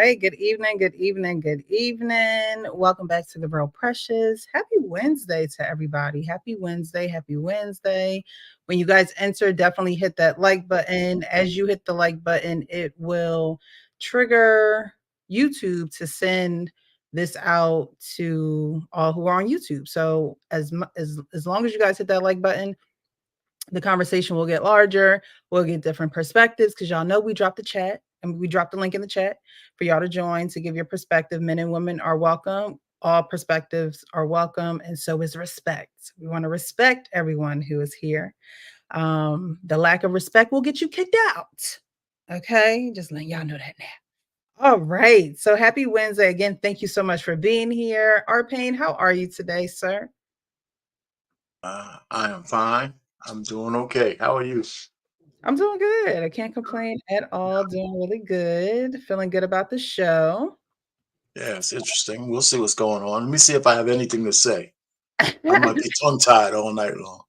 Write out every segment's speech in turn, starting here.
right. Good evening. Good evening. Good evening. Welcome back to the Real Precious. Happy Wednesday to everybody. Happy Wednesday. Happy Wednesday. When you guys enter, definitely hit that like button. As you hit the like button, it will trigger YouTube to send this out to all who are on YouTube. So as long as you guys hit that like button, the conversation will get larger. We'll get different perspectives because y'all know we dropped the chat and we dropped the link in the chat for y'all to join to give your perspective. Men and women are welcome. All perspectives are welcome, and so is respect. We want to respect everyone who is here. The lack of respect will get you kicked out. Okay, just letting y'all know that now. All right. So happy Wednesday again. Thank you so much for being here. Arpain, how are you today, sir? I am fine. I'm doing okay. How are you? I'm doing good. I can't complain at all. Doing really good. Feeling good about the show. Yeah, it's interesting. We'll see what's going on. Let me see if I have anything to say. I might be tongue-tied all night long.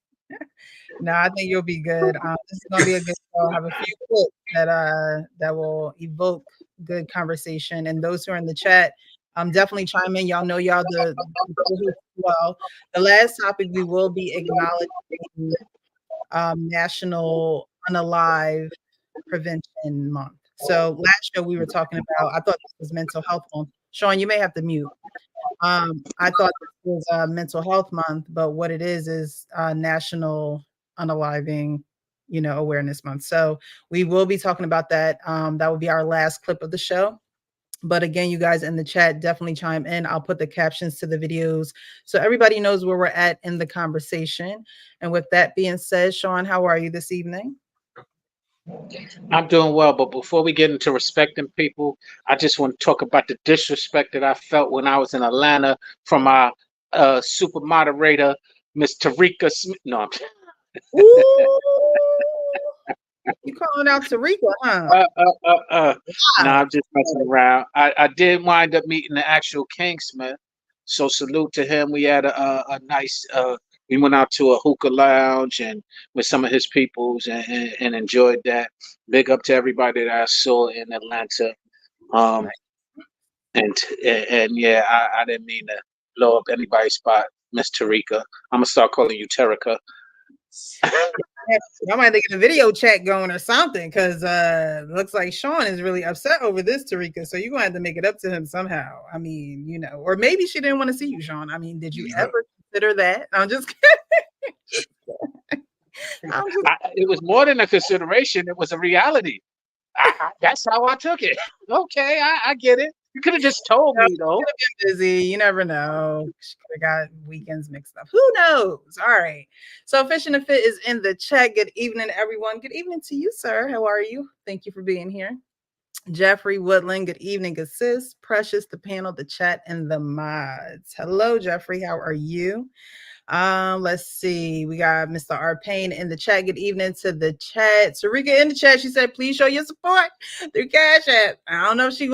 No, I think you'll be good. This is gonna be a good show. I have a few clips that will evoke good conversation. And those who are in the chat, definitely chime in. Y'all know y'all the well. The last topic we will be acknowledging National Unalive Prevention Month. So last show we were talking about, I thought this was mental health month. Sean, you may have to mute. I thought this was mental health month, but what it is National Unaliving, Awareness Month. So we will be talking about that. That will be our last clip of the show. But again, you guys in the chat, definitely chime in. I'll put the captions to the videos so everybody knows where we're at in the conversation. And with that being said, Sean, how are you this evening? I'm doing well, but before we get into respecting people, I just want to talk about the disrespect that I felt when I was in Atlanta from our super moderator, Miss Tarika Smith. No, Ooh, you calling out Tarika, huh? no, I'm just messing around. I did wind up meeting the actual King Smith, so salute to him. We had a nice. We went out to a hookah lounge and with some of his peoples and enjoyed that. Big up to everybody that I saw in Atlanta. And yeah, I didn't mean to blow up anybody's spot, Miss Tarika. I'm gonna start calling you Tarika. I might have to get a video chat going or something because looks like Sean is really upset over this, Tarika. So you're gonna have to make it up to him somehow. I mean, or maybe she didn't want to see you, Sean. I mean, did you ever consider that? I'm just kidding. It was more than a consideration; it was a reality. That's how I took it. Okay, I get it. You could have just told me though. Could have been busy. You never know. She could have got weekends mixed up. Who knows? All right. So Fish and the Fit is in the chat. Good evening, everyone. Good evening to you, sir. How are you? Thank you for being here. Jeffrey Woodland, good evening, assist. Precious, the panel, the chat, and the mods. Hello, Jeffrey. How are you? Let's see. We got Mr. R. Payne in the chat. Good evening to the chat. Sarika in the chat. She said, please show your support through Cash App. I don't know if she's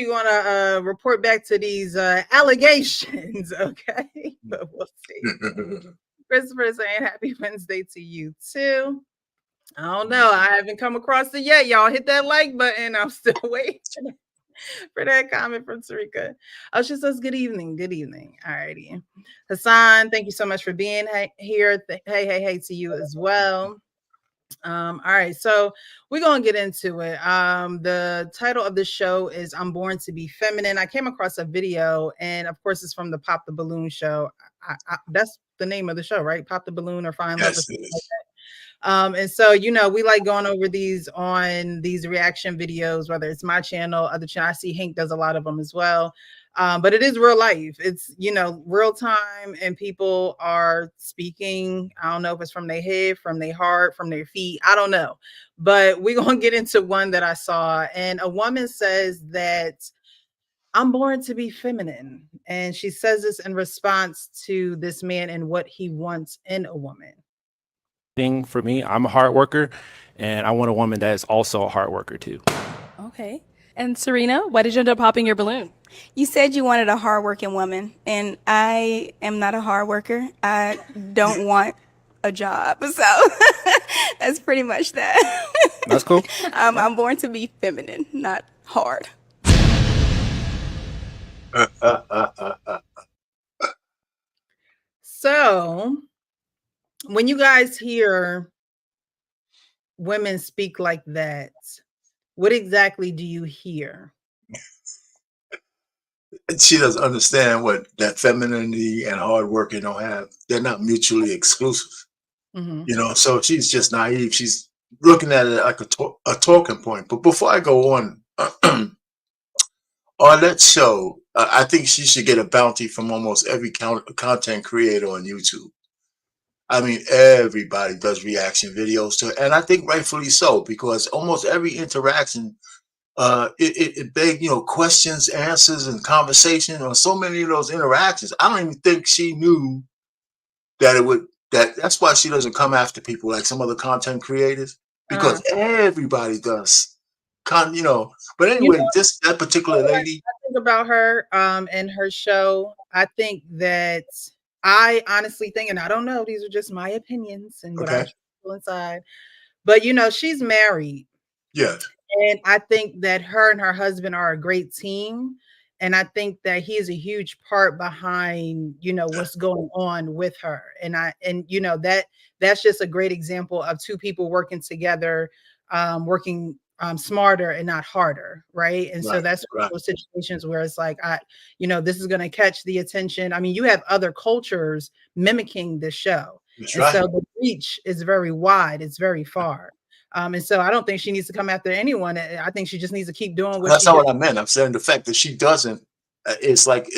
going to report back to these allegations. Okay. But we'll see. Christopher saying happy Wednesday to you too. I don't know. I haven't come across it yet. Y'all hit that like button. I'm still waiting for that comment from Tarika. Oh, she says, good evening. Good evening. All righty. Hassan, thank you so much for being here. Hey to you as well. All right, so we're gonna get into it. The title of the show is I'm Born to Be Feminine. I came across a video, and of course it's from the Pop the Balloon show. That's the name of the show, right? Pop the Balloon or Find Love or something like that. And so, we like going over these on these reaction videos, whether it's my channel, other channel. I see Hank does a lot of them as well. But it is real life. It's, real time, and people are speaking. I don't know if it's from their head, from their heart, from their feet. I don't know. But we're going to get into one that I saw. And a woman says that I'm born to be feminine. And she says this in response to this man and what he wants in a woman. Thing for me, I'm a hard worker, and I want a woman that is also a hard worker too. Okay. And Serena, why did you end up popping your balloon? You said you wanted a hardworking woman, and I am not a hard worker. I don't want a job, so that's pretty much that. That's cool. I'm born to be feminine, not hard. So when you guys hear women speak like that, what exactly do you hear? She doesn't understand what that femininity and hard working don't have. They're not mutually exclusive. Mhm. You know, so she's just naive. She's looking at it like a talking point. But before I go on, on that show, I think she should get a bounty from almost every content creator on YouTube. I mean, everybody does reaction videos to it, and I think rightfully so, because almost every interaction, it begs, questions, answers, and conversation on so many of those interactions. I don't even think she knew that it would. That's why she doesn't come after people like some other content creators, because everybody does. But You anyway, know that particular what lady. I think about her and her show? I think that I honestly think, and I don't know, these are just my opinions and what I Okay. feel inside. But she's married. Yeah. And I think that her and her husband are a great team. And I think that he is a huge part behind, what's going on with her. And that's just a great example of two people working together, working smarter and not harder. Right. And so Right. that's one Right. of those situations where it's like, this is going to catch the attention. I mean, you have other cultures mimicking the show. That's And right. so the reach is very wide. It's very far. And so I don't think she needs to come after anyone. I think she just needs to keep doing what That's she not did. what I meant. I'm saying the fact that she doesn't. It's like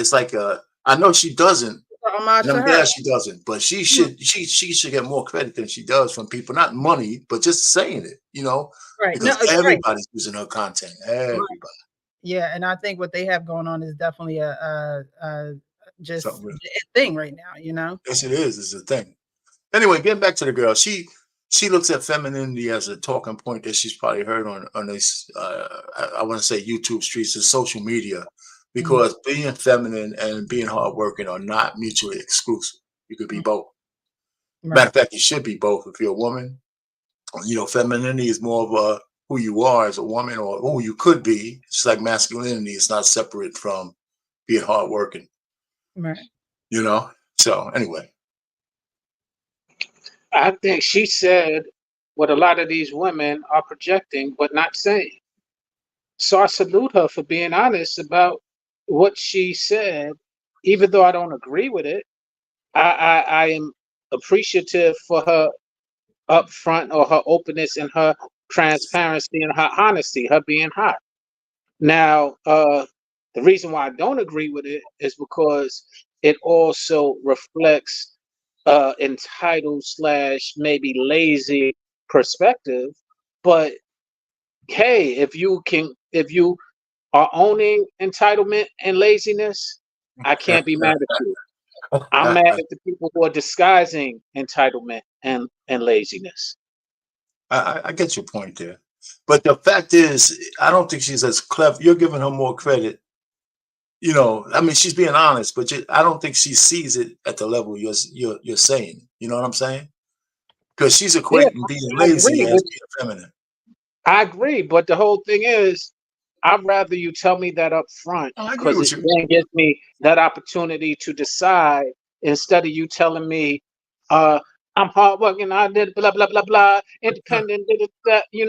I know she doesn't, Homage and to I'm her. glad she doesn't. But she should get more credit than she does from people. Not money, but just saying it. Right. Because Right. everybody's using her content. Everybody. Yeah. And I think what they have going on is definitely a just Something real. a thing right now. Yes, it is. It's a thing. Anyway, getting back to the girl, she looks at femininity as a talking point that she's probably heard on this. I want to say YouTube streets and social media, because being feminine and being hardworking are not mutually exclusive. You could be both. Matter Right. of fact, you should be both. If you're a woman, femininity is more of a who you are as a woman or who you could be. It's like masculinity. It's not separate from being hardworking. Right. So anyway. I think she said what a lot of these women are projecting but not saying. So I salute her for being honest about what she said, even though I don't agree with it. I am appreciative for her upfront, or her openness and her transparency and her honesty, her being hot. Now, the reason why I don't agree with it is because it also reflects entitled / maybe lazy perspective. But hey, if you are owning entitlement and laziness, I can't be mad at you. I'm mad at the people who are disguising entitlement and laziness. I get your point there. But the fact is, I don't think she's as clever. You're giving her more credit. I mean, she's being honest, but I don't think she sees it at the level you're saying. You know what I'm saying? Because she's equating being lazy as being feminine. I agree, but the whole thing is, I'd rather you tell me that up front, because it then gives me that opportunity to decide, instead of you telling me, I'm hardworking, I did blah blah blah blah, independent,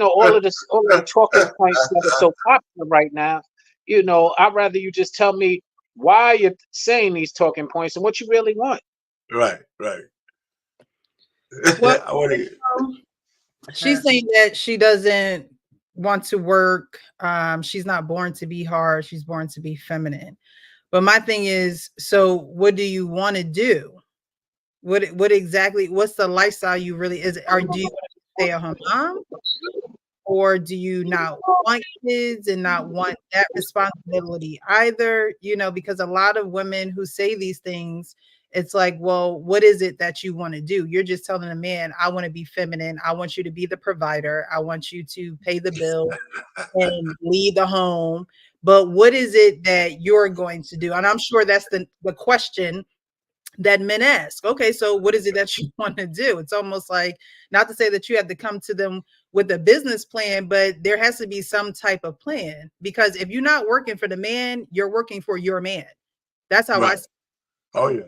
all of the talking points that are so popular right now. I'd rather you just tell me why you're saying these talking points and what you really want. Right. Well, she's saying that she doesn't want to work. She's not born to be hard. She's born to be feminine. But my thing is, so what do you want to do? What exactly? What's the lifestyle you really is? Or do you want to stay at home mom? Or do you not want kids and not want that responsibility either? Because a lot of women who say these things, it's like, well, what is it that you want to do? You're just telling a man, I want to be feminine. I want you to be the provider. I want you to pay the bill and lead the home. But what is it that you're going to do? And I'm sure that's the question that men ask. Okay, so what is it that you want to do? It's almost like, not to say that you have to come to them with a business plan, but there has to be some type of plan, because if you're not working for the man, you're working for your man. That's how I Right. see. Oh yeah.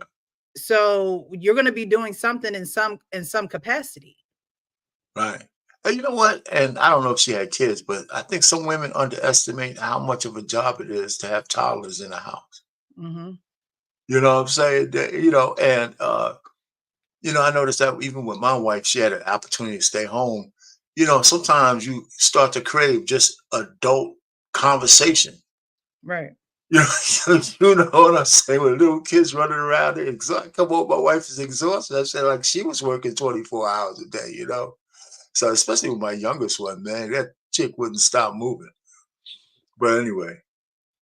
So you're going to be doing something in some capacity. Right. And you know what? And I don't know if she had kids, but I think some women underestimate how much of a job it is to have toddlers in the house. Hmm. You know what I'm saying? I noticed that even with my wife, she had an opportunity to stay home. Sometimes you start to crave just adult conversation. Right. You know, you know what I'm saying? With little kids running around, they're exhausted. Come on, my wife is exhausted. I said, like she was working 24 hours a day, you know? So especially with my youngest one, man, that chick wouldn't stop moving. But anyway,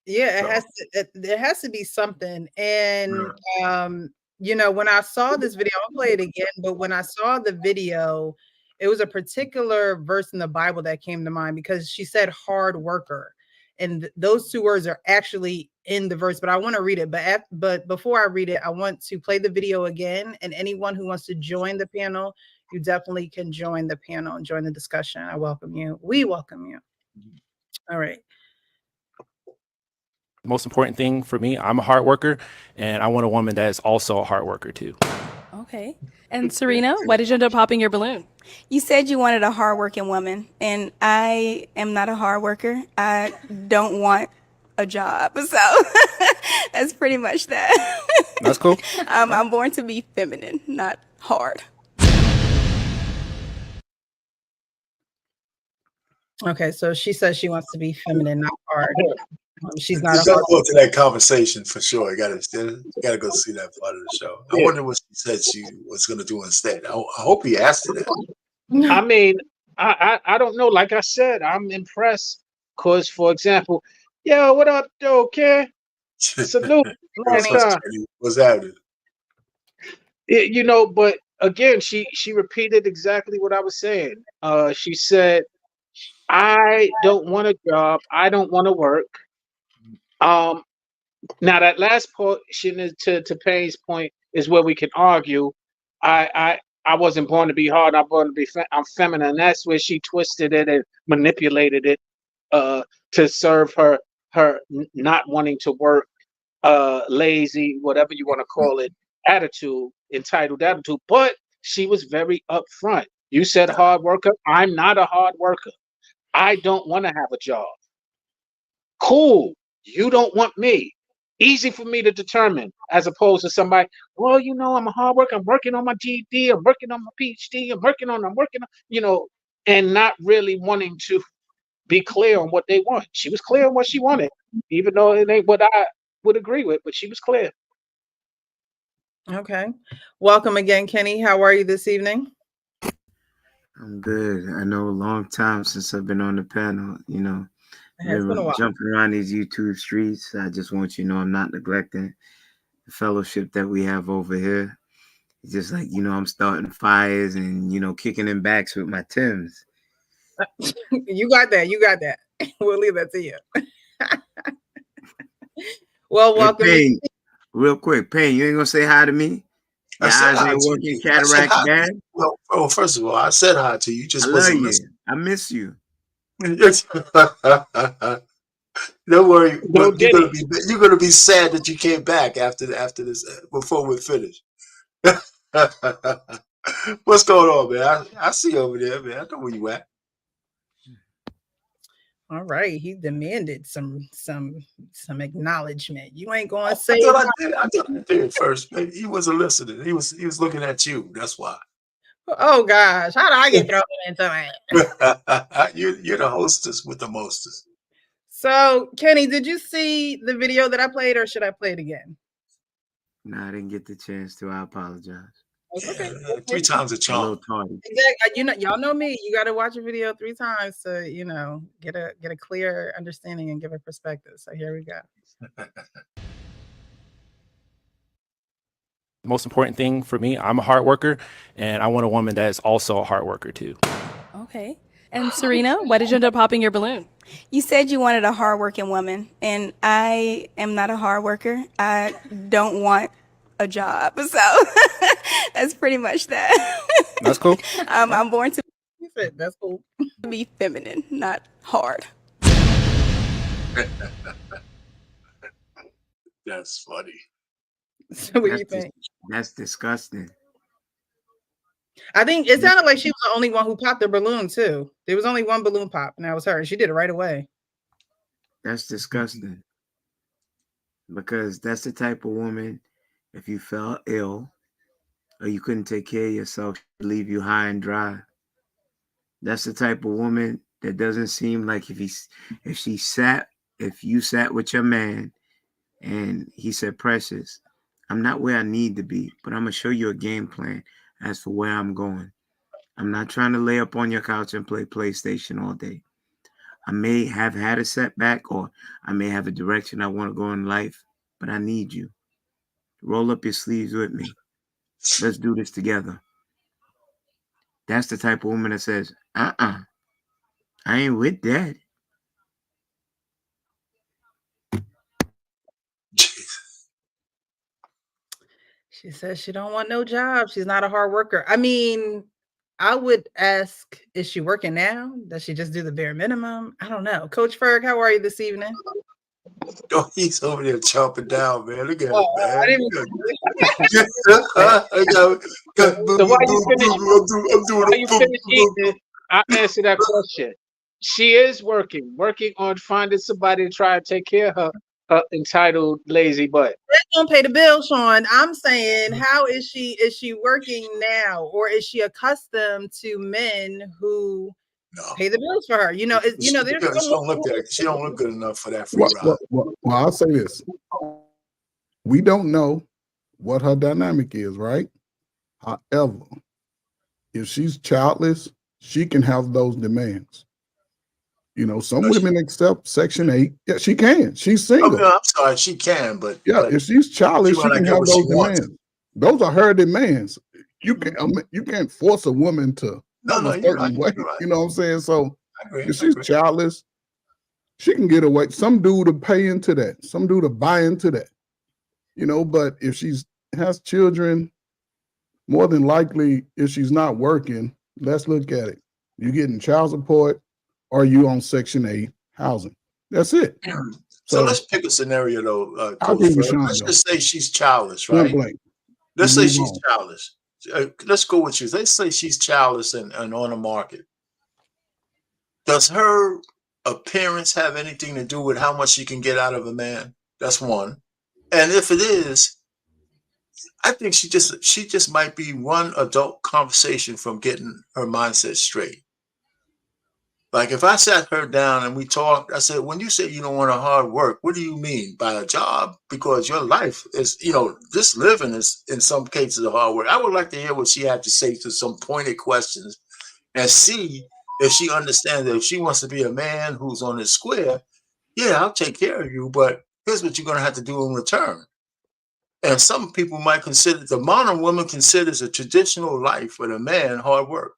Yeah, so there has to be something. And yeah, when I saw this video, I'll play it again, but when I saw the video, it was a particular verse in the Bible that came to mind because she said hard worker. And those two words are actually in the verse, but I want to read it. But before I read it, I want to play the video again. And anyone who wants to join the panel, you definitely can join the panel and join the discussion. I welcome you. We welcome you. All right. The most important thing for me, I'm a hard worker, and I want a woman that is also a hard worker too. Okay. And Serena, why did you end up popping your balloon? You said you wanted a hardworking woman, and I am not a hard worker. I don't want a job, so that's pretty much that. That's cool. I'm born to be feminine, not hard. Okay, so she says she wants to be feminine, not hard. She's not you a gotta hard. go to that conversation for sure. You gotta go see that part of the show. I wonder what she said she was gonna do instead. I hope he asked her that. I mean, I don't know. Like I said, I'm impressed because, for example, yo, what up, though, kid? Salute, long time. What's happening? But again, she repeated exactly what I was saying. She said, "I don't want a job. I don't want to work." Now that last portion is to Payne's point is where we can argue. I wasn't born to be hard. I'm born to be I'm feminine. That's where she twisted it and manipulated it to serve her not wanting to work, lazy, whatever you want to call it, attitude, entitled attitude. But she was very upfront. You said hard worker. I'm not a hard worker. I don't want to have a job. Cool. You don't want me. Easy for me to determine, as opposed to somebody, well, I'm a hard worker. I'm working on my GED. I'm working on my PhD. I'm working on, and not really wanting to be clear on what they want. She was clear on what she wanted, even though it ain't what I would agree with, but she was clear. Okay. Welcome again, Kenny. How are you this evening? I'm good. I know a long time since I've been on the panel, It's been a while. jumping around these YouTube streets. I just want you to know I'm not neglecting the fellowship that we have over here. It's just like, I'm starting fires and, kicking in backs with my Timbs. You got that. You got that. We'll leave that to you. Well, welcome. Hey, Payne, real quick, Payne, you ain't gonna say hi to me? Your eyes ain't working, cataract bad? Well, first of all, I said hi to you. Just I love wasn't you. listening. I miss you. Don't worry. No, You're gonna be sad that you came back after this before we're finished. What's going on, man? I see you over there, man. I know where you at. All right. He demanded some acknowledgement. You ain't going to say I thought I did first. Maybe he wasn't listening. He was looking at you. That's why. Oh gosh, how do I get thrown into it? You're the hostess with the mostest. So, Kenny, did you see the video that I played, or should I play it again? No, I didn't get the chance to. I apologize. Okay. 3 times a A charm. little tardy. Exactly. Y'all know me. You got to watch a video 3 times to, get a clear understanding and give a perspective. So here we go. The most important thing for me, I'm a hard worker, and I want a woman that is also a hard worker too. Okay. And Serena, why did you end up popping your balloon? You said you wanted a hardworking woman, and I am not a hard worker. I don't want a job, so that's pretty much that. That's cool. I'm born to He said, that's cool. be feminine, not hard. That's funny. So what do you That's think? That's disgusting. I think it sounded like she was the only one who popped the balloon too. There was only one balloon pop, and that was her. And she did it right away. That's disgusting. Because that's the type of woman, if you fell ill or you couldn't take care of yourself, she'd leave you high and dry. That's the type of woman that doesn't seem like if you sat with your man and he said, Precious, I'm not where I need to be, but I'm gonna show you a game plan as for where I'm going. I'm not trying to lay up on your couch and play PlayStation all day. I may have had a setback or I may have a direction I want to go in life, but I need you. Roll up your sleeves with me. Let's do this together. That's the type of woman that says, I ain't with that. She says she don't want no job. She's not a hard worker. I mean, I would ask, is she working now? Does she just do the bare minimum? I don't know. Coach Ferg, how are you this evening? Oh, he's over there chomping down, man. Look at him, man. So while you finish eating, I'll answer that question. She is working on finding somebody to try and take care of her entitled lazy butt. That's gonna pay the bill, Sean. I'm saying, how is she? Is she working now, or is she accustomed to men who pay the bills for her? You know, there's she don't look that. She don't look good enough for that free ride. Well, I'll say this: we don't know what her dynamic is, right? However, if she's childless, she can have those demands. You know, some women accept Section 8. Yeah, she can. She's single. I'm sorry, she can, but if she's childless, she can have those demands. Those are her demands. You can't force a woman to a certain way. You know what I'm saying? So if she's childless, she can get away. Some dude to pay into that. Some dude to buy into that. You know, but if she's has children, more than likely, if she's not working, let's look at it. You're getting child support, or you on Section 8 housing. That's it. So let's pick a scenario though. Let's just say she's childless, right? Let's say she's childless. Let's go with you. Let's say she's childless and on the market. Does her appearance have anything to do with how much she can get out of a man? That's one. And if it is, I think she just might be one adult conversation from getting her mindset straight. Like if I sat her down and we talked, I said, when you say you don't want to hard work, what do you mean by a job? Because your life is, this living is in some cases a hard work. I would like to hear what she had to say to some pointed questions and see if she understands that if she wants to be a man who's on this square, yeah, I'll take care of you, but here's what you're going to have to do in return. And some people might consider, the modern woman considers a traditional life with a man hard work.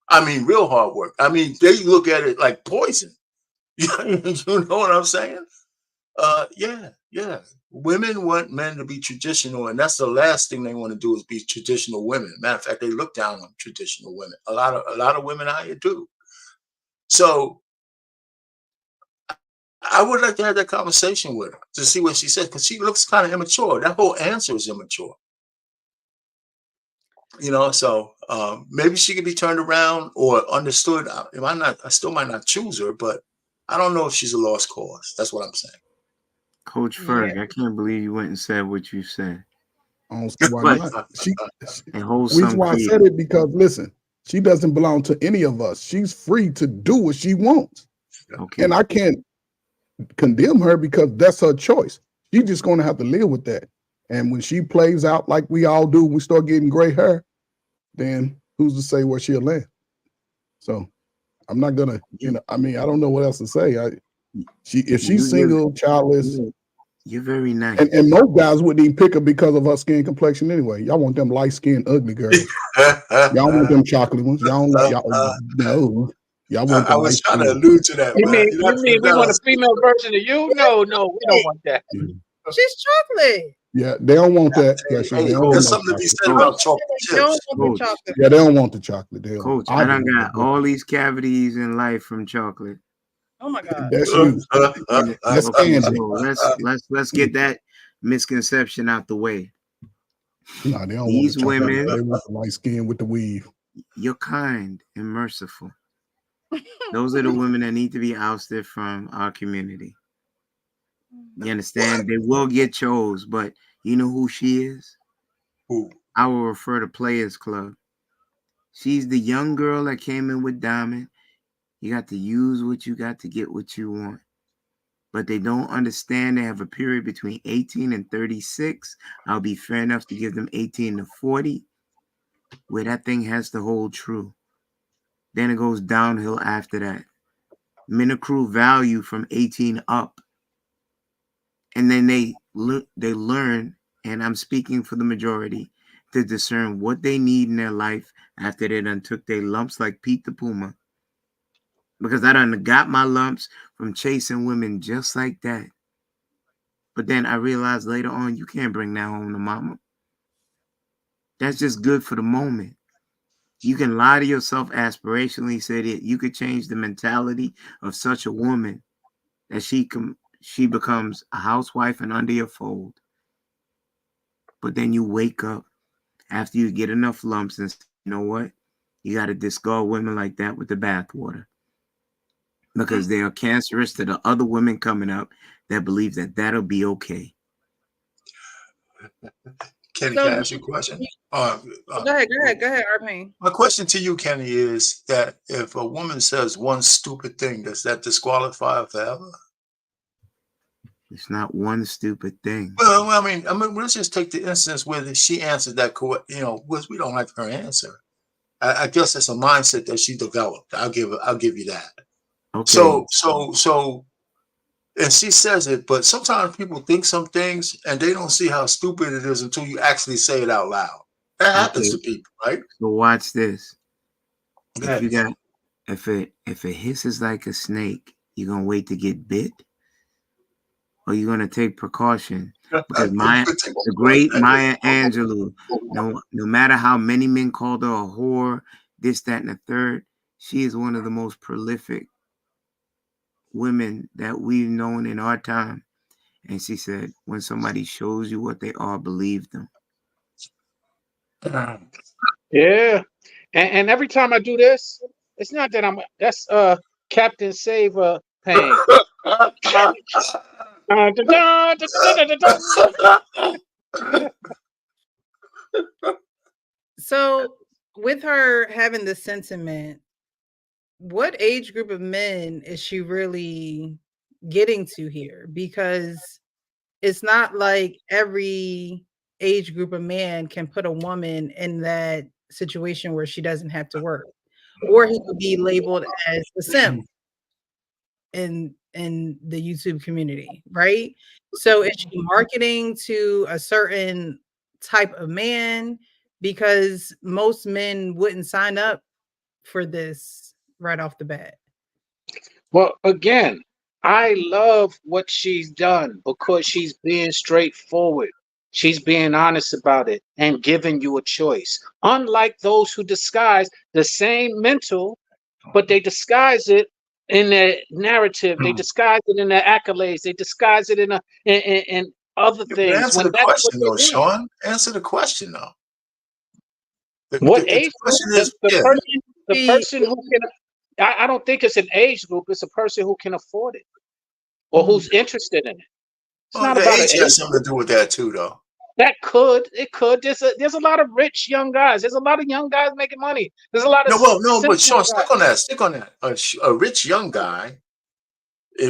I mean, real hard work. I mean, they look at it like poison. You know what I'm saying? Yeah. Women want men to be traditional, and that's the last thing they want to do is be traditional women. Matter of fact, they look down on traditional women. A lot of women out here do. So I would like to have that conversation with her to see what she says, because she looks kind of immature. That whole answer is immature. So maybe she could be turned around or understood. I still might not choose her, but I don't know if she's a lost cause. That's what I'm saying. Coach Ferg, I can't believe you went and said what you said. I don't see why not. Reason why I said it, because listen, she doesn't belong to any of us. She's free to do what she wants. Okay. And I can't condemn her because that's her choice. She's just going to have to live with that. And when she plays out like we all do, we start getting gray hair, then who's to say where she'll land? So I'm not gonna, I don't know what else to say. If she's single, childless, you're very nice. And most guys wouldn't even pick her because of her skin complexion anyway. Y'all want them light-skinned, ugly girls. Y'all want them chocolate ones. Y'all no. Y'all want I was trying to allude to that. You mean we want a female version of you? No, we don't want that. She's chocolate. Yeah, they don't want that. There's something to be said about chocolate chips. Yeah, they don't want the chocolate. Coach, I done got all these cavities in life from chocolate. Oh my God. That's you. Let's get that. misconception out the way. No, they don't These want to women, they want the light skin with the weave. you're kind and merciful. Those are the women that need to be ousted from our community. You understand? They will get chose, but you know who she is? Who? I will refer to Players Club. She's the young girl that came in with Diamond. You got to use what you got to get what you want. But they don't understand they have a period between 18 and 36. I'll be fair enough to give them 18 to 40, where that thing has to hold true. Then it goes downhill after that. Men accrue value from 18 up. And then they learn, and I'm speaking for the majority, to discern what they need in their life after they done took their lumps like Pete the Puma. Because I done got my lumps from chasing women just like that. But then I realized later on, you can't bring that home to mama. That's just good for the moment. You can lie to yourself aspirationally, say that you could change the mentality of such a woman that she becomes a housewife and under your fold. But then you wake up after you get enough lumps and say, you know what? You got to discard women like that with the bathwater. Because they are cancerous to the other women coming up that believe that that'll be okay. Kenny, So- can I ask you a question? Go ahead, Arpane. My question to you, Kenny, is that if a woman says one stupid thing, does that disqualify her forever? It's not one stupid thing. Well, I mean, let's just take the instance where she answered that correct. You know, we don't like her answer. I guess it's a mindset that she developed. I'll give you that. Okay. So, and she says it, but sometimes people think some things and they don't see how stupid it is until you actually say it out loud. That happens to people, right? So watch this. Yeah. If it hisses like a snake, you're gonna wait to get bit, or you're gonna take precaution. Because the great Maya Angelou, no matter how many men called her a whore, this, that, and the third, she is one of the most prolific women that we've known in our time. And she said, when somebody shows you what they are, believe them. Yeah. And every time I do this, it's not that that's Captain Saver Pain. So with her having the sentiment, what age group of men is she really getting to here? Because it's not like every age group of man can put a woman in that situation where she doesn't have to work, or he could be labeled as a simp in the YouTube community, right? So is she marketing to a certain type of man? Because most men wouldn't sign up for this right off the bat. Well, again, I love what she's done because she's being straightforward. She's being honest about it and giving you a choice. Unlike those who disguise the same mental, but they disguise it in their narrative. They disguise it in their accolades. They disguise it in other things. Answer the question, though, Sean. Answer the question, though. What age group? The person who can. I don't think it's an age group. It's a person who can afford it or who's interested in it. It's not about age has something to do with that too, though. It could. There's a lot of rich young guys. There's a lot of young guys making money. There's a lot of but Sean, stick on that. A rich young guy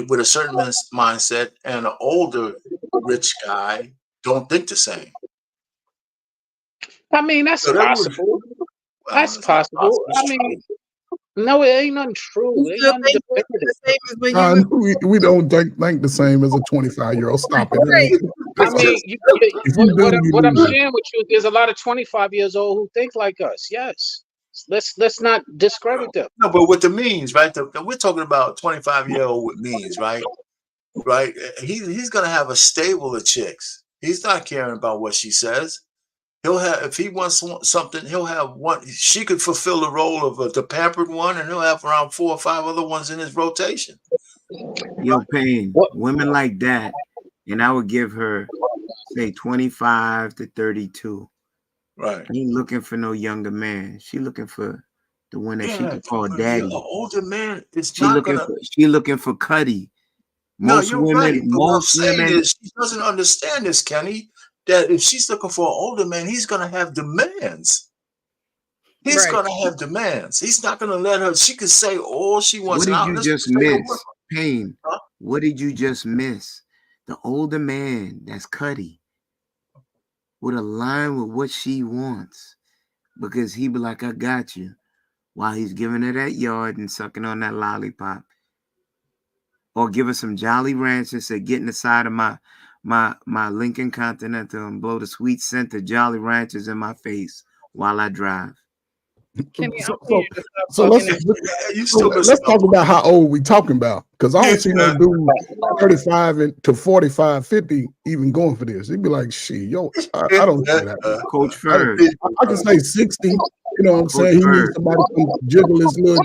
with a certain mindset and an older rich guy don't think the same. I mean, that's possible. That's possible. I mean, no, it ain't nothing true. We don't think the same as a 25-year-old. Stop it. I mean, what I'm sharing with you, there's a lot of 25 years old who think like us. Yes. Let's not discredit them. No, but with the means, right? We're talking about 25-year-old with means, right? Right? He's gonna have a stable of chicks. He's not caring about what she says. He'll have, if he wants something, he'll have one. She could fulfill the role of the pampered one, and he'll have around 4 or 5 other ones in his rotation. Yo, Pain, women like that, and I would give her say 25 to 32. Right. Ain't looking for no younger man. She looking for the one that she can call but daddy. An older man is She not looking for Cuddy. Most no, you're women, right. But what I'm most saying women. is she doesn't understand this, Kenny. That if she's looking for an older man, he's gonna have demands. He's gonna have demands. He's not gonna let her. She can say all she wants. What did you just miss, Pain? Huh? What did you just miss? The older man that's Cuddy would align with what she wants, because he be like, I got you, while he's giving her that yard and sucking on that lollipop. Or give her some Jolly Rancher, say, get in the side of my Lincoln Continental and blow the sweet scent of Jolly Ranchers in my face while I drive. So let's talk about how old we talking about, because I don't see no dude 35 to 45, 50 even going for this. He'd be like, shit, yo, I don't say that. Coach Ferg. I can say 60. You know what I'm saying? He needs somebody to jiggle his little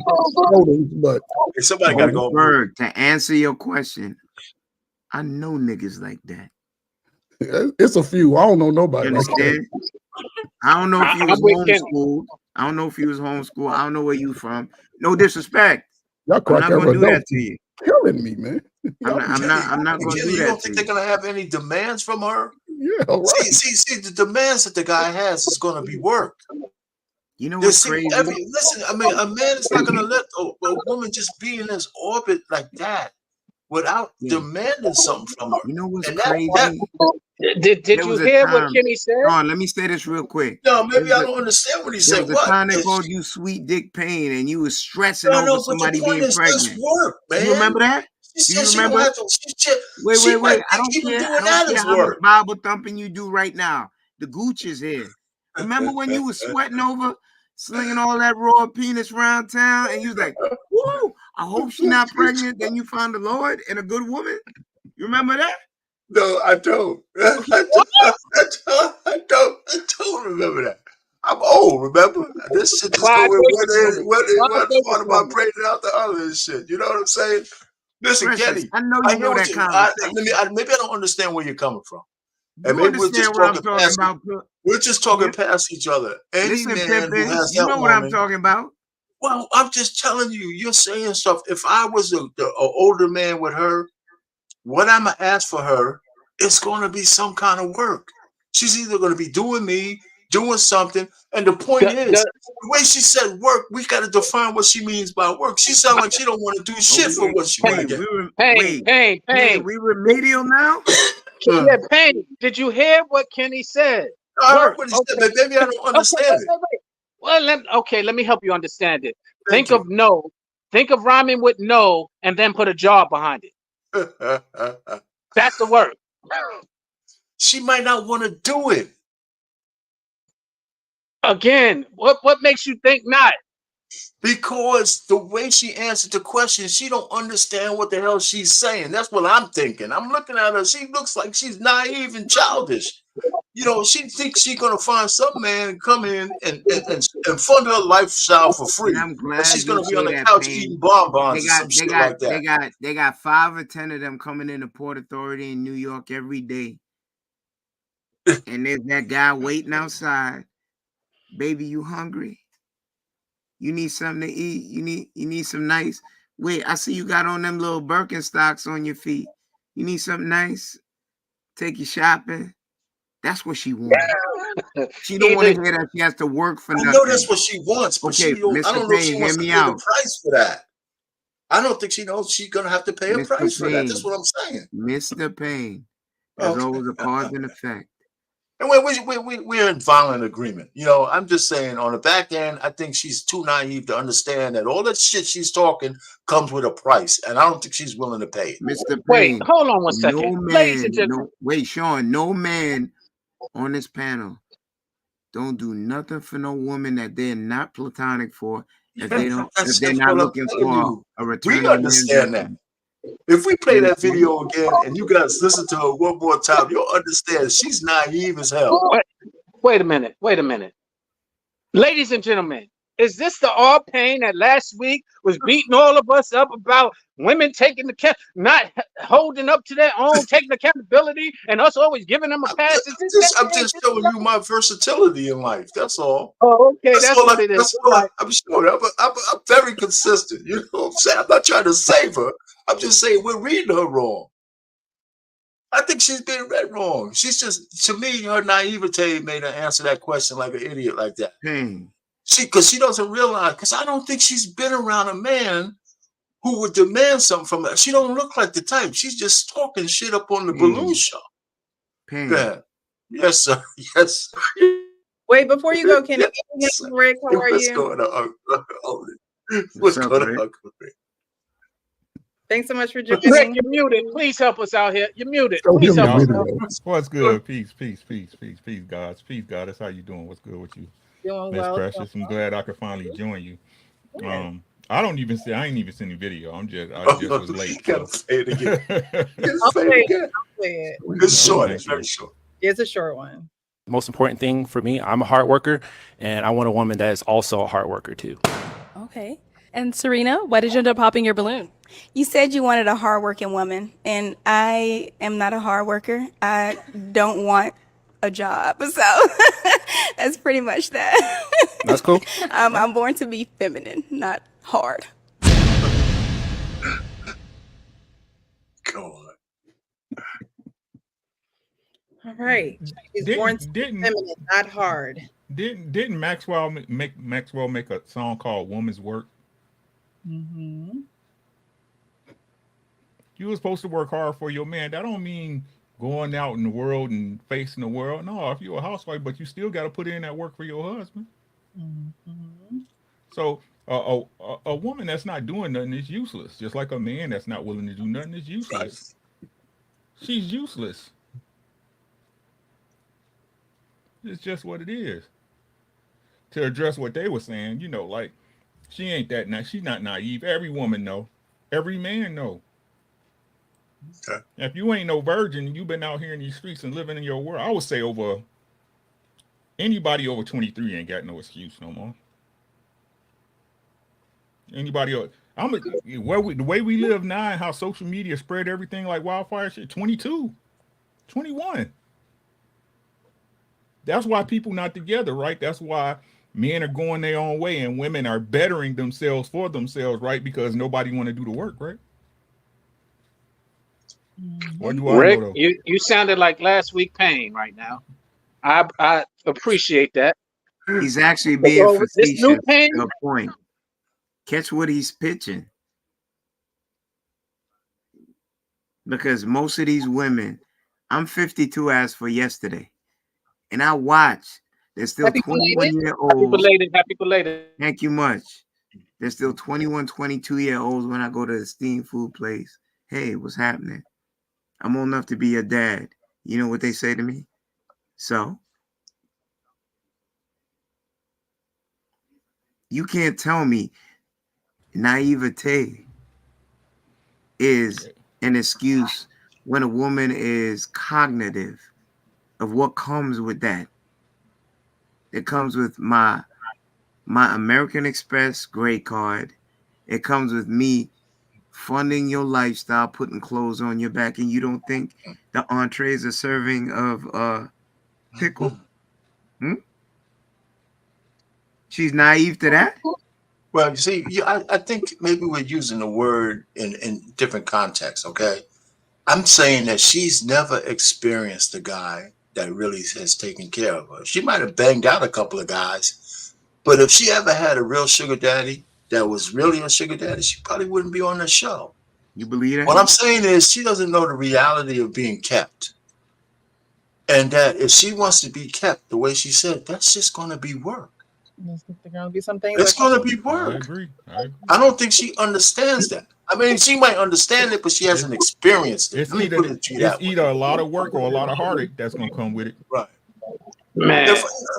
shoulders, but somebody gotta go. Ferg, to answer your question, I know niggas like that. It's a few. I don't know nobody. You understand? I don't know if you was homeschooled. I don't know if you was homeschooled. I don't know where you from. No disrespect. I'm not gonna do that to you. Killing me, man. I'm not gonna do that. You don't think they're gonna have any demands from her? Yeah, right. See, the demands that the guy has is gonna be work. You know what's crazy? Listen, I mean, a man is not gonna let a woman just be in his orbit like that without demanding something from her. You know what's crazy? Did you hear what Kenny said? Hold on, let me say this real quick. No, maybe I don't understand what he said. The time they called you Sweet Dick Pain and you was stressing over somebody being pregnant. Work, man. You remember that? Do you remember? Wait. I don't care how much Bible thumping you do right now. The gooch is here. Remember when you was sweating over slinging all that raw penis around town and you was like, woo, I hope she's not pregnant. Then you found the Lord and a good woman. You remember that? No, I don't. I don't remember that. I'm old, remember? This shit just go in one part of my brain and out the other and shit. You know what I'm saying? Listen, Kenny, I know you know that conversation. Maybe I don't understand where you're coming from. And maybe we're just talking past each other. Any man who has you know what I'm talking about. Well, I'm just telling you, you're saying stuff. If I was an older man with her, what I'm gonna ask for her, it's gonna be some kind of work. She's either gonna be doing something, and the point is, the way she said work, we gotta define what she means by work. She sounds like she don't want to do shit for what she want to get. Pain. We remedial now? Pain. Did you hear what Kenny said? I heard what he said, but maybe I don't understand it. Well, let me help you understand it. Think of rhyming with no, and then put a jar behind it. That's the word. She might not want to do it. Again, what makes you think not? Because the way she answered the question, she don't understand what the hell she's saying. That's what I'm thinking. I'm looking at her. She looks like she's naive and childish. You know, she thinks she's gonna find some man come in and fund her lifestyle for free. I'm glad and she's gonna be on the couch eating bonbons or some shit like that. They got 5 or 10 of them coming in the Port Authority in New York every day. And there's that guy waiting outside. Baby, you hungry? You need something to eat. You need some nice. Wait, I see you got on them little Birkenstocks on your feet. You need something nice? Take you shopping. That's what she wants. She don't want to hear that she has to work for nothing. I know that's what she wants, but okay, I don't know if she wants to pay the price for that. I don't think she knows she's gonna have to pay a price for that. That's what I'm saying. Mr. Pain. There's always a cause and effect. And we're in violent agreement. You know, I'm just saying on the back end, I think she's too naive to understand that all that shit she's talking comes with a price. And I don't think she's willing to pay it. Mr. Pain, wait, hold on one second. Ladies and gentlemen. Wait, Sean, no man on this panel don't do nothing for no woman that they're not platonic for if they're not looking for a return. We understand that. If we play that video again and you guys listen to her one more time, you'll understand she's naive as hell. Wait a minute. Ladies and gentlemen, Is this the all pain that last week was beating all of us up about women taking the not holding up to their own, taking accountability, and us always giving them a pass? I'm just showing you my versatility in life. That's all. Oh, okay, that's what it is. That's all I'm showing. I'm very consistent. You know what I'm saying? I'm not trying to save her. I'm just saying we're reading her wrong. I think she's being read wrong. She's just, to me, her naivete made her answer that question like an idiot like that. Because she doesn't realize, because I don't think she's been around a man who would demand something from her. She don't look like the type. She's just talking shit up on the balloon show. Yeah. Yes, sir. Yes. Wait, before you go, Kenny, Rick, how are What's you? going on? What's going on? Thanks so much for joining. Rick, you're muted. Please help us out here. You're muted. Please help us out. What's good? Peace, guys. Peace, God. That's how you doing. What's good with you? Doing Miss well. Precious. I'm glad I could finally join you. Yeah. I ain't even seen the video. I just was late. You gotta say it again. I'll play it. It's short. It's very short. It's a short one. The most important thing for me, I'm a hard worker, and I want a woman that is also a hard worker too. Okay. And Serena, why did you end up popping your balloon? You said you wanted a hardworking woman, and I am not a hard worker. I don't want a job, so that's pretty much that. That's cool. I'm born to be feminine, not hard. Go on. All right. She's born to be feminine, not hard. Didn't Maxwell make a song called "Woman's Work"? Mm-hmm. You were supposed to work hard for your man. That don't mean going out in the world and facing the world. No, if you're a housewife, but you still got to put in that work for your husband. Mm-hmm. So a woman that's not doing nothing is useless. Just like a man that's not willing to do nothing is useless. Right. She's useless. It's just what it is. To address what they were saying, you know, like she ain't that nice. She's not naive. Every woman know. Every man know. Okay. If you ain't no virgin, you've been out here in these streets and living in your world, I would say anybody over 23 ain't got no excuse no more. Anybody else? The way we live now and how social media spread everything like wildfire shit, 22, 21. That's why people not together, right? That's why men are going their own way and women are bettering themselves for themselves, right? Because nobody want to do the work, right? What do Rick, I know, you sounded like last week Pain right now. I appreciate that. He's actually being facetious to a point. Catch what he's pitching. Because most of these women, I'm 52 as for yesterday, and I watch. There's still 21-year-olds. Happy belated. Thank you much. There's still 21, 22-year-olds when I go to the steam food place. Hey, what's happening? I'm old enough to be your dad. You know what they say to me? So you can't tell me naivete is an excuse when a woman is cognitive of what comes with that. It comes with my American Express Grey Card. It comes with me funding your lifestyle, putting clothes on your back, and you don't think the entree is a serving of pickle? She's naive to that? Well, you see, I think maybe we're using the word in different contexts, okay? I'm saying that she's never experienced a guy that really has taken care of her. She might have banged out a couple of guys, but if she ever had a real sugar daddy that was really a sugar daddy, she probably wouldn't be on the show. You believe that? What I'm saying is she doesn't know the reality of being kept. And that if she wants to be kept the way she said, that's just going to be work. There's going to be some things. It's going to be work. I agree. I don't think she understands that. I mean, she might understand it, but she hasn't experienced it. It's either a lot of work or a lot of heartache that's going to come with it. Right. Man,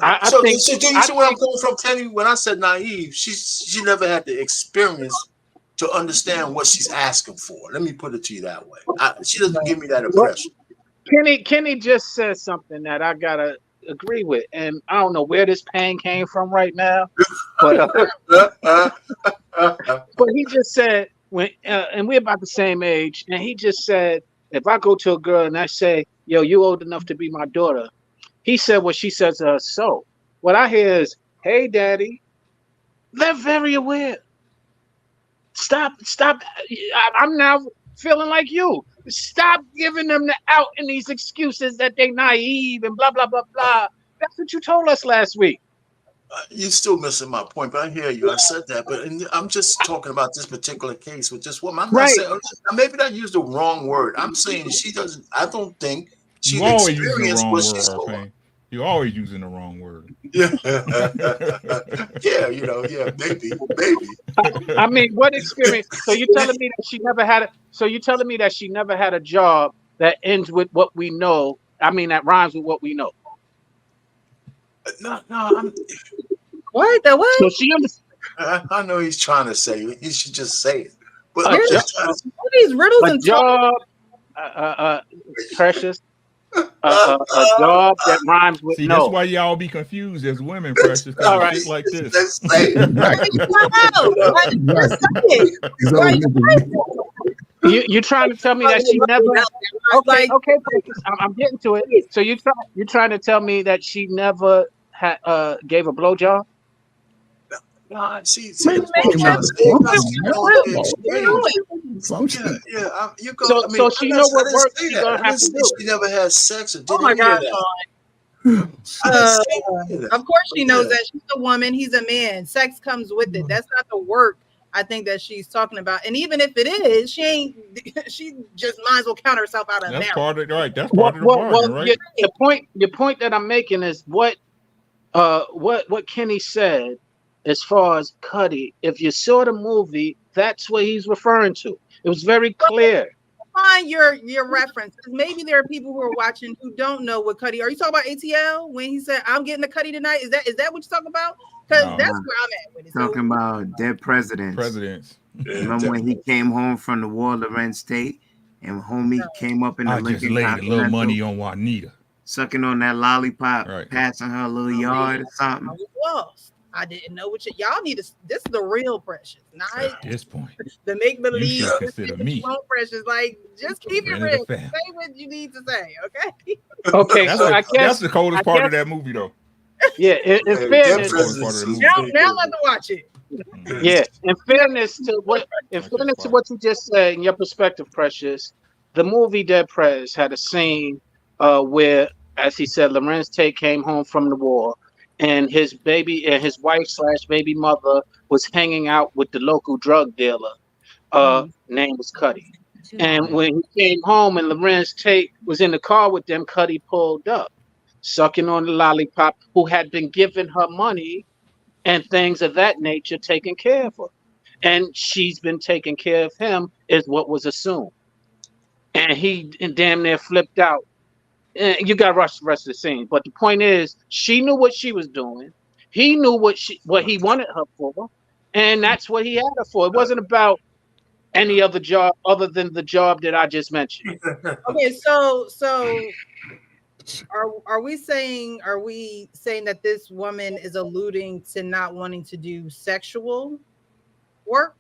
I think. So do you see where I'm coming from, Kenny? When I said naive, she never had the experience to understand what she's asking for. Let me put it to you that way. She doesn't give me that impression. Kenny just said something that I gotta agree with. And I don't know where this pain came from right now, but but he just said and we're about the same age, and he just said, if I go to a girl and I say, yo, you old enough to be my daughter, he said what she says to her. So what I hear is, hey, daddy, they're very aware. Stop. I'm now feeling like you. Stop giving them the out in these excuses that they naive and blah, blah, blah, blah. That's what you told us last week. You're still missing my point, but I hear you. I said that, but I'm just talking about this particular case with this woman. I'm not saying, maybe I used the wrong word. I'm saying she doesn't, I don't think she experienced what she saw. You're always using the wrong word. Yeah. Yeah, maybe. I mean, what experience? So you're telling me that she never had a job that ends with what we know. I mean, that rhymes with what we know. No, what? The what? So she understands. I know he's trying to say it. He should just say it. But I'm just trying to, what are these riddles and job, Precious. A job that rhymes with no. That's why y'all be confused as women, Precious. All right, like this. You trying to tell me that she never? Okay, Precious, I'm getting to it. So you're trying to tell me that she never gave a blowjob? No, see, so she know what work she's gonna have to do. She never had sex or did oh my God, of course she knows that. She's a woman, he's a man. Sex comes with it. That's not the work I think that she's talking about. And even if it is, she just might as well count herself out of that's there. Part of it, right? That's part of the bargain, right? The point that I'm making is what Kenny said. As far as Cudi, if you saw the movie, that's what he's referring to. It was very clear. Find your references. Maybe there are people who are watching who don't know what Cudi. Are you talking about ATL when he said, "I'm getting the Cudi tonight"? Is that what you're talking about? Because that's where I'm at with it. Talking about dead presidents. Remember when he came home from the war, Lorenz Tate, and homie came up in the Lincoln just laid a little money on Juanita, sucking on that lollipop, passing her a little yard or something. I was lost. I didn't know what y'all need to. This is the real Precious, not at this point. The make believe. You should consider me Precious. Like, just keep it real. Say what you need to say, okay? Okay, so I guess that's the coldest part of that movie, though. Yeah, in fairness, now let them watch it. Yeah, in fairness to what you just said, in your perspective, Precious, the movie Dead Prez had a scene where, as he said, Lorenz Tate came home from the war. And his wife/baby mother was hanging out with the local drug dealer. Name was Cudi. And when he came home and Lorenz Tate was in the car with them, Cudi pulled up, sucking on the lollipop, who had been giving her money and things of that nature, taking care of her. And she's been taking care of him, is what was assumed. And he damn near flipped out. You got to rush the rest of the scene, but the point is, she knew what she was doing. He knew what he wanted her for, and that's what he had her for. It wasn't about any other job other than the job that I just mentioned. Okay, so are we saying that this woman is alluding to not wanting to do sexual work?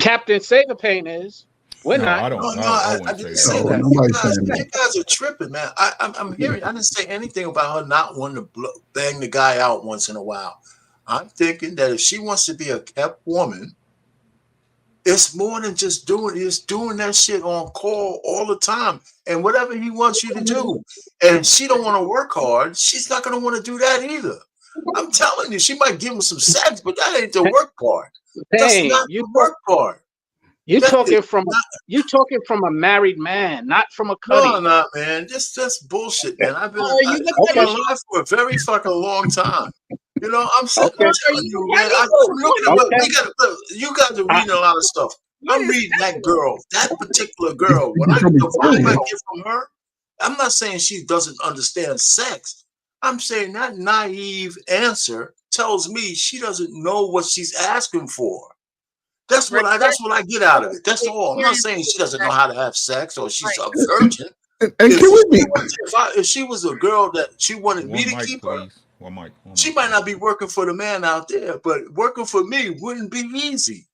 Captain Saberpain is. We're not. I didn't say that. You guys are tripping, man. I'm hearing. I didn't say anything about her not wanting to bang the guy out once in a while. I'm thinking that if she wants to be a kept woman, it's more than just doing that shit on call all the time and whatever he wants you to do. And she don't want to work hard. She's not going to want to do that either. I'm telling you, she might give him some sex, but that ain't the work part. That's not the work part. You're talking from a married man, not from a Cudi. No, man. That's bullshit, man. I've been alive for a very fucking long time. You know, I'm telling you, man. You guys are reading a lot of stuff. I'm reading that particular girl. When the vibe I get from her, I'm not saying she doesn't understand sex. I'm saying that naive answer tells me she doesn't know what she's asking for. That's what I get out of it. That's all. I'm not saying she doesn't know how to have sex or she's a virgin. And can we be? If she was a girl that she wanted me to keep her, she might not be working for the man out there, but working for me wouldn't be easy.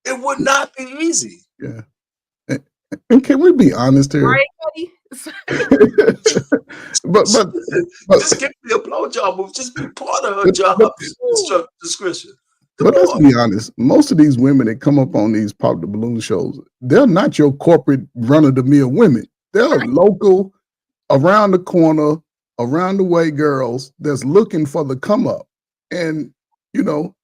It would not be easy. Yeah. And can we be honest here? Right, buddy? but just give me a blowjob will just be part of her job description. But let's be honest, most of these women that come up on these Pop the Balloon shows, they're not your corporate run-of-the-mill women. They're local, around the corner, around the way girls that's looking for the come up. And, you know,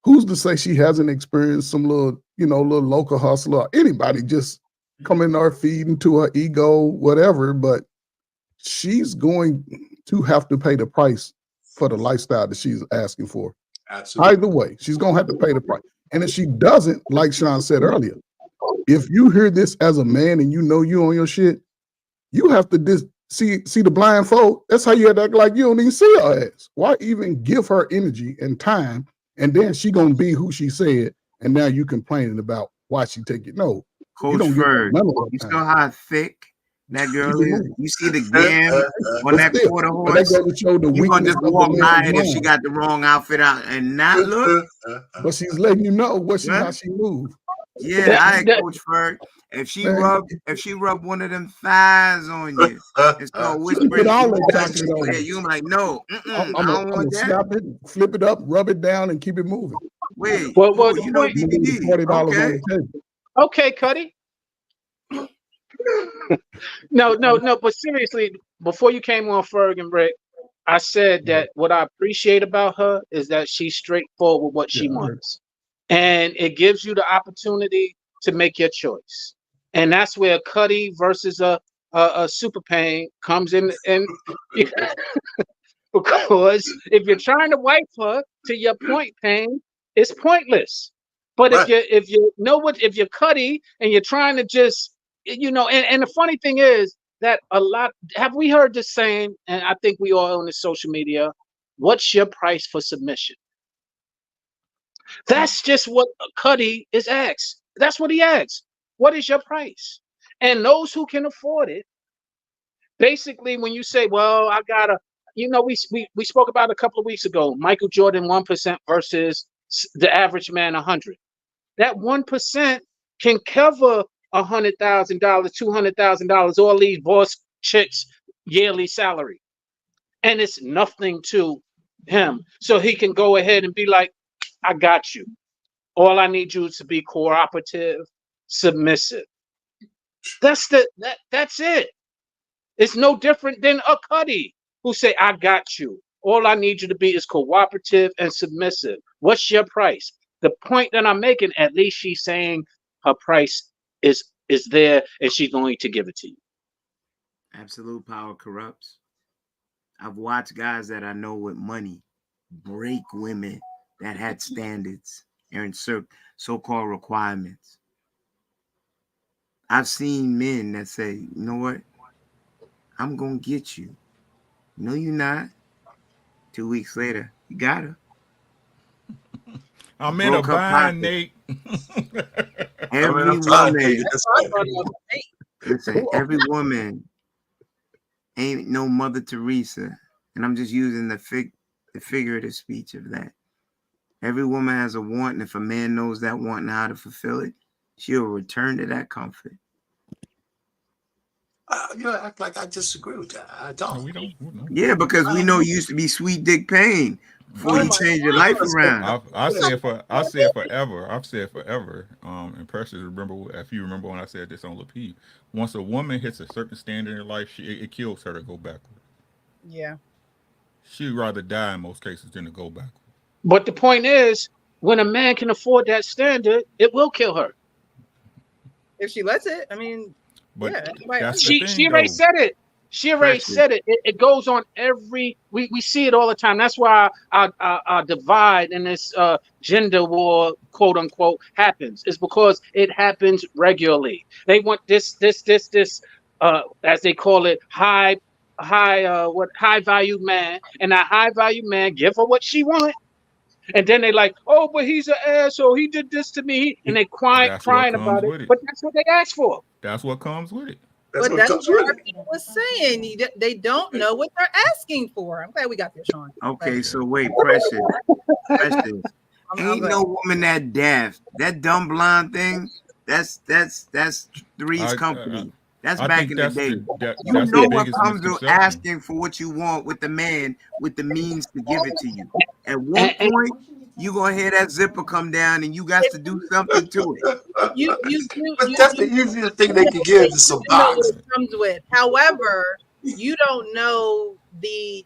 who's to say she hasn't experienced some little local hustler, or anybody just coming to her feed into her ego, whatever, but she's going to have to pay the price for the lifestyle that she's asking for. Absolutely. Either way, she's going to have to pay the price. And if she doesn't, like Sean said earlier, if you hear this as a man and you know you on your shit, you have to see the blindfold. That's how you have to act like you don't even see her ass. Why even give her energy and time? And then she going to be who she said. And now you complaining about why she take it. No. Coach Ferg, you saw how thick that girl is? You see the gam on that quarter horse? You're going to just walk by it if she got the wrong outfit out and not look? But she's letting you know how she moves. Yeah, Coach Ferg. If she rub one of them thighs on you and start whispering, you like, no, I don't want that. Stop it, flip it up, rub it down, and keep it moving. Wait, well, you know DVD. $40 on the table. Okay, Cuddy. No, but seriously, before you came on, Ferg and Rick, I said that what I appreciate about her is that she's straightforward with what she wants. And it gives you the opportunity to make your choice. And that's where Cuddy versus a Super Pain comes in. And because if you're trying to wipe her, to your point, Pain, it's pointless. But if you're Cuddy and you're trying to just, and the funny thing is that have we heard the saying, and I think we all on the social media, what's your price for submission? That's just what Cuddy is asked. That's what he asks. What is your price? And those who can afford it, basically, when you say, well, I gotta, we spoke about a couple of weeks ago, Michael Jordan 1% versus the average man 100. That 1% can cover $100,000, $200,000, all these boss chicks' yearly salary, and it's nothing to him. So he can go ahead and be like, I got you. All I need you to be cooperative, submissive. That's it. It's no different than a Cuddy who say, I got you. All I need you to be is cooperative and submissive. What's your price? The point that I'm making, at least she's saying her price is there and she's going to give it to you. Absolute power corrupts. I've watched guys that I know with money break women that had standards and so-called requirements. I've seen men that say, you know what? I'm going to get you. No, you're not. 2 weeks later, you got her. I'm in a bind, Nate. Every woman ain't no Mother Teresa. And I'm just using the figurative speech of that. Every woman has a want, and if a man knows that want and how to fulfill it, she'll return to that comfort. Act like I disagree with that. I don't. No, we don't. Yeah, because we know you used to be Sweet Dick Pain before you changed your life around. I said forever. I've said forever. And Precious, if you remember when I said this on Lapie, once a woman hits a certain standard in her life, it kills her to go backward. Yeah. She'd rather die in most cases than to go backward. But the point is, when a man can afford that standard, it will kill her. If she lets it, I mean, but yeah. She already said it. She already said it. It goes on we see it all the time. That's why our divide in this gender war, quote unquote, happens. It's because it happens regularly. They want this, as they call it, high value man, and that high value man give her what she want. And then they like, oh, but he's an asshole. He did this to me. And they crying about it. But that's what they asked for. That's what comes with it. But that's what our people was saying. They don't know what they're asking for. I'm glad we got this, Sean. Okay, so wait, Precious. Ain't no woman that deaf. That dumb blonde thing, that's Three's company. That's back in the day. You know what comes with asking for what you want with the man with the means to give it to you. At one point, you gonna hear that zipper come down and you got to do something to it. But that's the easiest thing they can give is some know what box. it comes with. However, you don't know the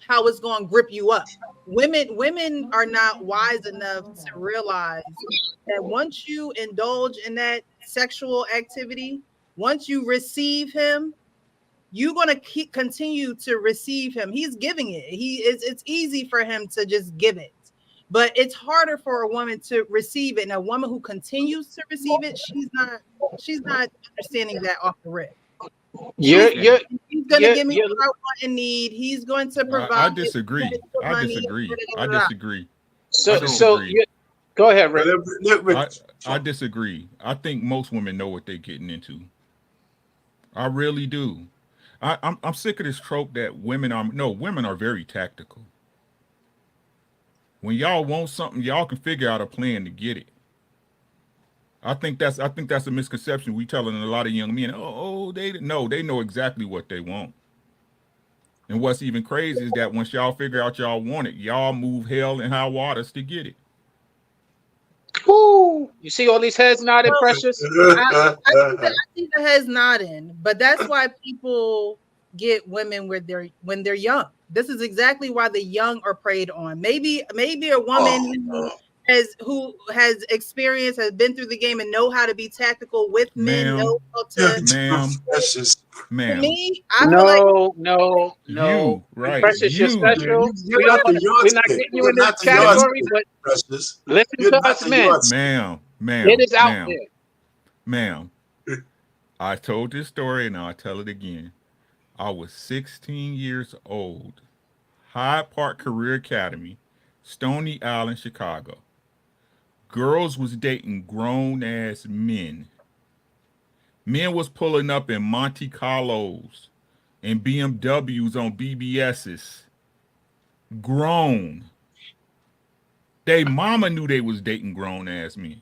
how it's going to grip you up. Women are not wise enough to realize that once you indulge in that sexual activity, once you receive him, you're going to continue to receive him. He's giving it. It's easy for him to just give it, but it's harder for a woman to receive it. And a woman who continues to receive it, she's not understanding that off the rip. He's going to give me what I want and need. He's going to provide. I disagree. I disagree. So go ahead, Rick. I disagree. I think most women know what they're getting into. I really do. I'm sick of this trope that women are very tactical. When y'all want something, y'all can figure out a plan to get it. I think that's a misconception we telling a lot of young men. They know exactly what they want. And what's even crazy is that once y'all figure out y'all want it, y'all move hell and high waters to get it. Woo! You see all these heads nodding, Precious? I think the heads nodding, but that's why people get women when they're young. This is exactly why the young are preyed on. Maybe a woman who has experience, has been through the game, and know how to be tactical with men. Know how to. Ma'am. For me, I feel like no. Right. Precious, you're special. We're not getting you in this category, but listen to us, men. Ma'am. It is out there. Ma'am. I told this story and I'll tell it again. I was 16 years old. Hyde Park Career Academy, Stony Island, Chicago. Girls was dating grown-ass men. Men was pulling up in Monte Carlos and BMWs on BBSs. Grown. They mama knew they was dating grown-ass men.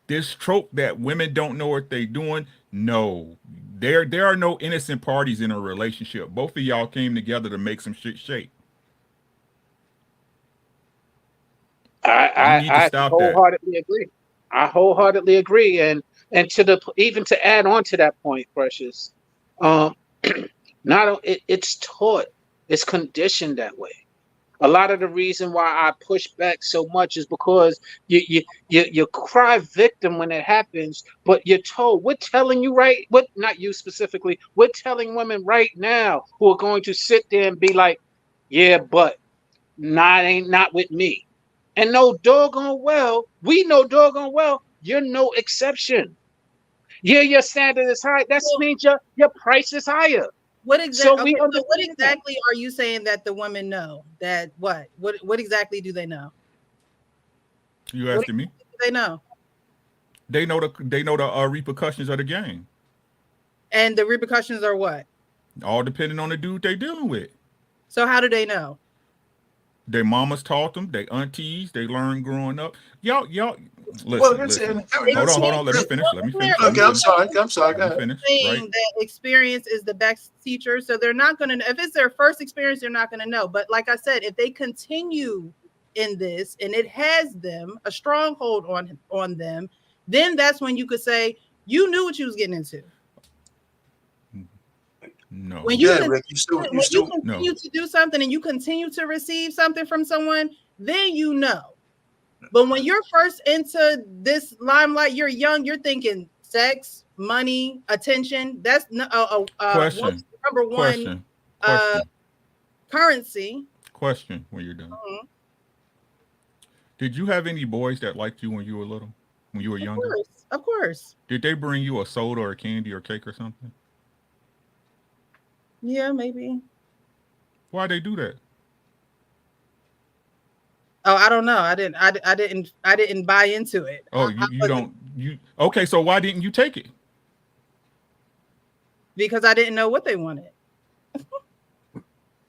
This trope that women don't know what they're doing, no. There are no innocent parties in a relationship. Both of y'all came together to make some shit shake. I wholeheartedly agree. I wholeheartedly agree. And to add on to that point, Precious, it's taught, it's conditioned that way. A lot of the reason why I push back so much is because you cry victim when it happens, but you're told, we're telling you not you specifically, we're telling women right now who are going to sit there and be like, yeah, but ain't not with me. And we know doggone well, you're no exception. Yeah, your standard is high. That means your price is higher. What exactly are you saying that the women know? That what exactly do they know? You asking me? They know. They know the repercussions of the game. And the repercussions are what? All depending on the dude they dealing with. So how do they know? Their mamas taught them, their aunties, they learned growing up. Y'all, listen. Hold on. Let me finish. Okay, I'm sorry. Go ahead. Saying that experience is the best teacher, so they're not going to. If it's their first experience, they're not going to know. But like I said, if they continue in this and it has them a stronghold on them, then that's when you could say you knew what you was getting into. No. When you continue to do something and you continue to receive something from someone, then you know. But when you're first into this limelight, you're young, you're thinking sex, money, attention. That's question. Number one currency. Question when you're done. Mm-hmm. Did you have any boys that liked you when you were little? When you were younger? Of course. Did they bring you a soda or a candy or cake or something? Yeah, maybe. Why'd they do that? Oh, I don't know. I didn't buy into it. Oh, okay, so why didn't you take it? Because I didn't know what they wanted.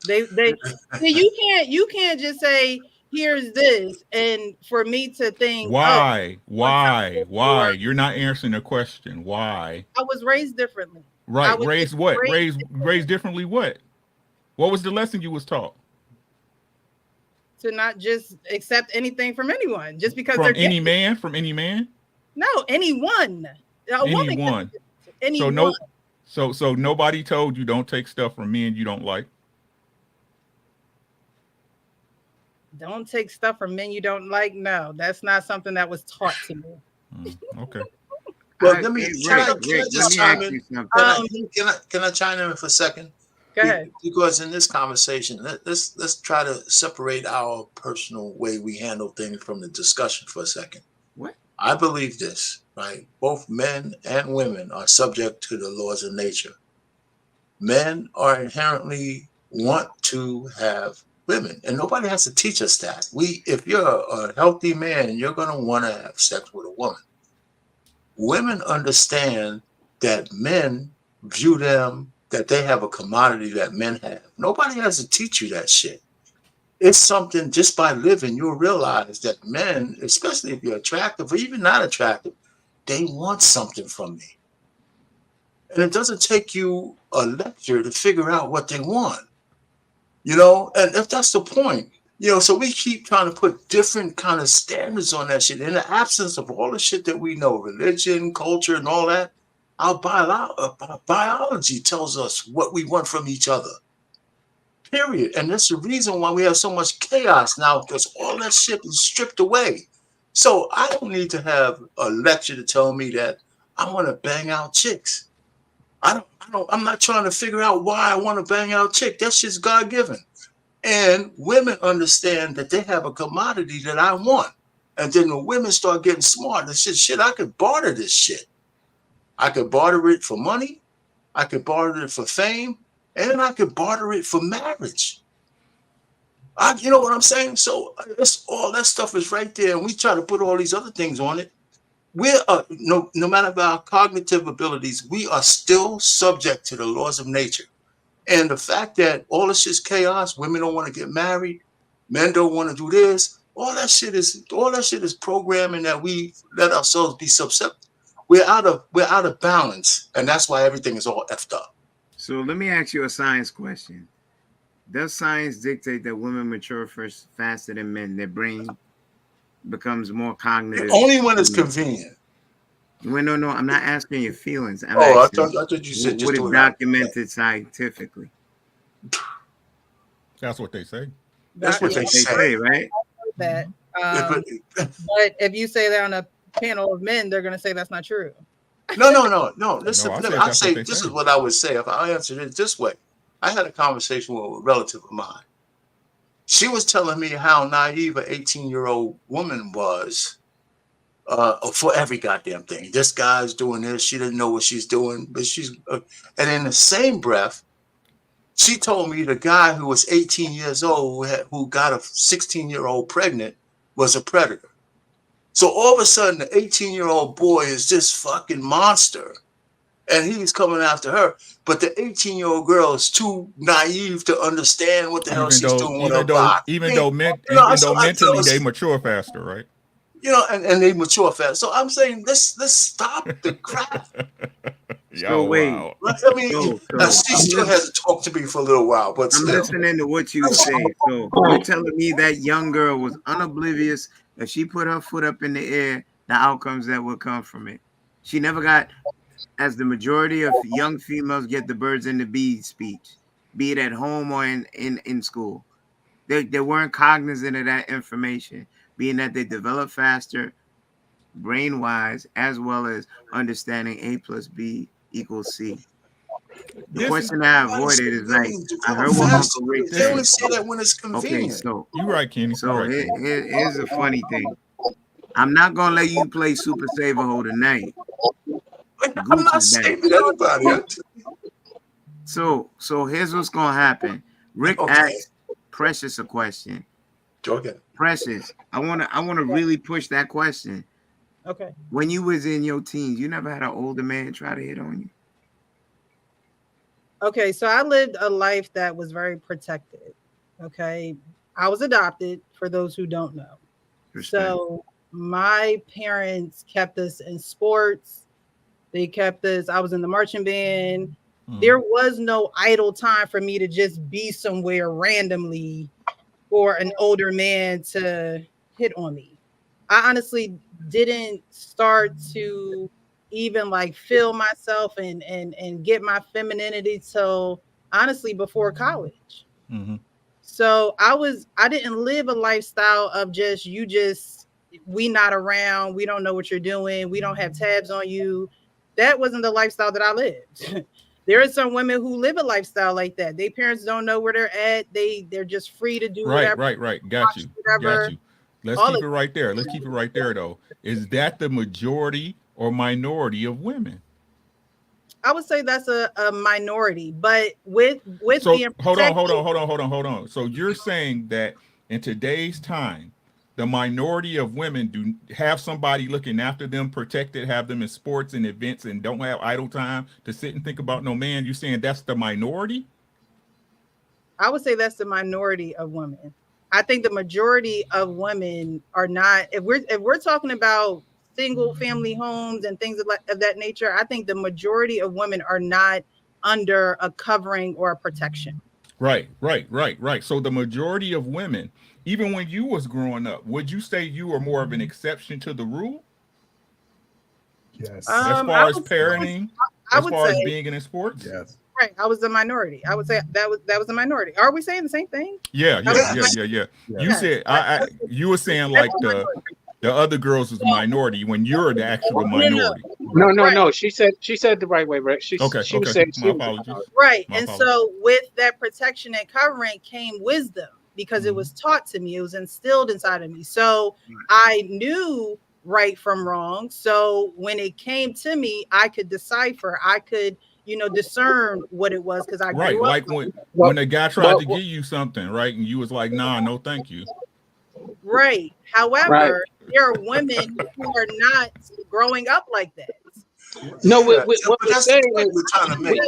You can't just say, here's this, and for me to think why? You're not answering the question. Why? I was raised differently. Right. Raised what? Raised differently what? What was the lesson you was taught? To not just accept anything from anyone just because from they're any man, from any man? No, anyone. Anyone. Anyone. So nobody told you don't take stuff from men you don't like. Don't take stuff from men you don't like. No, that's not something that was taught to me. Okay. Well, let me just chime in. Can I chime in for a second? Go ahead. Because in this conversation, let's try to separate our personal way we handle things from the discussion for a second. What? I believe this, right? Both men and women are subject to the laws of nature. Men are inherently want to have women, and nobody has to teach us that. If you're a healthy man, you're going to want to have sex with a woman. Women understand that men view them, that they have a commodity that men have. Nobody has to teach you that shit. It's something just by living, you'll realize that men, especially if you're attractive or even not attractive, they want something from me. And it doesn't take you a lecture to figure out what they want. And if that's the point, so we keep trying to put different kind of standards on that shit in the absence of all the shit that we know, religion, culture, and all that. Our biology tells us what we want from each other, period. And that's the reason why we have so much chaos now, because all that shit is stripped away. So I don't need to have a lecture to tell me that I want to bang out chicks. I'm not trying to figure out why I want to bang out chick. That shit's God-given. And women understand that they have a commodity that I want. And then the women start getting smart and say, shit, I could barter this shit. I could barter it for money, I could barter it for fame, and I could barter it for marriage. You know what I'm saying? So all that stuff is right there, and we try to put all these other things on it. We're no matter our cognitive abilities, we are still subject to the laws of nature. And the fact that all this is chaos, women don't want to get married, men don't want to do this, all that shit is programming that we let ourselves be susceptible. We're out of balance, and that's why everything is all effed up. So let me ask you a science question. Does science dictate that women mature faster than men? Their brain becomes more cognitive? Only when it's convenient. Well, no, I'm not asking your feelings. I thought you said just what do is it documented scientifically. That's what they say. That's what they say, right? That. But if you say that on a panel of men, they're going to say that's not true. No. Listen, I'll say this is what I would say if I answered it this way. I had a conversation with a relative of mine. She was telling me how naive an 18-year-old woman was for every goddamn thing. This guy's doing this. She didn't know what she's doing, but and in the same breath, she told me the guy who was 18 years old who got a 16-year-old pregnant was a predator. So all of a sudden, the 18-year-old boy is this fucking monster, and he's coming after her. But the 18-year-old girl is too naive to understand what the hell she's doing with her body. Even though mentally they mature faster, right? And they mature fast. So I'm saying let's stop the crap. So wait, wow. I mean, she still hasn't talked to me for a little while, but I'm listening to what you say. So you're telling me that young girl was unoblivious. If she put her foot up in the air, the outcomes that would come from it. She never got, as the majority of young females get the birds and the bees speech, be it at home or in school. They weren't cognizant of that information, being that they develop faster, brain-wise, as well as understanding A plus B equals C. The question I avoided is like, I heard what Uncle Rick said. They only say that when it's convenient. Okay, so you're right, Kenny. So here's a funny thing. I'm not gonna let you play Super Saver Ho tonight. I'm not saving anybody. So here's what's gonna happen. Rick asked Precious a question. Okay. Precious, I wanna really push that question. Okay. When you was in your teens, you never had an older man try to hit on you? Okay, so I lived a life that was very protected. Okay. I was adopted, for those who don't know. Respect. So my parents kept us in sports. They kept us, I was in the marching band. There was no idle time for me to just be somewhere randomly for an older man to hit on me. I honestly didn't start to even like feel myself and get my femininity till honestly before college. Mm-hmm. So I didn't live a lifestyle of just we not around, we don't know what you're doing, we don't have tabs on you. That wasn't the lifestyle that I lived. There are some women who live a lifestyle like that. Their parents don't know where they're at. They're just free to do whatever. Right. Got you. Let's keep it right there. Let's keep it right there though. Is that the majority or minority of women? I would say that's a minority, but with so being hold on. So you're saying that in today's time, the minority of women do have somebody looking after them, protected, have them in sports and events, and don't have idle time to sit and think about no man. You're saying that's the minority? I would say that's the minority of women. I think the majority of women are not. If we're talking about single family homes and things of that nature, I think the majority of women are not under a covering or a protection. Right. So the majority of women, even when you was growing up, would you say you were more of an exception to the rule? Yes. As far as parenting, as far as being in sports? Yes. Right. I was the minority. I would say that was a minority. Are we saying the same thing? Yeah. You said you were saying like the other girls was a minority when you're the actual minority. No. She said the right way, Rick. She was saying my apologies. Right. And so with that protection and covering came wisdom, because it was taught to me. It was instilled inside of me. So I knew right from wrong. So when it came to me, I could decipher. I could, discern what it was, because I grew up. Like when a guy tried to give you something, right, and you was like, nah, no, thank you. Right. However, there are women who are not growing up like that. No, what we're saying is we're trying to make.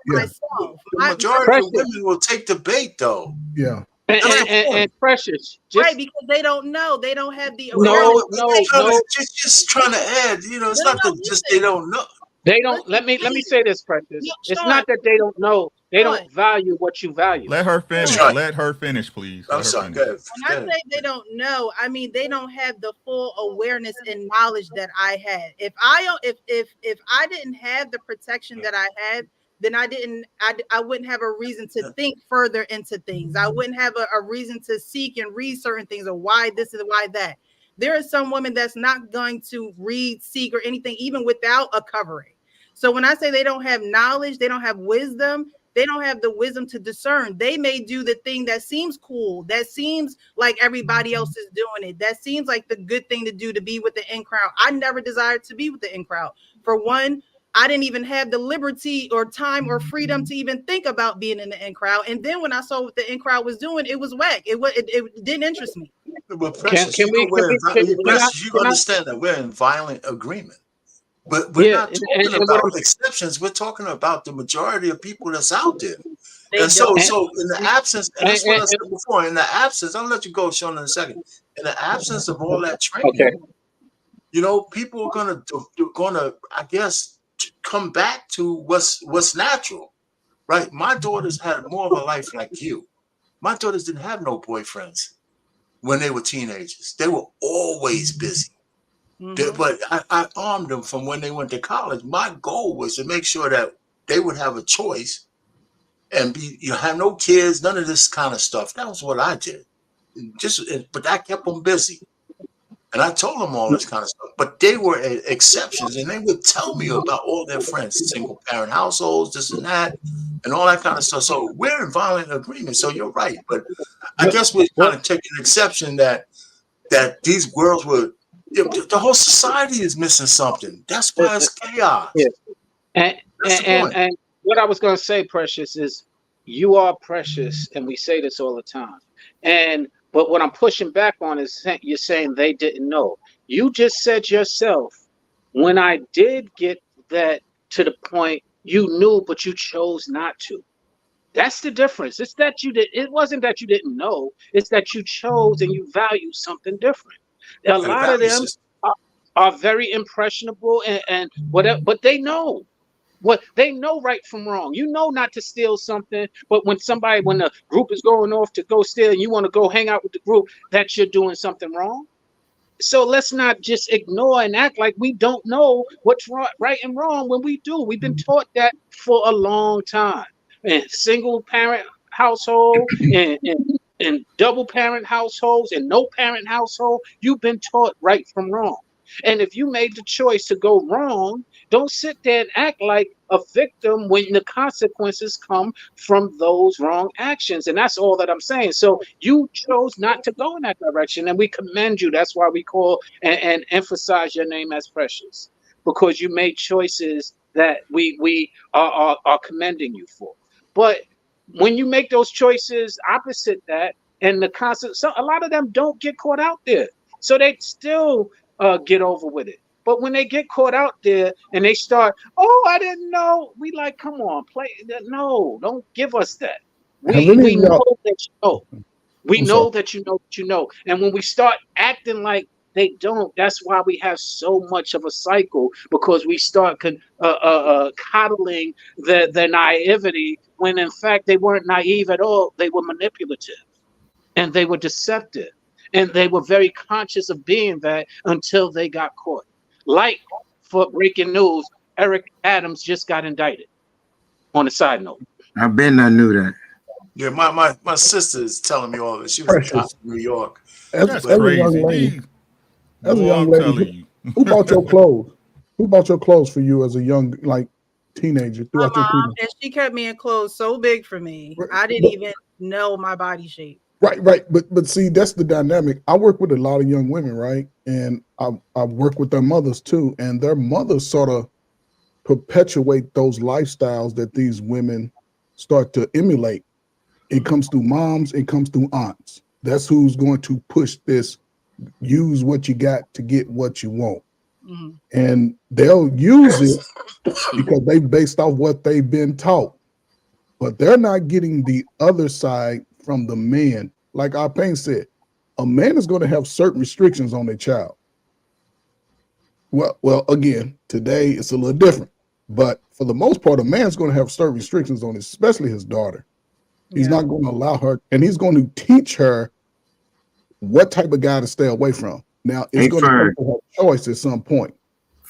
Myself. The majority of women will take the bait, though. Yeah. And Precious, right, because they don't know, they don't have the awareness. No. Just trying to add. It's not that just they don't know. They don't. Let me say this, Precious. It's not that they don't know. They don't value what you value. Let her finish. Right. Let her finish, please. I'm sorry. Go ahead. When I say they don't know, I mean they don't have the full awareness and knowledge that I had. If I didn't have the protection that I had, then I wouldn't have a reason to think further into things. I wouldn't have a reason to seek and read certain things, or why this and why that. There are some women that's not going to read, seek, or anything, even without a covering. So when I say they don't have knowledge, they don't have wisdom, they don't have the wisdom to discern. They may do the thing that seems cool, that seems like everybody else is doing it, that seems like the good thing to do, to be with the in crowd. I never desired to be with the in crowd. For one, I didn't even have the liberty or time or freedom to even think about being in the in crowd. And then when I saw what the in crowd was doing, it was whack. It didn't interest me. But Precious, you understand that we're in violent agreement. But we're not talking about exceptions. We're talking about the majority of people that's out there. And so in the absence, and that's what I said before, in the absence, I'll let you go, Sean, in a second. In the absence of all that training, people are gonna, I guess, come back to what's natural, right? My daughters had more of a life like you. My daughters didn't have no boyfriends when they were teenagers. They were always busy. But I armed them from when they went to college. My goal was to make sure that they would have a choice and have no kids, none of this kind of stuff. That was what I did. But I kept them busy. And I told them all this kind of stuff. But they were exceptions, and they would tell me about all their friends, single parent households, this and that, and all that kind of stuff. So we're in violent agreement. So you're right. But I guess we're kind of taking an exception that these girls were. The whole society is missing something. That's why it's chaos. Yeah. And what I was going to say, Precious, is you are precious, and we say this all the time. And But what I'm pushing back on is you're saying they didn't know. You just said yourself, when I did get that to the point, you knew, but you chose not to. That's the difference. It's that you did. It wasn't that you didn't know. It's that you chose and you value something different. A lot of them are very impressionable and whatever, but they know. What they know right from wrong. You know not to steal something, but when the group is going off to go steal and you want to go hang out with the group, that you're doing something wrong. So let's not just ignore and act like we don't know what's right and wrong when we do. We've been taught that for a long time. In single parent household and double parent households and no parent household, you've been taught right from wrong. And if you made the choice to go wrong, don't sit there and act like a victim when the consequences come from those wrong actions. And that's all that I'm saying. So you chose not to go in that direction, and we commend you. That's why we call and emphasize your name as Precious, because you made choices that we are commending you for. But when you make those choices opposite that, and the concept, so a lot of them don't get caught out there. So they still get over with it. But when they get caught out there and they start, oh, I didn't know. We like, come on, play. No, don't give us that. We know that you know. We know that you know that you know. And when we start acting like they don't, that's why we have so much of a cycle, because we start coddling their naivety when in fact they weren't naive at all. They were manipulative and they were deceptive. And they were very conscious of being that until they got caught. Like, for breaking news, Eric Adams just got indicted. On a side note, I knew that. Yeah, my sister is telling me all this. She was in New York. That's a young lady. As a young lady, who bought your clothes? Who bought your clothes for you as a young teenager? My mom, and she kept me in clothes so big for me. I didn't even know my body shape. Right. But see, that's the dynamic. I work with a lot of young women, right? And I work with their mothers too. And their mothers sort of perpetuate those lifestyles that these women start to emulate. It comes through moms, it comes through aunts. That's who's going to push this, use what you got to get what you want. Mm-hmm. And they'll use it because they based off what they've been taught. But they're not getting the other side from the man. Like Arpain said, a man is going to have certain restrictions on their child. Well, again, today it's a little different. But for the most part, a man's going to have certain restrictions on his, especially his daughter. He's not going to allow her, and he's going to teach her what type of guy to stay away from. Now, it's going to be her choice at some point.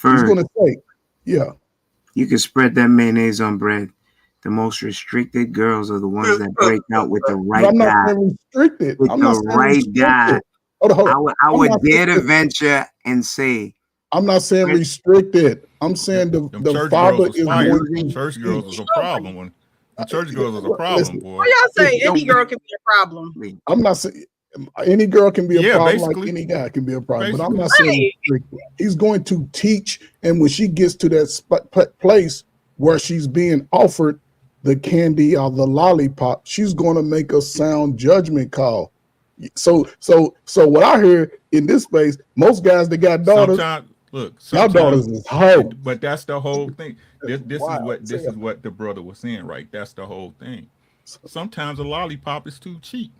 He's going to say, yeah. You can spread that mayonnaise on bread. The most restricted girls are the ones that break out with the right guy. I'm not saying restricted. With the right guy. I would dare to venture and say, I'm not saying restricted. I'm saying the father is going to church girls is a problem. When church girls is a problem, boy. What y'all say? Any girl can be a problem. I'm not saying any girl can be a problem, like any guy can be a problem. But I'm not saying restricted. He's going to teach, and when she gets to that place where she's being offered the candy or the lollipop, she's going to make a sound judgment call. So what I hear in this space, most guys that got daughters, our daughters is hard. But that's the whole thing. This is what the brother was saying, right? That's the whole thing. Sometimes a lollipop is too cheap,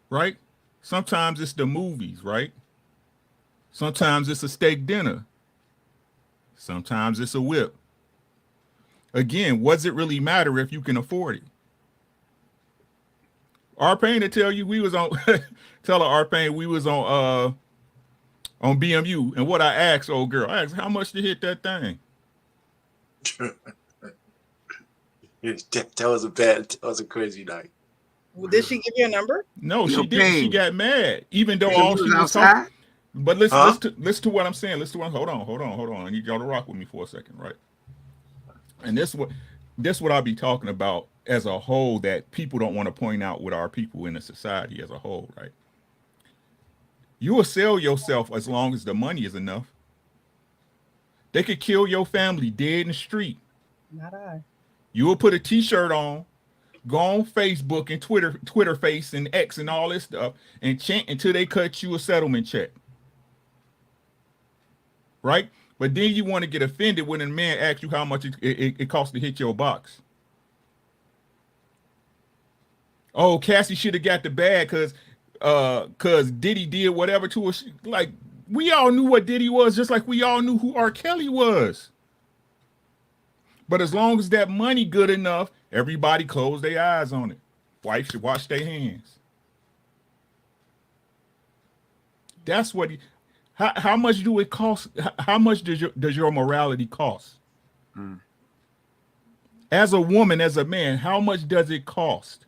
right? Sometimes it's the movies, right? Sometimes it's a steak dinner. Sometimes it's a whip. Again, what does it really matter if you can afford it? Arpain to tell you we was on tell her Arpain we was on BMU, and what I asked old girl, I asked how much to hit that thing. That was a crazy night. Did she give you a number? No, she didn't. She got mad, even though all she was talking. But listen to what I'm saying. Hold on. I need y'all to rock with me for a second, right? And this what I'll be talking about as a whole, that people don't want to point out with our people in the society as a whole, right? You will sell yourself as long as the money is enough. They could kill your family dead in the street. Not I. You will put a t-shirt on go on Facebook and Twitter face and X and all this stuff and chant until they cut you a settlement check. Right? But then you want to get offended when a man asks you how much it costs to hit your box. Oh, Cassie should have got the bag because Diddy did whatever to her. Like, we all knew what Diddy was, just like we all knew who R. Kelly was. But as long as that money good enough, everybody closed their eyes on it. Wives should wash their hands. That's what. How much do it cost? How much does your morality cost? As a woman, as a man, how much does it cost?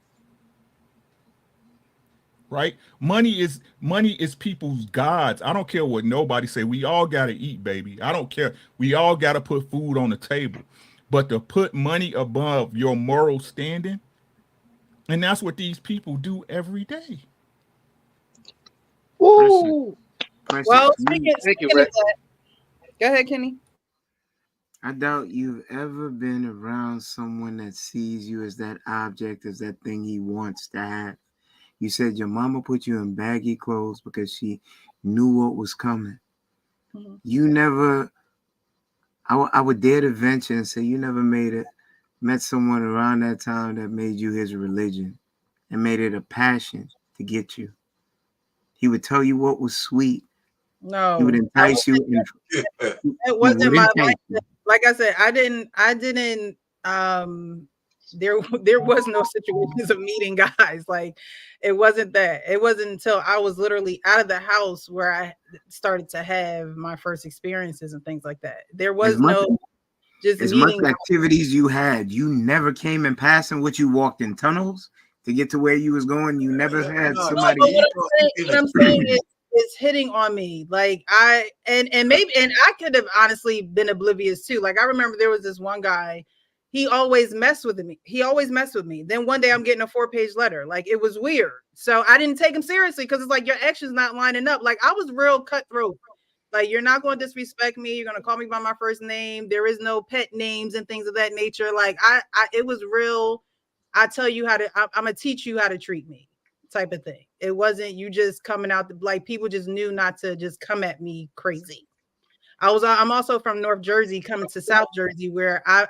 Right? Money is people's gods. I don't care what nobody say. We all gotta eat, baby. I don't care. We all gotta put food on the table. But to put money above your moral standing, and that's what these people do every day. Woo! Well, speaking of that, go ahead, Kenny. I doubt you've ever been around someone that sees you as that object, as that thing he wants to have. You said your mama put you in baggy clothes because she knew what was coming. Mm-hmm. You never, I would dare to venture and say you never met someone around that time that made you his religion and made it a passion to get you. He would tell you what was sweet. No, he would entice you. It wasn't my life. Like I said, I didn't. There was no situations of meeting guys. Like, it wasn't that. It wasn't until I was literally out of the house where I started to have my first experiences and things like that. There was as much activities you had. You never came in passing what you walked in tunnels to get to where you was going. You never had somebody. What I'm saying is, it's hitting on me. Like, I could have honestly been oblivious too. Like, I remember there was this one guy. He always messed with me. Then one day I'm getting a 4-page letter. Like, it was weird. So I didn't take him seriously because it's like, your actions not lining up. Like, I was real cutthroat. Like, you're not going to disrespect me. You're going to call me by my first name. There is no pet names and things of that nature. Like, it was real. I tell you I'm going to teach you how to treat me type of thing. It wasn't you just coming out like, people just knew not to just come at me crazy. I'm also from North Jersey coming to South Jersey where I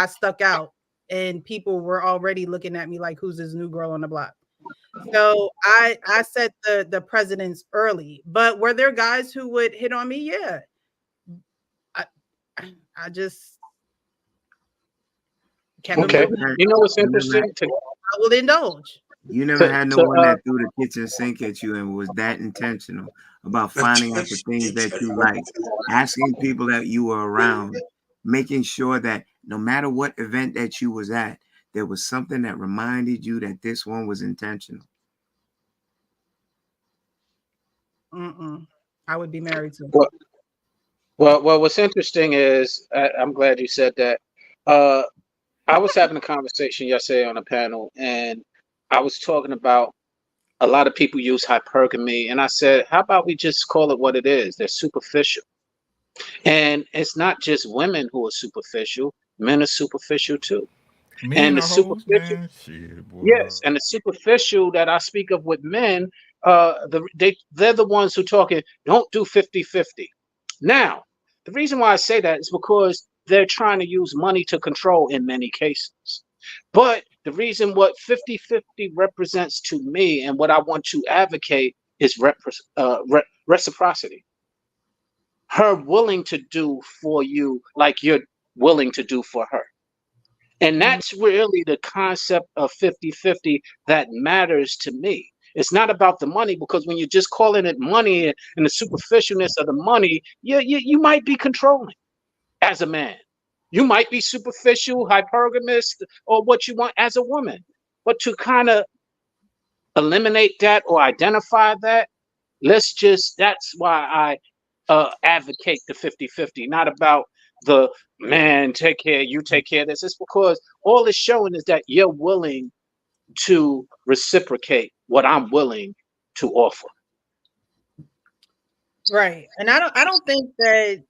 stuck out and people were already looking at me like, who's this new girl on the block? So I set the precedence early. But were there guys who would hit on me? Yeah. I just kept okay. You know what's interesting? I will indulge. You never had no one that threw the kitchen sink at you and was that intentional about finding out the things that you like, asking people that you were around, making sure that no matter what event that you was at, there was something that reminded you that this one was intentional. I would be married to. Well, what's interesting is, I'm glad you said that. I was having a conversation yesterday on a panel, and I was talking about a lot of people use hypergamy, and I said, how about we just call it what it is? They're superficial. And it's not just women who are superficial, men are superficial too. And the superficial, yes, and the superficial that I speak of with men, they're the ones who talking, don't do 50-50. Now, the reason why I say that is because they're trying to use money to control in many cases. But the reason what 50-50 represents to me and what I want to advocate is reciprocity. Her willing to do for you like you're willing to do for her. And that's really the concept of 50-50 that matters to me. It's not about the money, because when you're just calling it money and the superficialness of the money, you might be controlling as a man. You might be superficial, hypergamous, or what you want as a woman. But to kind of eliminate that or identify that, that's why I advocate the 50-50, not about the man, take care, you take care of this. It's because all it's showing is that you're willing to reciprocate what I'm willing to offer. Right. And I don't think that,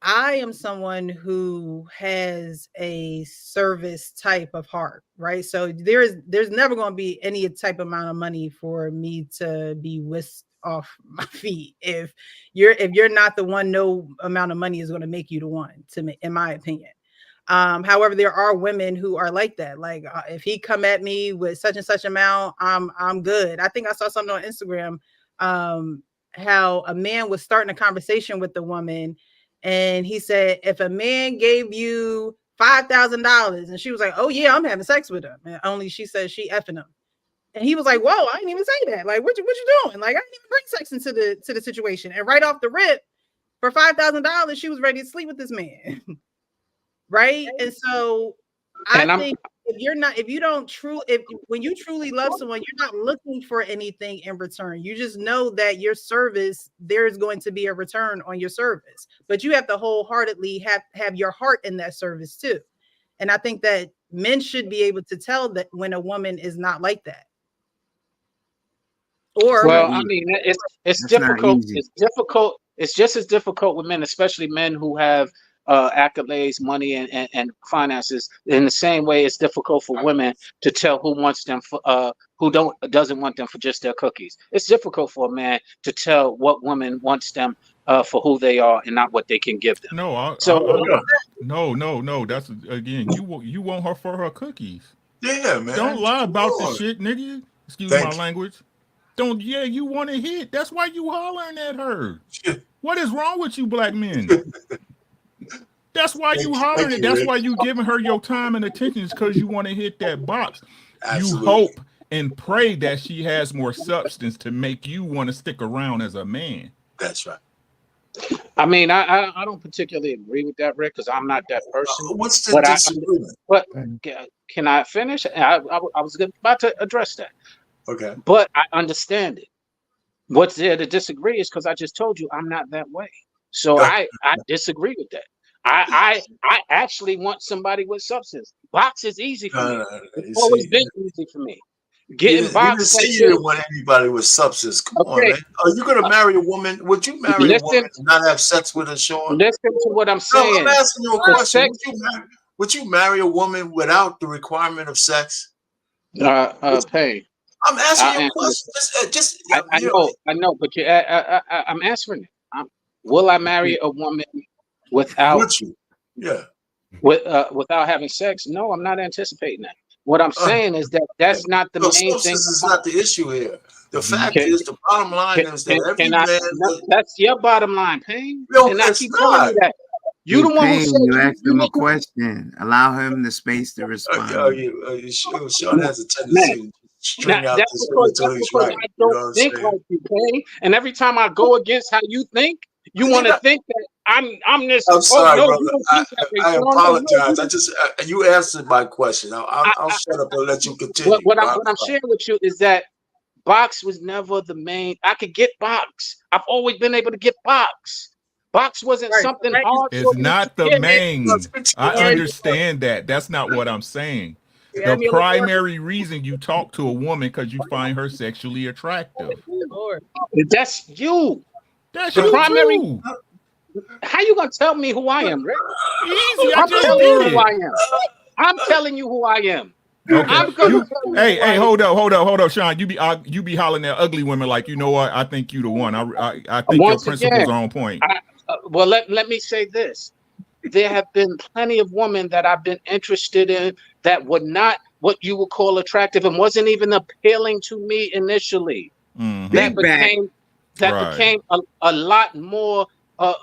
I am someone who has a service type of heart, right? So there's never going to be any type amount of money for me to be whisked off my feet. If you're not the one, no amount of money is going to make you the one, to me, in my opinion. However, there are women who are like that. Like, if he come at me with such and such amount, I'm good. I think I saw something on Instagram, how a man was starting a conversation with the woman, and he said, if a man gave you $5,000, and she was like, oh yeah, I'm having sex with him, and only she said she effing him, and he was like, whoa, I didn't even say that. Like, what you doing? Like, I didn't even bring sex into the situation. And right off the rip, for $5,000, she was ready to sleep with this man. Right. And so I think when you truly love someone, you're not looking for anything in return. You just know that your service, there's going to be a return on your service, but you have to wholeheartedly have your heart in that service too. And I think that men should be able to tell that when a woman is not like that. Or, well, I mean, it's difficult. It's difficult. It's just as difficult with men, especially men who have accolades, money, and finances. In the same way, it's difficult for women to tell who wants them for, who doesn't want them for just their cookies. It's difficult for a man to tell what woman wants them for who they are and not what they can give them. No, no. That's, again, you want her for her cookies. Yeah, man. Don't lie about the shit, nigga. Excuse my language. You want to hit. That's why you hollering at her. What is wrong with you black men? That's why you hollering it. That's why you giving her your time and attention, is because you want to hit that box. Absolutely. You hope and pray that she has more substance to make you want to stick around as a man. That's right. I mean, I don't particularly agree with that, Rick, because I'm not that person. What's the disagreement? But can I finish? I was about to address that. Okay. But I understand it. What's there to disagree is because I just told you I'm not that way. So I disagree with that. I actually want somebody with substance. Box is easy for me. It's always been easy for me. Getting box. You didn't want anybody with substance. Come on, man. Are you going to marry a woman? Would you marry a woman and not have sex with her, Sean? Listen to what I'm saying. No, I'm asking you a question. Would you marry a woman without the requirement of sex? Pain. I'm asking you a question. I know, but I'm answering it. Will I marry a woman without? Would you? Yeah. Without having sex? No, I'm not anticipating that. What I'm saying is that's not the main thing. This is not the issue here. The fact is, the bottom line is that every man. That's your bottom line, Payne. No, and I keep telling you that. You the one who said you asked him a question. Allow him the space to respond. Sean has a tendency. That's because I don't think like you, Payne. And every time I go against how you think, you want to think that I'm this. I'm sorry, brother. I apologize. You answered my question. I'll shut up and let you continue. What I'm sharing with you is that box was never the main. I could get box. I've always been able to get box. Box wasn't something hard. It's not the main. I understand that. That's not what I'm saying. The primary reason you talk to a woman because you find her sexually attractive. That's you. That's the you primary. Too. How you gonna tell me who I am, Rick? Easy. I'm telling you who I am. I'm telling you who I am. Okay. Hey, hold up, Sean. You be hollering at ugly women like, you know what? I think you the one. I think your principles are on point. Well, let me say this. There have been plenty of women that I've been interested in that were not what you would call attractive and wasn't even appealing to me initially. Mm-hmm. That became a lot more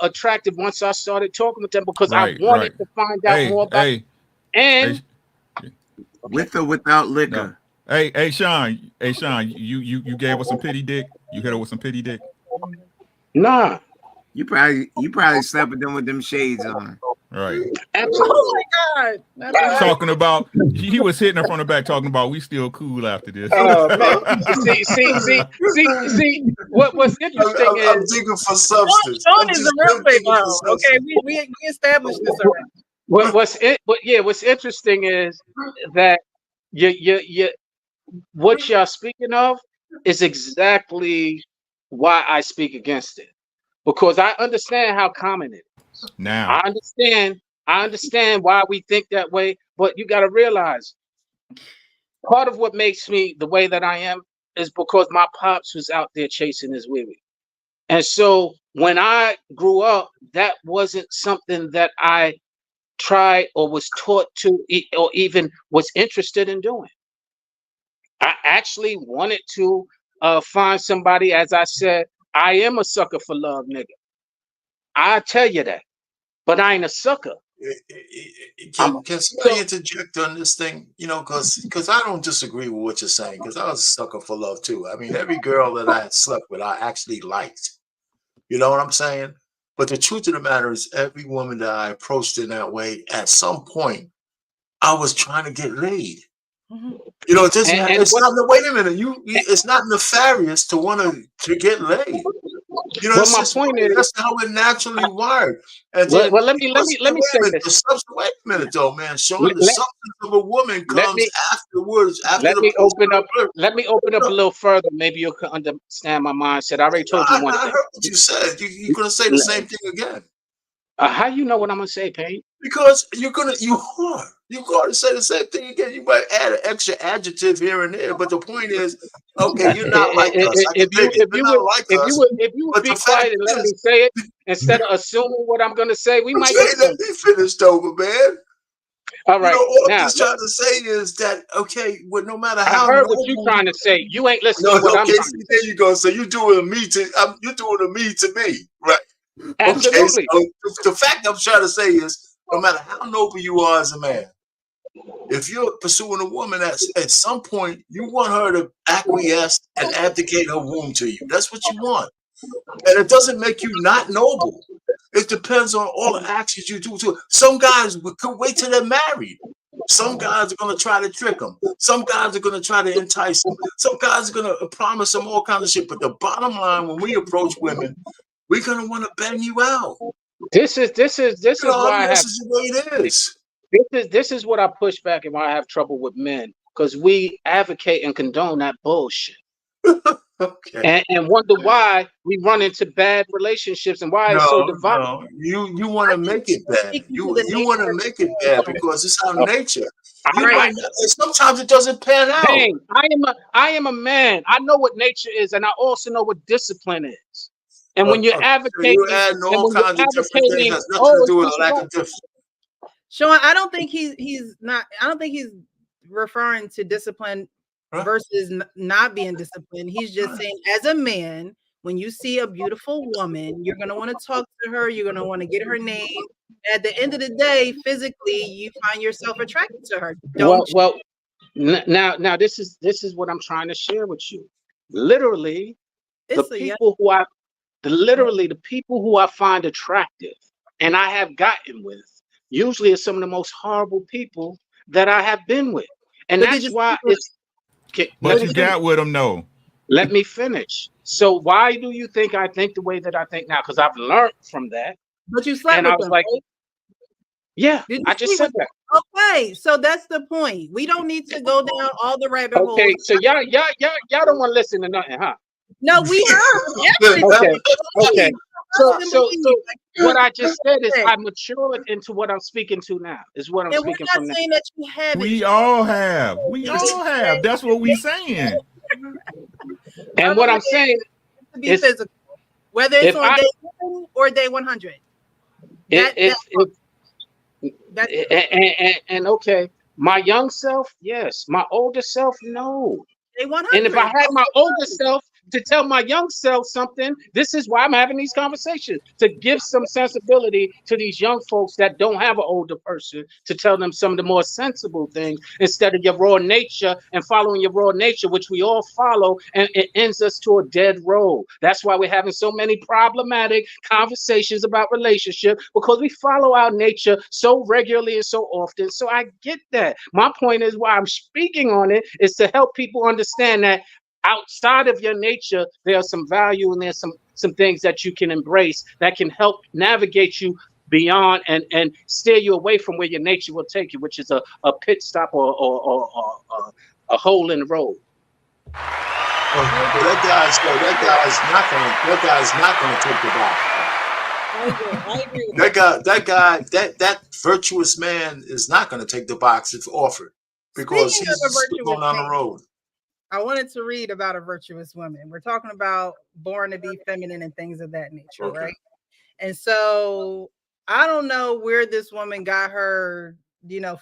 attractive once I started talking with them because I wanted to find out more about and with or without liquor. No. Hey, Sean, you gave us some pity dick. You hit her with some pity dick. Nah. You probably slept with them with them shades on. Right. Oh my God. Talking about he was hitting her from the back talking about we still cool after this. See, what's interesting is I'm digging for substance. Sean is a real big now. Okay, we established this already. What's interesting is that what y'all speaking of is exactly why I speak against it. because I understand how common it is. Now, I understand why we think that way, but you got to realize part of what makes me the way that I am is because my pops was out there chasing his wee. And so when I grew up, that wasn't something that I tried or was taught to or even was interested in doing. I actually wanted to find somebody, as I said, I am a sucker for love, nigga. I tell you that, but I ain't a sucker. Can somebody interject on this thing? You know, because I don't disagree with what you're saying, because I was a sucker for love too. I mean, every girl that I had slept with, I actually liked. You know what I'm saying? But the truth of the matter is, every woman that I approached in that way, at some point, I was trying to get laid. Mhm. You know, it's not. Wait a minute. It's not nefarious to want to get laid. You know, well, my point is that's how we're naturally wired. And well, then, well, let me say this. Wait a minute, though, man. Sean, the substance of a woman comes afterwards. Let me open up a little further.Maybe you can understand my mindset. I already told you one thing. I heard what you said. You're gonna say the same thing again. How you know what I'm gonna say, Payne? Because you're going to say the same thing again. You might add an extra adjective here and there, but the point is, okay, you're not like us. If you would be quiet and let me say it instead of assuming what I'm gonna say, we might get let me finish over, man. All right. You know, all I'm just trying to say is that, okay, well, no matter how I heard what you're trying to say. You ain't listening to what I'm trying to say. There you go. So you're doing a me to me, right? Absolutely. Okay, so the fact I'm trying to say is, no matter how noble you are as a man, if you're pursuing a woman, at some point you want her to acquiesce and abdicate her womb to you. That's what you want, and it doesn't make you not noble. It depends on all the actions you do to it. Some guys could wait till they're married. Some guys are going to try to trick them. Some guys are going to try to entice them. Some guys are going to promise them all kinds of shit. But the bottom line, when we approach women, we're gonna want to bang you out. This is why this is the way it is. This is what I push back and why I have trouble with men, because we advocate and condone that bullshit. Okay. And wonder why we run into bad relationships and why it's so divided. No. You want to make it bad. You want to make it bad because it's our nature. Sometimes it doesn't pan out. Dang, I am a man. I know what nature is, and I also know what discipline is. And when you're advocating, you add all kinds of different things that's nothing to do with lack of discipline. Sean, I don't think he's referring to discipline versus not being disciplined. He's just saying, as a man, when you see a beautiful woman, you're gonna want to talk to her. You're gonna want to get her name. At the end of the day, physically, you find yourself attracted to her. Now this is what I'm trying to share with you. Literally, the people who I find attractive and I have gotten with usually are some of the most horrible people that I have been with. And that's why it's. But you got with them, no. Let me finish. So why do you think I think the way that I think now? Because I've learned from that. But you slept with them, right? Yeah, I just said that. Okay, so that's the point. We don't need to go down all the rabbit holes. Okay, so y'all don't want to listen to nothing, huh? No, we are. Okay. So what I just said is I matured into what I'm speaking to now. Is what I'm speaking from now. That you have. We all have. That's what we're saying. And what I'm saying to be physical, whether it's on day 1 or day 100. And okay, my young self, yes. My older self, no. Day 100. And if I had my older self to tell my young self something, this is why I'm having these conversations, to give some sensibility to these young folks that don't have an older person, to tell them some of the more sensible things instead of your raw nature and following your raw nature, which we all follow, and it ends us to a dead road. That's why we're having so many problematic conversations about relationship, because we follow our nature so regularly and so often. So I get that. My point is, why I'm speaking on it is to help people understand that outside of your nature, there's some value and there's some things that you can embrace that can help navigate you beyond and steer you away from where your nature will take you, which is a pit stop or a hole in the road. That guy's not gonna take the box. I agree with That virtuous man is not gonna take the box if offered, because Speaking of he's a still going virtuous down the man, road. I wanted to read about a virtuous woman. We're talking about born to be feminine and things of that nature, Okay. right? And so I don't know where this woman got her,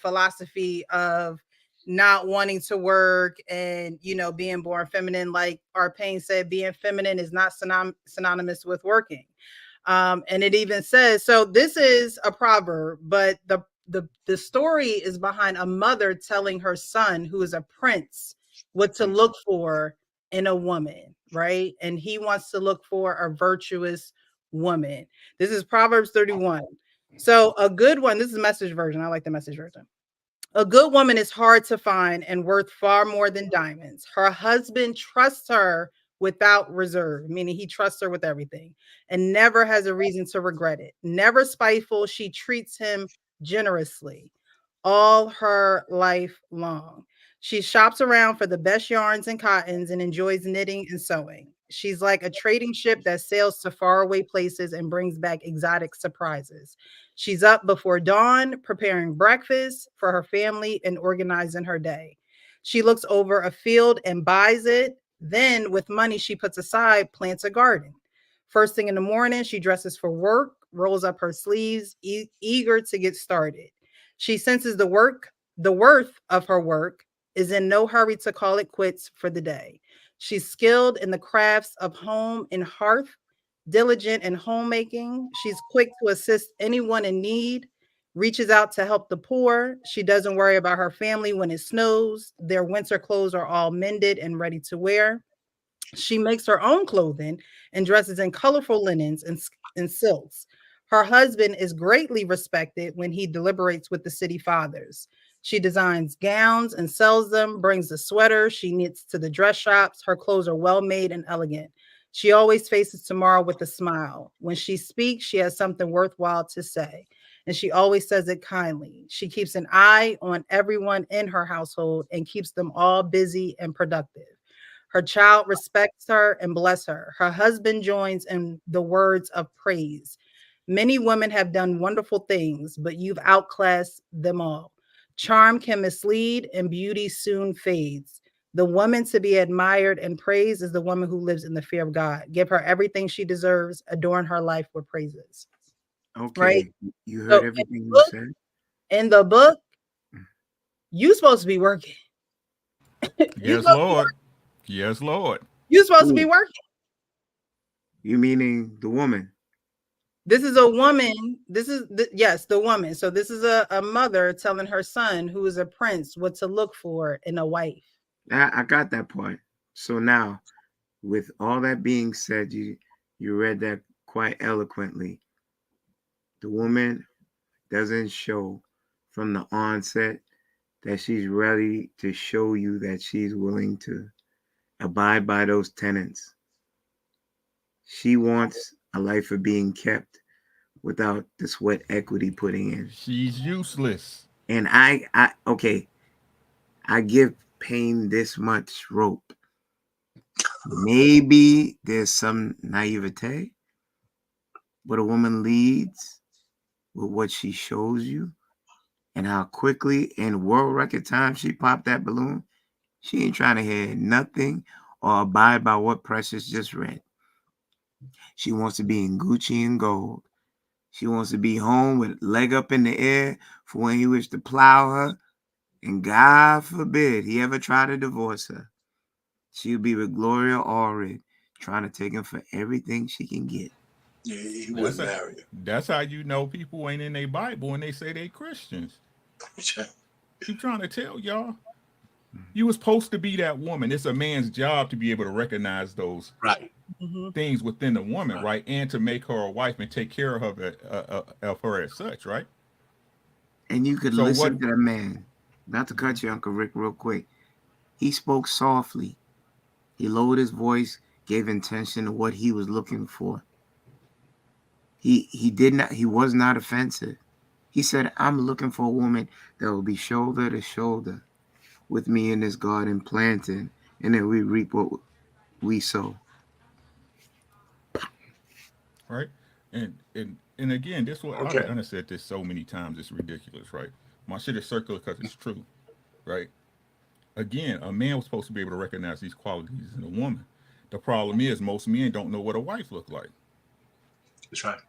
philosophy of not wanting to work and, being born feminine. Like Arpain said, being feminine is not synonymous with working. And it even says, so this is a proverb, but the story is behind a mother telling her son, who is a prince, what to look for in a woman, right? And he wants to look for a virtuous woman. This is Proverbs 31. So a good one, this is Message version. I like the Message version. A good woman is hard to find and worth far more than diamonds. Her husband trusts her without reserve, meaning he trusts her with everything and never has a reason to regret it. Never spiteful, she treats him generously all her life long. She shops around for the best yarns and cottons and enjoys knitting and sewing. She's like a trading ship that sails to faraway places and brings back exotic surprises. She's up before dawn, preparing breakfast for her family and organizing her day. She looks over a field and buys it. Then, with money she puts aside, plants a garden. First thing in the morning, she dresses for work, rolls up her sleeves, eager to get started. She senses the worth of her work, is in no hurry to call it quits for the day. She's skilled in the crafts of home and hearth, diligent in homemaking. She's quick to assist anyone in need, reaches out to help the poor. She doesn't worry about her family when it snows. Their winter clothes are all mended and ready to wear. She makes her own clothing and dresses in colorful linens and silks. Her husband is greatly respected when he deliberates with the city fathers. She designs gowns and sells them, brings the sweaters she knits to the dress shops. Her clothes are well made and elegant. She always faces tomorrow with a smile. When she speaks, she has something worthwhile to say, and she always says it kindly. She keeps an eye on everyone in her household and keeps them all busy and productive. Her child respects her and bless her. Her husband joins in the words of praise. Many women have done wonderful things, but you've outclassed them all. Charm can mislead and beauty soon fades. The woman to be admired and praised is the woman who lives in the fear of God. Give her everything she deserves. Adorn her life with praises. Okay, right? you heard So everything you said. In the book, you supposed to be working. Yes, Lord. Yes, Lord. You're supposed to be working. You meaning the woman? This is a woman. Yes, the woman. So this is a mother telling her son, who is a prince, what to look for in a wife. I got that point. So now, with all that being said, you read that quite eloquently. The woman doesn't show from the onset that she's ready to show you that she's willing to abide by those tenets. She wants a life of being kept without the sweat equity putting in. She's useless. And I give Pain this much rope. Maybe there's some naivete, but a woman leads with what she shows you and how quickly in world record time she popped that balloon. She ain't trying to hear nothing or abide by what Precious just read. She wants to be in Gucci and gold. She wants to be home with leg up in the air for when he wishes to plow her. And God forbid he ever try to divorce her. She'll be with Gloria Allred, trying to take him for everything she can get. Yeah, he wouldn't marry her. That's how you know people ain't in their Bible when they say they Christians. Keep trying to tell y'all. You was supposed to be that woman. It's a man's job to be able to recognize those things within the woman, right? And to make her a wife and take care of her as such, right? And you could listen to that man. Not to cut you, Uncle Rick, real quick. He spoke softly. He lowered his voice, gave intention to what he was looking for. He was not offensive. He said, I'm looking for a woman that will be shoulder to shoulder with me in this garden planting, and then we reap what we sow. Right? And again, this one Okay. I said this so many times, it's ridiculous, right? My shit is circular because it's true, right? Again, a man was supposed to be able to recognize these qualities in a woman. The problem is most men don't know what a wife look like. That's right.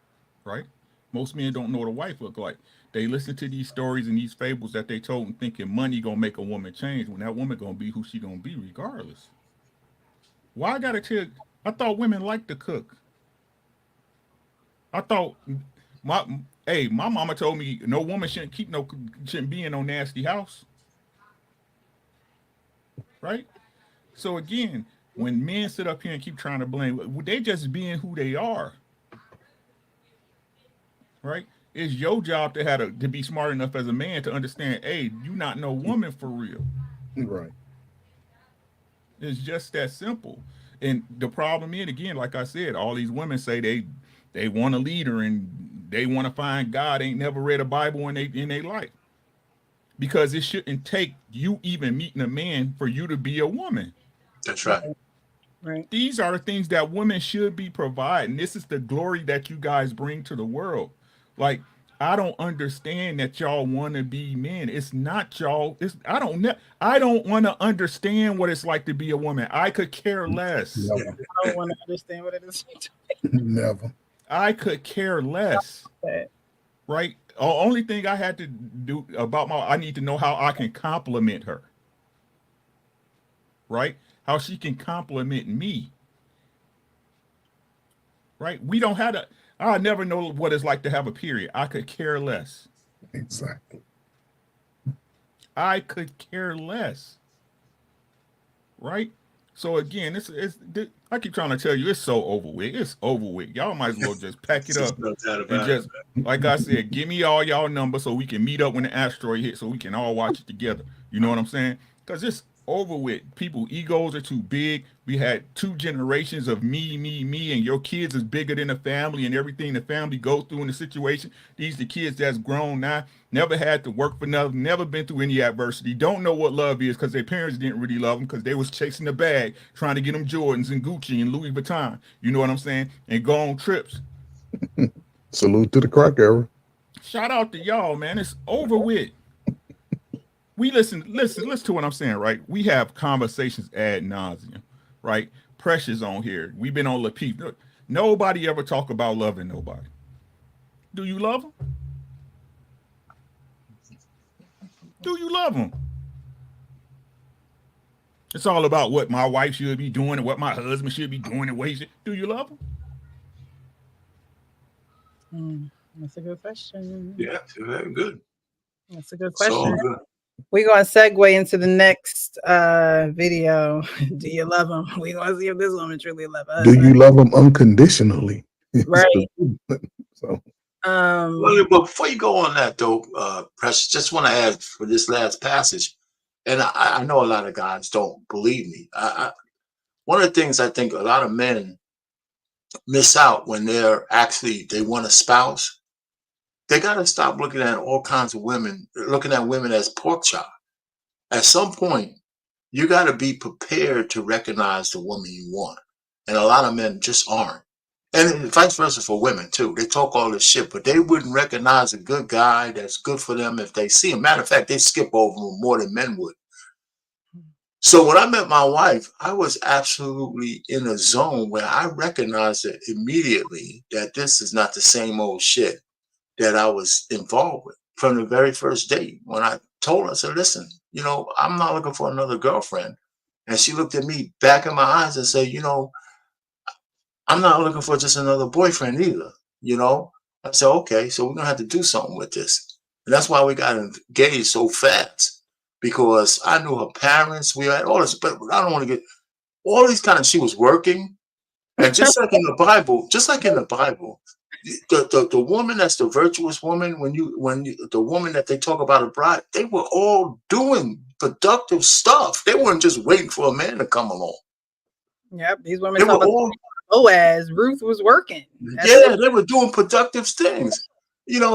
Right? Most men don't know what a wife look like. They listen to these stories and these fables that they told and thinking money gonna make a woman change when that woman gonna be who she gonna be regardless. Why I gotta tell? I thought women like to cook. I thought my mama told me no woman shouldn't be in no nasty house. Right? So again, when men sit up here and keep trying to blame, they just being who they are. Right? It's your job to be smart enough as a man to understand, hey, you not no woman for real. Right. It's just that simple. And the problem is, again, like I said, all these women say they want a leader and they want to find God, ain't never read a Bible in their life. Because it shouldn't take you even meeting a man for you to be a woman. That's right. Right. These are the things that women should be providing. This is the glory that you guys bring to the world. Like, I don't understand that y'all want to be men. It's not y'all. I don't want to understand what it's like to be a woman. I could care less. Never. I don't want to understand what it is. Never. I could care less. Right? The only thing I had to do I need to know how I can compliment her. Right? How she can compliment me. Right? We don't have to. I never know what it's like to have a period. I could care less. Exactly. I could care less. Right? So again, I keep trying to tell you, it's so over with. It's over with. Y'all might as well just pack it up and just, like I said, give me all y'all numbers so we can meet up when the asteroid hits so we can all watch it together. You know what I'm saying? Because it's over with. People egos are too big. We had 2 generations of me, and your kids is bigger than the family and everything the family go through in the situation. These the kids that's grown now, never had to work for nothing, never been through any adversity, don't know what love is because their parents didn't really love them because they was chasing the bag, trying to get them Jordans and Gucci and Louis Vuitton. You know what I'm saying? And go on trips. Salute to the crack era. Shout out to y'all, man. It's over with. We listen to what I'm saying, right? We have conversations ad nauseum, right? Precious on here. We've been on Lapeep. Nobody ever talk about loving nobody. Do you love them? Do you love them? It's all about what my wife should be doing and what my husband should be doing and what he should. Do you love them? That's a good question. Yeah, very good. That's a good question. So good. We're going to segue into the next video. Do you love them? We're going to see if this woman truly loves us. Do you love them unconditionally? Right. So, well, but before you go on that, though, Precious, just want to add for this last passage, and I know a lot of guys don't believe me. One of the things I think a lot of men miss out when they want a spouse. They got to stop looking at all kinds of women, looking at women as pork chop. At some point, you got to be prepared to recognize the woman you want. And a lot of men just aren't. And vice versa for women, too. They talk all this shit, but they wouldn't recognize a good guy that's good for them if they see him. Matter of fact, they skip over him more than men would. So when I met my wife, I was absolutely in a zone where I recognized it immediately that this is not the same old shit that I was involved with from the very first date. When I told her, I said, listen, I'm not looking for another girlfriend. And she looked at me back in my eyes and said, I'm not looking for just another boyfriend either. I said, okay, so we're going to have to do something with this. And that's why we got engaged so fast, because I knew her parents. We had all this, but I don't want to get all these kind of, she was working. And just like in the Bible, the woman that's the virtuous woman, the woman that they talk about a bride, they were all doing productive stuff. They weren't just waiting for a man to come along. Yep, these women talk about Boaz. Ruth was working. They were doing productive things.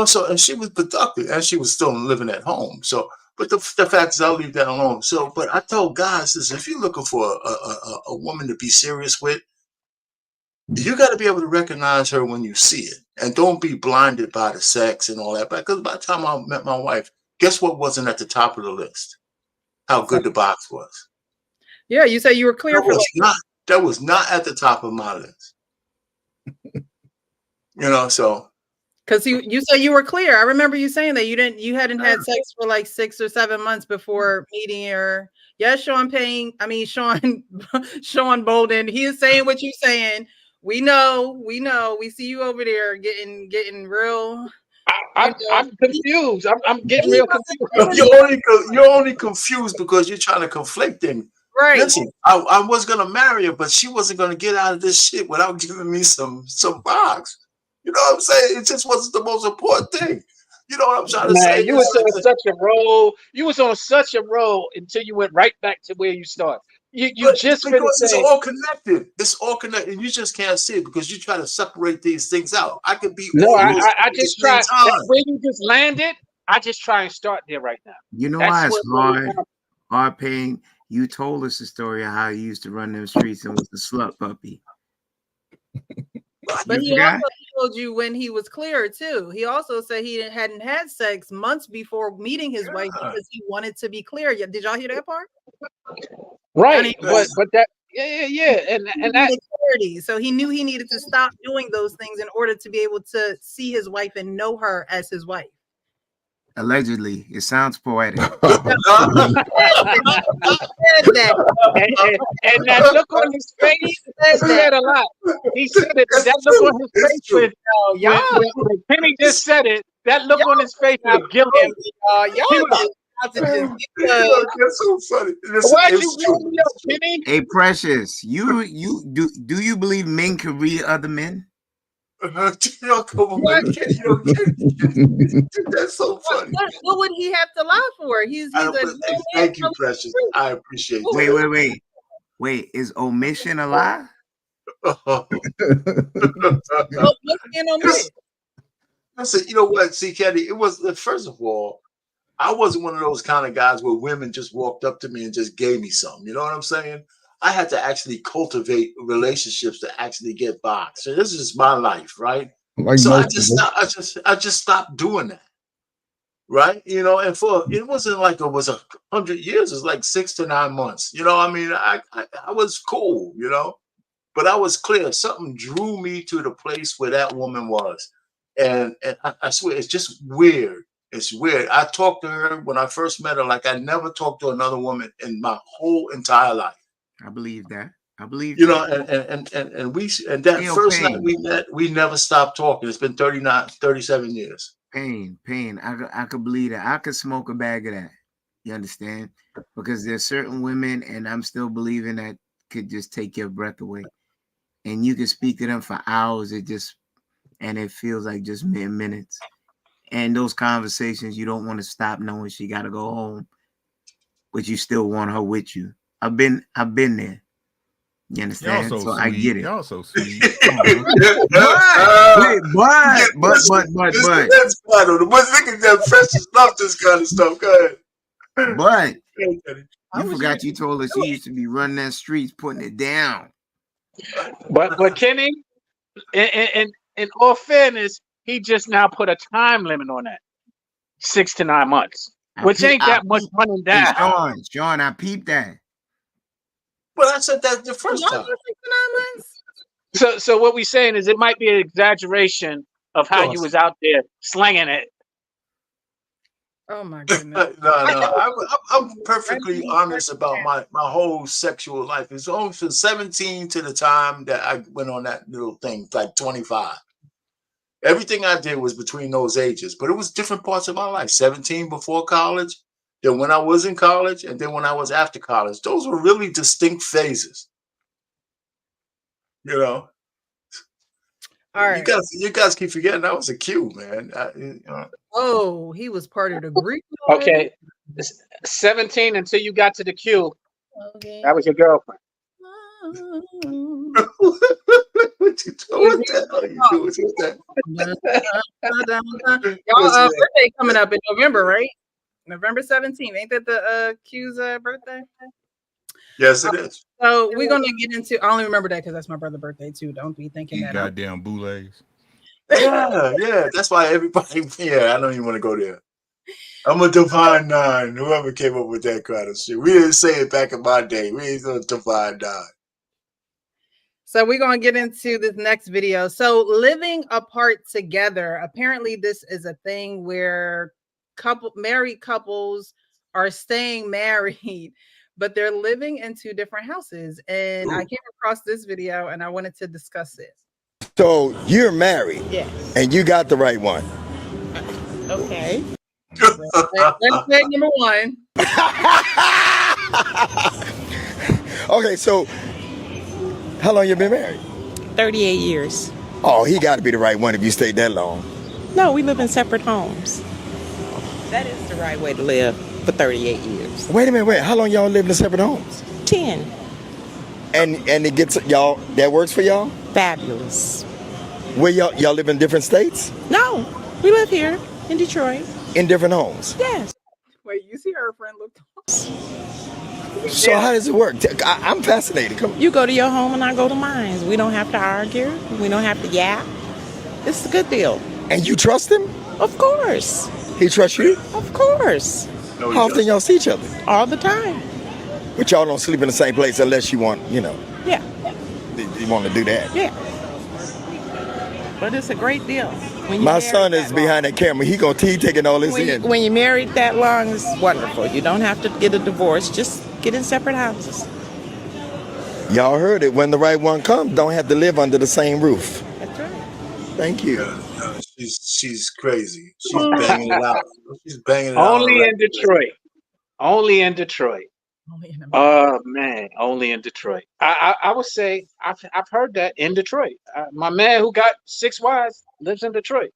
So, and she was productive, and she was still living at home. So But the fact is, I'll leave that alone. So, but I told guys is if you're looking for a woman to be serious with, you got to be able to recognize her when you see it, and don't be blinded by the sex and all that. Because by the time I met my wife, guess what wasn't at the top of the list? How good the box was. Yeah, you said you were clear for that was not at the top of my list. So because you said you were clear. I remember you saying that you hadn't had sex for like 6 or 7 months before meeting her. Yes, Sean Bolden. He is saying what you're saying. We know. We see you over there getting real. I'm confused. I'm getting real confused. You're only confused because you're trying to conflate them. Right. Listen, I was gonna marry her, but she wasn't gonna get out of this shit without giving me some box. You know what I'm saying? It just wasn't the most important thing. You know what I'm trying to say? You was on such a roll. You was on such a roll until you went right back to where you started. Because it's all connected. It's all connected. And you just can't see it because you try to separate these things out. I could be. No, I just try. Where you just landed, I just try and start there right now. You know why it's hard? R-Pain, you told us the story of how you used to run them streets and was a slut puppy. But he also told you when he was clear too. He also said he hadn't had sex months before meeting his wife because he wanted to be clear. Did y'all hear that part? Right, but that and that clarity. So he knew he needed to stop doing those things in order to be able to see his wife and know her as his wife. Allegedly, it sounds poetic. and that look on his face, he said a lot. He said it. That look on his face when Penny just said it. That look on his face was guilty. That's so funny. Why'd you bring me up, Penny? Hey, Precious, do you believe men can read other men? That's so funny. What would he have to lie for? Thank you, Precious. I appreciate that. Wait. Is omission a lie? Listen, you know what? See, Kenny, it was first of all, I wasn't one of those kind of guys where women just walked up to me and just gave me something. You know what I'm saying? I had to actually cultivate relationships to actually get by. So this is my life, right? So I just stopped doing that, right? And it wasn't like it was 100 years. It was like 6 to 9 months. I mean, I was cool, but I was clear. Something drew me to the place where that woman was, and I swear it's just weird. It's weird. I talked to her when I first met her like I never talked to another woman in my whole entire life. I believe that. And that first night we met, we never stopped talking. It's been 37 years. Pain. I could believe that. I could smoke a bag of that. You understand? Because there's certain women, and I'm still believing that could just take your breath away. And you can speak to them for hours. It feels like just mere minutes. And those conversations, you don't want to stop knowing she got to go home, but you still want her with you. I've been there. You understand? So I get it. Y'all so sweet. but that's part of it. But look at that Precious love this kind of stuff. Go ahead. But you forgot you told us you used to be running that streets, putting it down. But Kenny, in all fairness, he just now put a time limit on that. 6 to 9 months. Which ain't that much running down. Sean, I peeped that. But I said that the first time. 6 to 9 months. So what we're saying is it might be an exaggeration of how you was out there slanging it. Oh my goodness. No. I'm perfectly honest about my whole sexual life. It's only from 17 to the time that I went on that little thing, like 25. Everything I did was between those ages, but it was different parts of my life. 17 before college, then when I was in college, and then when I was after college. Those were really distinct phases. All right. You guys keep forgetting I was a Q, man. Oh, he was part of the Greek. Okay. 17 until you got to the Q. Okay. That was your girlfriend. What you doing? Y'all birthday coming up in November, right? November 17th. Ain't that the Q's birthday? Yes, it is. So we're gonna get into. I only remember that because that's my brother's birthday too. Don't be thinking that. Goddamn boulets. Yeah. That's why everybody. Yeah, I don't even want to go there. I'm a Divine Nine. Whoever came up with that kind of shit. We didn't say it back in my day. We ain't a Divine Nine. So we're gonna get into this next video. So living apart together. Apparently, this is a thing where married couples are staying married, but they're living in two different houses. And I came across this video and I wanted to discuss it. So you're married, Yes. and you got the right one. Okay. Let's take number one. Okay, so how long you been married? 38 years. Oh, he got to be the right one if you stayed that long. No, we live in separate homes. That is the right way to live for 38 years. Wait a minute, wait. How long y'all lived in separate homes? 10. And it gets y'all. That works for y'all. Fabulous. Where y'all live in different states? No, we live here in Detroit. In different homes. Yes. Wait, you see her friend look. So how does it work? I'm fascinated. Come on. You go to your home and I go to mine. We don't have to argue. We don't have to yap. It's a good deal. And you trust him? Of course. He trusts you? Of course. No, How often y'all see each other? All the time. But y'all don't sleep in the same place unless you want, Yeah. you want to do that. Yeah. But it's a great deal. When My son is behind that camera. He taking all this in. When you're married that long, it's wonderful. You don't have to get a divorce. Just get in separate houses. Y'all heard it. When the right one comes, don't have to live under the same roof. That's right. Thank you. No, she's crazy. She's banging it out. She's banging it out. Only in Detroit. Only in Detroit. Oh man, only in Detroit. I would say I've heard that in Detroit. My man who got 6 wives lives in Detroit,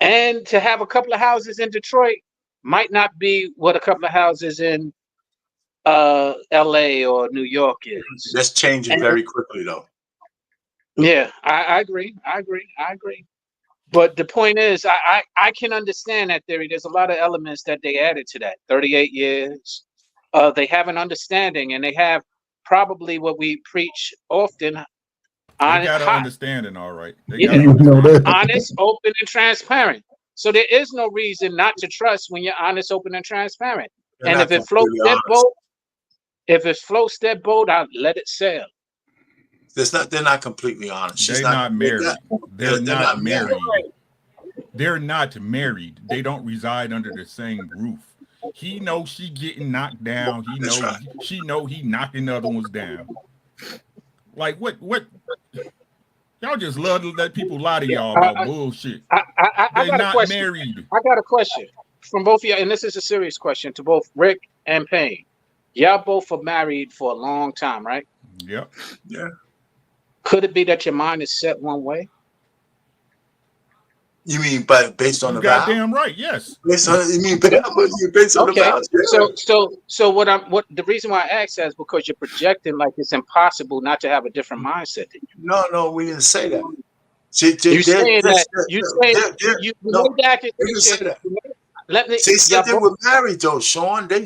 and to have a couple of houses in Detroit might not be what a couple of houses in L.A. or New York is. That's changing very quickly, though. Yeah, I agree. But the point is, I can understand that theory. There's a lot of elements that they added to that. 38 years. They have an understanding, and they have probably what we preach often. They got an understanding, all right. Honest, open, and transparent. So there is no reason not to trust when you're honest, open, and transparent. And if it floats their boat, I'll let it sail. They're not completely honest. They're not married. They're not married. They're not married. They don't reside under the same roof. He knows she getting knocked down. He knows she know he knocking the other ones down. Like what? Y'all just love to let people lie to y'all about bullshit. They're not married. I got a question from both of y'all, and this is a serious question to both Rick and Payne. Y'all both are married for a long time, right? Yep. Yeah. Could it be that your mind is set one way? You mean based on the vow? Goddamn right, yes. Based on the vows? So what the reason why I asked that is because you're projecting like it's impossible not to have a different mindset than you. No, we didn't say that. You saying that you made the accusation. They said they were married though, Sean. They're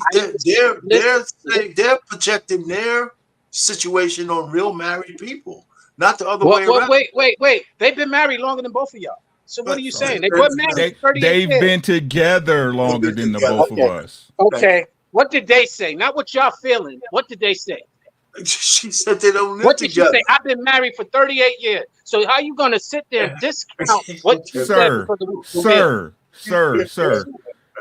projecting their situation on real married people, not the other way around. Wait. They've been married longer than both of y'all. So what are you saying? They were married 38 They've years. been together longer than the both of us. Okay. What did they say? Not what y'all feeling. What did they say? She said they don't live what did together. She say? I've been married for 38 years. So how you gonna sit there and discount what you said? Sir.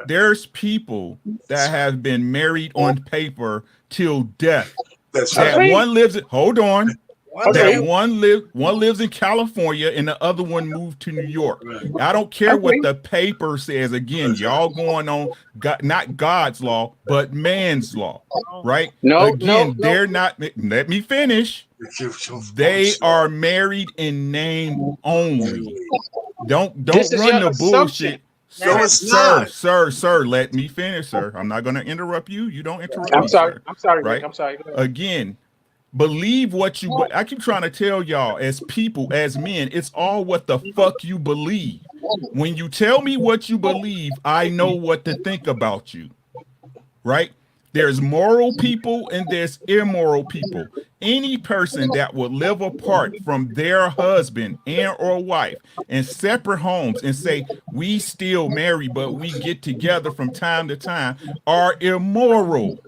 There's people that have been married on paper till death. That's right. right. One lives. Hold on. That one lives in California and the other one moved to New York. I don't care what the paper says. Again, y'all going on not God's law, but man's law, right? They're not. Let me finish. They are married in name only. Don't run the bullshit. Sir, let me finish, sir. I'm not going to interrupt you. You don't interrupt me. I'm sorry, right? Rick, I'm sorry. Again, believe what you. I keep trying to tell y'all, as people, as men, it's all what the fuck you believe. When you tell me what you believe, I know what to think about you. Right? There's moral people and there's immoral people. Any person that would live apart from their husband and or wife in separate homes and say, we still married, but we get together from time to time are immoral.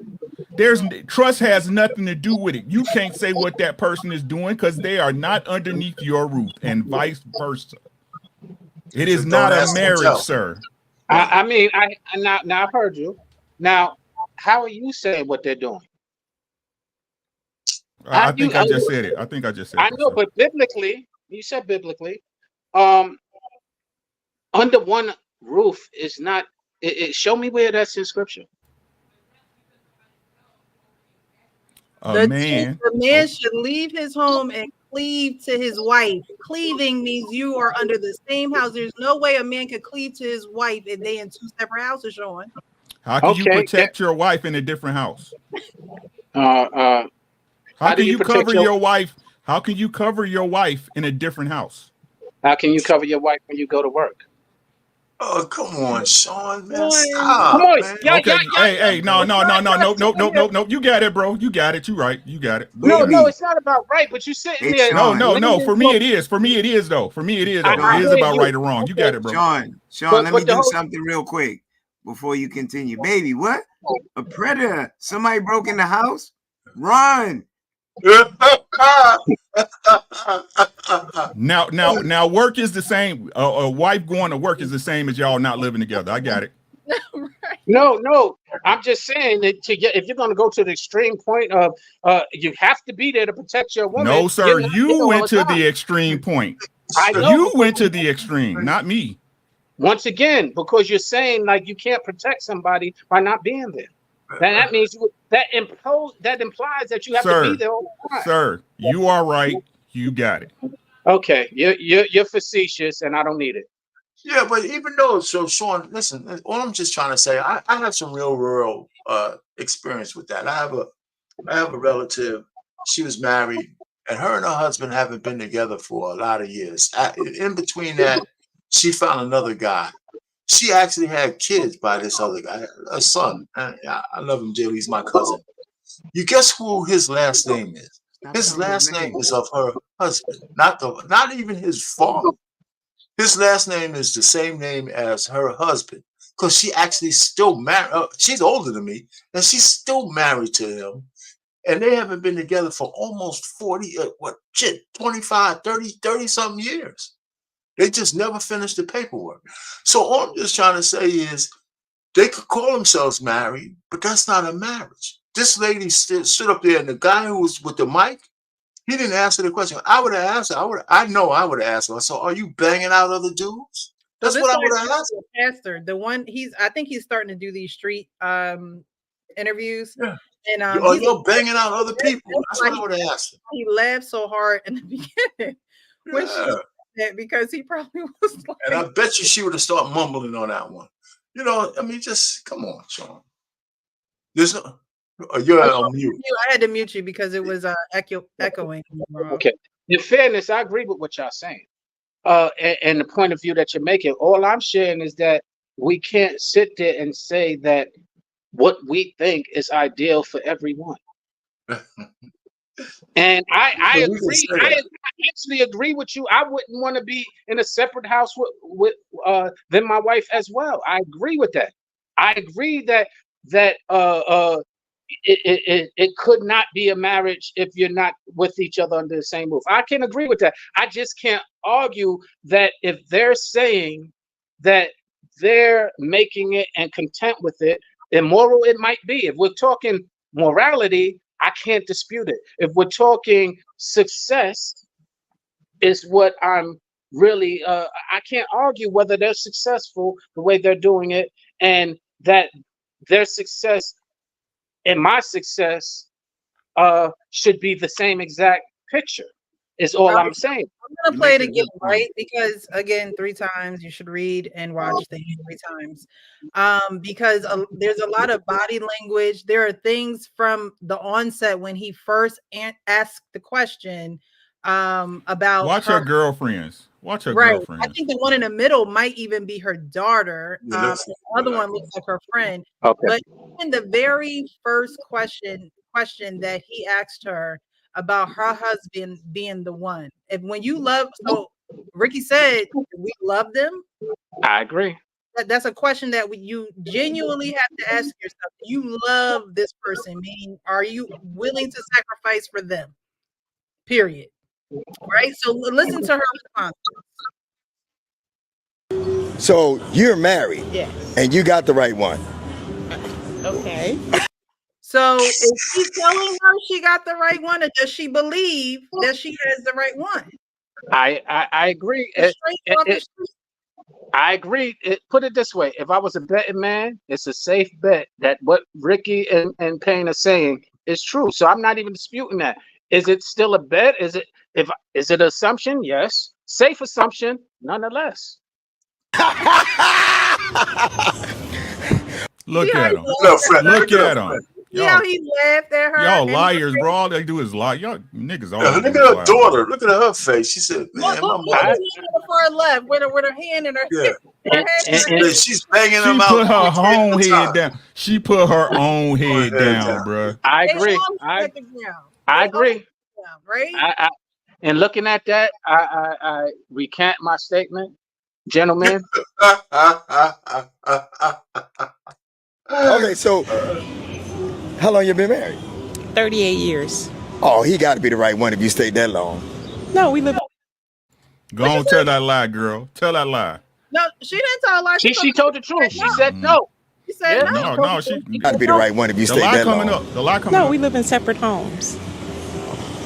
Trust has nothing to do with it. You can't say what that person is doing because they are not underneath your roof and vice versa. It is not a marriage, sir. I mean, now I've heard you. Now, how are you saying what they're doing? I think I just said it. I think I just said it. I know, but biblically, you said biblically, under one roof is not. Show me where that's in scripture. The man should leave his home and cleave to his wife. Cleaving means you are under the same house. There's no way a man could cleave to his wife if they in two separate houses, Sean. How can you protect your wife in a different house? How can you cover your wife? How can you cover your wife in a different house? How can you cover your wife when you go to work? Oh, come on, Sean, man. Come on. Man. Okay. Hey, no. You got it, bro. You got it. You right. You got it. No, it's not about right, but you sitting there. No. For me, it is. For me, it is, though. For me, it is. It is about right or wrong. You got it, bro. Sean, let me do something real quick before you continue. Baby, what? A predator. Somebody broke in the house? Run. Now work is the same. A wife going to work is the same as y'all not living together. I got it. No. I'm just saying that if you're going to go to the extreme point of you have to be there to protect your woman. No, sir. You went to the extreme point. I know. You went to the extreme, not me. Once again, because you're saying like you can't protect somebody by not being there. That means that implies that you have to be there all the time. Sir, you are right. You got it. Okay, you're facetious, and I don't need it. Yeah, but even though, so Sean, listen, all I'm just trying to say, I have some real experience with that. I have a relative. She was married, and her husband haven't been together for a lot of years. In between that, she found another guy. She actually had kids by this other guy, a son. I love him dearly. He's my cousin. You guess who his last name is? His last name is of her husband, not even his father. His last name is the same name as her husband, because she actually still married. She's older than me, and she's still married to him. And they haven't been together for almost 25, 30 something years. They just never finished the paperwork. So all I'm just trying to say is they could call themselves married, but that's not a marriage. This lady stood up there, and the guy who was with the mic, he didn't answer the question. I would have asked her. I would have asked her. So are you banging out other dudes? That's what I would have asked her. Pastor, the one I think he's starting to do these street interviews. Yeah. And you're banging out other people. That's what I would have asked her. He laughed so hard in the beginning. Because he probably was like, and I bet you she would have started mumbling on that one. You know, I mean, just come on, Sean. There's no. You're on mute. I had to mute you because it was echoing. Okay. In fairness, I agree with what y'all saying. And the point of view that you're making. All I'm sharing is that we can't sit there and say that what we think is ideal for everyone. And I agree. I actually agree with you. I wouldn't want to be in a separate house with than my wife as well. I agree with that. I agree that it could not be a marriage if you're not with each other under the same roof. I can agree with that. I just can't argue that if they're saying that they're making it and content with it, immoral it might be. If we're talking morality, I can't dispute it. If we're talking success, is what I'm really, I can't argue whether they're successful the way they're doing it, and that their success and my success should be the same exact picture, is all I'm saying. I'm gonna play it again, right? Because again, 3 times you should read and watch the 3 times. Because there's a lot of body language. There are things from the onset when he first asked the question about watch her girlfriends. Watch her Right. girlfriend. I think the one in the middle might even be her daughter. The other one looks like her friend. Okay. But in the very first question that he asked her about her husband being the one. If when you love, so Ricky said, we love them. I agree. That's a question that you genuinely have to ask yourself. You love this person, meaning are you willing to sacrifice for them? Period. Right? So listen to her response. So you're married. Yes. And you got the right one. Okay. So is she telling her she got the right one, or does she believe that she has the right one? I agree. I agree. Put it this way: if I was a betting man, it's a safe bet that what Ricky and Payne are saying is true. So I'm not even disputing that. Is it still a bet? Is it an assumption? Yes. Safe assumption, nonetheless. Look at him. Look at him. Yeah, he laughed at her. Y'all liars, bro. All they do is lie. Y'all niggas all. Look at her daughter. Look at her face. She said, "Man, look at the far left with her hand in her hip. She's banging She him out. put her own head down. She put her own head down, bro. I agree. I agree. Right. And looking at that, I recant my statement, gentlemen. Okay, so how long you been married? 38 years. Oh, he got to be the right one if you stayed that long. No, we live. Go on, tell that lie, girl. Tell that lie. No, she didn't tell a lie. She told the truth. She said no. She said No, she got to be the right one if you stayed that long. The lie coming up. No, we live in separate homes.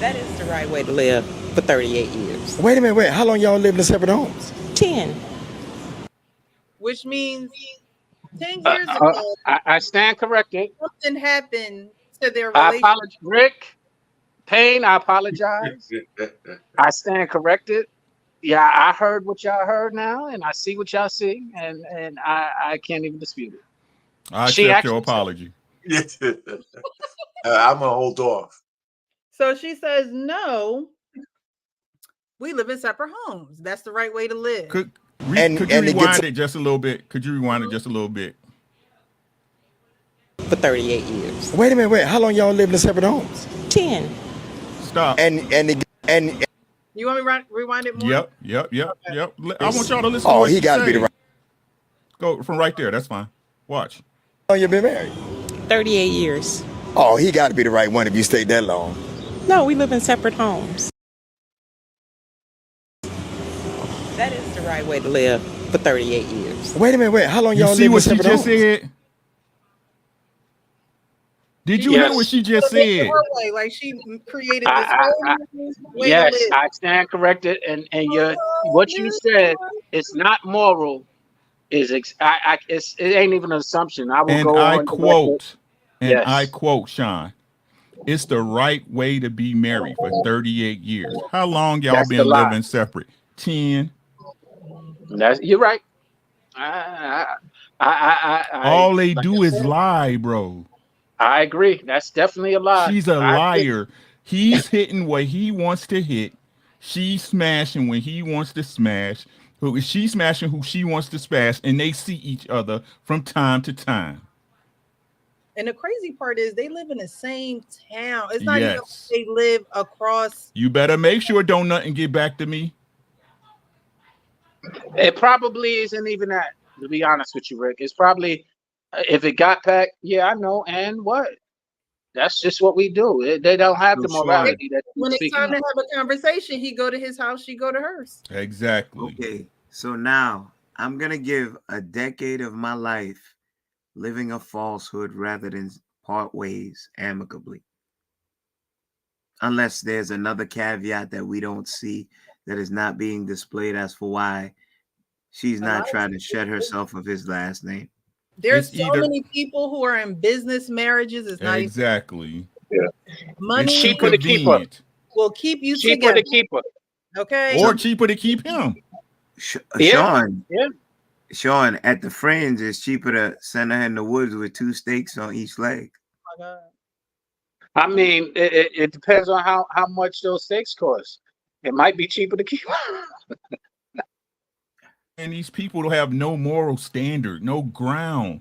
That is the right way to live for 38 years. Wait a minute, wait. How long y'all lived in separate homes? 10. Which means 10 years ago, I stand corrected. something happened to their I relationship. apologize, Rick. Payne, I apologize. I stand corrected. Yeah, I heard what y'all heard now, and I see what y'all see, and I can't even dispute it. I accept your apology. I'm gonna hold off. So she says, no, we live in separate homes. That's the right way to live. Could you rewind it just a little bit? Could you rewind it just a little bit? For 38 years. Wait a minute, wait. How long y'all lived in separate homes? 10. Stop. And You want me to rewind it more? Yep. I want y'all to listen. Oh, to what he she got to be the say. right. Go from right there. That's fine. Watch. How long you been married? 38 years. Oh, he got to be the right one if you stayed that long. No, we live in separate homes. That is the right way to live for 38 years. Wait a minute, wait. How long You y'all see lived in what she separate just homes? said? Did you hear what she just said? Like she created this way yes, to live. I stand corrected, and what you said is not moral. It ain't even an assumption. I will And go I on. quote, Yes. I quote, Sean, it's the right way to be married for 38 years. How long y'all That's the been lie. living separate? 10. You're right. All they do is lie, bro. I agree. That's definitely a lie. She's a I agree. liar. He's hitting what he wants to hit. She's smashing when he wants to smash. She's smashing who she wants to smash, and they see each other from time to time. And the crazy part is they live in the same town. It's not even like they live across. You better make sure don't nothing get back to me. It probably isn't even that, to be honest with you, Rick. It's probably, if it got back, yeah, I know. And what? That's just what we do. They don't have the morality that when it's time to have a conversation, he go to his house, she go to hers. Exactly. Okay, so now I'm gonna give a decade of my life living a falsehood rather than part ways amicably. Unless there's another caveat that we don't see that is not being displayed as for why she's not trying to shed herself of his last name. There's so many people who are in business marriages. It's not exactly. Money. It's cheaper to keep her. Will keep you cheaper together. to keep her. Okay. Or cheaper to keep him. Sean, at the Fringe, it's cheaper to send her in the woods with 2 stakes on each leg. Oh my God. I mean, it depends on how much those steaks cost. It might be cheaper to keep her. And these people have no moral standard, no ground,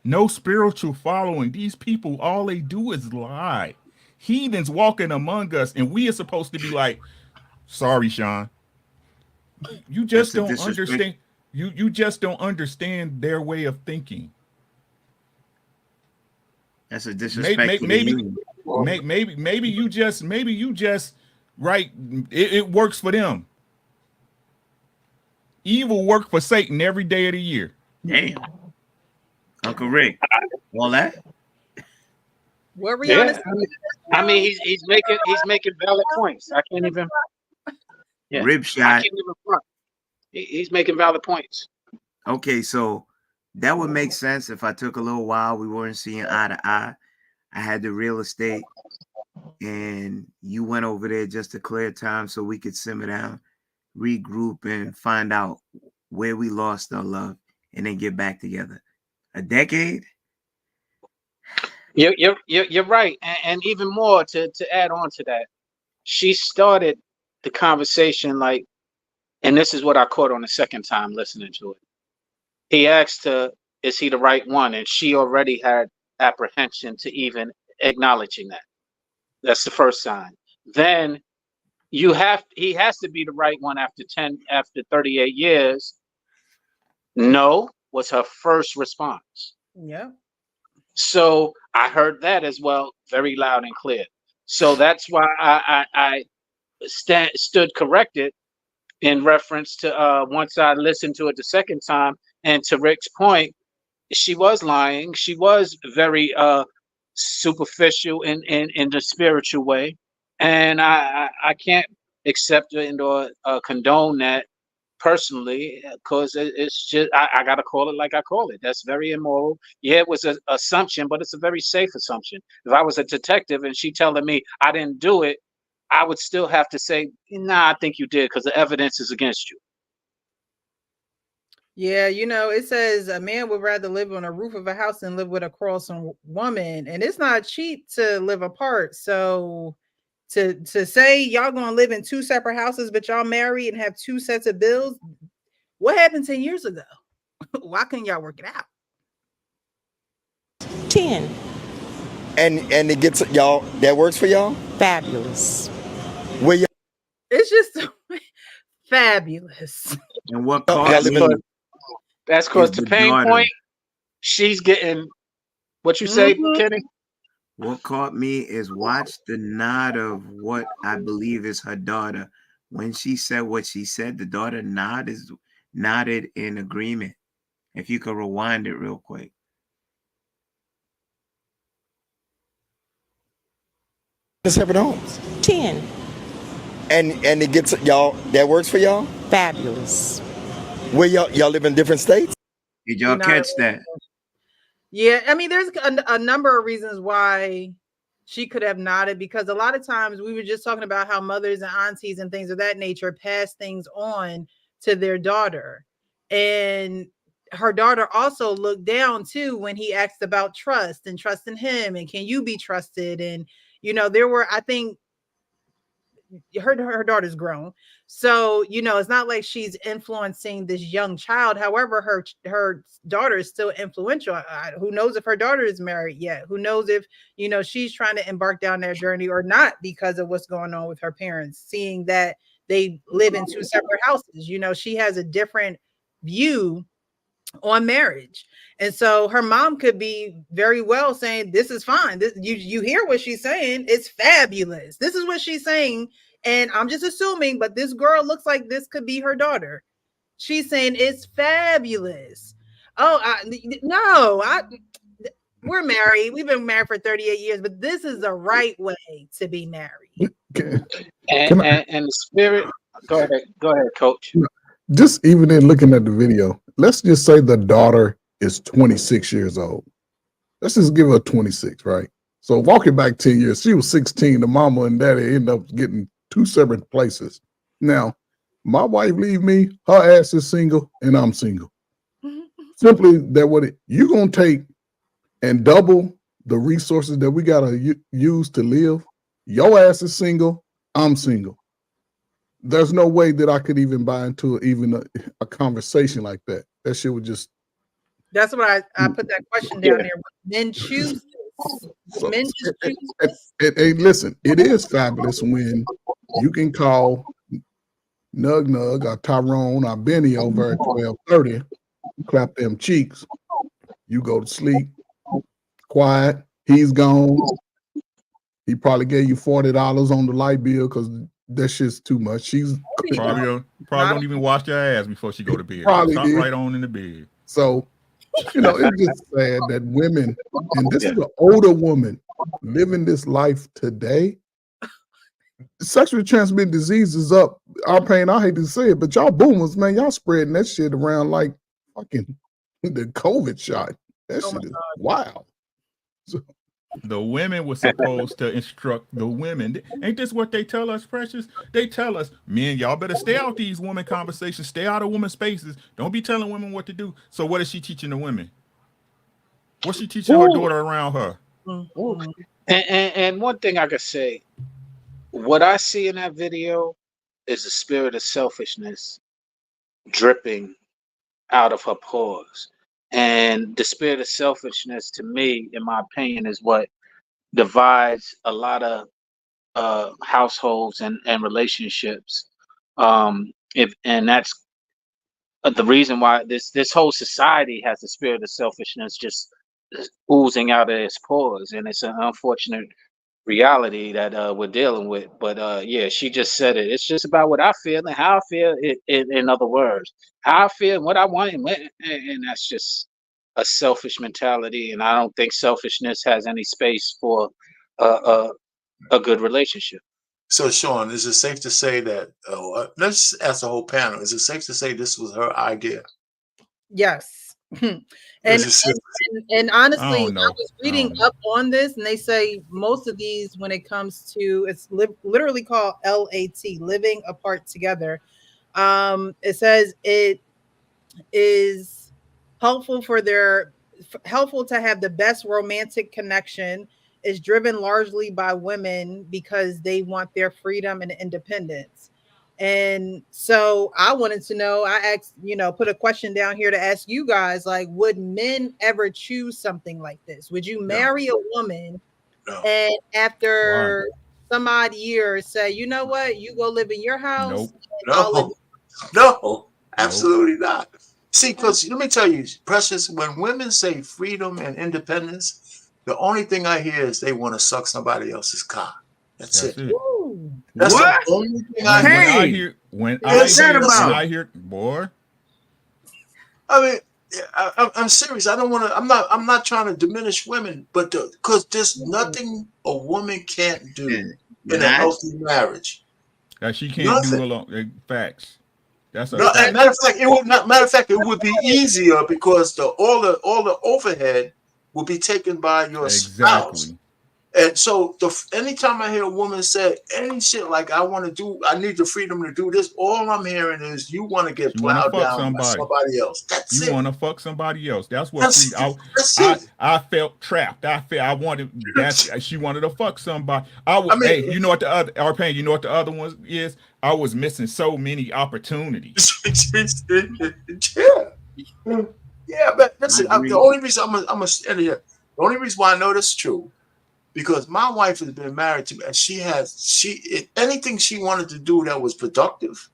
no spiritual following. These people, all they do is lie. Heathens walking among us, and we are supposed to be like, sorry, Sean. You just don't understand. You just don't understand their way of thinking. That's a disrespect. Maybe you just right. It works for them. Evil work for Satan every day of the year. Damn. Uncle Rick. All that? Were we on? I mean, he's making valid points. I can't even. Yeah, Rib shot. I can't even front. He's making valid points. Okay, so that would make sense if I took a little while. We weren't seeing eye to eye. I had the real estate, and you went over there just to clear time so we could simmer down, regroup, and find out where we lost our love, and then get back together. A decade? You're right, and even more to add on to that, she started the conversation like, and this is what I caught on the second time listening to it. He asked her, "Is he the right one?" And she already had apprehension to even acknowledging that. That's the first sign. Then he has to be the right one after 38 years. No was her first response. Yeah. So I heard that as well, very loud and clear. So that's why I stood corrected in reference to once I listened to it the second time. And to Rick's point, she was lying. She was very superficial in the spiritual way, and I can't accept it or condone that personally, because it's just I gotta call it like I call it. That's very immoral. Yeah, it was an assumption, but it's a very safe assumption. If I was a detective and she telling me I didn't do it, I would still have to say, nah, I think you did, because the evidence is against you. Yeah, it says a man would rather live on a roof of a house than live with a quarrelsome woman, and it's not cheap to live apart. So to say y'all gonna live in two separate houses, but y'all married and have two sets of bills, what happened 10 years ago? Why couldn't y'all work it out? 10. And it gets y'all, that works for y'all? Fabulous. Where y'all? It's just fabulous. And what caused me? That's because the pain point, she's getting what you say, Kenny. What caught me is watch the nod of what I believe is her daughter. When she said what she said, the daughter nodded in agreement. If you could rewind it real quick. Separate homes. 10. And it gets y'all, that works for y'all? Fabulous. Where y'all live in different states? Did y'all catch that? Yeah, I mean, there's a number of reasons why she could have nodded, because a lot of times we were just talking about how mothers and aunties and things of that nature pass things on to their daughter. And her daughter also looked down too when he asked about trust and trusting him and can you be trusted? And, there were, I think, her daughter's grown, so it's not like she's influencing this young child. However, her daughter is still influential. Who knows if her daughter is married yet? Who knows if she's trying to embark down that journey or not, because of what's going on with her parents, seeing that they live in two separate houses. She has a different view on marriage, and so her mom could be very well saying this is fine. This, you hear what she's saying, it's fabulous. This is what she's saying, and I'm just assuming, but this girl looks like this could be her daughter. She's saying it's fabulous. We're married. We've been married for 38 years, but this is the right way to be married. And the spirit. Go ahead, Coach. Just even in looking at the video, let's just say the daughter is 26 years old. Let's just give her 26, right? So walking back 10 years, she was 16. The mama and daddy ended up getting two separate places. Now, my wife leave me, her ass is single, and I'm single. Simply that you're going to take and double the resources that we got to use to live. Your ass is single, I'm single. there's no way that I could even buy into even a conversation like that. That shit would just. That's what I put that question down there. Men choose this. Men just choose this. Hey, listen, it is fabulous when you can call Nug Nug or Tyrone or Benny over at 12:30, clap them cheeks. You go to sleep, quiet. He's gone. He probably gave you $40 on the light bill because that shit's too much. She's probably don't even wash their ass before she go to bed. Probably Stop did. right on in the bed. So, it's just sad that women, and this is an older woman living this life today. Sexually transmitted disease is up. Our pain, I hate to say it, but y'all boomers, man, y'all spreading that shit around like fucking the COVID shot. That shit is wild. So, the women were supposed to instruct the women. Ain't this what they tell us, Precious? They tell us, men, y'all better stay out these women conversations, stay out of women's spaces. Don't be telling women what to do. So what is she teaching the women? What's she teaching her daughter around her? And one thing I could say, what I see in that video is a spirit of selfishness dripping out of her pores. And the spirit of selfishness, to me, in my opinion, is what divides a lot of households and relationships. And that's the reason why this whole society has the spirit of selfishness just oozing out of its pores. And it's an unfortunate reality that we're dealing with. But yeah, she just said it. It's just about what I feel and how I feel. In other words, how I feel and what I want, and that's just a selfish mentality. And I don't think selfishness has any space for a good relationship. So, Sean, is it safe to say that? Let's ask the whole panel. Is it safe to say this was her idea? Yes. And honestly, I was reading up on this, and they say most of these, when it comes to, it's literally called LAT, living apart together. It says it is helpful to have the best romantic connection. Is driven largely by women because they want their freedom and independence. And so I wanted to know, I asked, put a question down here to ask you guys, like, would men ever choose something like this? Would you marry a woman and after some odd years say, you know what, you go live in your house? No, absolutely not. See, because let me tell you, Precious, when women say freedom and independence, the only thing I hear is they want to suck somebody else's cock. That's it. That's what? The only thing I hear. When I hear, boy. I mean, I'm serious. I don't want to. I'm not trying to diminish women, but because there's nothing a woman can't do in a healthy marriage that she can't do alone. Facts. That's matter of fact, it would be easier because all the overhead will be taken by your spouse. And so anytime I hear a woman say any shit like I need the freedom to do this, all I'm hearing is you want to get plowed down by somebody else. That's you want to fuck somebody else. That's what I felt trapped. I wanted she wanted to fuck somebody. Hey, you know what the other R-Pain, you know what the other one is? I was missing so many opportunities. Yeah, but listen, the only reason I'm gonna stand here, the only reason why I know this is true, because my wife has been married to me, and anything she wanted to do that was productive,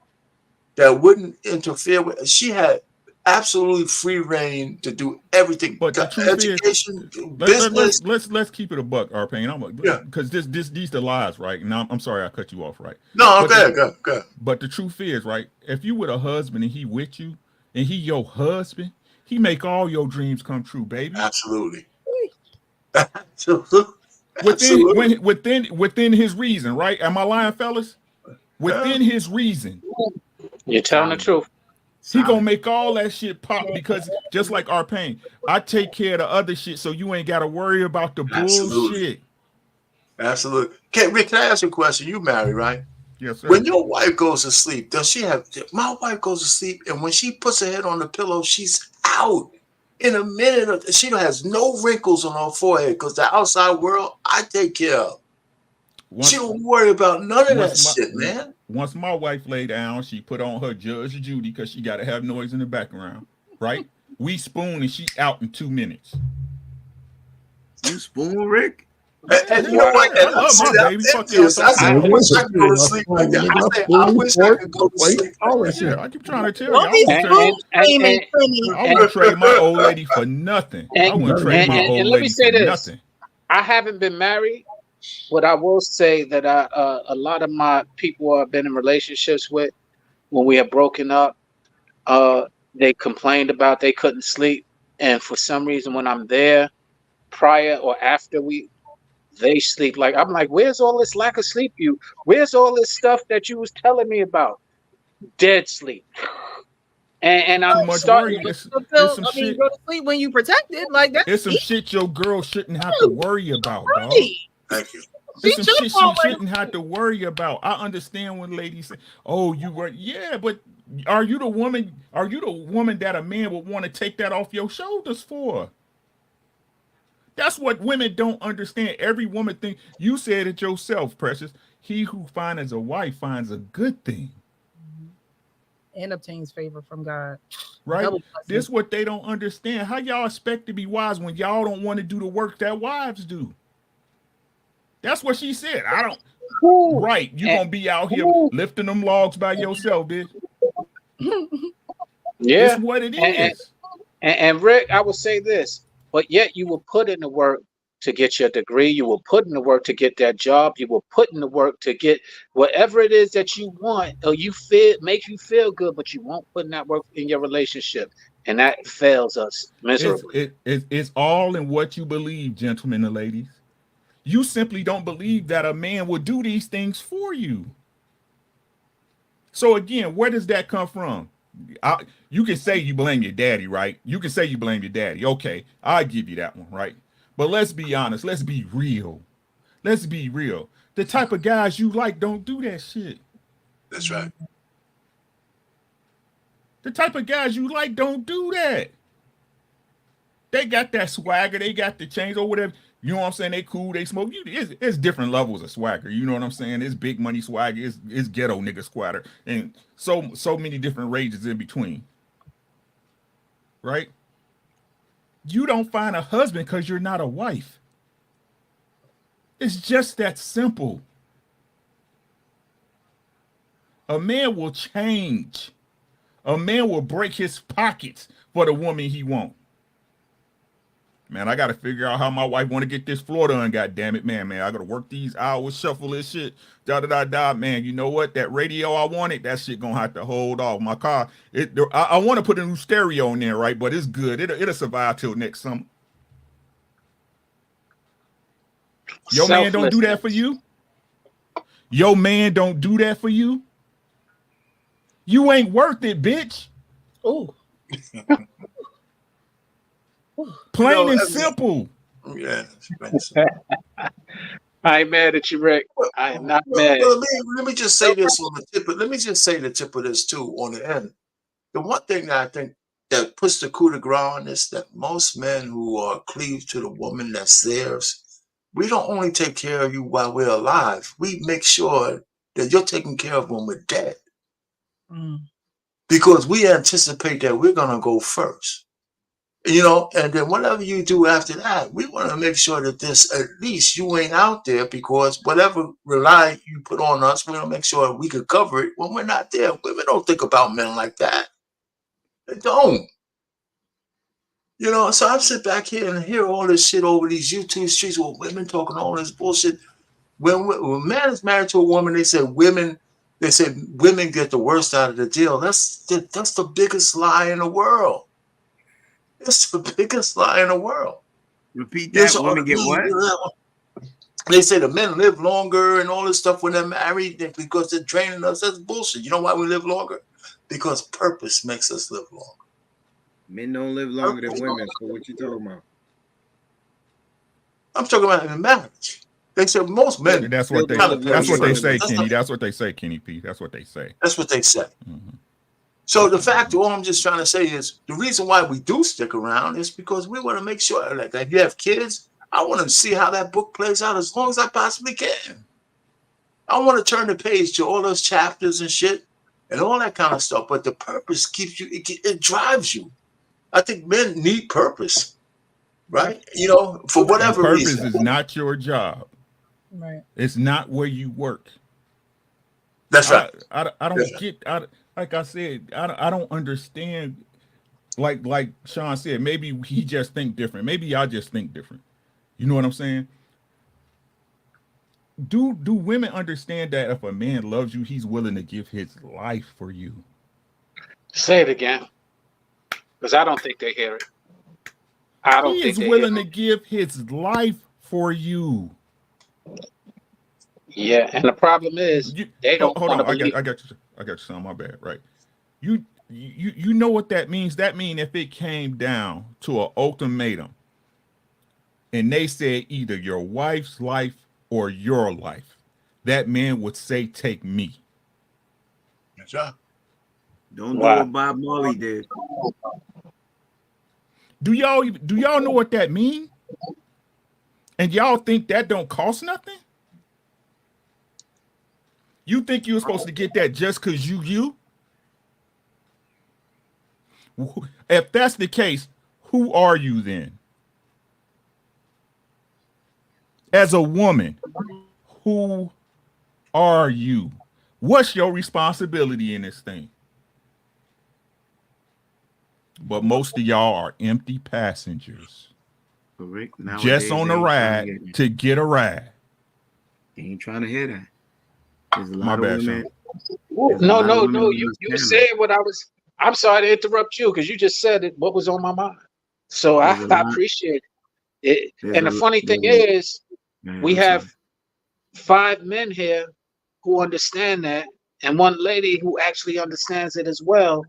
that wouldn't interfere with, she had absolutely free reign to do everything. But the truth education, business. Let's keep it a buck, R-Pain. Because these the lies, right? Now I'm sorry I cut you off, right? No, go ahead. But the truth is, right? If you with a husband and he with you, and he your husband, he make all your dreams come true, baby. Absolutely. Within his reason, right? Am I lying, fellas? Within his reason. You're telling the truth. He gonna make all that shit pop because just like R-Pain, I take care of the other shit, so you ain't gotta worry about the bullshit. Absolutely. Rick, can I ask you a question? You married, right? Yes, sir. When your wife goes to sleep, does she have? My wife goes to sleep, and when she puts her head on the pillow, she's out in a minute. She has no wrinkles on her forehead because the outside world I take care of. She don't worry about none of that shit, man. once my wife lay down, she put on her Judge Judy because she got to have noise in the background, right? We spoon and she out in 2 minutes. You spoon, Rick? And you know what? And I love my baby. Fuck y'all. I said, I wish I could go to sleep like that. I wish I could go to sleep. Yeah, I keep trying to tell you. Don't be I wouldn't trade my old lady for nothing. I wouldn't trade my old lady for nothing. I haven't been married, but I will say that a lot of my people I've been in relationships with, when we have broken up, they complained about they couldn't sleep, and for some reason, when I'm there, prior or after they sleep. Like I'm like, where's all this lack of sleep? Where's all this stuff that you was telling me about? Dead sleep. And I'm starting go to sleep when you protected. Like that's it's some shit your girl shouldn't have to worry about, dog. Thank you. It's some shit she shouldn't have to worry about. I understand when ladies say, "Oh, you were," yeah, but are you the woman? Are you the woman that a man would want to take that off your shoulders for? That's what women don't understand. Every woman think you said it yourself, Precious. He who finds a wife finds a good thing. And obtains favor from God. Right? This is what they don't understand. How y'all expect to be wise when y'all don't want to do the work that wives do? That's what she said. I don't. Ooh. Right. You're going to be out here lifting them logs by yourself, bitch. Yeah. That's what it is. And Rick, I will say this. But yet you will put in the work to get your degree. You will put in the work to get that job. You will put in the work to get whatever it is that you want or you feel make you feel good, but you won't put in that work in your relationship. And that fails us miserably. It's all in what you believe, gentlemen and ladies. You simply don't believe that a man will do these things for you. So again, where does that come from? You can say you blame your daddy, right? You can say you blame your daddy. Okay, I'll give you that one, right? But let's be honest. Let's be real. Let's be real. The type of guys you like don't do that shit. That's right. The type of guys you like don't do that. They got that swagger. They got the chains or whatever. You know what I'm saying? They cool. They smoke. It's different levels of swagger. You know what I'm saying? It's big money swagger. It's ghetto nigga swagger. And so many different ranges in between. Right? You don't find a husband because you're not a wife. It's just that simple. A man will change. A man will break his pockets for the woman he wants. Man, I got to figure out how my wife want to get this floor done, goddammit. Man, I got to work these hours, shuffle this shit, da-da-da-da. Man, you know what? That radio I wanted, that shit going to have to hold off. My car, I want to put a new stereo in there, right? But it's good. It'll survive till next summer. Your man don't do that for you? Your man don't do that for you? You ain't worth it, bitch. Oh. Plain and simple. Yeah. I ain't mad at you, Rick. I am not mad. Let me just say this on the tip. Let me just say the tip of this too on the end. The one thing that I think that puts the coup de grace on this, that most men who are cleaved to the woman that's theirs, we don't only take care of you while we're alive. We make sure that you're taken care of when we're dead. Because we anticipate that we're gonna go first. You know, and then whatever you do after that, we want to make sure that this, at least you ain't out there, because whatever rely you put on us, we want to make sure we can cover it when we're not there. Women don't think about men like that. They don't. You know, so I sit back here and hear all this shit over these YouTube streets with women talking all this bullshit. When a man is married to a woman, they say women get the worst out of the deal. That's the biggest lie in the world. It's the biggest lie in the world. Repeat that. Women get what? They say the men live longer and all this stuff when they're married because they're training us. That's bullshit. You know why we live longer? Because purpose makes us live longer. Men don't live longer than women. So what you talking about? I'm talking about in marriage. They said most men. That's what they say, Kenny. That's what they say, Kenny P. That's what they say. That's what they say. So the fact, all I'm just trying to say is the reason why we do stick around is because we want to make sure, like if you have kids, I want to see how that book plays out as long as I possibly can. I want to turn the page to all those chapters and shit and all that kind of stuff. But the purpose keeps you, it drives you. I think men need purpose, right? You know, for whatever and purpose reason. is not your job. Right. It's not where you work. That's right. I don't get, like I said, I don't understand. Like Sean said, maybe he just think different. Maybe y'all just think different. You know what I'm saying? Do women understand that if a man loves you, he's willing to give his life for you? Say it again, because I don't think they hear it. I don't think he's willing to give his life for you. Yeah, and the problem is they don't. Hold on, I got you, son. My bad. Right, you know what that means? That means if it came down to an ultimatum, and they said either your wife's life or your life, that man would say, "Take me." That's right. Don't do what Bob Marley did. Do y'all know what that means? And y'all think that don't cost nothing? You think you're supposed to get that just because you? If that's the case, who are you then? As a woman, who are you? What's your responsibility in this thing? But most of y'all are empty passengers. Just on a ride to get a ride. They ain't trying to hear that. There's a My lot bad, of women. No. You said what I was. I'm sorry to interrupt you because you just said it. What was on my mind? So I appreciate it. And the funny thing is, we have 5 men here who understand that, and 1 lady who actually understands it as well.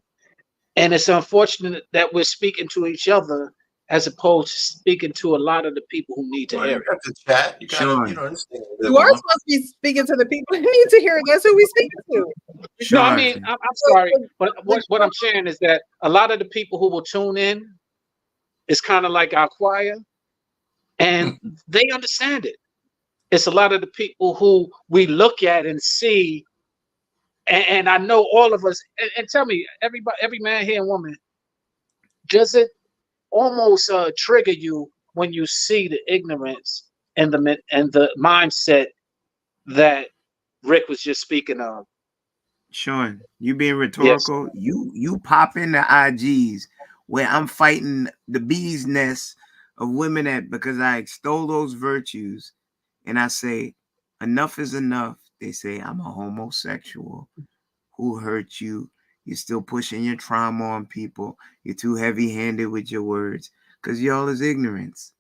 And it's unfortunate that we're speaking to each other as opposed to speaking to a lot of the people who need to hear it. The chat. You gotta, You are supposed to be speaking to the people who need to hear it. That's who we speaking to. No, I mean, I'm sorry, but what I'm saying is that a lot of the people who will tune in is kind of like our choir, and they understand it. It's a lot of the people who we look at and see, and I know all of us. And tell me, every man here and woman, does it almost trigger you when you see the ignorance and the mindset that Rick was just speaking of? Sean, you being rhetorical. Yes. You pop in the IGs where I'm fighting the bee's nest of women because I extol those virtues, and I say enough is enough. They say I'm a homosexual. Who hurt you? You're still pushing your trauma on people. You're too heavy-handed with your words because y'all is ignorance.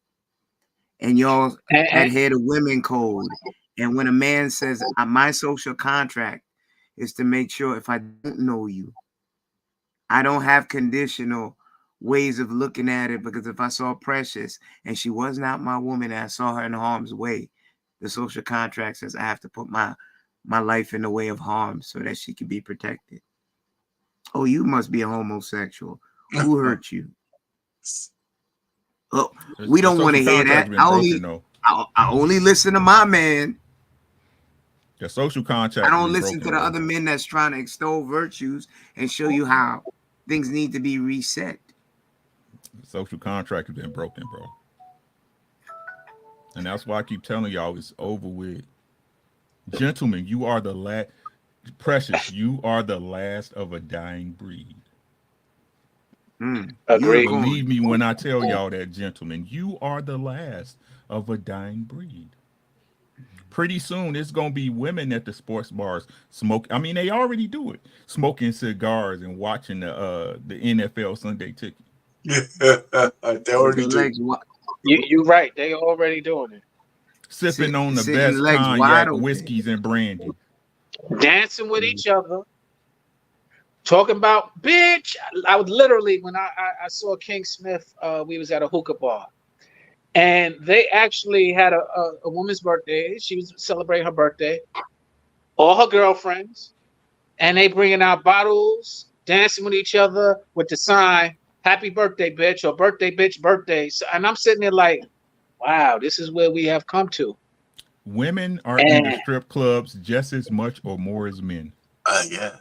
And y'all adhere to women code. And when a man says, my social contract is to make sure if I don't know you, I don't have conditional ways of looking at it, because if I saw Precious and she was not my woman and I saw her in harm's way, the social contract says I have to put my life in the way of harm so that she can be protected. Oh, you must be a homosexual. Who hurt you? Oh, we don't want to hear that. I only listen to my man. The social contract. I don't listen to the other men that's trying to extol virtues and show you how things need to be reset. The social contract has been broken, bro. And that's why I keep telling y'all it's over with. Gentlemen, you are the last. Precious, you are the last of a dying breed. Agreed. Believe me when I tell y'all that, gentlemen. You are the last of a dying breed. Pretty soon, it's gonna be women at the sports bars smoke. I mean, they already do it, smoking cigars and watching the NFL Sunday Ticket. They already do. You're right. They already doing it. Sipping on the best cognac, whiskeys, and brandy. Dancing with each other. Talking about, bitch. I was literally, when I saw King Smith, we was at a hookah bar. And they actually had a woman's birthday. She was celebrating her birthday. All her girlfriends. And they bringing out bottles, dancing with each other with the sign, happy birthday, bitch, or birthday, bitch, birthday. So, and I'm sitting there like, wow, this is where we have come to. Women are in the strip clubs just as much or more as men. Yeah.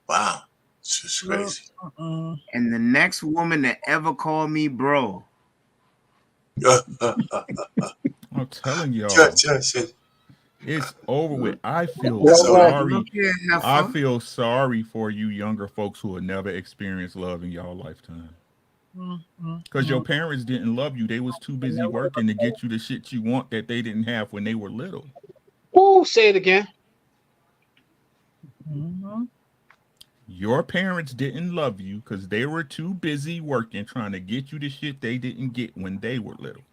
Wow. It's just crazy. And the next woman that ever called me bro. I'm telling y'all. It's over with. I feel sorry. I feel sorry for you younger folks who will never experience love in y'all lifetime. Because your parents didn't love you. They was too busy working to get you the shit you want that they didn't have when they were little. Ooh, say it again. Your parents didn't love you because they were too busy working trying to get you the shit they didn't get when they were little.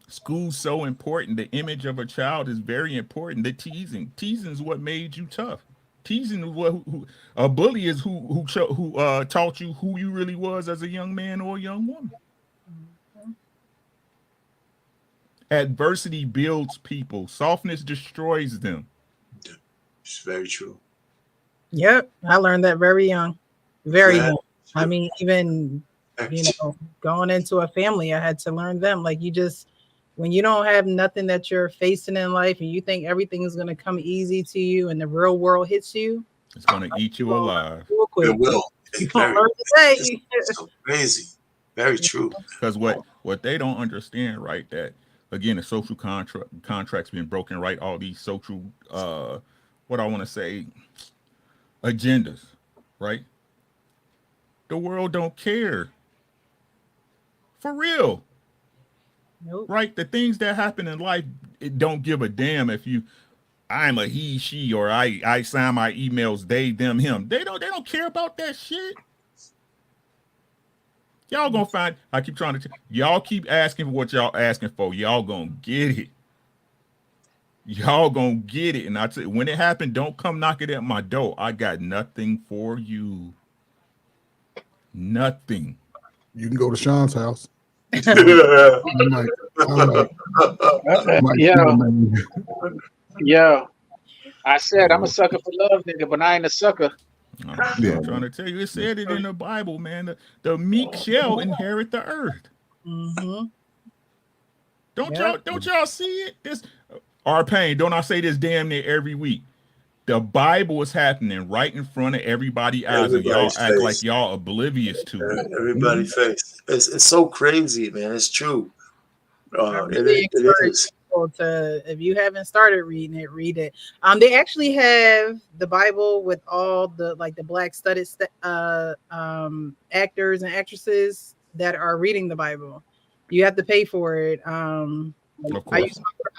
School's so important. The image of a child is very important. The teasing is what made you tough. Teasing is what a bully is who taught you who you really was as a young man or a young woman. Adversity builds people. Softness destroys them. It's very true. Yep, I learned that very young. Very young. I mean, even going into a family, I had to learn them. Like when you don't have nothing that you're facing in life and you think everything is going to come easy to you and the real world hits you, it's going to eat you alive. It will. It's so crazy. Very true. Because what they don't understand, right, that again, the social contract's been broken, right? All these social, what I want to say, agendas, right? The world don't care. For real. Nope. Right? The things that happen in life, it don't give a damn if I'm a he, she, or I sign my emails, they, them, him. They don't care about that shit. Y'all gonna find, I keep trying to, y'all keep asking for what y'all asking for. Y'all gonna get it. Y'all gonna get it. And I tell you, when it happened, don't come knocking at my door. I got nothing for you. Nothing. You can go to Sean's house. Yeah. I said I'm a sucker for love, nigga, but I ain't a sucker. I'm trying to tell you, it said it in the Bible, man. The meek shall inherit the earth. Don't y'all see it? This R-Pain, don't I say this damn near every week? The Bible is happening right in front of everybody's eyes, and y'all act like y'all oblivious to it. Everybody's face. It's so crazy, man. It's true. Really it is. To, if you haven't started reading it, read it. They actually have the Bible with all the the black studded actors and actresses that are reading the Bible. You have to pay for it. I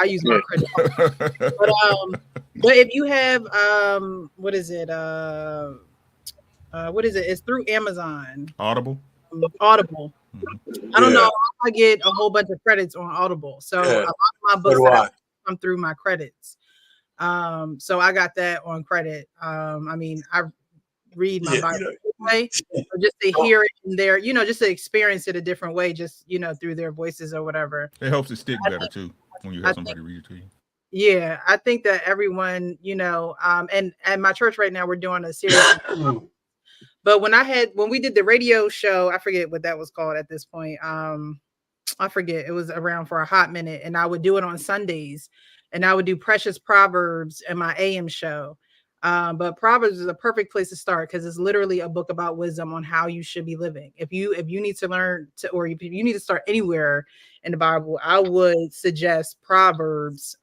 use my credit card. But if you have what is it? It's through Amazon. Audible. I don't know. I get a whole bunch of credits on Audible, so a lot of my books that come through my credits. So I got that on credit. I mean, I read my Bible anyway, just to hear it in their, just to experience it a different way, just through their voices or whatever. It helps it stick better too when you have somebody read it to you. Yeah, I think that everyone, and at my church right now, we're doing a series. But when we did the radio show, I forget what that was called at this point. I forget. It was around for a hot minute, and I would do it on Sundays, and I would do Precious Proverbs in my AM show. But Proverbs is a perfect place to start because it's literally a book about wisdom on how you should be living. If you need to learn to, or if you need to start anywhere in the Bible, I would suggest Proverbs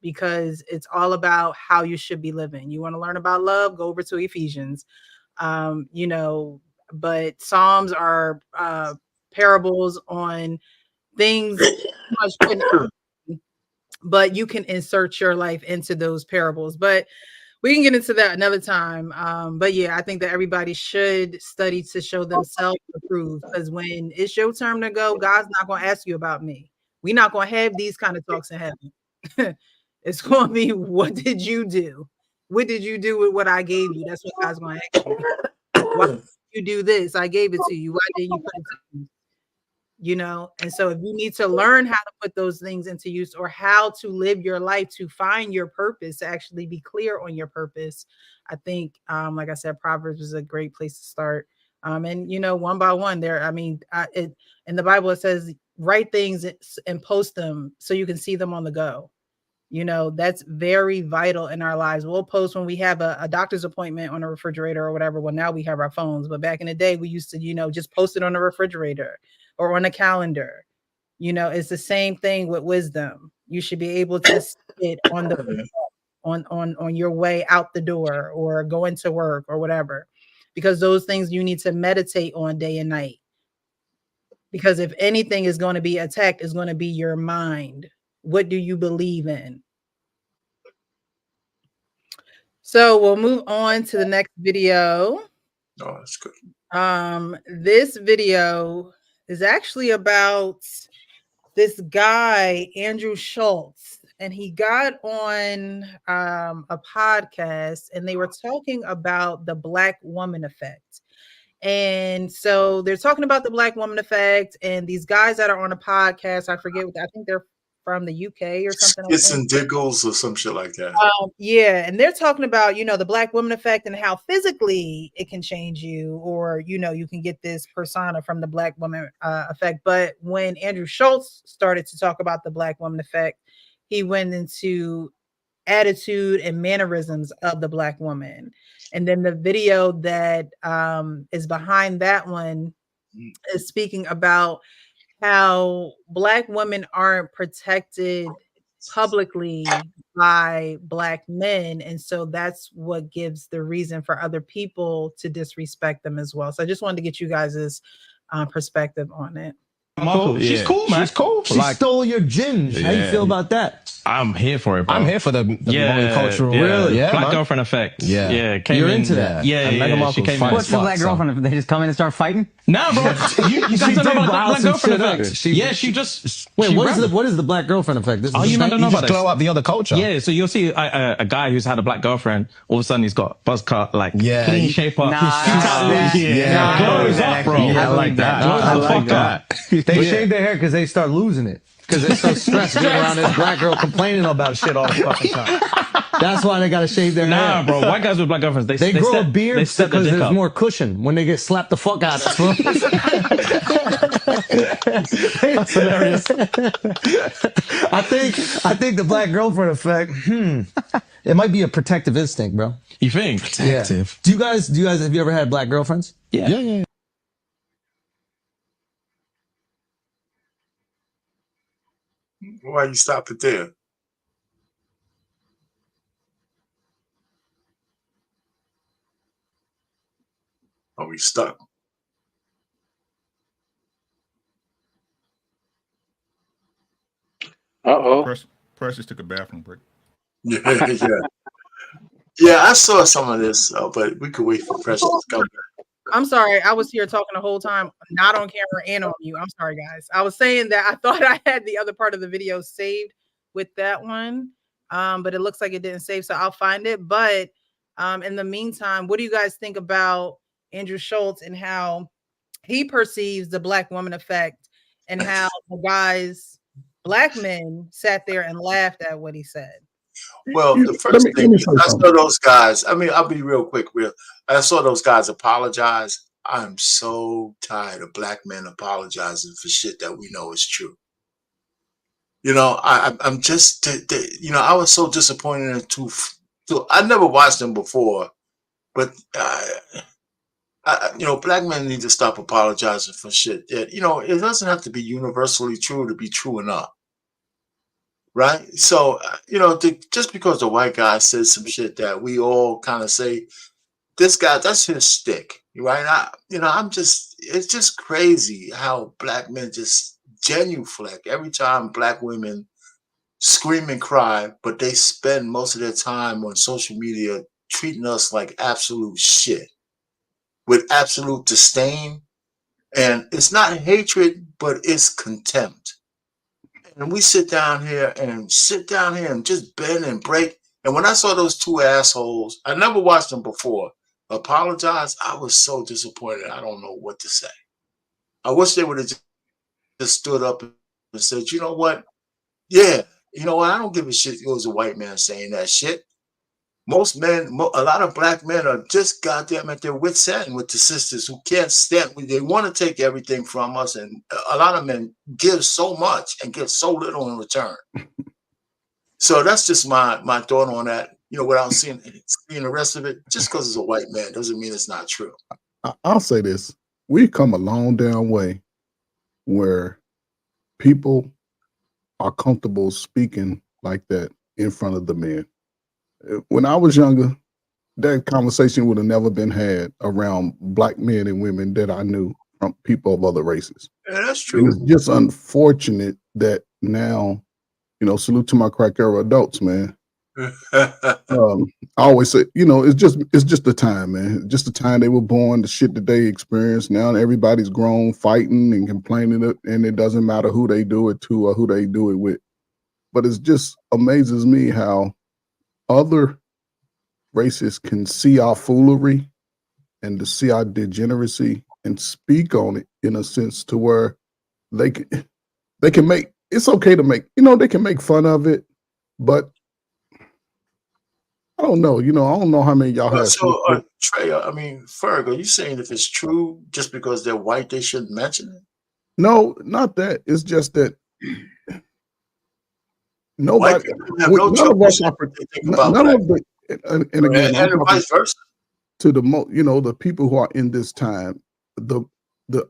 because it's all about how you should be living. You want to learn about love? Go over to Ephesians. But Psalms are parables on things, but you can insert your life into those parables. But we can get into that another time. But yeah, I think that everybody should study to show themselves approved, because when it's your turn to go, God's not going to ask you about me. We're not going to have these kind of talks in heaven. It's going to be, what did you do? What did you do with what I gave you? That's what God's going to ask you. Why did you do this? I gave it to you. Why didn't you put it to use? And so if you need to learn how to put those things into use, or how to live your life to find your purpose, to actually be clear on your purpose, I think, like I said, Proverbs is a great place to start. And one by one there, and the Bible, it says, write things and post them so you can see them on the go. You know, that's very vital in our lives. We'll post when we have a doctor's appointment on a refrigerator or whatever. Well, now we have our phones, but back in the day, we used to, you know, just post it on the refrigerator or on a calendar. You know, it's the same thing with wisdom. You should be able to see it on the on your way out the door or going to work or whatever, because those things you need to meditate on day and night. Because if anything is going to be attacked, it's going to be your mind. What do you believe in? So we'll move on to the next video. Oh, that's good. This video is actually about this guy, Andrew Schulz, and he got on a podcast and they were talking about the Black woman effect. And so they're talking about the Black woman effect, and these guys that are on a podcast, I forget what, I think they're from the UK or something. It's and Diggles or some shit like that. Yeah, and they're talking about, you know, the Black woman effect and how physically it can change you, or, you know, you can get this persona from the Black woman effect. But when Andrew Schulz started to talk about the Black woman effect, he went into attitude and mannerisms of the Black woman. And then the video that is behind that one is speaking about how Black women aren't protected publicly by Black men. And so that's what gives the reason for other people to disrespect them as well. So I just wanted to get you guys' perspective on it. She's cool, man. She's cool. She stole your ginge. How you feel about that? I'm here for it, bro. I'm here for the multicultural. Really? Yeah, Black girlfriend effect. Yeah. You're into that. Yeah. She came in. What's the Black girlfriend? They just come in and start fighting? Nah, bro. You guys don't know about the Black girlfriend effect. She just... Wait, what is the Black girlfriend effect? This you don't know about this? Glow up the other culture. Yeah, so you'll see a guy who's had a Black girlfriend, all of a sudden he's got buzz cut, like clean shape up. Glows up, bro. I like that. I like that. They shave their hair because they start losing it. Because they're so stressed being around this Black girl complaining about shit all the fucking time. That's why they gotta shave their hair. Nah, bro. White guys with Black girlfriends, they grow a beard because there's more cushion when they get slapped the fuck out of. That's hilarious. I think the Black girlfriend effect. It might be a protective instinct, bro. You think? Protective. Yeah. Do you guys have you ever had Black girlfriends? Yeah. Why you stop it there? Are we stuck? Precious took a bathroom break. Yeah. Yeah, I saw some of this, but we could wait for Precious to come back. I'm sorry. I was here talking the whole time, not on camera and on you. I'm sorry, guys. I was saying that I thought I had the other part of the video saved with that one, but it looks like it didn't save, so I'll find it. But in the meantime, what do you guys think about Andrew Schulz and how he perceives the Black woman effect, and how the guys, Black men, sat there and laughed at what he said? Well, the first thing I saw those guys, I mean, I'll be real quick. I saw those guys apologize. I'm so tired of Black men apologizing for shit that we know is true. You know, I'm just, you know, I was so disappointed in two. I never watched them before, but you know, Black men need to stop apologizing for shit that, you know, it doesn't have to be universally true to be true enough. Right. So, you know, just because the white guy says some shit that we all kind of say, this guy, that's his stick. Right. It's just crazy how Black men just genuflect every time Black women scream and cry, but they spend most of their time on social media treating us like absolute shit with absolute disdain. And it's not hatred, but it's contempt. And we sit down here and just bend and break. And when I saw those two assholes, I never watched them before, apologize, I was so disappointed. I don't know what to say. I wish they would have just stood up and said, you know what? Yeah, you know what? I don't give a shit. It was a white man saying that shit. Most men, a lot of black men are just goddamn at their wit's end with the sisters who can't stand. They want to take everything from us, and a lot of men give so much and get so little in return. So that's just my thought on that. You know, without seeing the rest of it, just because it's a white man doesn't mean it's not true. I'll say this: we've come a long damn way where people are comfortable speaking like that in front of the men. When I was younger, that conversation would have never been had around black men and women that I knew from people of other races. Yeah, that's true. And it's just unfortunate that now, you know, salute to my crack era adults, man. I always say, you know, it's just the time, man. Just the time they were born, the shit that they experienced. Now everybody's grown, fighting and complaining, and it doesn't matter who they do it to or who they do it with. But it just amazes me how other races can see our foolery and to see our degeneracy and speak on it in a sense to where they can make, it's okay to make, you know, they can make fun of it, but I don't know, you know, I don't know how many y'all have. So Trey, I mean, Ferg, are you saying if it's true, just because they're white, they shouldn't mention it? No, not that. It's just that nobody, none of us are, none of the, and again, and vice versa. To the you know, the people who are in this time,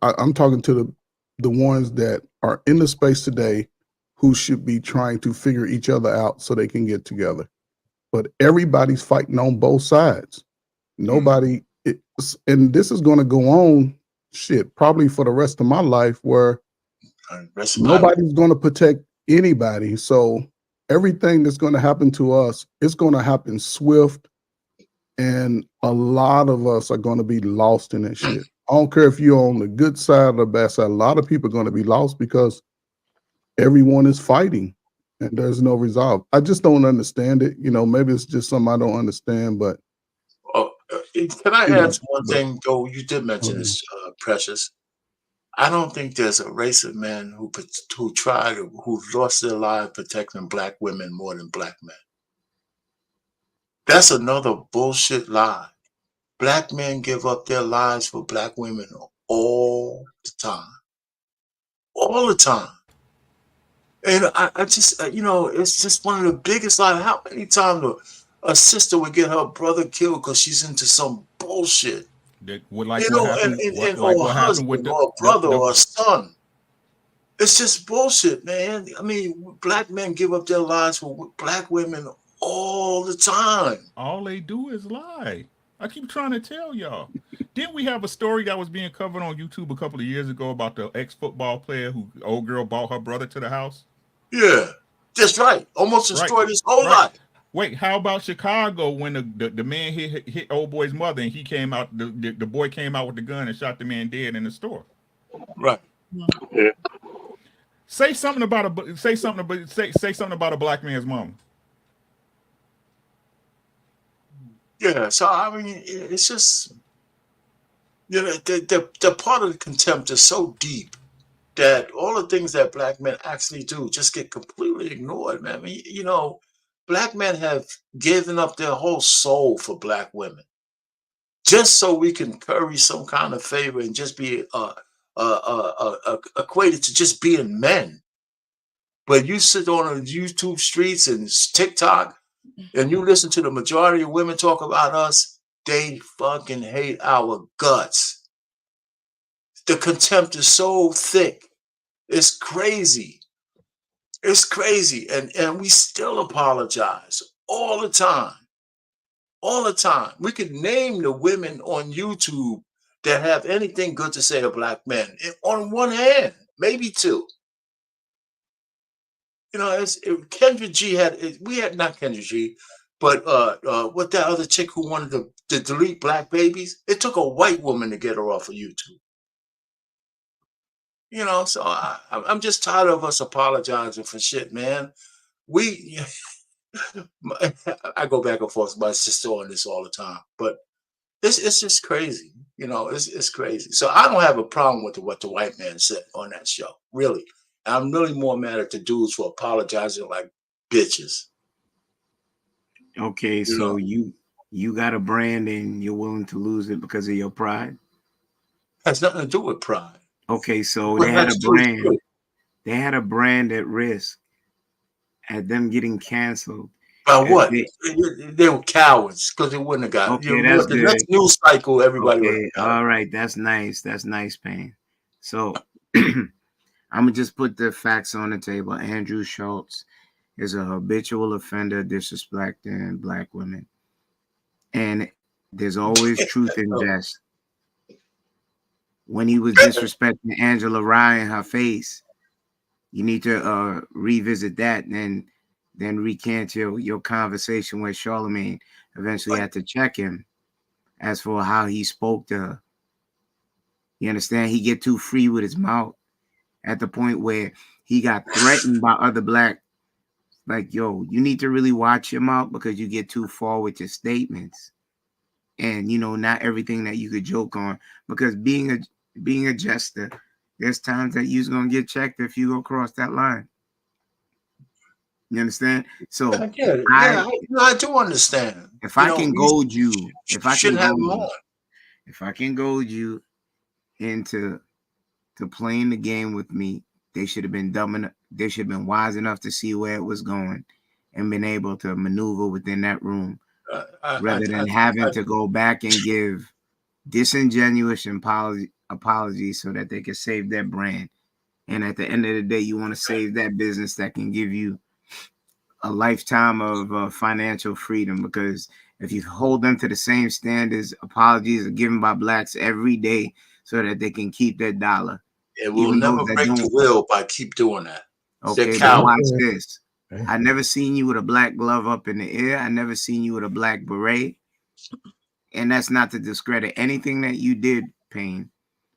I'm talking to the ones that are in the space today who should be trying to figure each other out so they can get together. But everybody's fighting on both sides. Nobody, and this is going to go on, shit, probably for the rest of my life, where nobody's going to protect anybody. So everything that's going to happen to us, it's going to happen swift, and a lot of us are going to be lost in that shit. I don't care if you're on the good side or the bad side. A lot of people are going to be lost because everyone is fighting and there's no resolve. I just don't understand it. You know, maybe it's just something I don't understand, but. Can I add one thing, though? You did mention this, Precious. I don't think there's a race of men who've lost their lives protecting black women more than black men. That's another bullshit lie. Black men give up their lives for black women all the time. All the time. And I just, you know, it's just one of the biggest lies. How many times a sister would get her brother killed because she's into some bullshit? Like you know, or a husband, or a brother, or a son. It's just bullshit, man. I mean, black men give up their lives for black women all the time. All they do is lie. I keep trying to tell y'all. Didn't we have a story that was being covered on YouTube a couple of years ago about the ex-football player who old girl brought her brother to the house? Yeah, that's right. Almost destroyed his whole life. Wait, how about Chicago when the man hit old boy's mother and he came out, the boy came out with the gun and shot the man dead in the store? Right. Yeah. Say something about a black man's mom. Yeah, so I mean, it's just, you know, the part of the contempt is so deep that all the things that black men actually do just get completely ignored, man. I mean, you know, black men have given up their whole soul for black women just so we can curry some kind of favor and just be equated to just being men. But you sit on the YouTube streets and TikTok and you listen to the majority of women talk about us, they fucking hate our guts. The contempt is so thick. It's crazy. It's crazy. And we still apologize all the time. All the time. We could name the women on YouTube that have anything good to say to black men on one hand, maybe two. You know, Kendra G not Kendra G, but what that other chick who wanted to delete black babies, it took a white woman to get her off of YouTube. You know, so I'm just tired of us apologizing for shit, man. I go back and forth with my sister on this all the time, but it's just crazy. You know, it's crazy. So I don't have a problem with what the white man said on that show, really. I'm really more mad at the dudes for apologizing like bitches. Okay, You so know, you got a brand and you're willing to lose it because of your pride. has nothing to do with pride. Okay, so But they had a that's true. brand. They had a brand at risk at them getting canceled. But If what? they- They were cowards because they wouldn't have got okay, that's the good. next news cycle. Everybody would Okay, have got it. all right, that's nice. That's nice, Payne. So I'm gonna just put the facts on the table. Andrew Schultz is a habitual offender disrespecting black women, and there's always truth in jest. When he was disrespecting Angela Rye in her face, you need to revisit that and then recant your conversation with Charlemagne. Eventually had to check him as for how he spoke to her. You understand? He get too free with his mouth at the point where he got threatened by other black. Like, yo, you need to really watch your mouth because you get too far with your statements. And, you know, not everything that you could joke on, because being a jester, there's times that you're going to get checked if you go across that line. You understand? So I get it. I do understand. If I can goad you, if I can goad you into playing the game with me, they should have been dumb enough. They should have been wise enough to see where it was going and been able to maneuver within that room, rather than having to go back and give disingenuous apologies so that they can save their brand. And at the end of the day, you want to save that business that can give you a lifetime of financial freedom, because if you hold them to the same standards, apologies are given by blacks every day so that they can keep their dollar. It will never break the will by keep doing that. Okay, but watch this. I never seen you with a black glove up in the air. I never seen you with a black beret. And that's not to discredit anything that you did, Payne,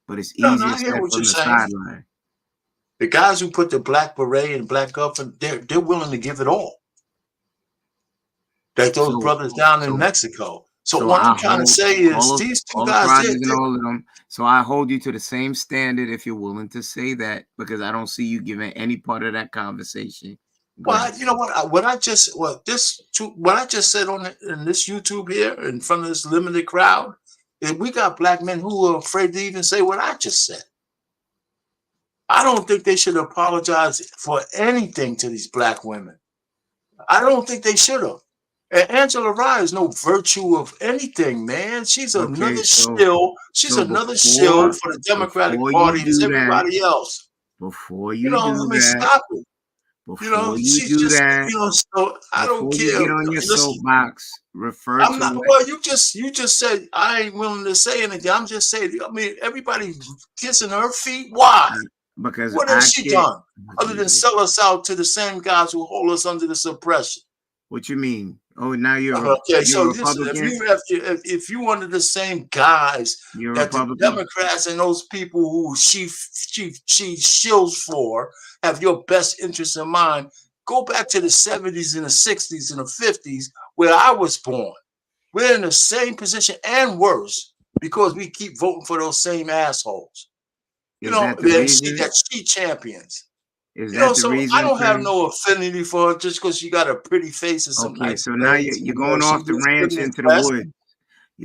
but it's easier said from the sideline. The guys who put the black beret and black glove, they're willing to give it all. Like those brothers down in Mexico. So what I'm trying to say is these two guys did. All of them. So I hold you to the same standard if you're willing to say that, because I don't see you giving any part of that conversation. Well, you know what? What I just said on in this YouTube here in front of this limited crowd, and we got black men who are afraid to even say what I just said. I don't think they should apologize for anything to these black women. I don't think they should have. And Angela Rye is no virtue of anything, man. She's another shill. She's another shill for the Democratic Party as everybody else. Before you stop it. Before you do that, so I don't care. Get on your soapbox. Refer I'm to not. it. Well, you just said I ain't willing to say anything. I'm just saying. I mean, everybody kissing her feet. Why? Because what has she done other than sell us out to the same guys who hold us under the suppression? What you mean? Oh, now you're okay. So listen, if you one of the same guys that the Democrats and those people who she shills for have your best interest in mind, go back to the 70s and the 60s and the 50s where I was born. We're in the same position and worse because we keep voting for those same assholes. You know, that she champions. So I don't have no affinity for her just because she got a pretty face or something. Okay, so now you're going off the ranch into the woods.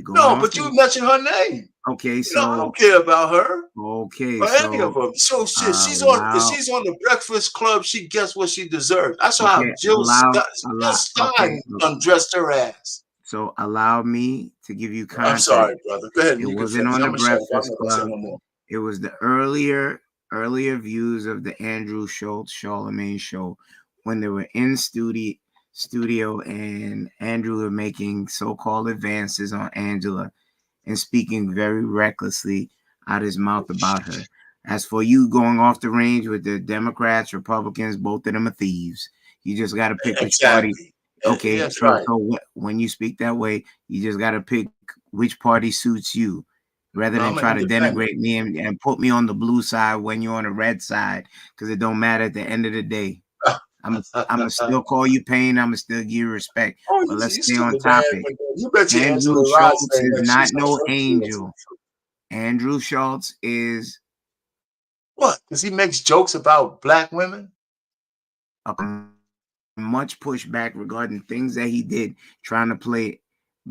No, but you mentioned her name. Okay, so I don't care about her. Okay, or any of them. So shit, she's on. If she's on the Breakfast Club, she gets what she deserves. I saw how Jill Stein undressed her ass. So allow me to give you context. I'm sorry, brother. Go ahead. It wasn't on the Breakfast Club. It was the earlier views of the Andrew Schultz Charlemagne show when they were in studio and Andrew were making so-called advances on Angela and speaking very recklessly out his mouth about her. As for you going off the range with the Democrats, Republicans, both of them are thieves. You just got to pick which party. Okay, that's right. So when you speak that way, you just got to pick which party suits you, rather than try to denigrate me and put me on the blue side when you're on the red side, because it don't matter at the end of the day. I'm gonna still call you Payne. I'm gonna still give you respect. But let's stay on topic. Andrew Schultz is not no angel. Andrew Schultz is what? Because he makes jokes about black women. much pushback regarding things that he did, trying to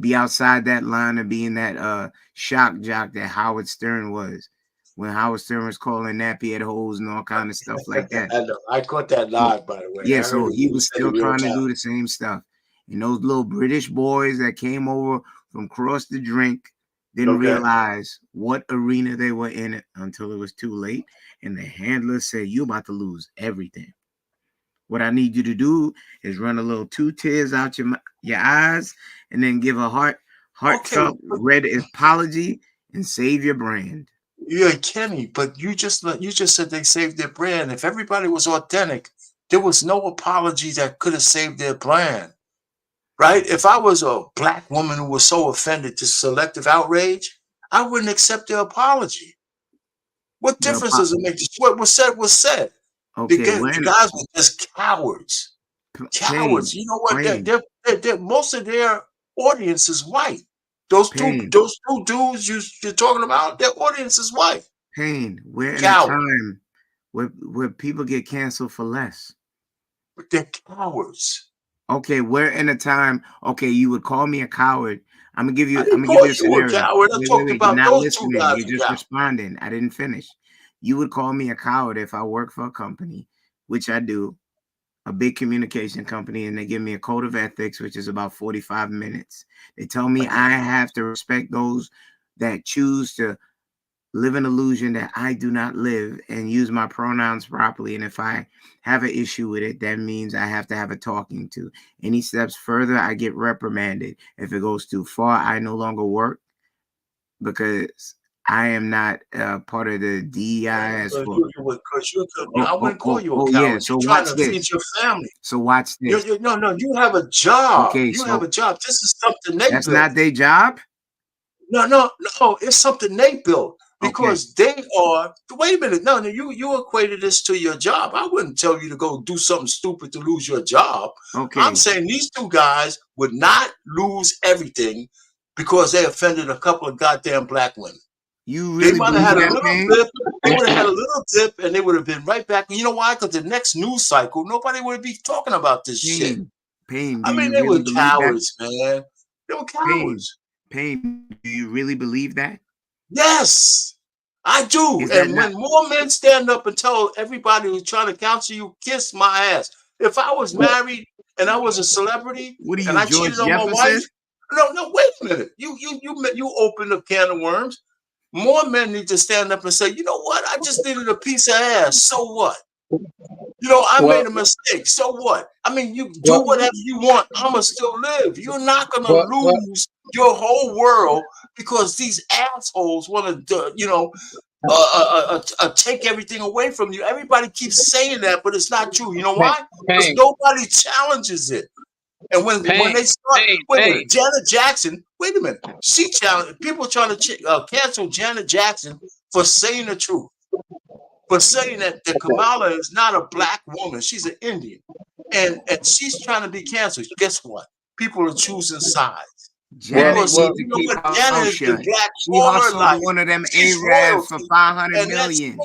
be outside that line of being that shock jock that Howard Stern was. When Howard Stern was calling nappy head holes and all kind of stuff like that. I know. I caught that live, by the way. Yeah, so he was still trying to do the same stuff. And those little British boys that came over from across the drink didn't realize what arena they were in it until it was too late. And the handler said, "You're about to lose everything. What I need you to do is run a little 2 tears out your eyes and then give a heartfelt red apology and save your brand." Yeah, Kenny, but you just said they saved their brand. If everybody was authentic, there was no apology that could have saved their brand, right? If I was a black woman who was so offended to selective outrage, I wouldn't accept their apology. What difference does it make? What was said was said. Okay, the guys were just cowards. Cowards. You know what? They're most of their audience is white. Those two dudes you're talking about, their audience is white. Pain. We're in a time where people get canceled for less. But they're cowards. Okay, we're in a time. Okay, you would call me a coward. I'm gonna give you a scenario. Coward. I'm talking about those two guys. You're just responding. I didn't finish. You would call me a coward if I work for a company, which I do, a big communication company, and they give me a code of ethics, which is about 45 minutes. They tell me I have to respect those that choose to live an illusion that I do not live and use my pronouns properly. And if I have an issue with it, that means I have to have a talking to. Any steps further, I get reprimanded. If it goes too far, I no longer work because I am not part of the DEI. I wouldn't call you a coward. Yeah, so you're watch trying to this. feed your family. So watch this. No, you have a job. Okay, you have a job. This is something they That's built. not their job? No, it's something they built because they are. Wait a minute. No, you equated this to your job. I wouldn't tell you to go do something stupid to lose your job. Okay. I'm saying these two guys would not lose everything because they offended a couple of goddamn black women. You really they might have had a little dip. They would have had a little dip, and they would have been right back. You know why? Because the next news cycle, nobody would be talking about this shit. Pain. I mean, they were cowards, man. They were cowards. Pain. Do you really believe that? Yes, I do. And when more men stand up and tell everybody who's trying to counsel you, kiss my ass. If I was married and I was a celebrity and I cheated on my wife, no, wait a minute. You opened a can of worms. More men need to stand up and say, you know what? I just needed a piece of ass. So what? I made a mistake. So what? I mean, you do whatever you want. I'ma still live. You're not gonna lose your whole world because these assholes want to, take everything away from you. Everybody keeps saying that, but it's not true. You know why? Because nobody challenges it. And when they start, Janet Jackson, wait a minute, she challenged people trying to cancel Janet Jackson for saying the truth, for saying that Kamala is not a black woman, she's an Indian, and she's trying to be canceled. Guess what? People are choosing sides. Janet needs to keep her mouth shut. She hustled one of them Arabs for $500 million.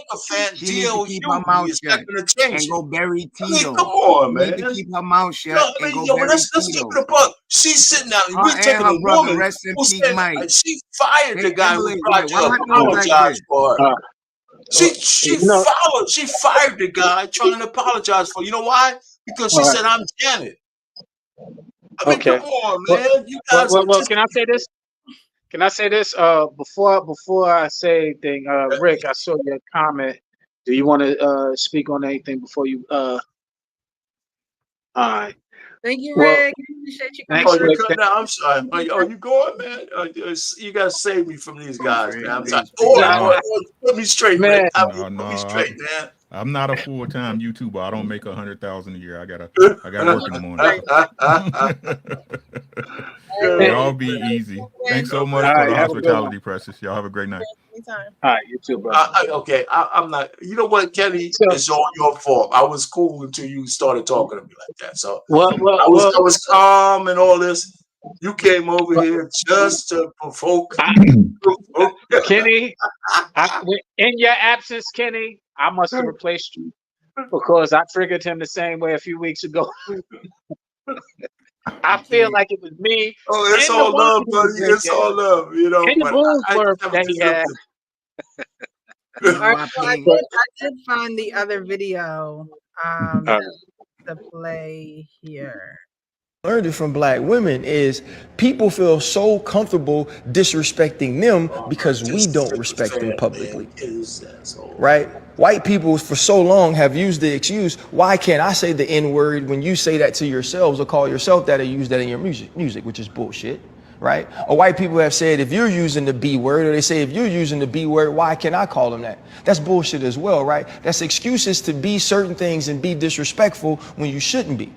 She needs to keep her mouth shut and go bury Tito. I mean, come on, man. She needs to keep her mouth shut and go bury let's keep Tito. it a buck. She's sitting down. Her and her brother, rest in peace, Mike. She fired the guy who tried to apologize for her. She fired the guy trying to apologize for her. You know why? Because she said, "I'm Janet." I mean, come on, man. You guys can I say this? Can I say this? Before I say anything, Rick, I saw your comment. Do you want to speak on anything before you? All right. Thank you, Rick. Appreciate you. I'm sorry. Are you going, man? You gotta save me from these guys, man. I'm sorry. Put me straight, man. Put me straight, man. I'm not a full-time YouTuber. I don't make $100,000 a year. I gotta work in the morning. Y'all be easy. Thanks so much for the hospitality, Precious. Y'all have a great night. All right, you too, bro. Okay, I'm not. You know what, Kenny? It's all your fault. I was cool until you started talking to me like that. So I was calm and all this. You came over here just to provoke. Kenny, in your absence, Kenny, I must have replaced you. because I triggered him the same way a few weeks ago. I feel like it was me. Oh, it's all love, buddy. It's all love, you know. And the But Boonesborough that he had. All right, so I did find the other video to play here. Learned it from black women is people feel so comfortable disrespecting them because we don't respect them publicly, right? White people for so long have used the excuse, why can't I say the N-word when you say that to yourselves or call yourself that or use that in your music, which is bullshit, right? Or white people have said, if you're using the B word, or they say, if you're using the B word, why can't I call them that? That's bullshit as well, right? That's excuses to be certain things and be disrespectful when you shouldn't be.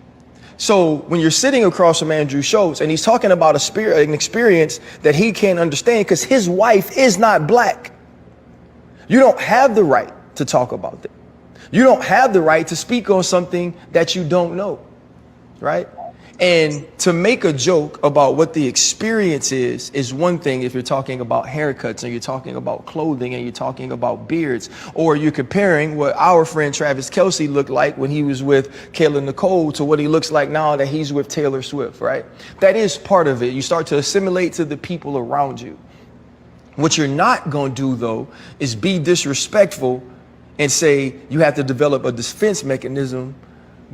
So when you're sitting across from Andrew Schultz and he's talking about an experience that he can't understand because his wife is not black, you don't have the right to talk about that. You don't have the right to speak on something that you don't know, right? And to make a joke about what the experience is one thing if you're talking about haircuts and you're talking about clothing and you're talking about beards, or you're comparing what our friend Travis Kelce looked like when he was with Kayla Nicole to what he looks like now that he's with Taylor Swift, right? That is part of it. You start to assimilate to the people around you. What you're not going to do, though, is be disrespectful and say you have to develop a defense mechanism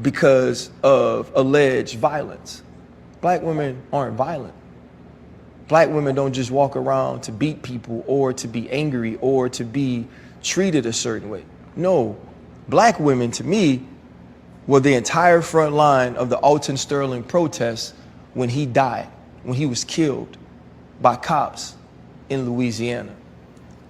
because of alleged violence. Black women aren't violent. Black women don't just walk around to beat people or to be angry or to be treated a certain way. No, black women, to me, were the entire front line of the Alton Sterling protests when he died, when he was killed by cops in Louisiana.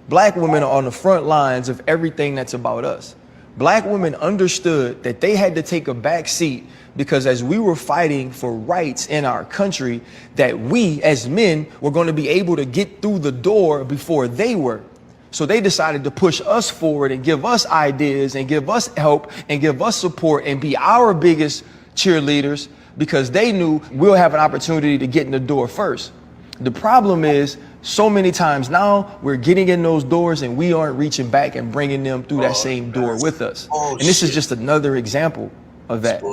Black women are on the front lines of everything that's about us. Black women understood that they had to take a back seat because as we were fighting for rights in our country, that we as men were going to be able to get through the door before they were. So they decided to push us forward and give us ideas and give us help and give us support and be our biggest cheerleaders because they knew we'll have an opportunity to get in the door first. The problem is so many times now we're getting in those doors and we aren't reaching back and bringing them through that same door with us. And this is just another example of that.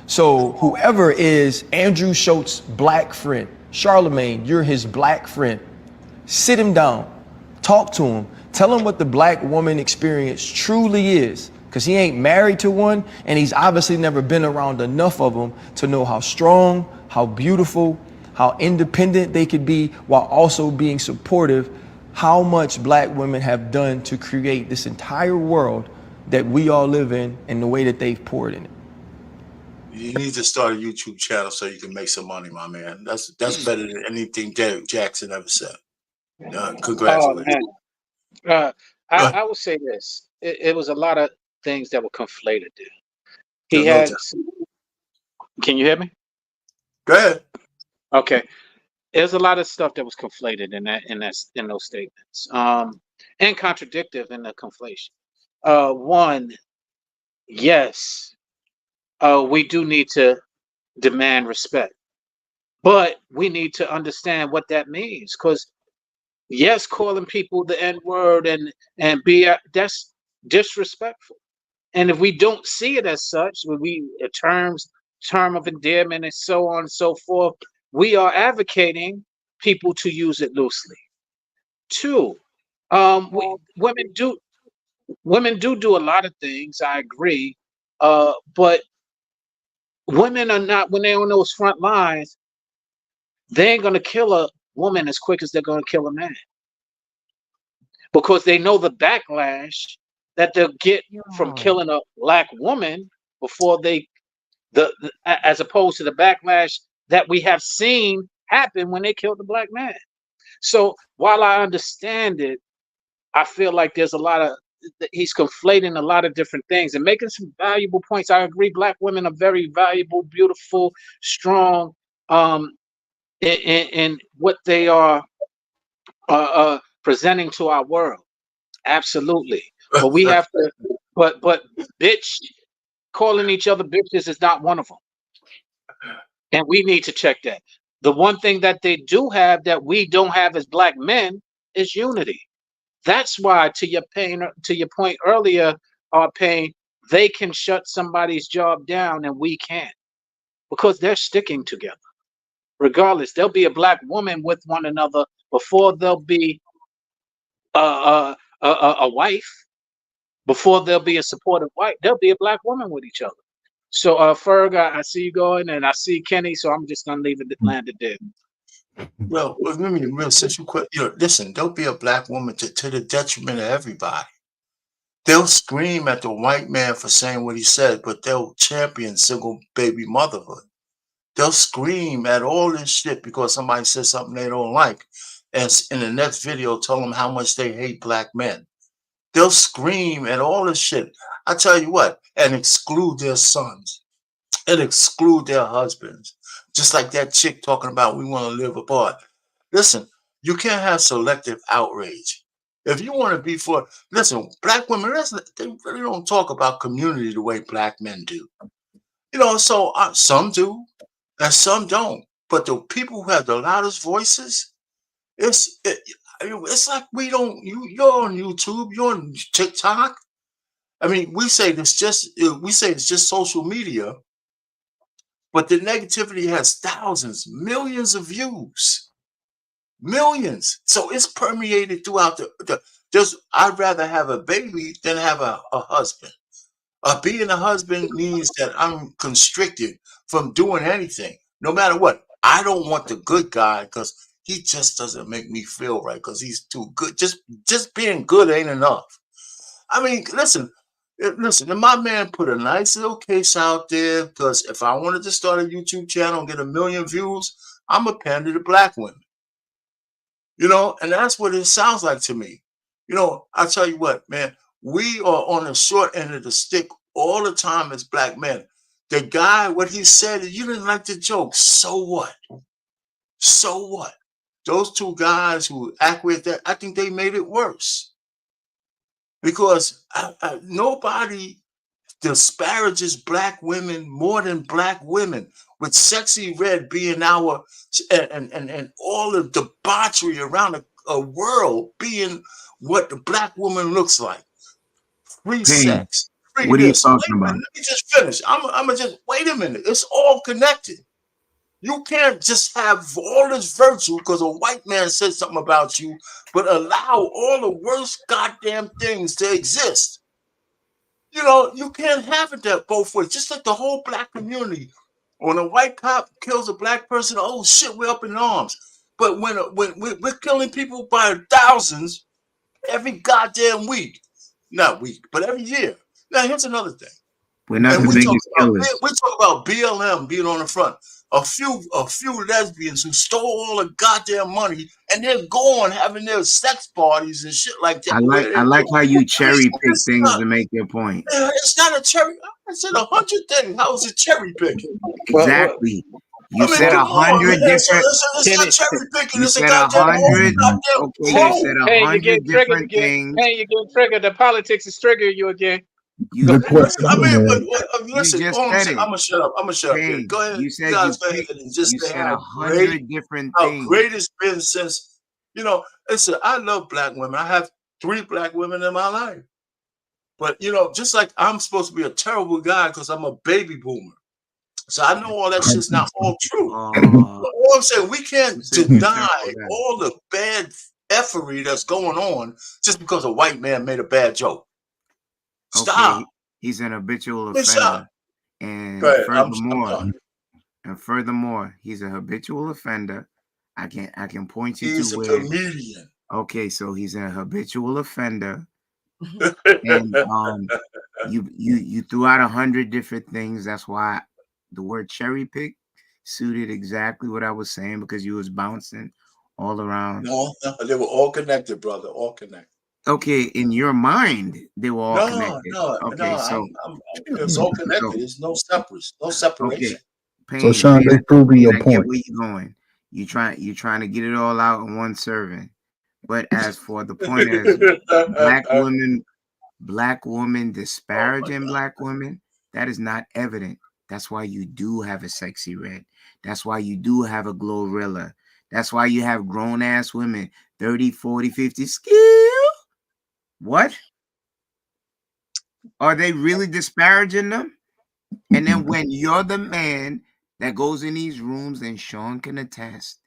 So whoever is Andrew Schultz's black friend, Charlemagne, you're his black friend, sit him down, talk to him, tell him what the black woman experience truly is, because he ain't married to one and he's obviously never been around enough of them to know how strong, how beautiful, how independent they could be while also being supportive, how much black women have done to create this entire world that we all live in and the way that they've poured in it. You need to start a YouTube channel so you can make some money, my man. That's better than anything Derek Jackson ever said. Congratulations. I will say this. It was a lot of things that were conflated there. He had. Can you hear me? Go ahead. Okay. There's a lot of stuff that was conflated in those statements. And contradictive in the conflation. One, yes, we do need to demand respect, but we need to understand what that means. Because yes, calling people the N-word and be that's disrespectful. And if we don't see it as such, when term of endearment and so on and so forth, we are advocating people to use it loosely. Two, women do a lot of things. I agree, but women are not, when they're on those front lines, they ain't gonna kill a woman as quick as they're gonna kill a man, because they know the backlash that they'll get from killing a black woman before as opposed to the backlash that we have seen happen when they killed the black man. So while I understand it, I feel like there's he's conflating a lot of different things and making some valuable points. I agree, black women are very valuable, beautiful, strong, in what they are presenting to our world. Absolutely. But we have to, but bitch, calling each other bitches is not one of them. And we need to check that. The one thing that they do have that we don't have as black men is unity. That's why, to your point earlier, Pain, they can shut somebody's job down and we can't, because they're sticking together. Regardless, there'll be a black woman with one another before there'll be a wife. Before there'll be a supportive wife, there'll be a black woman with each other. So, Ferg, I see you going, and I see Kenny. So I'm just gonna leave it landed there. Well, let me real since you quit. Listen, there'll be a black woman to the detriment of everybody. They'll scream at the white man for saying what he said, but they'll champion single baby motherhood. They'll scream at all this shit because somebody said something they don't like, and in the next video tell them how much they hate black men. They'll scream at all this shit. I tell you what, and exclude their sons and exclude their husbands. Just like that chick talking about we want to live apart. Listen, you can't have selective outrage. If you want to be for, listen, black women, they really don't talk about community the way black men do. So some do and some don't. But the people who have the loudest voices, it's like we don't. You're on YouTube, you're on TikTok. I mean, we say it's just social media, but the negativity has thousands, millions of views, millions. So it's permeated throughout I'd rather have a baby than have a husband. Being a husband means that I'm constricted from doing anything, no matter what. I don't want the good guy because he just doesn't make me feel right because he's too good. Just being good ain't enough. I mean, listen, and my man put a nice little case out there because if I wanted to start a YouTube channel and get 1 million views, I'm a pander to black women. And that's what it sounds like to me. I tell you what, man, we are on the short end of the stick all the time as black men. The guy, what he said, you didn't like the joke. So what? So what? Those two guys who act with that, I think they made it worse. Because nobody disparages black women more than black women, with Sexy Red being our, and all the debauchery around a world being what the black woman looks like. Free sex. Free what are you this. talking about? Let me just finish. I'm gonna just wait a minute. It's all connected. You can't just have all this virtue because a white man said something about you, but allow all the worst goddamn things to exist. You can't have it that both ways. Just like the whole black community. When a white cop kills a black person, oh shit, we're up in arms. But when we're killing people by thousands every goddamn week, not week, but every year. Now here's another thing. We're not the biggest killers. We talk about BLM being on the front. A few lesbians who stole all the goddamn money and they're gone having their sex parties and shit like that. I like how you cherry pick things to make your point. It's not a cherry. I said 100 things. How is it cherry picking? Exactly. You said 100 different. It's cherry picking. You said 100. Okay, you said 100 different things. Hey, you're getting triggered. The politics is triggering you again. Good question. Listen, I'm gonna shut up. Hey, go ahead. You said guys go ahead and just say how 100 different things. How great it's been since, listen, I love black women. I have 3 black women in my life. But, just like I'm supposed to be a terrible guy because I'm a baby boomer. So I know all that shit's not all true. All I'm saying, we can't deny all the bad effery that's going on just because a white man made a bad joke. Stop. Okay, he's an habitual offender. And furthermore, he's a habitual offender. I can point you he's to where. He's a comedian. Okay, so he's a habitual offender. And you threw out 100 different things. That's why the word cherry pick suited exactly what I was saying, because you was bouncing all around. No, they were all connected, brother. All connected. Okay, in your mind, they were all connected. So it's all connected. There's no separation. Okay. So Sean, they proving your point. Where you going? You're trying to get it all out in one serving. But as for the point of black women disparaging black women, that is not evident. That's why you do have a Sexy Red. That's why you do have a Glorilla. That's why you have grown ass women, 30, 40, 50 skill. What? Are they really disparaging them? And then when you're the man that goes in these rooms, and Sean can attest,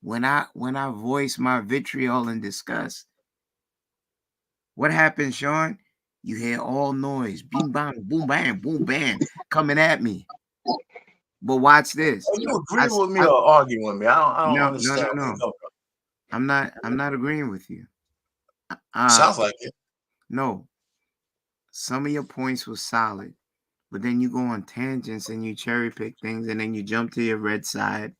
when I voice my vitriol and disgust, what happens, Sean? You hear all noise, boom, bam, boom, bam, coming at me. But watch this. Are you agreeing with me or arguing with me? I don't understand. No. I'm not agreeing with you. Sounds like it. No. Some of your points were solid, but then you go on tangents and you cherry pick things, and then you jump to your red side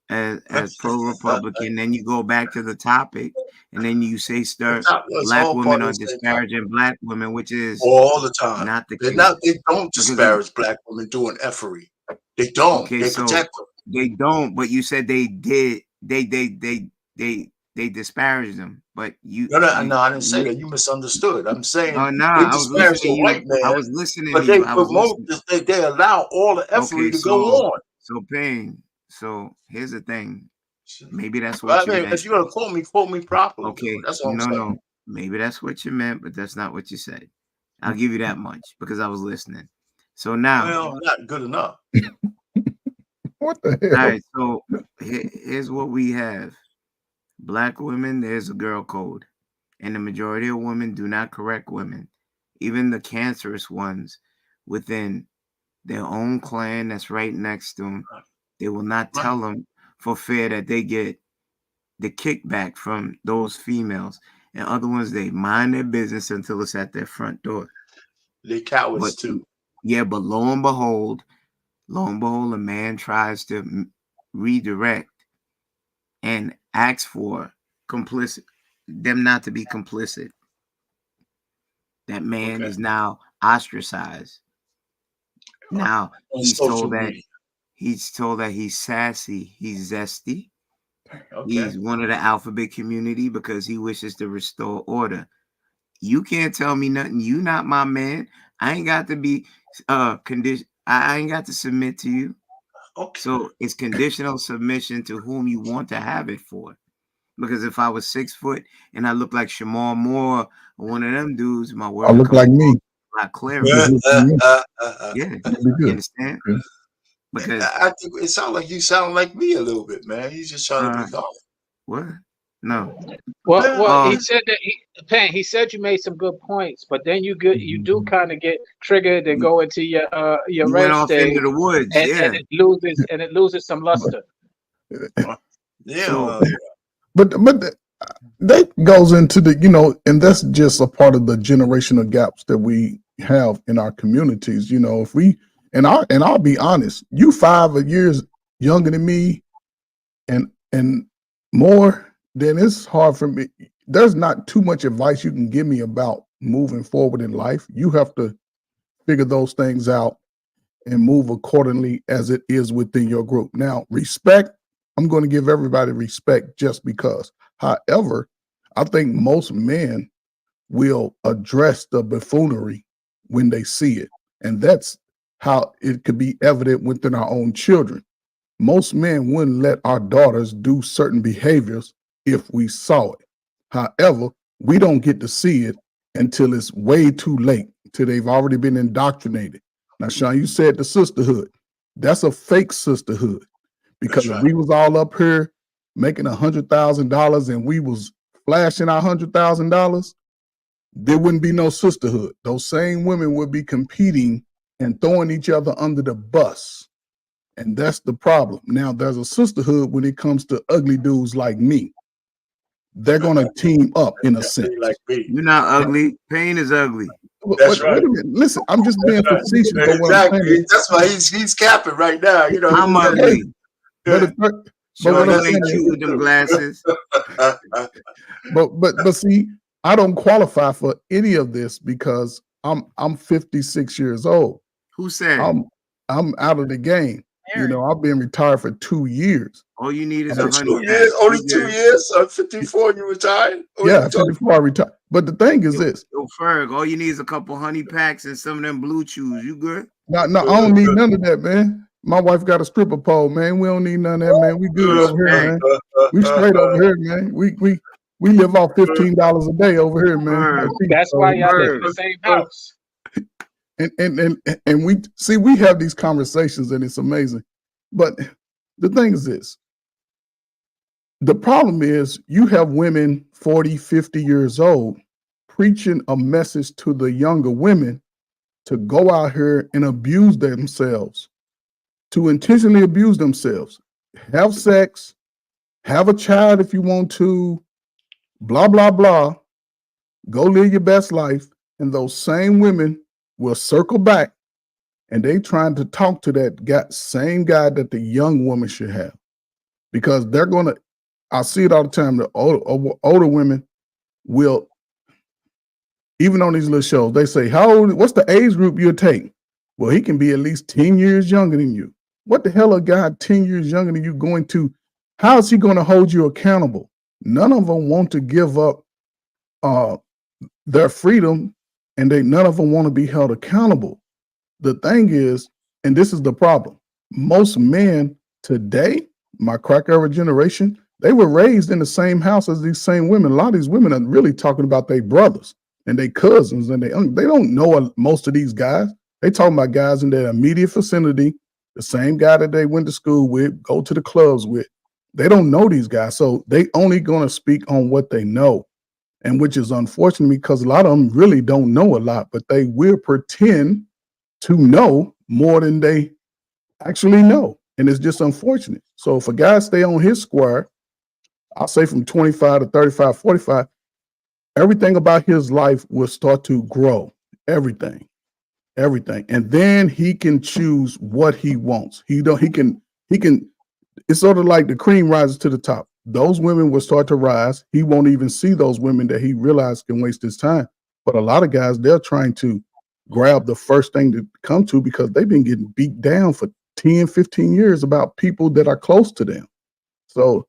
as pro-Republican. Then you go back to the topic, and then you say black women are disparaging black women, which is all the time. Not the case. They don't disparage black women doing effery. They don't. Okay, they so protect them. They don't, but you said they did. They disparaged them, but you. No, I didn't say that. You misunderstood. I'm saying they disparage the white man. I was listening, but they promote. They allow all the effery to go on. So Payne. So here's the thing. Maybe that's what you meant. If you're gonna quote me properly. Okay. That's what I'm saying. No. Maybe that's what you meant, but that's not what you said. I'll give you that much because I was listening. So now, well, not good enough. What the hell? All right. So here's what we have. Black women, there's a girl code, and the majority of women do not correct women, even the cancerous ones within their own clan that's right next to them. They will not tell them for fear that they get the kickback from those females. And other ones, they mind their business until it's at their front door. They cowards too. Yeah, but lo and behold, a man tries to redirect and ask for them not to be complicit. That man is now ostracized. Now he's told that he's sassy, he's zesty. He's one of the alphabet community because he wishes to restore order. You can't tell me nothing. You not my man. I ain't got to be condition. I ain't got to submit to you. Okay. So it's conditional submission to whom you want to have it for. Because if I was 6 foot and I look like Shamar Moore or one of them dudes, my word I look like me. A lot clearer. Yeah, you understand? Yeah. Because I think it sounds like you sound like me a little bit, man. You just trying to be off. What? No. Well, he said that he said you made some good points, but then you do kind of get triggered and go into your red state into the woods, and it loses some luster. Yeah. So, but that goes into the, and that's just a part of the generational gaps that we have in our communities. If we and I'll be honest, you 5 years younger than me and more, then it's hard for me. There's not too much advice you can give me about moving forward in life. You have to figure those things out and move accordingly as it is within your group. Now, respect, I'm going to give everybody respect just because. However, I think most men will address the buffoonery when they see it. And that's how it could be evident within our own children. Most men wouldn't let our daughters do certain behaviors if we saw it. However, we don't get to see it until it's way too late, until they've already been indoctrinated. Now, Sean, you said the sisterhood. That's a fake sisterhood. Because if we was all up here making $100,000 and we was flashing our $100,000, there wouldn't be no sisterhood. Those same women would be competing and throwing each other under the bus. And that's the problem. Now, there's a sisterhood when it comes to ugly dudes like me. They're going to team up in a sense. You're not ugly. Payne is ugly. That's right. Wait a minute. Listen, I'm just being facetious. Exactly. That's why he's capping right now. I'm ugly. But what I'm saying with them glasses. but see, I don't qualify for any of this because I'm 56 years old. Who said? I'm out of the game. I've been retired for 2 years. All you need is 2 years. Only 2 years. 54, you retired. Yeah, 54, I retired. But the thing is this. Yo, Ferg, all you need is a couple honey packs and some of them blue chews. You good? No, I don't need none of that, man. My wife got a stripper pole, man. We don't need none of that, man. We good over here, man. We straight over here, man. We live off $15 a day over here, man. That's why y'all live in the same house. And we see, we have these conversations and it's amazing. But the thing is this, the problem is you have women 40, 50 years old preaching a message to the younger women to go out here and abuse themselves, to intentionally abuse themselves, have sex, have a child if you want to, blah, blah, blah, go live your best life. And those same women will circle back and they trying to talk to that guy, same guy that the young woman should have, because they're going to, I see it all the time. The older women will, even on these little shows, they say, "How old? What's the age group you'll take?" Well, he can be at least 10 years younger than you. What the hell, a guy 10 years younger than you going to? How is he going to hold you accountable? None of them want to give up their freedom, and none of them want to be held accountable. The thing is, and this is the problem, most men today, my crack era generation, they were raised in the same house as these same women. A lot of these women are really talking about their brothers and their cousins, and they don't know most of these guys. They talking about guys in their immediate vicinity, the same guy that they went to school with, go to the clubs with. They don't know these guys, so they only going to speak on what they know, and which is unfortunate because a lot of them really don't know a lot, but they will pretend to know more than they actually know, and it's just unfortunate. So if a guy stay on his square, I'll say from 25 to 35, 45, everything about his life will start to grow. Everything. And then he can choose what he wants. He can, it's sort of like the cream rises to the top. Those women will start to rise. He won't even see those women that he realizes can waste his time. But a lot of guys, they're trying to grab the first thing to come to because they've been getting beat down for 10, 15 years about people that are close to them. So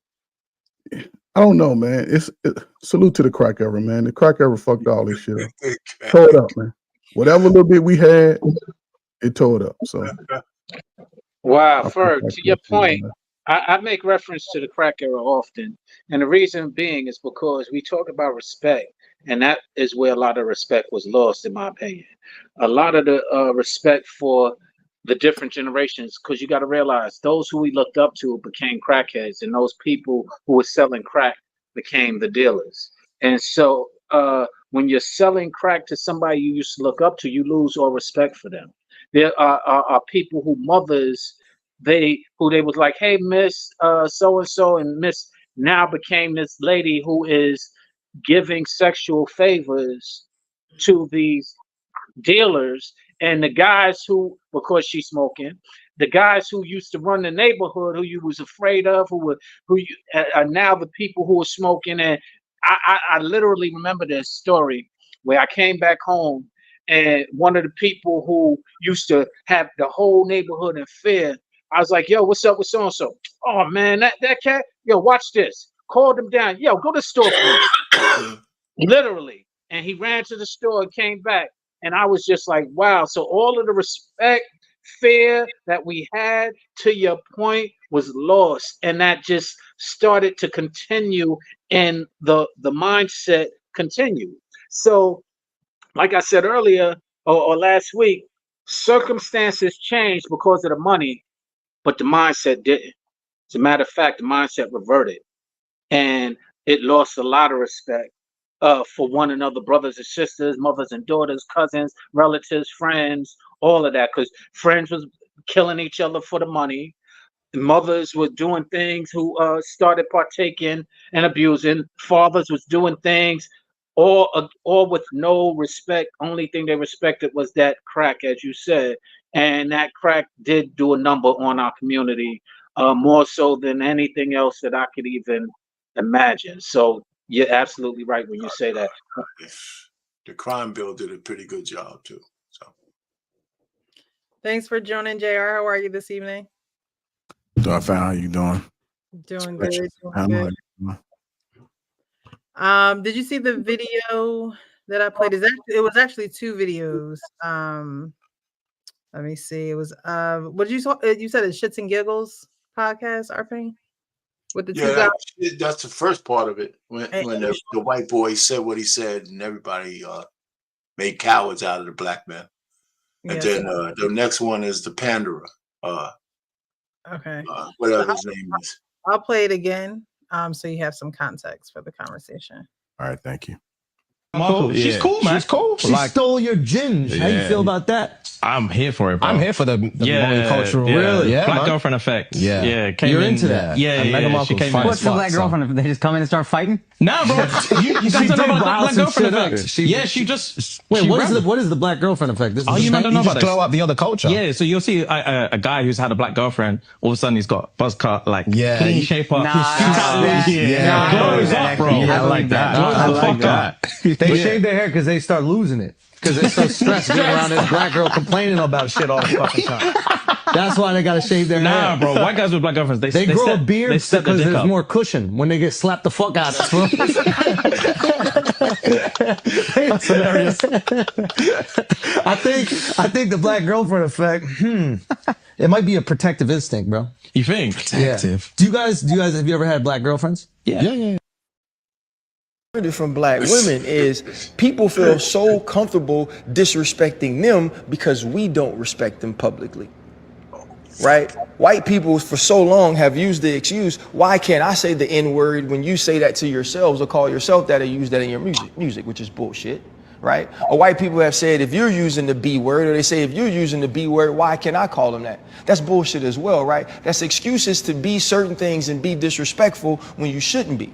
I don't know, man. Salute to the crack era, man. The crack era fucked all this shit up. Tore it up, man. Whatever little bit we had, it tore it up. So wow, Ferg, to your point, I make reference to the crack era often. And the reason being is because we talk about respect, and that is where a lot of respect was lost, in my opinion. A lot of the respect for the different generations, because you got to realize those who we looked up to became crackheads, and those people who were selling crack became the dealers. And so when you're selling crack to somebody you used to look up to, you lose all respect for them. There are people who mothers, they was like, hey, Miss so-and-so, and Miss now became this lady who is giving sexual favors to these dealers. And the guys who, because she's smoking, the guys who used to run the neighborhood, who you was afraid of, who are now the people who are smoking. And I literally remember this story where I came back home, and one of the people who used to have the whole neighborhood in fear, I was like, yo, what's up with so-and-so? Oh man, that cat, yo, watch this. Called him down. Yo, go to the store, please. Literally. And he ran to the store and came back. And I was just like, wow. So all of the respect, fear that we had, to your point, was lost. And that just started to continue, and the mindset continued. So like I said earlier, or last week, circumstances changed because of the money, but the mindset didn't. As a matter of fact, the mindset reverted, and it lost a lot of respect for one another, brothers and sisters, mothers and daughters, cousins, relatives, friends, all of that, because friends was killing each other for the money. The mothers were doing things who started partaking and abusing. Fathers was doing things all with no respect. Only thing they respected was that crack, as you said. And that crack did do a number on our community, more so than anything else that I could even imagine. So you're absolutely right when you say that. The crime bill did a pretty good job too. So thanks for joining, JR. How are you this evening? Doing fine. How you doing? Doing good. Doing good. Did you see the video that I played? It was actually two videos. Let me see. It was what did you saw? You said it's Shits and Giggles podcast, RP? With the two guys? That's the first part of it. When the white boy said what he said, and everybody made cowards out of the black men. And then the next one is the Pandora. Okay. Whatever his name is. I'll play it again, so you have some context for the conversation. All right, thank you. Marco, she's cool, man. She's cool. She stole your ginge. How you feel about that? I'm here for it, bro. I'm here for the multicultural. Really? Yeah, Black girlfriend effect. Yeah. Came You're in, into that. Yeah, she came in. What's the black girlfriend? They just come in and start fighting? Nah, bro. You guys don't know about the black girlfriend effect. She just... Wait, what is the black girlfriend effect? This you don't know about it. Glow up the other culture. Yeah, so you'll see a guy who's had a black girlfriend, all of a sudden he's got buzz cut, like clean shape up. Glows up, bro. I like that. They shave their hair because they start losing it. Because they're so stressed being around this black girl complaining about shit all the fucking time. That's why they gotta shave their hair. Nah, bro. White guys with black girlfriends, they grow a beard because there's more cushion when they get slapped the fuck out of. That's hilarious. I think the black girlfriend effect. It might be a protective instinct, bro. You think? Protective. Yeah. Do you guys have you ever had black girlfriends? Yeah. From black women is people feel so comfortable disrespecting them because we don't respect them publicly, right? White people for so long have used the excuse, why can't I say the N-word when you say that to yourselves or call yourself that or use that in your music, which is bullshit, right? Or white people have said, if you're using the B word, or they say, if you're using the B word, why can't I call them that? That's bullshit as well, right? That's excuses to be certain things and be disrespectful when you shouldn't be.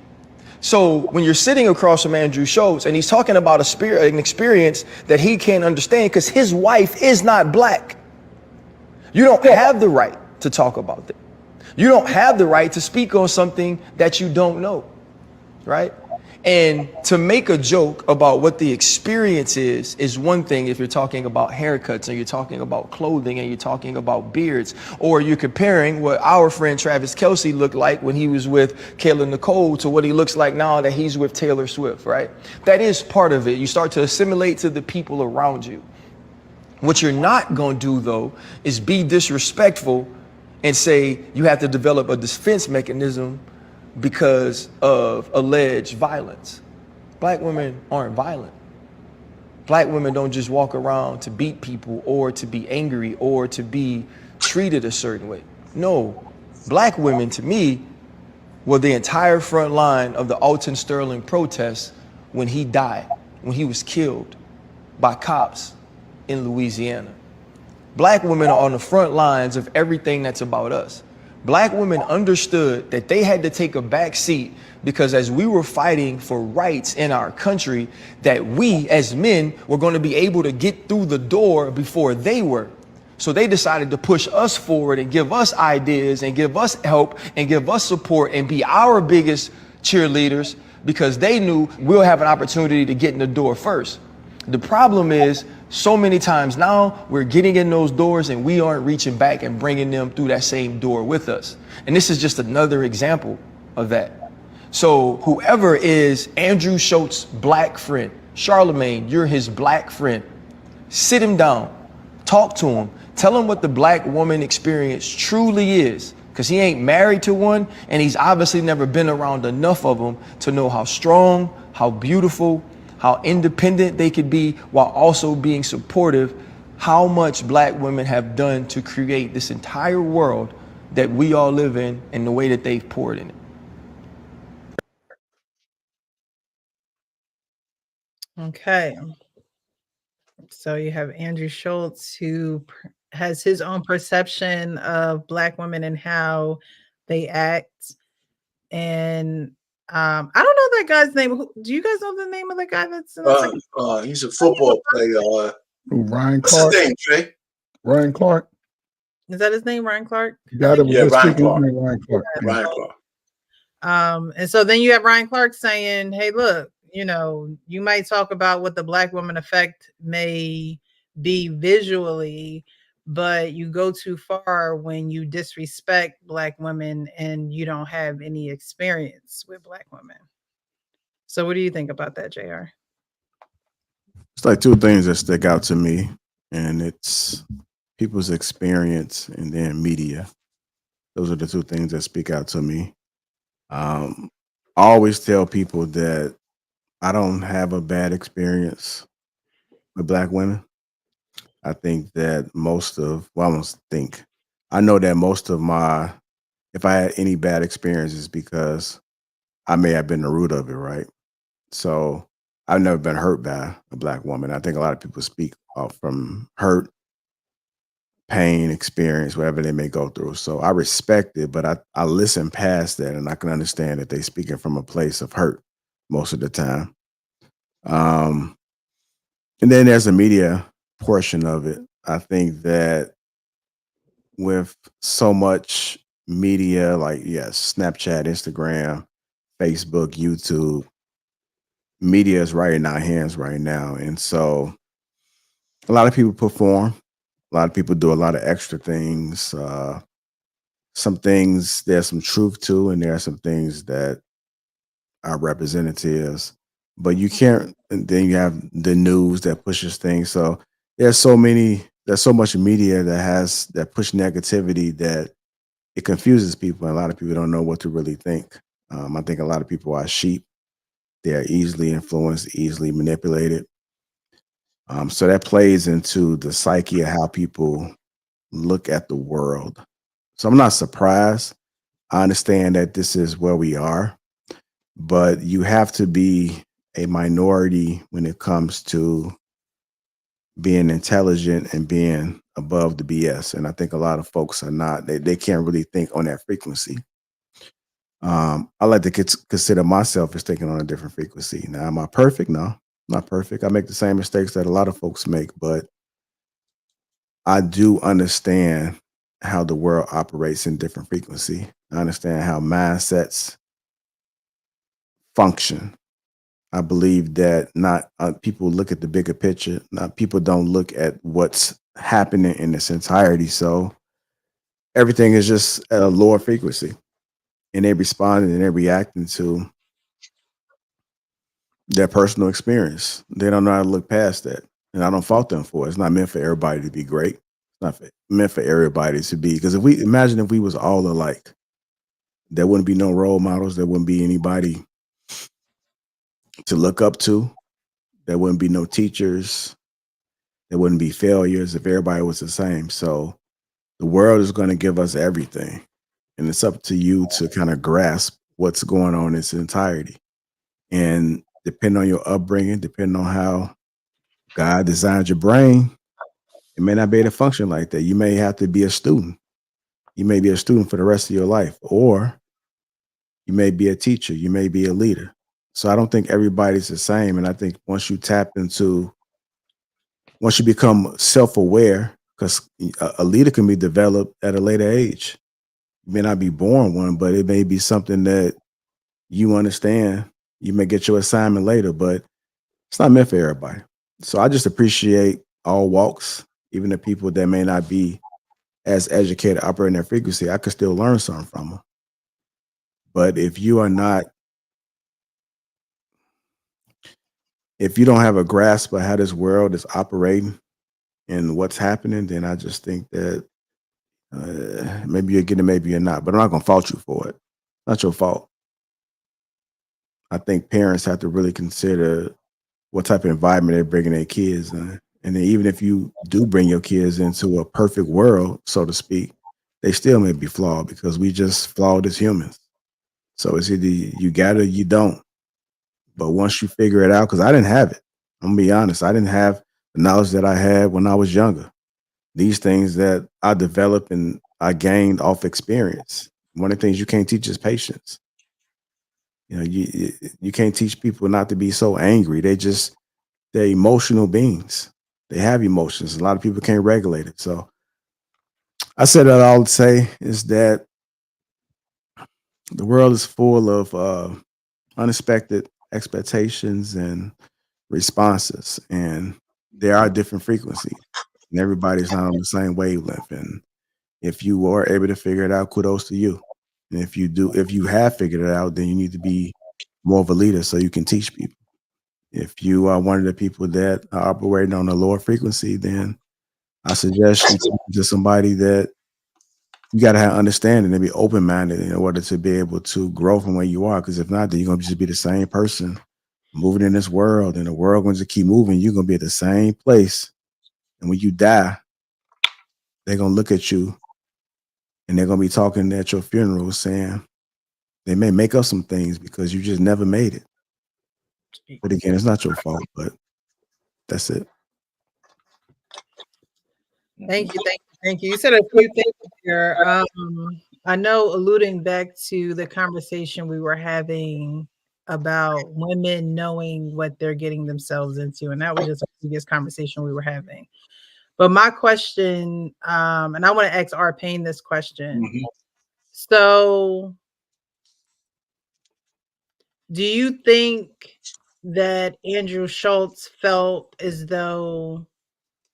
So when you're sitting across from Andrew Schulz and he's talking about an experience that he can't understand because his wife is not black, you don't have the right to talk about that. You don't have the right to speak on something that you don't know, right? And to make a joke about what the experience is one thing if you're talking about haircuts and you're talking about clothing and you're talking about beards, or you're comparing what our friend Travis Kelce looked like when he was with Kayla Nicole to what he looks like now that he's with Taylor Swift, right? That is part of it. You start to assimilate to the people around you. What you're not going to do, though, is be disrespectful and say you have to develop a defense mechanism because of alleged violence. Black women aren't violent. Black women don't just walk around to beat people or to be angry or to be treated a certain way. No, black women, to me, were the entire front line of the Alton Sterling protests when he died, when he was killed by cops in Louisiana. Black women are on the front lines of everything that's about us. Black women understood that they had to take a back seat because as we were fighting for rights in our country, that we as men were going to be able to get through the door before they were. So they decided to push us forward and give us ideas and give us help and give us support and be our biggest cheerleaders because they knew we'll have an opportunity to get in the door first. The problem is, so many times now we're getting in those doors and we aren't reaching back and bringing them through that same door with us. And this is just another example of that. So whoever is Andrew Schultz's black friend, Charlemagne, you're his black friend, sit him down, talk to him, tell him what the black woman experience truly is, because he ain't married to one and he's obviously never been around enough of them to know how strong, how beautiful, how independent they could be while also being supportive, how much black women have done to create this entire world that we all live in and the way that they've poured in it. Okay. So you have Andrew Schulz, who has his own perception of black women and how they act. And I don't know that guy's name. Do you guys know the name of the guy that's in the he's a football player. Ryan What's Clark. his name, Trey? Ryan Clark. Is that his name, Ryan Clark? Yeah, Ryan Clark. Ryan Clark. Ryan Clark. And so then you have Ryan Clark saying, hey, look, you know, you might talk about what the black woman effect may be visually, but you go too far when you disrespect black women and you don't have any experience with black women. So what do you think about that, JR? It's like two things that stick out to me, and it's people's experience and then media. Those are the two things that speak out to me. I always tell people that I don't have a bad experience with black women. I think that I know that most of if I had any bad experiences, because I may have been the root of it, right? So I've never been hurt by a Black woman. I think a lot of people speak from hurt, pain, experience, whatever they may go through. So I respect it, but I listen past that, and I can understand that they speaking from a place of hurt most of the time. And then there's the media portion of it. I think that with so much media, like Snapchat, Instagram, Facebook, YouTube, media is right in our hands right now. And so a lot of people perform, a lot of people do a lot of extra things. Some things there's some truth to, and there are some things that are representatives, but you can't. And then you have the news that pushes things. So there's so much media that push negativity that it confuses people. And a lot of people don't know what to really think. I think a lot of people are sheep. They are easily influenced, easily manipulated. So that plays into the psyche of how people look at the world. So I'm not surprised. I understand that this is where we are, but you have to be a minority when it comes to being intelligent and being above the BS. And I think a lot of folks are not. They can't really think on that frequency. I like to consider myself as thinking on a different frequency. Now, am I perfect? No, I'm not perfect. I make the same mistakes that a lot of folks make, but I do understand how the world operates in different frequency. I understand how mindsets function. I believe that not people look at the bigger picture. Not people don't look at what's happening in its entirety. So everything is just at a lower frequency, and they responding and they're reacting to their personal experience. They don't know how to look past that, and I don't fault them for it. It's not meant for everybody to be great. It's not meant for everybody to be, because if we was all alike, there wouldn't be no role models. There wouldn't be anybody to look up to. There wouldn't be no teachers. There wouldn't be failures if everybody was the same. So the world is going to give us everything, and it's up to you to kind of grasp what's going on in its entirety. And depending on your upbringing, depending on how God designed your brain, it may not be able to function like that. You may have to be a student. You may be a student for the rest of your life, or you may be a teacher. You may be a leader. So I don't think everybody's the same. And I think once you become self-aware, because a leader can be developed at a later age. You may not be born one, but it may be something that you understand. You may get your assignment later, but it's not meant for everybody. So I just appreciate all walks, even the people that may not be as educated, operating their frequency. I could still learn something from them. But if you don't have a grasp of how this world is operating and what's happening, then I just think that maybe you're getting it, maybe you're not. But I'm not going to fault you for it. Not your fault. I think parents have to really consider what type of environment they're bringing their kids in. And then even if you do bring your kids into a perfect world, so to speak, they still may be flawed, because we just flawed as humans. So it's either you got it or you don't. But once you figure it out, because I didn't have it. I'm going to be honest. I didn't have the knowledge that I had when I was younger. These things that I developed and I gained off experience. One of the things you can't teach is patience. You know, you can't teach people not to be so angry. They're emotional beings. They have emotions. A lot of people can't regulate it. So I said that all to say is that the world is full of unexpected expectations and responses, and there are different frequencies, and everybody's not on the same wavelength. And if you are able to figure it out, kudos to you. And if you have figured it out, then you need to be more of a leader so you can teach people. If you are one of the people that are operating on a lower frequency, then I suggest you talk to somebody that you got to have understanding and be open-minded in order to be able to grow from where you are. Because if not, then you're going to just be the same person moving in this world, and the world going to keep moving. You're going to be at the same place And when you die, they're gonna look at you and they're gonna be talking at your funeral saying they may make up some things because you just never made it. But again, it's not your fault, but that's it. Thank you, thank you, thank you. You said a few things here. I know, alluding back to the conversation we were having about women knowing what they're getting themselves into, and that was just a previous conversation we were having. But my question, and I want to ask R. Payne this question. Mm-hmm. So, do you think that Andrew Schultz felt as though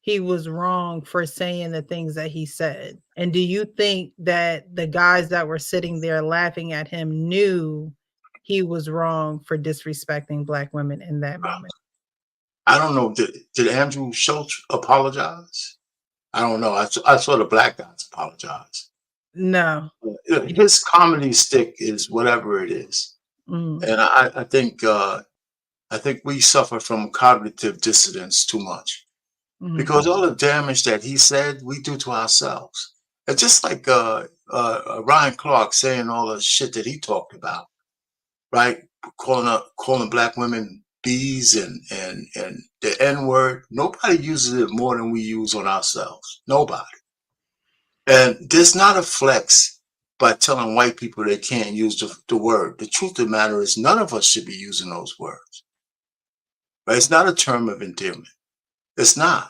he was wrong for saying the things that he said? And do you think that the guys that were sitting there laughing at him knew he was wrong for disrespecting Black women in that moment? I don't know. Did Andrew Schultz apologize? I don't know. I saw the Black guys apologize. No. His comedy stick is whatever it is. Mm. And I think we suffer from cognitive dissonance too much. Because all the damage that he said, we do to ourselves. It's just like Ryan Clark saying all the shit that he talked about, right? Calling Black women bees and the N-word. Nobody uses it more than we use on ourselves. Nobody. And there's not a flex by telling white people they can't use the word. The truth of the matter is none of us should be using those words. Right? It's not a term of endearment. It's not,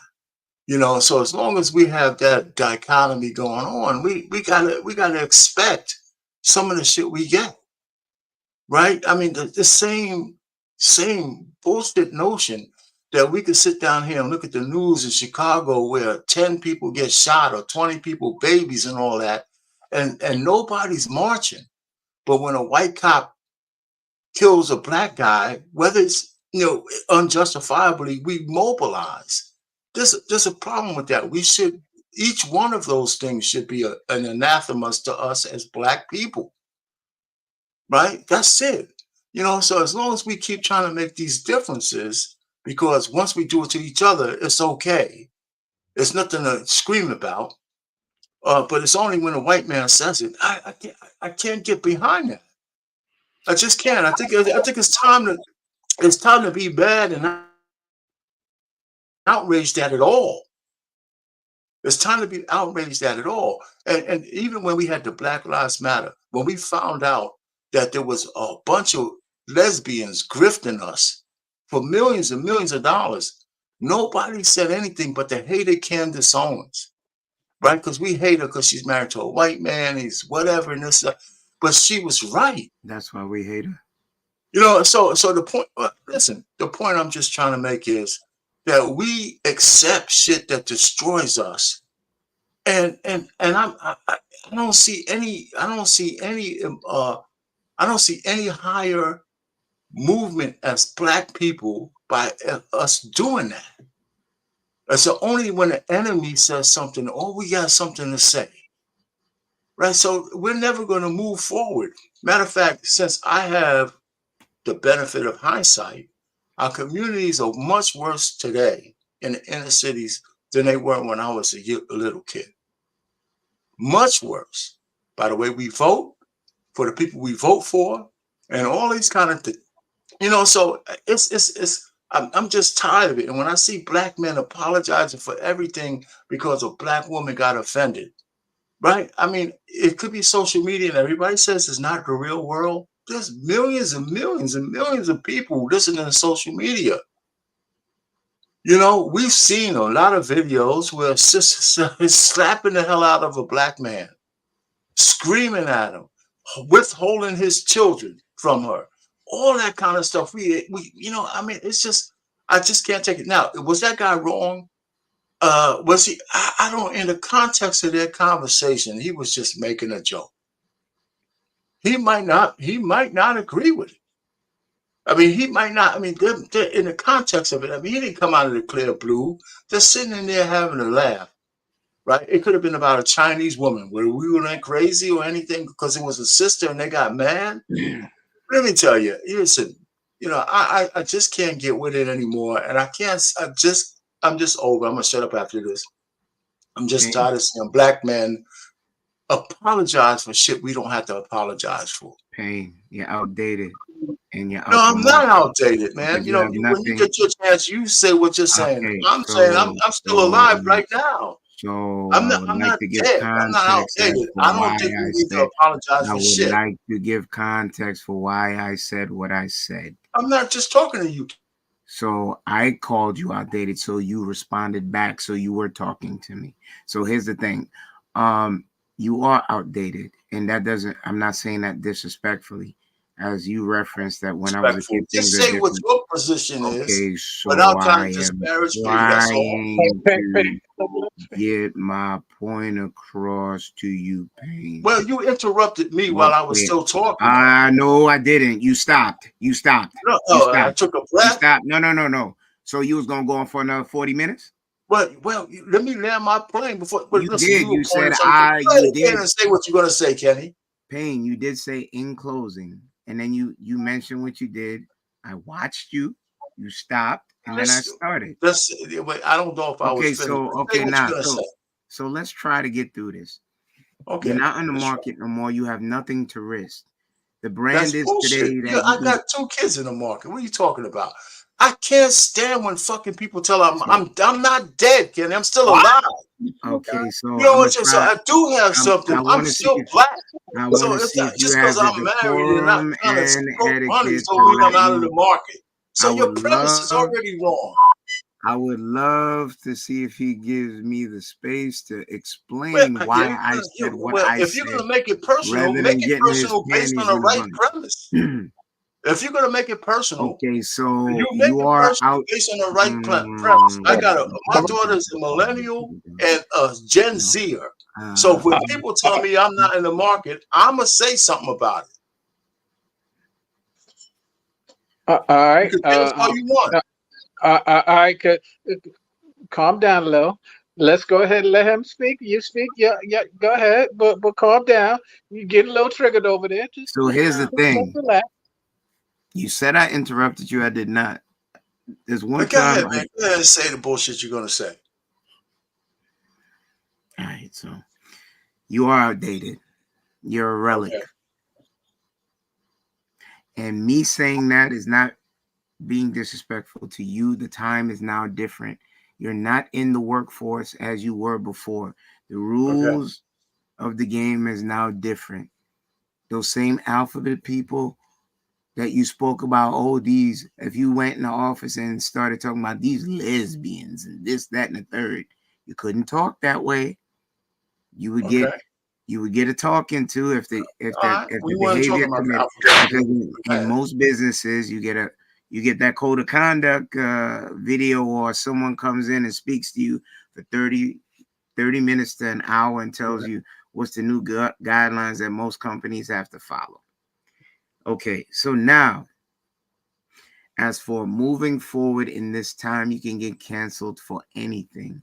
so as long as we have that dichotomy going on, we gotta expect some of the shit we get, right? I mean, the same bullshit notion that we could sit down here and look at the news in Chicago where 10 people get shot or 20 people, babies and all that, and nobody's marching. But when a white cop kills a Black guy, whether it's unjustifiably, we mobilize. There's a problem with that. Each one of those things should be an anathema to us as Black people, right? That's it. So as long as we keep trying to make these differences, because once we do it to each other, it's okay. It's nothing to scream about. But it's only when a white man says it, I can't get behind that. I just can't. I think it's time to be bad and not outraged at it all. It's time to be outraged at it all. And even when we had the Black Lives Matter, when we found out that there was a bunch of lesbians grifting us for millions and millions of dollars, nobody said anything but they hated Candace Owens, right? Because we hate her because she's married to a white man, he's whatever, and this, but she was right. That's why we hate her. So the point, listen, the point I'm just trying to make is that we accept shit that destroys us, and I don't see any higher movement as Black people by us doing that. It's only when the enemy says something, oh, we got something to say, right? So we're never going to move forward. Matter of fact, since I have the benefit of hindsight, our communities are much worse today in the inner cities than they were when I was a little kid. Much worse. By the way we vote, for the people we vote for, and all these kind of things. So I'm just tired of it. And when I see Black men apologizing for everything because a Black woman got offended, right? I mean, it could be social media and everybody says it's not the real world. There's millions and millions and millions of people listening to social media. We've seen a lot of videos where sisters is slapping the hell out of a Black man, screaming at him, withholding his children from her, all that kind of stuff. It's just, I just can't take it. Now, was that guy wrong? Was he? I don't. In the context of their conversation, he was just making a joke. He might not agree with it. I mean, he might not. I mean, they're in the context of it. I mean, he didn't come out of the clear blue. They're sitting in there having a laugh, right? It could have been about a Chinese woman where we weren't crazy or anything because it was a sister and they got mad. Let me tell you, listen, I just can't get with it anymore. And I I'm just over. I'm gonna shut up after this. I'm just tired of seeing black men apologize for shit we don't have to apologize for. Pain, you're outdated, and you're out. No, I'm the not market outdated, man. because You you know, have when you nothing. get your chance, you say what you're saying. Okay, I'm saying I'm still alive right now. So I'm I would like not to give dead. I'm not context as outdated. to I why don't think I we need to said. apologize I for would shit. like to give context for why I said what I said. I'm not just talking to you. So I called you outdated, so you responded back, so you were talking to me. So here's the thing. You are outdated, and that doesn't, I'm not saying that disrespectfully, as you referenced that when I was a kid, Just things are say what different. your position is Okay, so without I trying to am disparage me. That's all. trying to get my point across to you, Pain. Well, you interrupted me while I was still talking. No, I didn't. You stopped. You stopped. No, You stopped. I took a You breath. stopped. No. So you was gonna go on for another 40 minutes? Well, let me land my plane before. But You listen, did. You said you did. And say what you're gonna say, Kenny. Pain, you did say in closing, and then you mentioned what you did. I watched you. You stopped, and then I started. I don't know if I was finished. So let's try to get through this. Okay. You're not on the market no more. You have nothing to risk. The brand That's is bullshit. today that I got 2 kids in the market. What are you talking about? I can't stand when fucking people tell I'm not dead, Kenny. I'm still alive. Okay, so you know what? So I do have something. I'm still black. So it's not just because I'm married and not trying to stroke money so mean I'm out of the market. So your premise is already wrong. I would love to see if he gives me the space to explain why I said what I said. If you're gonna make it personal, make it personal based on the right premise. If you're gonna make it personal, okay, so you are out based on the right premise. My daughter's a millennial and a Gen Zer. So when people tell me I'm not in the market, I'm gonna say something about it. All right. That's all you want. All right. Calm down, Lil. Let's go ahead and let him speak. You speak. Yeah. Go ahead, but calm down. You get a little triggered over there. So here's the thing. You said I interrupted you. I did not. There's one Go time. ahead, man. Go ahead and say the bullshit you're gonna say. All right. So you are outdated. You're a relic. Okay. And me saying that is not being disrespectful to you. The time is now different. You're not in the workforce as you were before. The rules of the game is now different. Those same alphabet people that you spoke about, if you went in the office and started talking about these lesbians and this, that, and the third, you couldn't talk that way. You would get a talking to if the behavior committed. Because in most businesses, you get that code of conduct video, or someone comes in and speaks to you for 30 minutes to an hour and tells you what's the new guidelines that most companies have to follow. Okay, so now, as for moving forward in this time, you can get canceled for anything.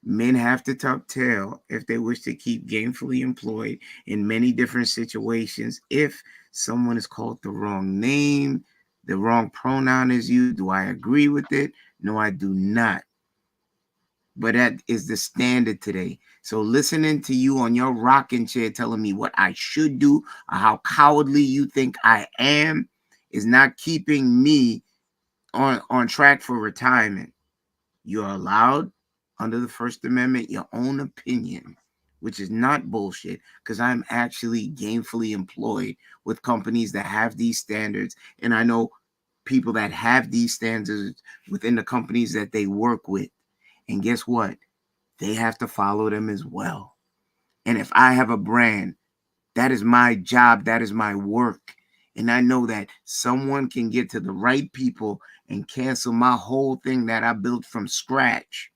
Men have to tuck tail if they wish to keep gainfully employed in many different situations. If someone is called the wrong name, the wrong pronoun is used, do I agree with it? No, I do not. But that is the standard today. So listening to you on your rocking chair telling me what I should do or how cowardly you think I am is not keeping me on track for retirement. You're allowed under the First Amendment your own opinion, which is not bullshit, because I'm actually gainfully employed with companies that have these standards. And I know people that have these standards within the companies that they work with. And guess what? They have to follow them as well. And if I have a brand, that is my job. That is my work. And I know that someone can get to the right people and cancel my whole thing that I built from scratch.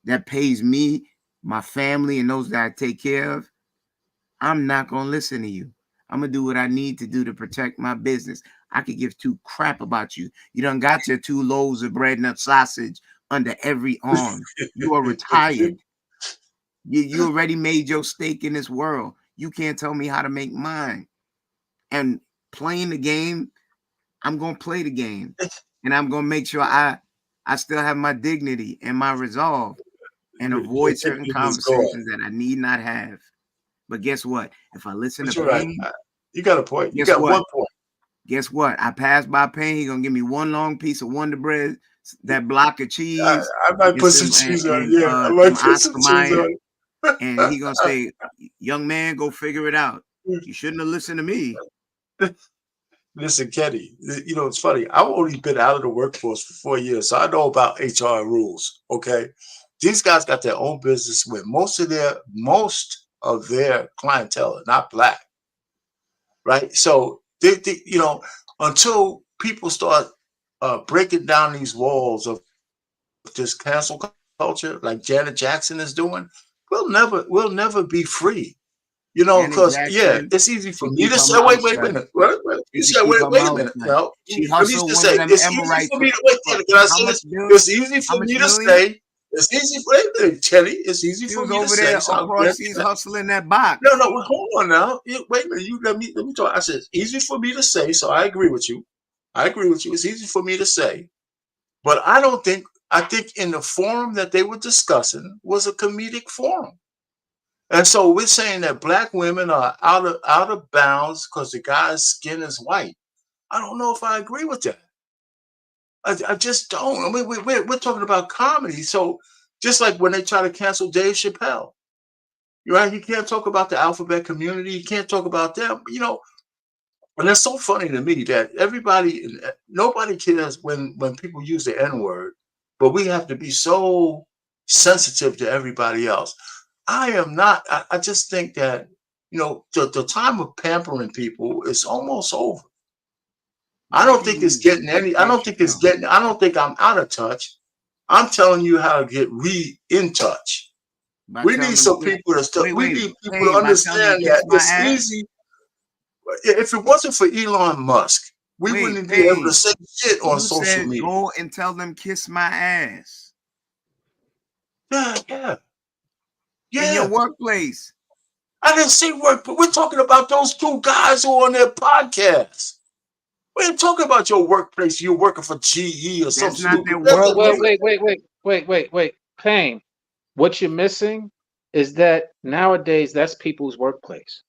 That pays me, my family, and those that I take care of. I'm not going to listen to you. I'm going to do what I need to do to protect my business. I could give 2 crap about you. You done got your 2 loaves of bread and a sausage under every arm. You are retired. You already made your stake in this world. You can't tell me how to make mine. And playing the game, I'm going to play the game. And I'm going to make sure I I still have my dignity and my resolve and avoid certain conversations that I need not have. But guess what? If I listen to Pain, you got a point. You got one point. Guess what? I pass by Pain. He's gonna give me one long piece of Wonder Bread, that block of cheese. I might put some cheese on it. Yeah, I might put some cheese on it. And he gonna say, "Young man, go figure it out. You shouldn't have listened to me." Listen, Kenny, you know, it's funny. I've only been out of the workforce for 4 years, so I know about HR rules, okay? These guys got their own business where most of their clientele are not Black, right? So, they you know, until people start breaking down these walls of this cancel culture like Janet Jackson is doing, we'll never be free. You know, because it's easy for me to say. Wait a minute. You said wait a minute. No, it's easy for me to wait. Can I say this? It's easy for me to say. It's easy for Kelly. It's easy for me to say. He's hustling that box. No, hold on now. Wait a minute. You let me talk. I said it's easy for me to say. So I agree with you. It's easy for me to say, but I think in the forum that they were discussing was a comedic forum. And so we're saying that Black women are out of bounds because the guy's skin is white. I don't know if I agree with that. I just don't. I mean, we're talking about comedy. So just like when they try to cancel Dave Chappelle, right? You can't talk about the alphabet community. You can't talk about them. You know, and it's so funny to me that nobody cares when people use the N-word, but we have to be so sensitive to everybody else. I am not. I just think that, you know, the time of pampering people is almost over. I don't think it's getting any. I don't think I'm out of touch. I'm telling you how to get in touch. We need some people to we need people to understand that it's easy. If it wasn't for Elon Musk, we wouldn't be able to say shit on social media. Go and tell them kiss my ass. Yeah. In your workplace. I didn't say work, but we're talking about those two guys who are on their podcast. We ain't talking about your workplace. You're working for GE or something. Wait. Pain. What you're missing is that nowadays that's people's workplace.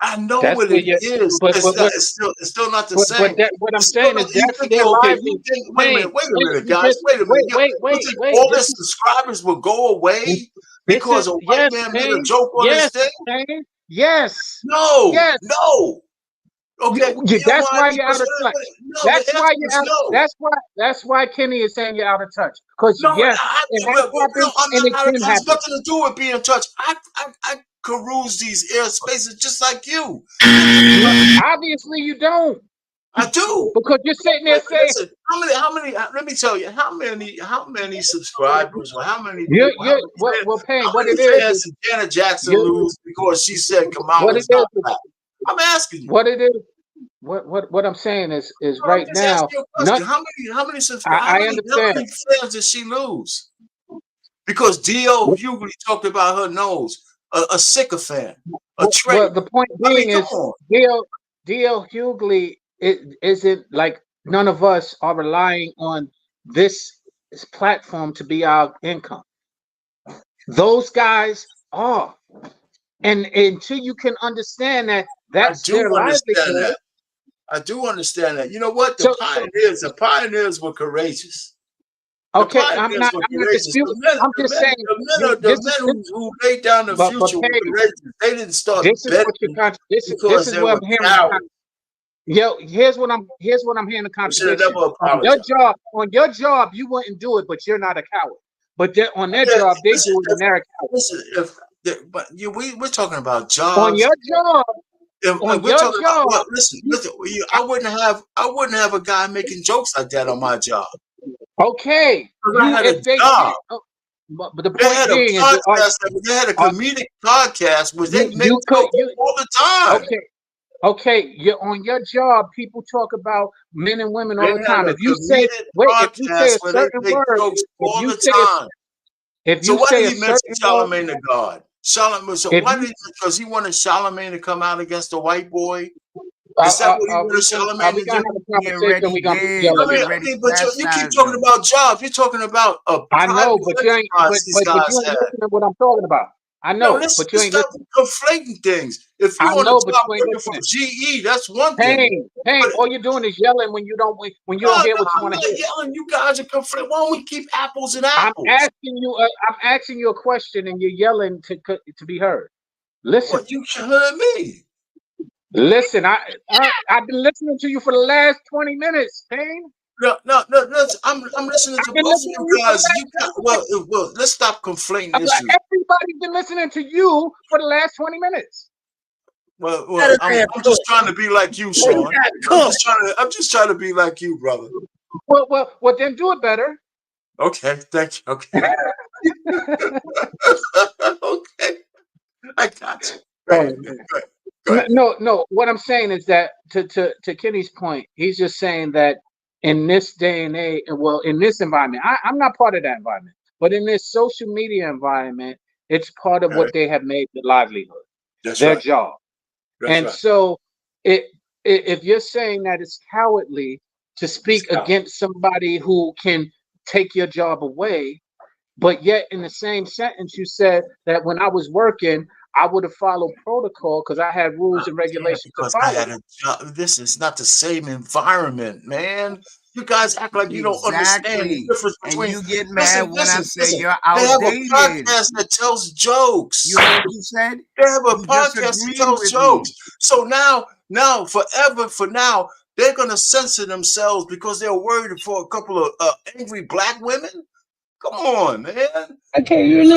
I know what it is, but it's still not the same. What I'm saying is that's their livelihood. Wait a minute, guys. Wait a minute. Wait. All the subscribers will go away because a white man made a joke on his thing? Yes. No. Okay. That's why you're out of touch. That's why Kenny is saying you're out of touch. Because it has nothing to do with being in touch. I peruse these airspaces just like you. Obviously, you don't. I do, because you're sitting there saying, listen, how many? Let me tell you, how many subscribers or how many? Payne, what it is? Did Janet Jackson lose because she said Kamala's not black? I'm asking you. What it is? What I'm saying is right now. How many subscribers? I understand. How many fans did she lose? Because D.L. Hughley talked about her nose. A sycophant, a traitor. Well, the point being is D.L. Hughley isn't like none of us are relying on this platform to be our income. Those guys are, and until you can understand that's their livelihood. I do understand that. You know what? The pioneers were courageous. Okay, I'm not disputing. I'm just saying the men who laid down the future were courageous. They didn't start betting because they were cowards. Here's what I'm hearing the contradiction. On your job, you wouldn't do it, but you're not a coward. But on their job, they do it, and they're a coward. We're talking about jobs. On your job. Listen. I wouldn't have a guy making jokes like that on my job. Okay, I had a job. But the point being they had a comedic podcast where they make jokes all the time. Okay, you're on your job. People talk about men and women all the time. If you say a certain word, so why did he mention Charlemagne the God? Because he wanted Charlemagne to come out against the white boy. Is that what you want to Charlamagne we to gonna do? have a conversation? We gonna be yelling at I mean, but you keep talking about jobs. You're talking about a I know, private but you ain't. enterprise these But you guys ain't have. listening to what I'm talking about. I No, know, let's but you ain't stop listening. conflating things. If I you're on the know, but job you ain't working for listening. GE, that's one thing. Pain. But All you're doing is yelling when you don't no, hear what you I'm want to not hear. yelling. You guys are conflating. Why don't we keep apples and I'm apples? asking you a question, and you're yelling to be heard. Listen. What you heard me? Listen, I've been listening to you for the last 20 minutes, Pain. No. I'm listening to both of you guys. Well, let's stop conflating issues. Everybody's been listening to you for the last 20 minutes. Well, I'm just trying to be like you, Sean. I'm just trying to be like you, brother. Well, then do it better. Okay, thank you. Okay. Okay. I got you. Right. No. What I'm saying is that to Kenny's point, he's just saying that in this day and age, well, in this environment, I'm not part of that environment, but in this social media environment, it's part of what they have made their livelihood, their job. And so if you're saying that it's cowardly to speak against somebody who can take your job away, but yet in the same sentence you said that when I was working, I would have followed protocol because I had rules and regulations to follow. I had a job. This is not the same environment, man. You guys act like you don't understand the difference between. And you get mad when I say you're They have a outdated. podcast that tells jokes. You heard what you said? They have a You podcast that disagreed tells with jokes. me. So now, for now, they're gonna censor themselves because they're worried for a couple of angry black women. Come on, man. Okay, So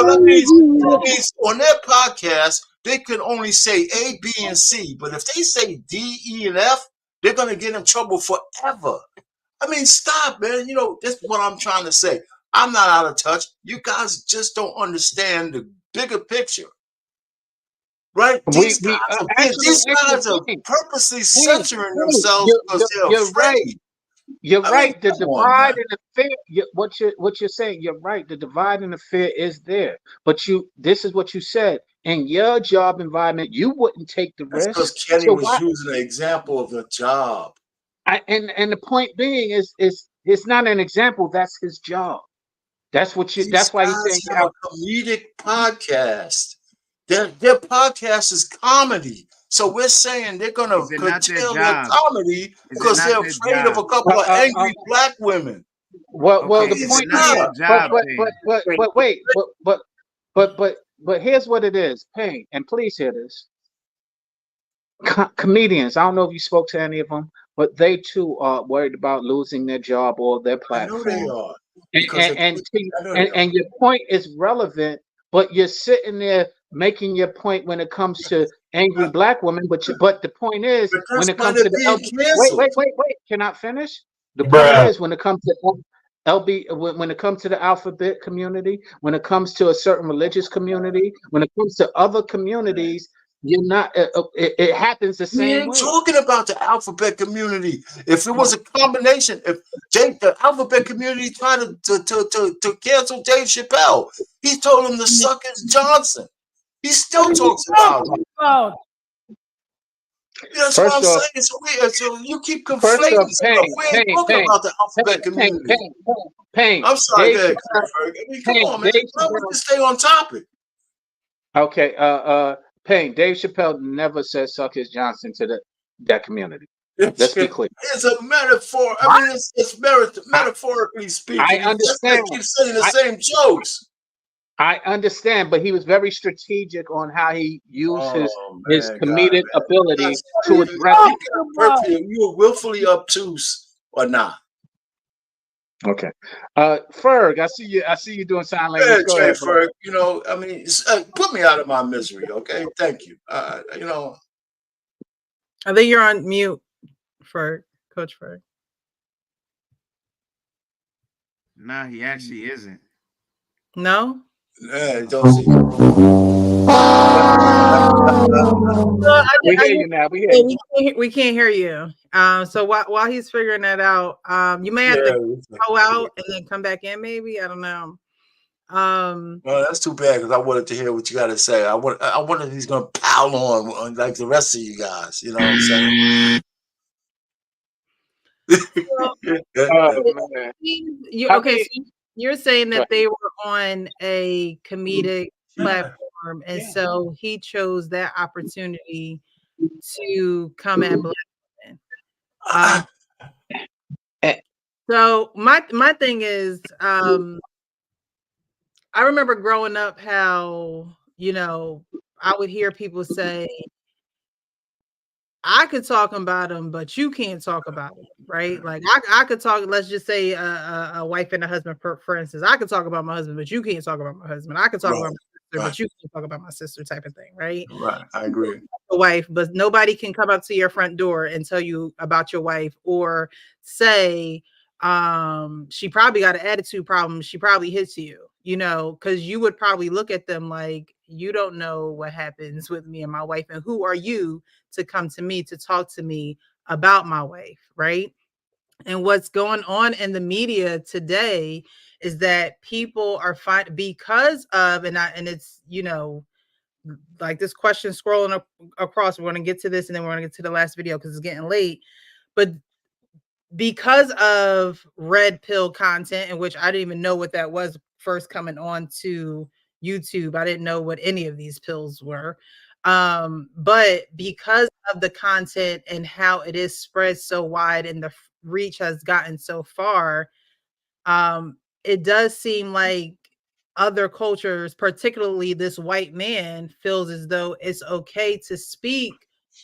that means on their podcast, they can only say A, B, and C. But if they say D, E, and F, they're going to get in trouble forever. I mean, stop, man. You know, that's what I'm trying to say. I'm not out of touch. You guys just don't understand the bigger picture. Right? These guys are purposely censoring themselves because they're afraid. You're right. The divide and the fear. What you're saying. You're right. The divide and the fear is there. But this is what you said. In your job environment, you wouldn't take the risk. Because Kenny was using an example of a job. And the point being is it's not an example. That's his job. That's what you. That's why he's saying have a comedic podcast. Their podcast is comedy. So we're saying they're going to curtail their comedy because they're afraid of a couple of angry black women. Well, the point is, but here's what it is, Pain, and please hear this. Comedians, I don't know if you spoke to any of them, but they too are worried about losing their job or their platform. I know they are. And your point is relevant, but you're sitting there making your point when it comes to angry black women, but the point is when it comes to the wait, can I finish? The point is when it comes to when it comes to the alphabet community, when it comes to a certain religious community, when it comes to other communities, you're not. It happens the same way. We ain't talking about the alphabet community. If it was a combination, if the alphabet community tried to cancel Dave Chappelle, he told him to suck his Johnson. He still talks about it. That's what I'm saying. So you keep conflating stuff. We ain't talking about the alphabet community. Pain. I'm sorry, Dave. Come on, man. Why would you stay on topic? Okay. Pain. Dave Chappelle never said "suck his Johnson" to that community. Let's be clear. It's a metaphor. I mean, it's metaphorically speaking. I understand. Keep saying the same jokes. I understand, but he was very strategic on how he used his comedic ability to address. You were willfully obtuse or not? Okay, Ferg, I see you doing sign language. Go ahead, Ferg. You know, I mean, put me out of my misery, okay? Thank you. You know, I think you're on mute, Ferg, Coach Ferg. No, he actually isn't. No. Yeah, don't see. We hear you now. We can't hear you. So while he's figuring that out, you may have to go out and then come back in. Maybe, I don't know. Well, that's too bad because I wanted to hear what you got to say. I wonder if he's gonna pile on like the rest of you guys. You know what I'm saying? So you're saying that they were on a comedic platform, and so he chose that opportunity to come at Black women. So my thing is, I remember growing up how, you know, I would hear people say, I could talk about him, but you can't talk about him, right? Like I could talk, let's just say a wife and a husband, for instance. I could talk about my husband, but you can't talk about my husband. I could talk about my sister, but you can't talk about my sister, type of thing, right? Right, I agree. A wife, but nobody can come up to your front door and tell you about your wife, or say she probably got an attitude problem, she probably hits you, you know, because you would probably look at them like, you don't know what happens with me and my wife, and who are you to come to me to talk to me about my wife, right? And what's going on in the media today is that people are because of, and it's, you know, like this question scrolling across, we're going to get to this and then we're going to get to the last video because it's getting late, but because of red pill content, in which I didn't even know what that was first coming on to YouTube. I didn't know what any of these pills were. But because of the content and how it is spread so wide and the reach has gotten so far, it does seem like other cultures, particularly this white man, feels as though it's okay to speak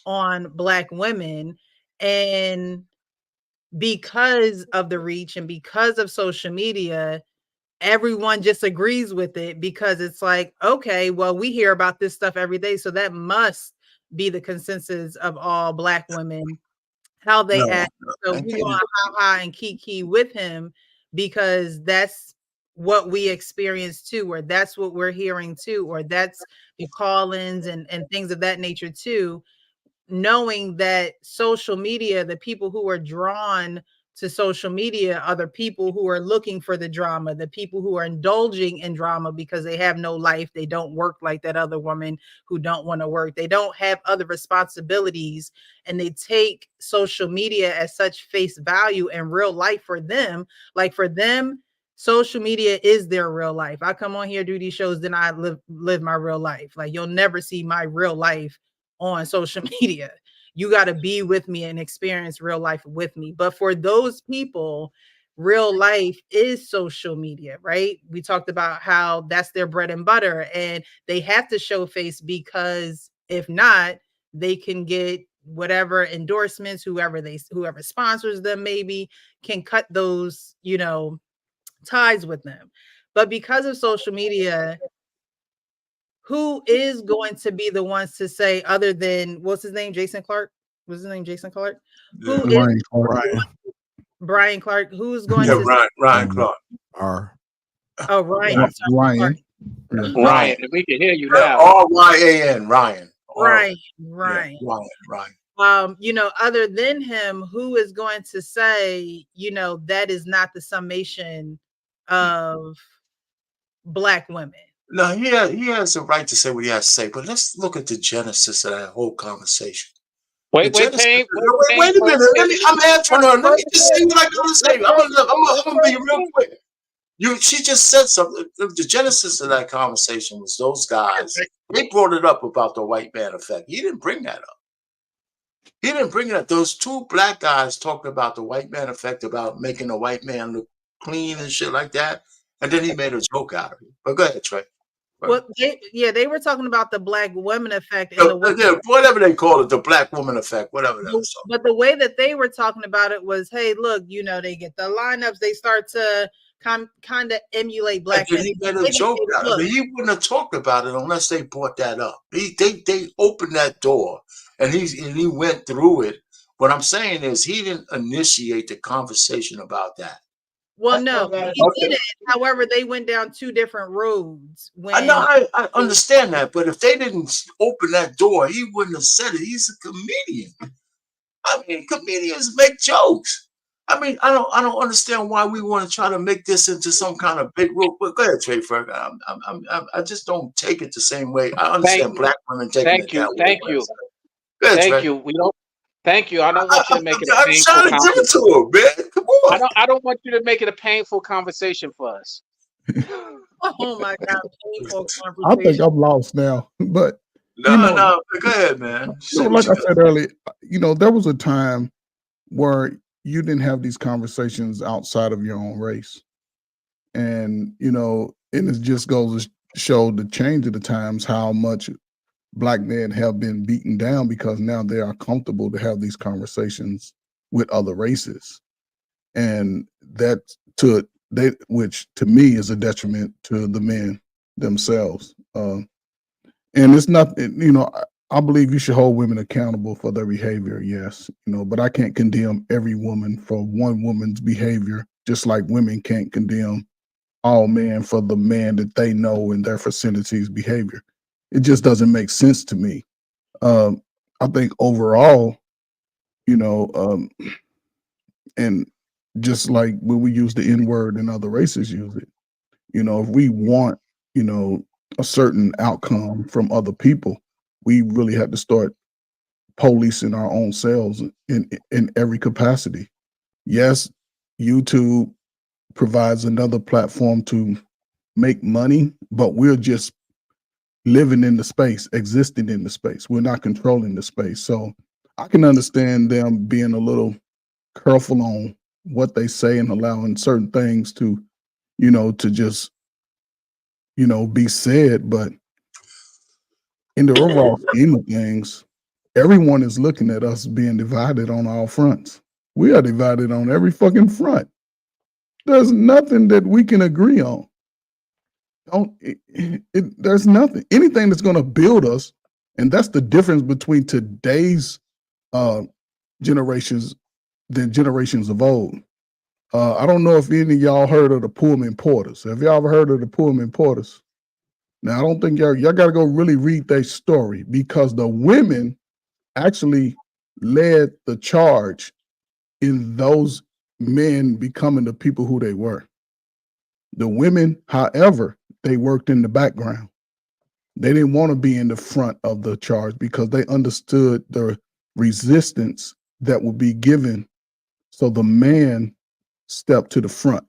on Black women. And because of the reach and because of social media, everyone just agrees with it, because it's like, okay, well, we hear about this stuff every day, so that must be the consensus of all Black women, how they act. So we go on ha and kiki with him because that's what we experience too, or that's what we're hearing too, or that's the call-ins and things of that nature too, knowing that social media, the people who are drawn to social media are the people who are looking for the drama, the people who are indulging in drama because they have no life. They don't work like that other woman who don't want to work. They don't have other responsibilities, and they take social media as such face value in real life for them. Like for them, social media is their real life. I come on here, do these shows, then I live my real life. Like you'll never see my real life on social media. You got to be with me and experience real life with me. But for those people, real life is social media, right? We talked about how that's their bread and butter, and they have to show face, because if not, they can get whatever endorsements, whoever sponsors them maybe can cut those, you know, ties with them. But because of social media, who is going to be the ones to say, other than, what's his name? Jason Clark? What's his name? Jason Clark? Who is Brian Clark? Who's going to Ryan Clark. Oh, Ryan. Ryan. Ryan, we can hear you now. R-Y-A-N, Ryan. Ryan. Ryan. You know, other than him, who is going to say, you know, that is not the summation of Black women? No, he has the right to say what he has to say, but let's look at the genesis of that whole conversation. Wait a minute. I'm answering her. Let me just see what I gotta say. I'm gonna be real quick. She just said something. The genesis of that conversation was those guys. They brought it up about the white man effect. He didn't bring that up. He didn't bring it up. Those two Black guys talking about the white man effect, about making a white man look clean and shit like that. And then he made a joke out of it. But go ahead, Trey. Well, they were talking about the Black women effect. Whatever they call it, the Black woman effect, whatever that was. But the way that they were talking about it was, hey, look, you know, they get the lineups, they start to kind of emulate Black men. He made a joke out of it. He wouldn't have talked about it unless they brought that up. They opened that door, and he went through it. What I'm saying is, he didn't initiate the conversation about that. Well, no, he didn't. However, they went down two different roads. I understand that, but if they didn't open that door, he wouldn't have said it. He's a comedian. I mean, comedians make jokes. I mean, I don't understand why we want to try to make this into some kind of big rule. But go ahead, Trey Ferg. I just don't take it the same way. I understand black women taking it that way. Thank you. Go ahead, Thank Trey. you. We don't. Thank you. I don't want you to make it a I'm painful trying to give it to him, man. Come on. I don't want you to make it a painful conversation for us. Oh my God, painful I think conversation. I'm lost now, but No, go ahead, man. like I said earlier, there was a time where you didn't have these conversations outside of your own race, and and it just goes to show the change of the times, how much black men have been beaten down because now they are comfortable to have these conversations with other races, and which to me is a detriment to the men themselves. And it's not, I believe you should hold women accountable for their behavior, yes, but I can't condemn every woman for one woman's behavior, just like women can't condemn all men for the man that they know in their vicinity's behavior. It just doesn't make sense to me. I think overall, and just like when we use the N-word and other races use it, if we want, a certain outcome from other people, we really have to start policing our own selves in every capacity. Yes, YouTube provides another platform to make money, but we're just living in the space, existing in the space. We're not controlling the space. So I can understand them being a little careful on what they say and allowing certain things to, to just, be said. But in the overall scheme of things, everyone is looking at us being divided on all fronts. We are divided on every fucking front. There's nothing that we can agree on. There's nothing, anything that's going to build us, and that's the difference between today's generations than generations of old. I don't know if any of y'all heard of the Pullman Porters. Have y'all ever heard of the Pullman Porters? Now, I don't think y'all got to go really read their story, because the women actually led the charge in those men becoming the people who they were. The women, however, they worked in the background. They didn't want to be in the front of the charge because they understood the resistance that would be given. So the man stepped to the front.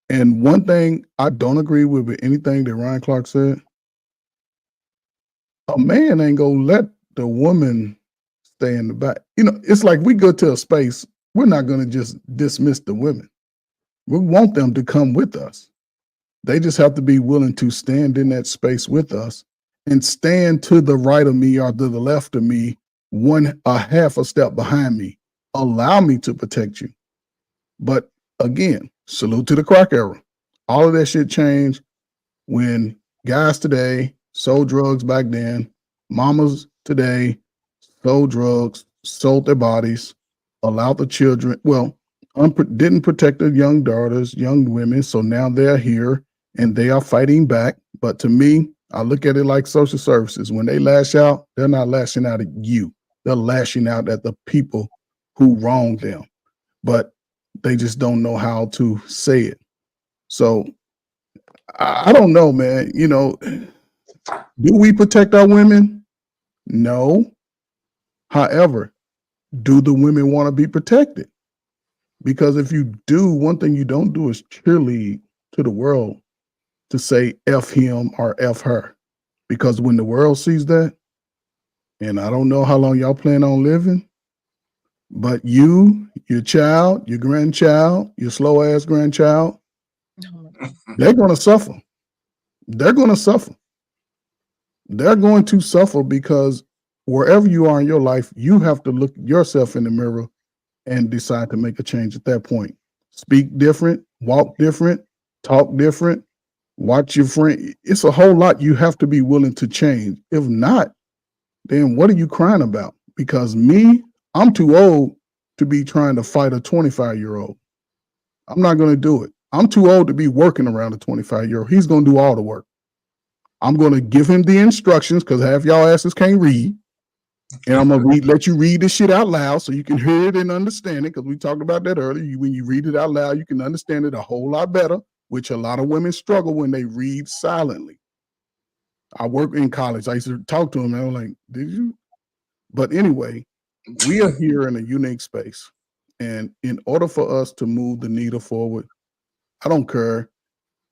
And one thing I don't agree with anything that Ryan Clark said, a man ain't gonna let the woman stay in the back. It's like we go to a space, we're not gonna just dismiss the women. We want them to come with us. They just have to be willing to stand in that space with us and stand to the right of me or to the left of me, half a step behind me. Allow me to protect you. But again, salute to the crack era. All of that shit changed when guys today sold drugs back then. Mamas today sold drugs, sold their bodies, allowed the children, didn't protect the young daughters, young women. So now they're here and they are fighting back. But to me, I look at it like social services. When they lash out, they're not lashing out at you. They're lashing out at the people who wronged them. But they just don't know how to say it. So I don't know, man. Do we protect our women? No. However, do the women want to be protected? Because if you do, one thing you don't do is cheerlead to the world to say F him or F her. Because when the world sees that, and I don't know how long y'all plan on living, but you, your child, your grandchild, your slow ass grandchild, they're going to suffer. They're going to suffer. They're going to suffer because wherever you are in your life, you have to look yourself in the mirror and decide to make a change at that point. Speak different, walk different, talk different, watch your friend. It's a whole lot you have to be willing to change. If not, then what are you crying about? Because I'm too old to be trying to fight a 25-year-old. I'm not going to do it. I'm too old to be working around a 25-year-old. He's going to do all the work. I'm going to give him the instructions because half y'all asses can't read. And I'm gonna let you read this shit out loud so you can hear it and understand it, because we talked about that earlier. When you read it out loud, you can understand it a whole lot better, which a lot of women struggle when they read silently. I work in college. I used to talk to them, and I was like, did you? But anyway, we are here in a unique space. And in order for us to move the needle forward, I don't care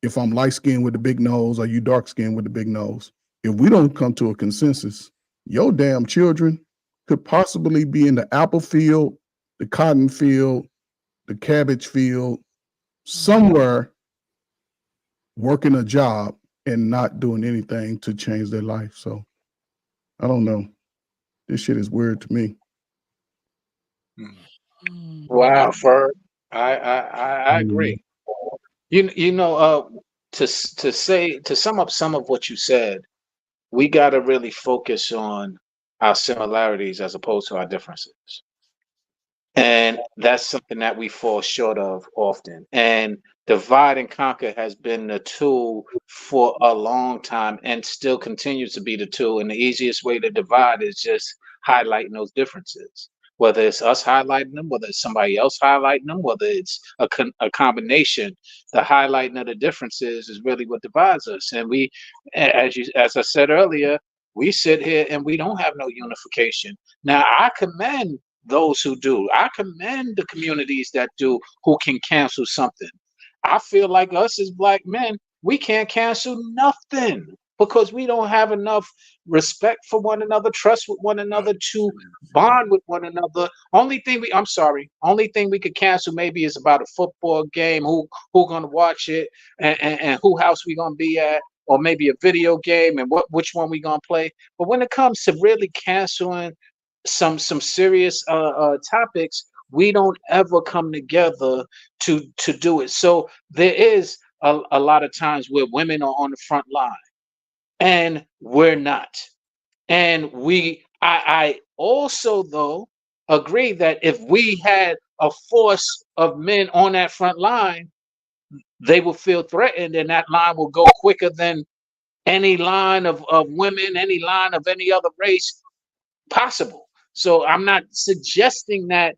if I'm light-skinned with the big nose or you dark-skinned with the big nose. If we don't come to a consensus, your damn children could possibly be in the apple field, the cotton field, the cabbage field, somewhere working a job and not doing anything to change their life. So I don't know. This shit is weird to me. Wow, Ferg. I agree. You know, to sum up some of what you said, we got to really focus on our similarities as opposed to our differences. And that's something that we fall short of often. And divide and conquer has been the tool for a long time and still continues to be the tool. And the easiest way to divide is just highlighting those differences. Whether it's us highlighting them, whether it's somebody else highlighting them, whether it's a combination, the highlighting of the differences is really what divides us. And we, as I said earlier, we sit here and we don't have no unification. Now, I commend those who do. I commend the communities that do, who can cancel something. I feel like us as Black men, we can't cancel nothing because we don't have enough respect for one another, trust with one another, to bond with one another. Only thing we could cancel maybe is about a football game, who gonna watch it, and who house we gonna be at, or maybe a video game and which one we gonna play. But when it comes to really canceling some serious topics, we don't ever come together to do it. So there is a lot of times where women are on the front line and we're not. And I also though agree that if we had a force of men on that front line, they will feel threatened, and that line will go quicker than any line of women, any line of any other race possible. So I'm not suggesting that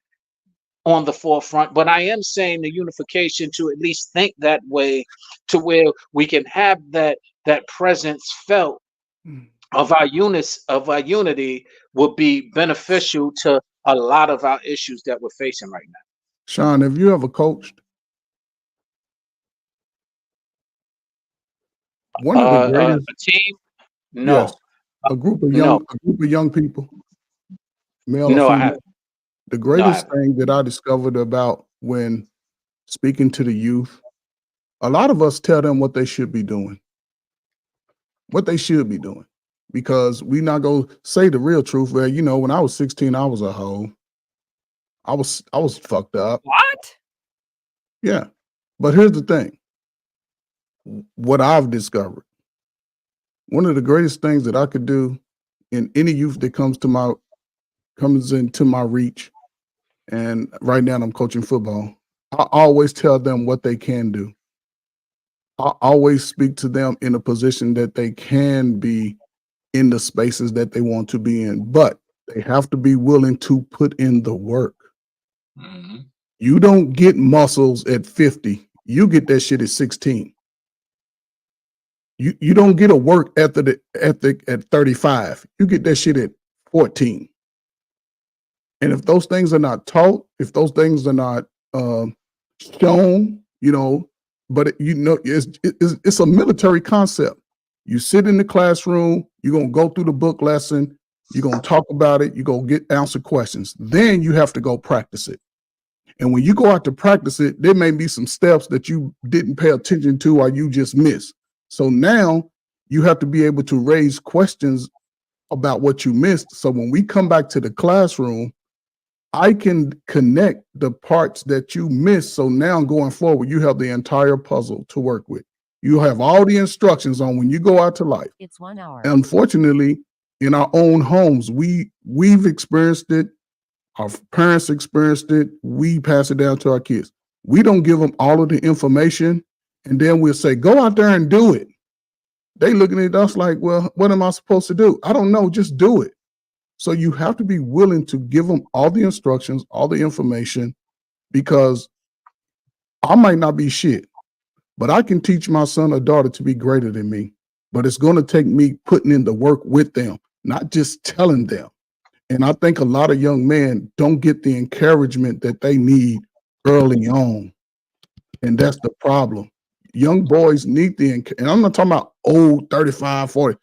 on the forefront, but I am saying the unification to at least think that way, to where we can have that presence felt of our unity will be beneficial to a lot of our issues that we're facing right now. Sean, have you ever coached? One of the greatest a team? No. Yes, a group of young people, male or No, I female. haven't. The greatest thing that I discovered about when speaking to the youth, a lot of us tell them what they should be doing. Because we not gonna say the real truth. Well, you know, when I was 16, I was a hoe. I was fucked up. What? Yeah. But here's the thing. What I've discovered, one of the greatest things that I could do in any youth that comes into my reach, and right now I'm coaching football, I always tell them what they can do. I always speak to them in a position that they can be in the spaces that they want to be in, but they have to be willing to put in the work. You don't get muscles at 50. You get that shit at 16. You don't get a work ethic at 35. You get that shit at 14. And if those things are not taught, if those things are not shown, you know, but it's a military concept. You sit in the classroom, you're gonna go through the book lesson, you're gonna talk about it, you're gonna answer questions. Then you have to go practice it. And when you go out to practice it, there may be some steps that you didn't pay attention to or you just missed. So now you have to be able to raise questions about what you missed. So when we come back to the classroom, I can connect the parts that you missed. So now going forward, you have the entire puzzle to work with. You have all the instructions on when you go out to life. It's 1 hour. Unfortunately, in our own homes, we've experienced it. Our parents experienced it. We pass it down to our kids. We don't give them all of the information, and then we'll say, go out there and do it. They looking at us like, well, what am I supposed to do? I don't know, just do it. So you have to be willing to give them all the instructions, all the information, because I might not be shit, but I can teach my son or daughter to be greater than me. But it's going to take me putting in the work with them, not just telling them. And I think a lot of young men don't get the encouragement that they need early on. And that's the problem. Young boys need and I'm not talking about old 35, 40.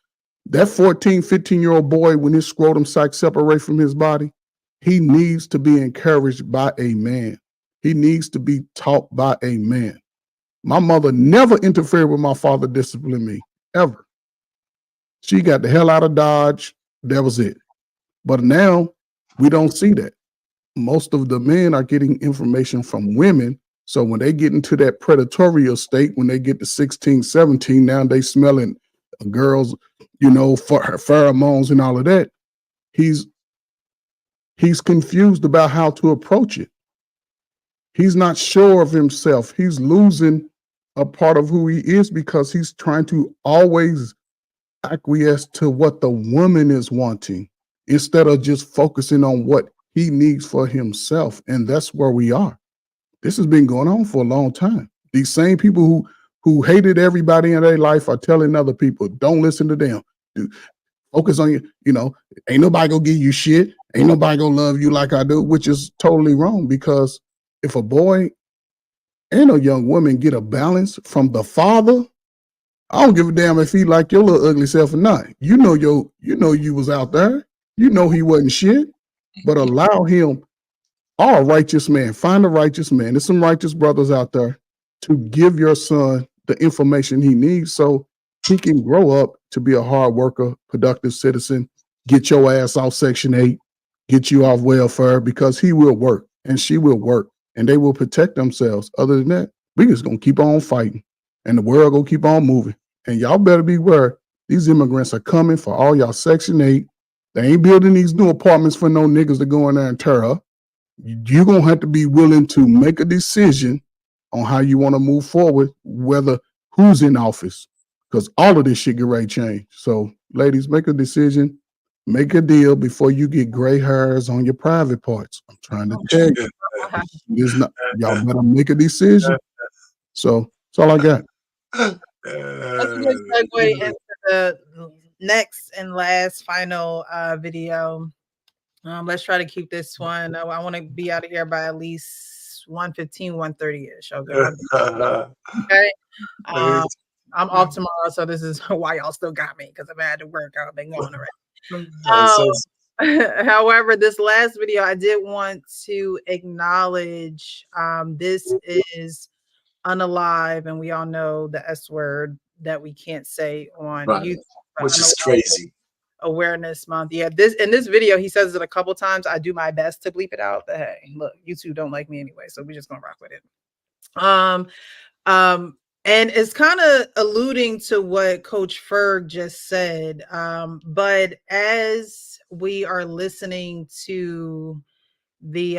That 14, 15-year-old boy, when his scrotum sac separate from his body, he needs to be encouraged by a man. He needs to be taught by a man. My mother never interfered with my father disciplining me, ever. She got the hell out of Dodge. That was it. But now we don't see that. Most of the men are getting information from women. So when they get into that predatorial state, when they get to 16, 17, now they smelling girls, pheromones and all of that. He's confused about how to approach it. He's not sure of himself. He's losing a part of who he is because he's trying to always acquiesce to what the woman is wanting instead of just focusing on what he needs for himself. And that's where we are. This has been going on for a long time. These same people who hated everybody in their life are telling other people, don't listen to them. Focus on you. Ain't nobody gonna give you shit. Ain't nobody gonna love you like I do, which is totally wrong, because if a boy and a young woman get a balance from the father, I don't give a damn if he like your little ugly self or not. You know you was out there. You know he wasn't shit, but allow him, a righteous man, find a righteous man. There's some righteous brothers out there to give your son the information he needs so he can grow up to be a hard worker, productive citizen, get your ass off Section 8, get you off welfare, because he will work and she will work and they will protect themselves. Other than that, we just gonna keep on fighting and the world gonna keep on moving. And y'all better beware. These immigrants are coming for all y'all Section 8. They ain't building these new apartments for no niggas to go in there and tear up. You're gonna have to be willing to make a decision on how you want to move forward, whether who's in office, because all of this shit get ready to change. So, ladies, make a decision, make a deal before you get gray hairs on your private parts. I'm trying to tell you, y'all better make a decision. So that's all I got. That's a good segue into the next and last final video. Let's try to keep this one. I want to be out of here by at least 1:15, 1:30-ish. Okay. I'm off tomorrow, so this is why y'all still got me, because I've had to work. I've been going around. However, this last video, I did want to acknowledge this is unalive, and we all know the S word that we can't say on YouTube, which is crazy. Awareness Month. Yeah, this video, he says it a couple times. I do my best to bleep it out, but hey, look, YouTube don't like me anyway, so we're just gonna rock with it. And it's kind of alluding to what Coach Ferg just said. But as we are listening to the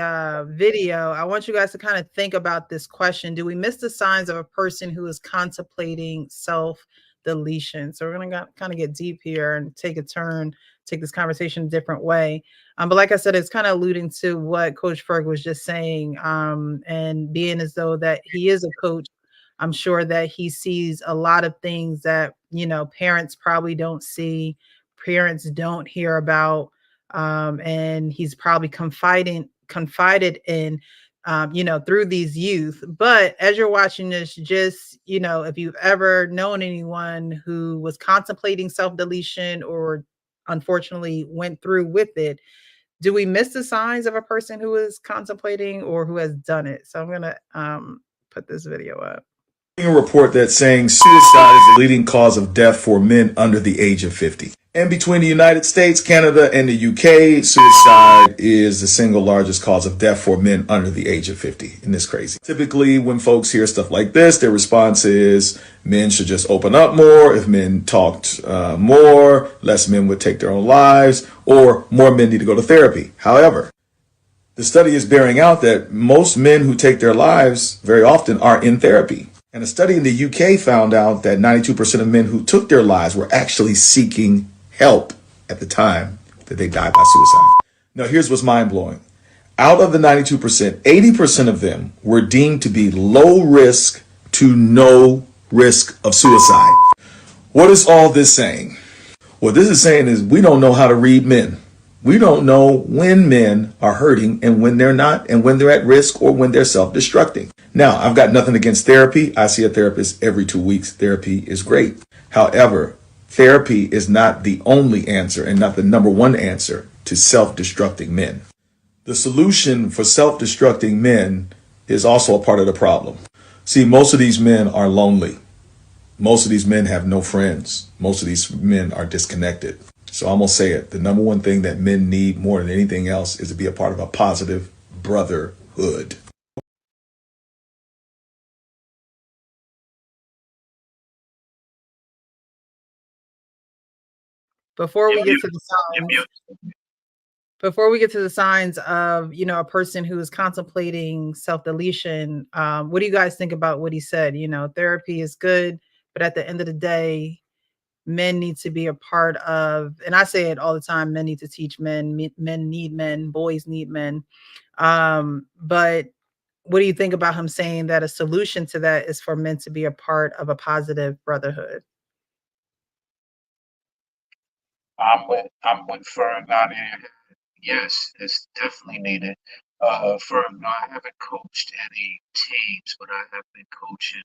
video, I want you guys to kind of think about this question. Do we miss the signs of a person who is contemplating self-deletion? So we're going to kind of get deep here and take a turn, take this conversation a different way. But like I said, it's kind of alluding to what Coach Ferg was just saying, and being as though that he is a coach, I'm sure that he sees a lot of things that, parents probably don't see, parents don't hear about, and he's probably confided in, through these youth. But as you're watching this, just, if you've ever known anyone who was contemplating self-deletion or unfortunately went through with it, do we miss the signs of a person who is contemplating or who has done it? So I'm going to put this video up. A report that's saying suicide is the leading cause of death for men under the age of 50. And between the United States, Canada, and the UK, suicide is the single largest cause of death for men under the age of 50. And this crazy. Typically, when folks hear stuff like this, their response is men should just open up more. If men talked more, less men would take their own lives, or more men need to go to therapy. However, the study is bearing out that most men who take their lives very often are in therapy. And a study in the UK found out that 92% of men who took their lives were actually seeking help at the time that they died by suicide. Now, here's what's mind-blowing. Out of the 92%, 80% of them were deemed to be low risk to no risk of suicide. What is all this saying? What this is saying is we don't know how to read men. We don't know when men are hurting and when they're not, and when they're at risk or when they're self-destructing. Now, I've got nothing against therapy. I see a therapist every 2 weeks. Therapy is great. However, therapy is not the only answer and not the number one answer to self-destructing men. The solution for self-destructing men is also a part of the problem. See, most of these men are lonely. Most of these men have no friends. Most of these men are disconnected. So I'm going to say it. The number one thing that men need more than anything else is to be a part of a positive brotherhood. Before we get to the signs, of, you know, a person who is contemplating self-deletion, what do you guys think about what he said? You know, therapy is good, but at the end of the day, men need to be a part of, and I say it all the time, men need to teach men, men need men, boys need men. But what do you think about him saying that a solution to that is for men to be a part of a positive brotherhood? I'm with Ferg out here. Yes, it's definitely needed. Ferg, no, I haven't coached any teams, but I have been coaching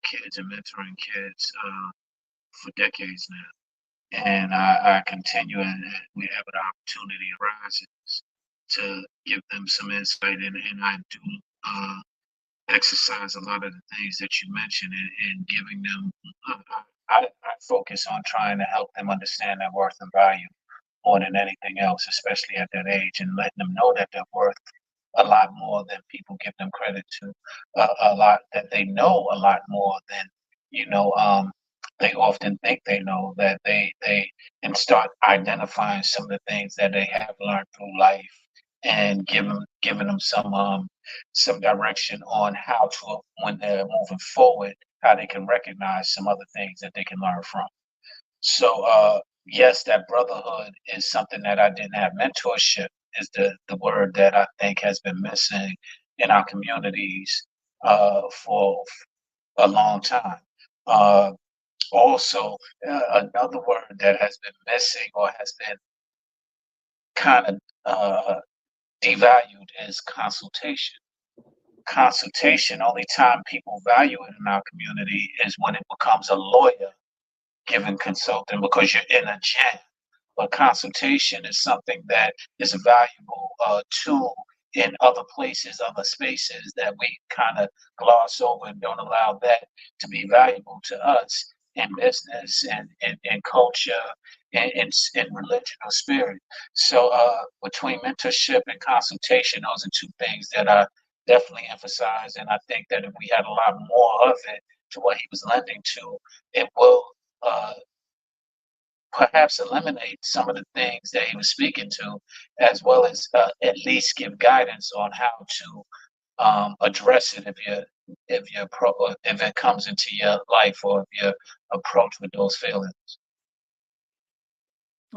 kids and mentoring kids for decades now. And I continue, and we have an opportunity arises to give them some insight, and I do exercise a lot of the things that you mentioned, and giving them, I focus on trying to help them understand their worth and value more than anything else, especially at that age, and letting them know that they're worth a lot more than people give them credit to, a lot that they know a lot more than, you know, they often think they know, that they and start identifying some of the things that they have learned through life, and giving them some direction on how to, when they're moving forward, how they can recognize some other things that they can learn from. So yes, that brotherhood is something that I didn't have. Mentorship is the word that I think has been missing in our communities for a long time. Also, another word that has been missing or has been kind of devalued is consultation. Consultation, only time people value it in our community is when it becomes a lawyer giving consulting because you're in a jam. But consultation is something that is a valuable tool in other places, other spaces, that we kind of gloss over and don't allow that to be valuable to us in business and culture and religion or spirit. So between mentorship and consultation, those are two things that I definitely emphasize. And I think that if we had a lot more of it to what he was lending to, it will perhaps eliminate some of the things that he was speaking to, as well as at least give guidance on how to address it if it comes into your life, or if you're approached with those feelings.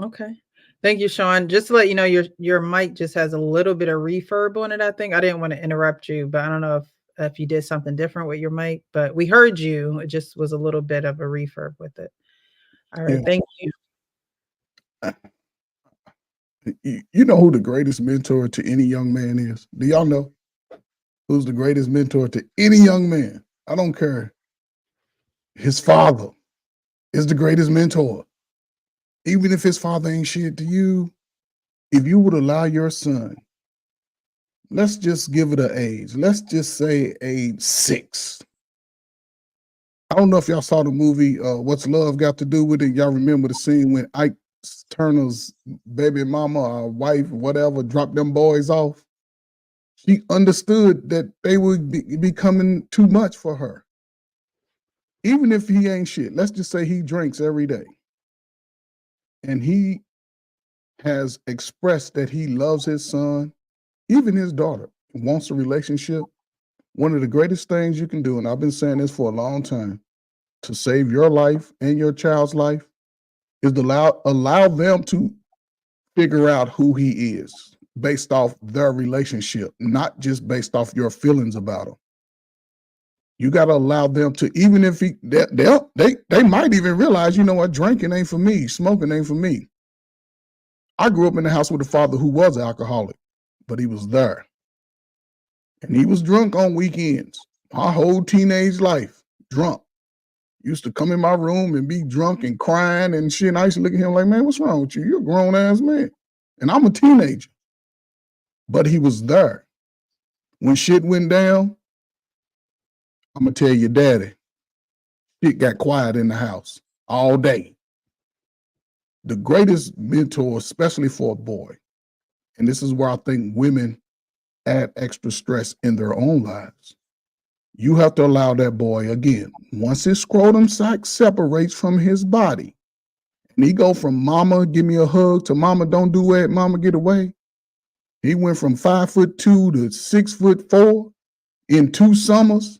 Okay. Thank you, Sean. Just to let you know, your mic just has a little bit of refurb on it, I think. I didn't want to interrupt you, but I don't know if you did something different with your mic, but we heard you. It just was a little bit of a refurb with it. All right. Yeah. Thank you. You know who the greatest mentor to any young man is? Do y'all know who's the greatest mentor to any young man? I don't care. His father is the greatest mentor. Even if his father ain't shit to you, if you would allow your son, let's just give it an age. Let's just say age 6. I don't know if y'all saw the movie, What's Love Got to Do with It? Y'all remember the scene when Ike Turner's baby mama or wife, whatever, dropped them boys off? She understood that they would be becoming too much for her. Even if he ain't shit, let's just say he drinks every day. And he has expressed that he loves his son, even his daughter, wants a relationship. One of the greatest things you can do, and I've been saying this for a long time, to save your life and your child's life, is to allow them to figure out who he is based off their relationship, not just based off your feelings about him. You got to allow them to, even if they might even realize, you know what, drinking ain't for me, smoking ain't for me. I grew up in the house with a father who was an alcoholic, but he was there. And he was drunk on weekends. My whole teenage life, drunk. Used to come in my room and be drunk and crying and shit. And I used to look at him like, man, what's wrong with you? You're a grown ass man. And I'm a teenager. But he was there. When shit went down, I'm going to tell you, daddy, it got quiet in the house all day. The greatest mentor, especially for a boy, and this is where I think women add extra stress in their own lives. You have to allow that boy, again, once his scrotum sac separates from his body, and he go from mama, give me a hug, to mama, don't do it, mama, get away. He went from 5'2" to 6'4" in 2 summers.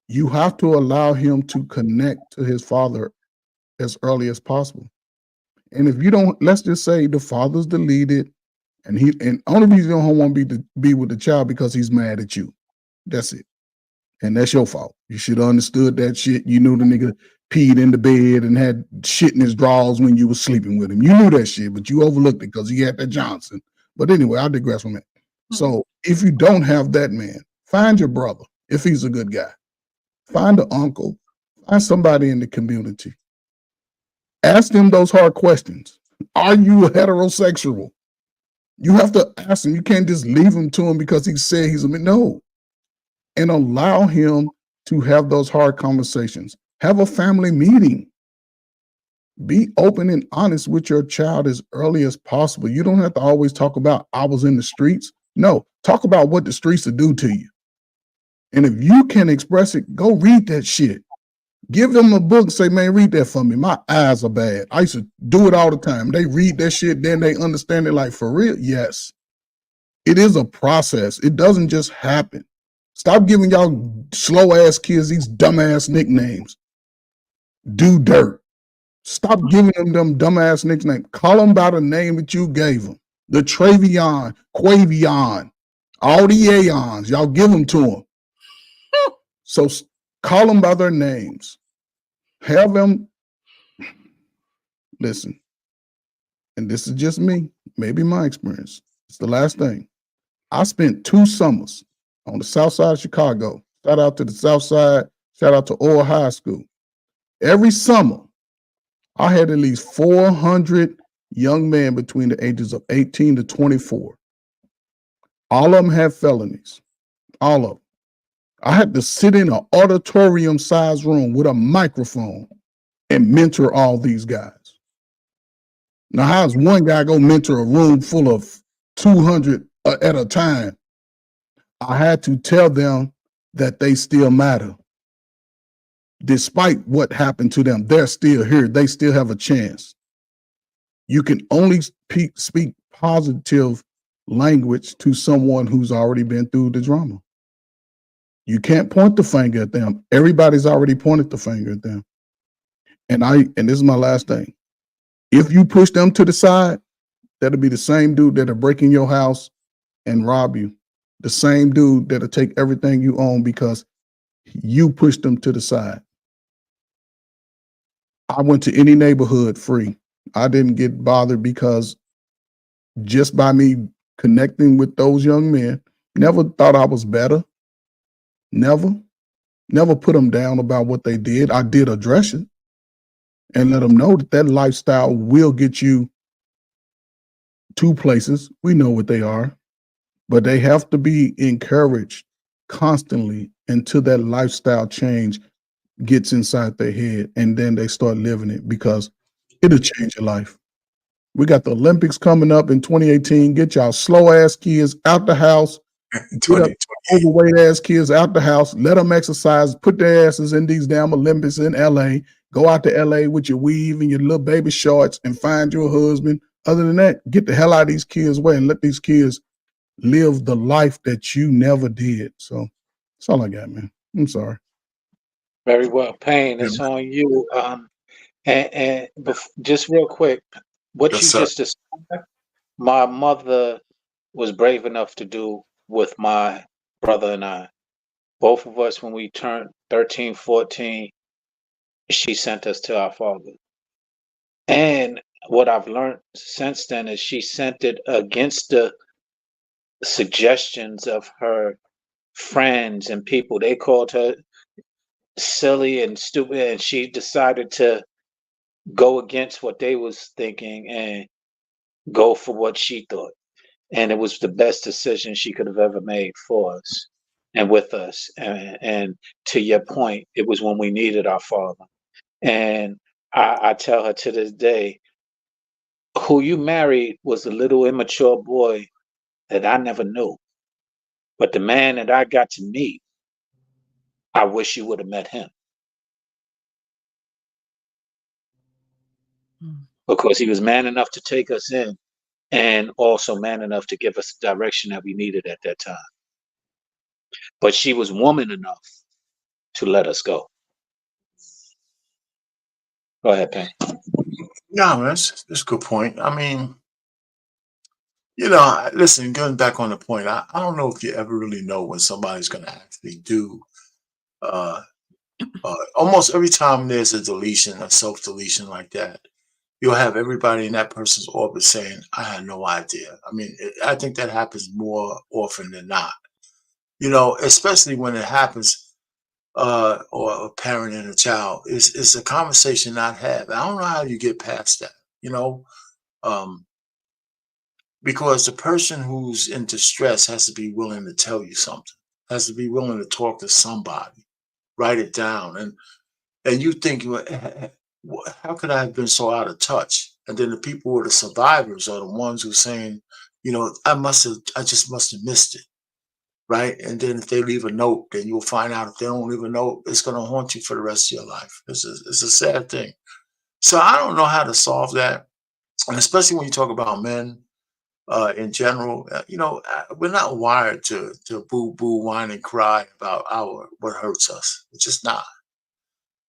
You have to allow him to connect to his father as early as possible. And if you don't, let's just say the father's deleted, and only reason you don't want to be with the child because he's mad at you. That's it. And that's your fault. You should have understood that shit. You knew the nigga peed in the bed and had shit in his drawers when you was sleeping with him. You knew that shit, but you overlooked it because he had that Johnson. But anyway, I digress from that. So if you don't have that man, find your brother if he's a good guy. Find an uncle. Find somebody in the community. Ask them those hard questions. Are you a heterosexual? You have to ask him. You can't just leave him to him because he said he's a man. No. And allow him to have those hard conversations. Have a family meeting. Be open and honest with your child as early as possible. You don't have to always talk about, I was in the streets. No, talk about what the streets will do to you. And if you can express it, go read that shit. Give them a book and say, man, read that for me. My eyes are bad. I used to do it all the time. They read that shit, then they understand it like, for real? Yes. It is a process. It doesn't just happen. Stop giving y'all slow-ass kids these dumb-ass nicknames. Do dirt. Stop giving them dumb-ass nicknames. Call them by the name that you gave them. The Travion, Quavion, all the Aeons. Y'all give them to them. So call them by their names. Have them, listen, and this is just me, maybe my experience. It's the last thing. I spent 2 summers on the south side of Chicago. Shout out to the south side. Shout out to Orr High School. Every summer, I had at least 400 young men between the ages of 18 to 24. All of them had felonies. All of them. I had to sit in an auditorium-sized room with a microphone and mentor all these guys. Now, how's one guy go mentor a room full of 200 at a time? I had to tell them that they still matter. Despite what happened to them, they're still here. They still have a chance. You can only speak positive language to someone who's already been through the drama. You can't point the finger at them. Everybody's already pointed the finger at them. And this is my last thing. If you push them to the side, that'll be the same dude that'll break in your house and rob you. The same dude that'll take everything you own because you pushed them to the side. I went to any neighborhood free. I didn't get bothered because just by me connecting with those young men, never thought I was better. Never put them down about what they did. I did address it and let them know that lifestyle will get you 2 places. We know what they are, but they have to be encouraged constantly until that lifestyle change gets inside their head, and then they start living it because it'll change your life. We got the Olympics coming up in 2018. Get y'all slow-ass kids out the house. Overweight ass kids out the house, let them exercise, put their asses in these damn Olympics in LA. Go out to LA with your weave and your little baby shorts and find your husband. Other than that, get the hell out of these kids' way and let these kids live the life that you never did. So that's all I got, man. I'm sorry. Very well. Payne, it's on you. And just real quick, What Yes, you sir. just described, my mother was brave enough to do with my brother and I. Both of us, when we turned 13, 14, she sent us to our father. And what I've learned since then is she sent it against the suggestions of her friends and people. They called her silly and stupid, and she decided to go against what they was thinking and go for what she thought. And it was the best decision she could have ever made for us and with us. And to your point, it was when we needed our father. And I tell her to this day, who you married was a little immature boy that I never knew. But the man that I got to meet, I wish you would have met him. Because he was man enough to take us in and also man enough to give us the direction that we needed at that time. But she was woman enough to let us go. Go ahead, Payne. No, that's a good point. I mean, listen, going back on the point, I don't know if you ever really know when somebody's going to actually do. Almost every time there's a deletion, a self-deletion like that, you'll have everybody in that person's orbit saying, I had no idea. I mean, I think that happens more often than not, especially when it happens, or a parent and a child. It's a conversation not had. I don't know how you get past that, because the person who's in distress has to be willing to tell you something, has to be willing to talk to somebody, write it down. And you think, how could I have been so out of touch? And then the people who are the survivors are the ones who are saying, I just must have missed it. Right. And then if they leave a note, then you'll find out if they don't leave a note, it's going to haunt you for the rest of your life. It's a sad thing. So I don't know how to solve that. And especially when you talk about men in general, we're not wired to boo, whine and cry about what hurts us. It's just not,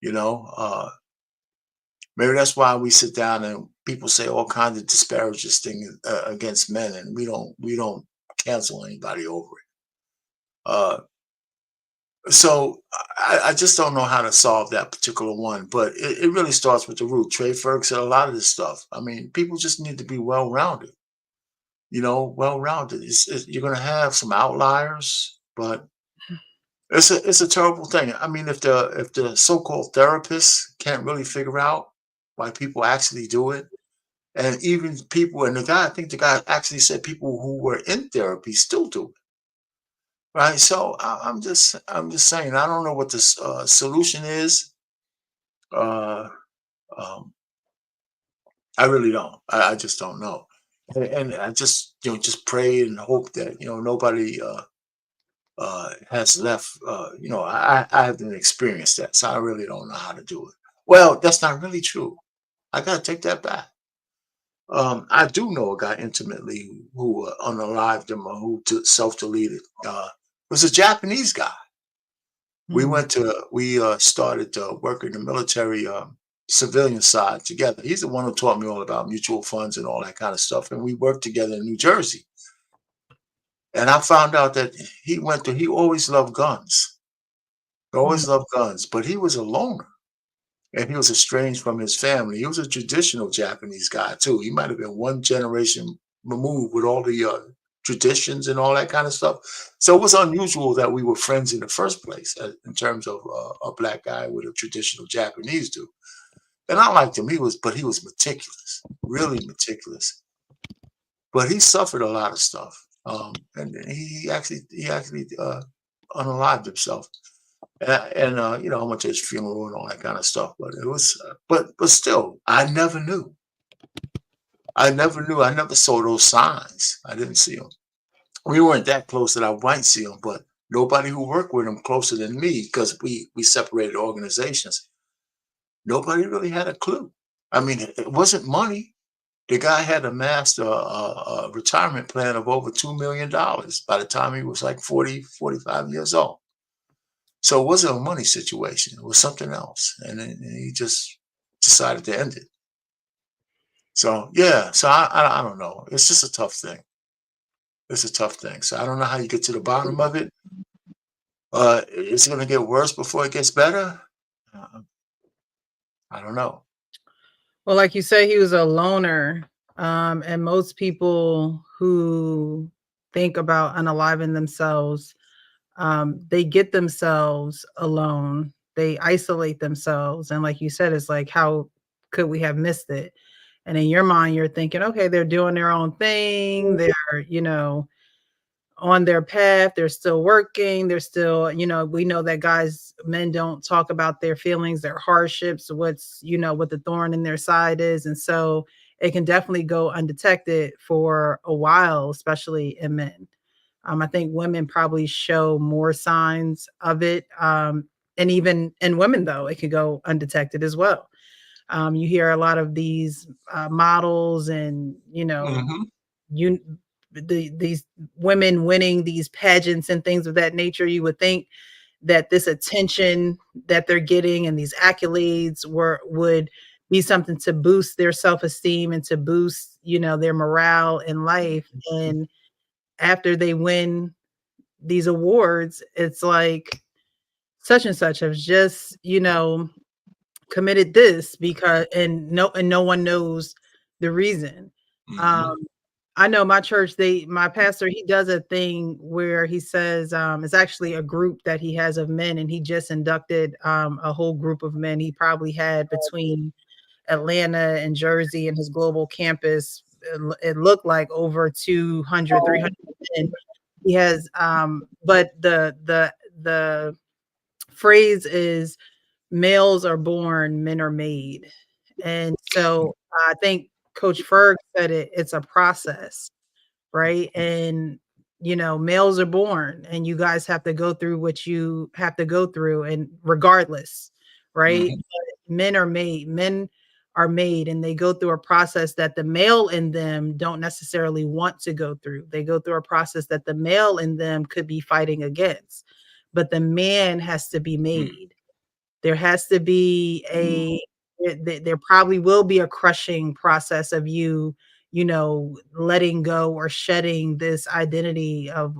maybe that's why we sit down and people say all kinds of disparaging things against men, and we don't cancel anybody over it. So I just don't know how to solve that particular one, but it really starts with the root. Trey Ferguson said a lot of this stuff. I mean, people just need to be well-rounded, well-rounded. You're going to have some outliers, but it's a terrible thing. I mean, if the so-called therapists can't really figure out why people actually do it, and even people, and I think the guy actually said people who were in therapy still do it. Right. So I'm just saying, I don't know what the solution is. I really don't. I just don't know. And I just, just pray and hope that, nobody has left. I haven't experienced that. So I really don't know how to do it. Well, that's not really true. I got to take that back. I do know a guy intimately who unalived him, or who self-deleted. Was a Japanese guy. We started working the military civilian side together. He's the one who taught me all about mutual funds and all that kind of stuff. And we worked together in New Jersey. And I found out that he always loved guns. Always loved guns, but he was a loner. And he was estranged from his family. He was a traditional Japanese guy too. He might have been one generation removed with all the traditions and all that kind of stuff. So it was unusual that we were friends in the first place in terms of a black guy with a traditional Japanese dude. And I liked him. But he was meticulous, really meticulous. But he suffered a lot of stuff. And he actually unalived himself. And I went to his funeral and all that kind of stuff. But it was, but still, I never knew. I never saw those signs. I didn't see them. We weren't that close that I might see them, but nobody who worked with him closer than me, because we separated organizations. Nobody really had a clue. I mean, it wasn't money. The guy had amassed a retirement plan of over $2 million by the time he was like 40, 45 years old. So it wasn't a money situation. It was something else. And then he just decided to end it. So yeah, so I don't know. It's just a tough thing. It's a tough thing. So I don't know how you get to the bottom of it. It's going to get worse before it gets better. I don't know. Well, like you say, he was a loner. And most people who think about unaliving themselves, they get themselves alone. They isolate themselves. And like you said, it's like, how could we have missed it? And in your mind, you're thinking, okay, they're doing their own thing. They're, you know, on their path. They're still working. They're still, you know, we know that men don't talk about their feelings, their hardships, what's, you know, what the thorn in their side is. And so it can definitely go undetected for a while, especially in men. I think women probably show more signs of it. And even in women, though, it could go undetected as well. You hear a lot of these models and, you know, these women winning these pageants and things of that nature. You would think that this attention that they're getting and these accolades would be something to boost their self-esteem and to boost, you know, their morale in life. And after they win these awards, it's like such and such has just, you know, committed this because and no one knows the reason. I know my church, my pastor, he does a thing where he says it's actually a group that he has of men, and he just inducted a whole group of men. He probably had between Atlanta and Jersey and his global campus, it looked like over 200, 300 men. He has, but the phrase is males are born, men are made. And so I think Coach Ferg said it's a process, right? And, you know, males are born and you guys have to go through what you have to go through, and regardless, right? Men are made and they go through a process that the male in them don't necessarily want to go through. They go through a process that the male in them could be fighting against, but the man has to be made. There has to be there probably will be a crushing process of you know, letting go or shedding this identity of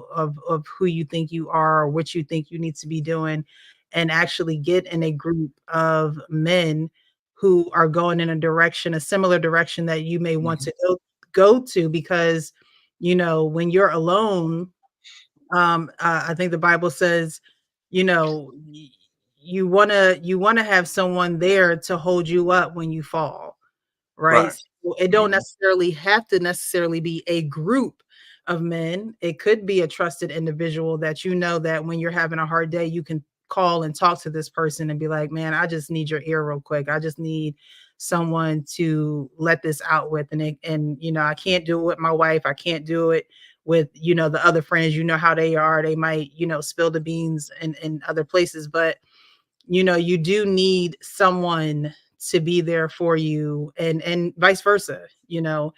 who you think you are or what you think you need to be doing, and actually get in a group of men who are going in a similar direction that you may want to go to, because, you know, when you're alone, I think the Bible says, you know, you want to have someone there to hold you up when you fall, right? So it don't necessarily have to be a group of men. It could be a trusted individual that, you know, that when you're having a hard day, you can call and talk to this person and be like, man, I just need your ear real quick. I just need someone to let this out with. And you know, I can't do it with my wife. I can't do it with, you know, the other friends. You know how they are. They might, you know, spill the beans in other places, but you know, you do need someone to be there for you, and vice versa, you know.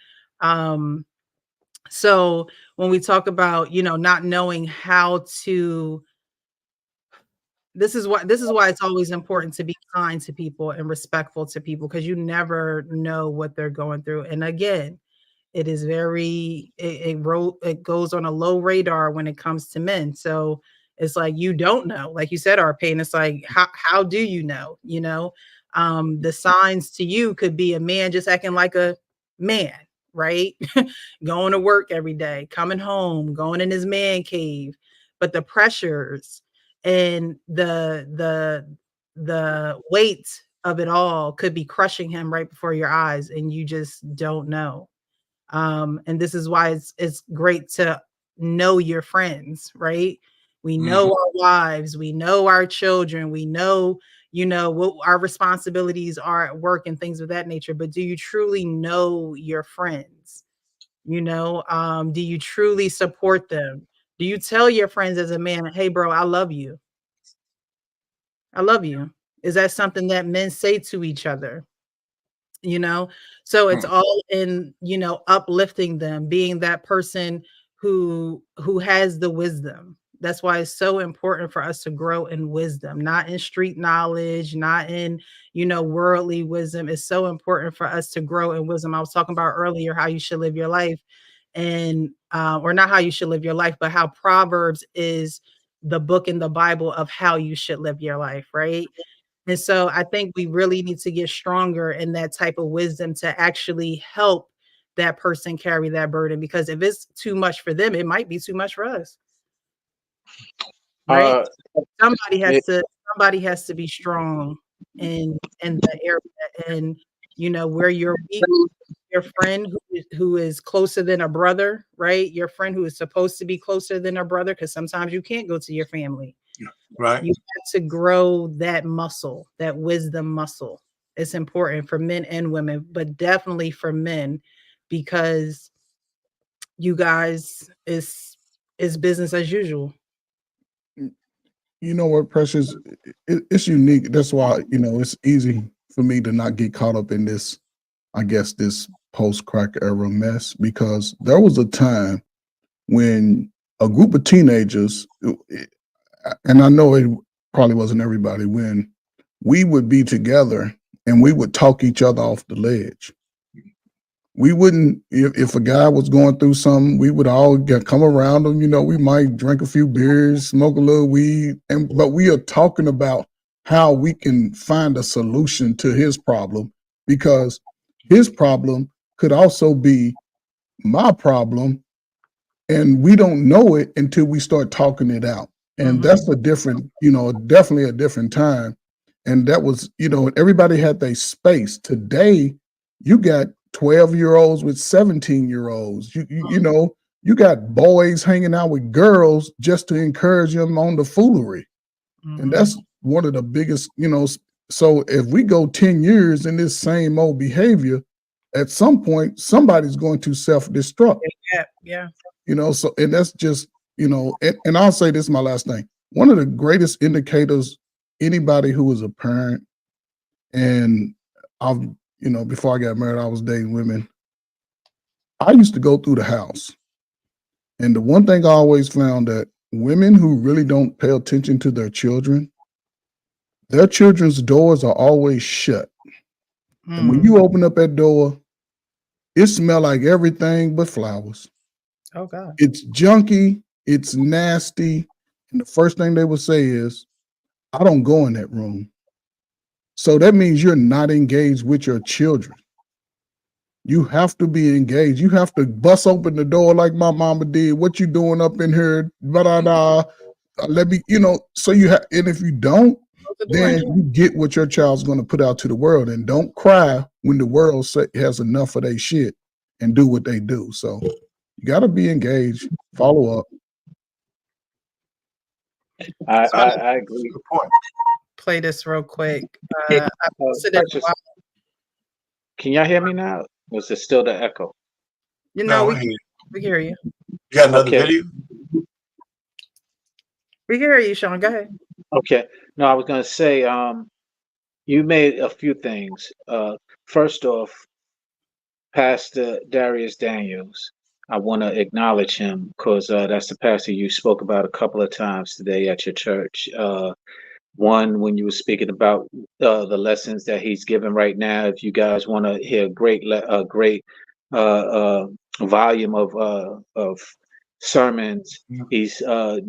So when we talk about, you know, not knowing how to, this is why it's always important to be kind to people and respectful to people, because you never know what they're going through. And again, it is it goes on a low radar when it comes to men. So it's like, you don't know, like you said, our pain. It's like, how do you know? You know, the signs to you could be a man just acting like a man, right? Going to work every day, coming home, going in his man cave. But the pressures and the weight of it all could be crushing him right before your eyes, and you just don't know. And this is why it's great to know your friends, right? We know our wives, we know our children, we know, you know, what our responsibilities are at work and things of that nature. But do you truly know your friends? You know, do you truly support them? Do you tell your friends as a man, hey, bro, I love you? I love you. Is that something that men say to each other? You know, so it's all in, you know, uplifting them, being that person who has the wisdom, that's why it's so important for us to grow in wisdom, not in street knowledge, not in, worldly wisdom. It's so important for us to grow in wisdom. I was talking about earlier how you should live your life, and or not how you should live your life, but how Proverbs is the book in the Bible of how you should live your life, right? And so I think we really need to get stronger in that type of wisdom to actually help that person carry that burden, because if it's too much for them, it might be too much for us. Right? Somebody has to be strong in the area, and where you're weak, your friend who is closer than a brother, right? Your friend who is supposed to be closer than a brother, because sometimes you can't go to your family. Right. You have to grow that muscle, that wisdom muscle. It's important for men and women, but definitely for men, because you guys is business as usual. You know what, Precious? It's unique. That's why, it's easy for me to not get caught up in this, I guess, this post-crack era mess, because there was a time when a group of teenagers, and I know it probably wasn't everybody, when we would be together and we would talk each other off the ledge. We wouldn't, if a guy was going through something, we would all come around him. We might drink a few beers, smoke a little weed, but we are talking about how we can find a solution to his problem, because his problem could also be my problem, and we don't know it until we start talking it out. And that's a different, definitely a different time. And that was, everybody had their space. Today, you got 12-year-olds with 17-year-olds. You got boys hanging out with girls just to encourage them on the foolery. And that's one of the biggest, so if we go 10 years in this same old behavior, at some point, somebody's going to self-destruct. Yeah. So, and that's just, and I'll say this, my last thing. One of the greatest indicators, anybody who is a parent, and I've, before I got married, I was dating women. I used to go through the house. And the one thing I always found, that women who really don't pay attention to their children's doors are always shut. And when you open up that door, it smells like everything but flowers. Oh God. It's junky, it's nasty. And the first thing they will say is, I don't go in that room. So that means you're not engaged with your children. You have to be engaged. You have to bust open the door like my mama did. What you doing up in here? Let me, so you have, and if you don't, then you get what your child's going to put out to the world. And don't cry when the world has enough of their shit and do what they do. So you got to be engaged, follow up. I agree. Good point. Play this real quick. Can y'all hear me now? Was it still the echo? We can hear you. You got another video? We can hear you, Sean. Go ahead. Okay. No, I was going to say, you made a few things. First off, Pastor Darius Daniels. I want to acknowledge him because that's the pastor you spoke about a couple of times today at your church. One, when you were speaking about the lessons that he's giving right now. If you guys want to hear a great volume of sermons, he's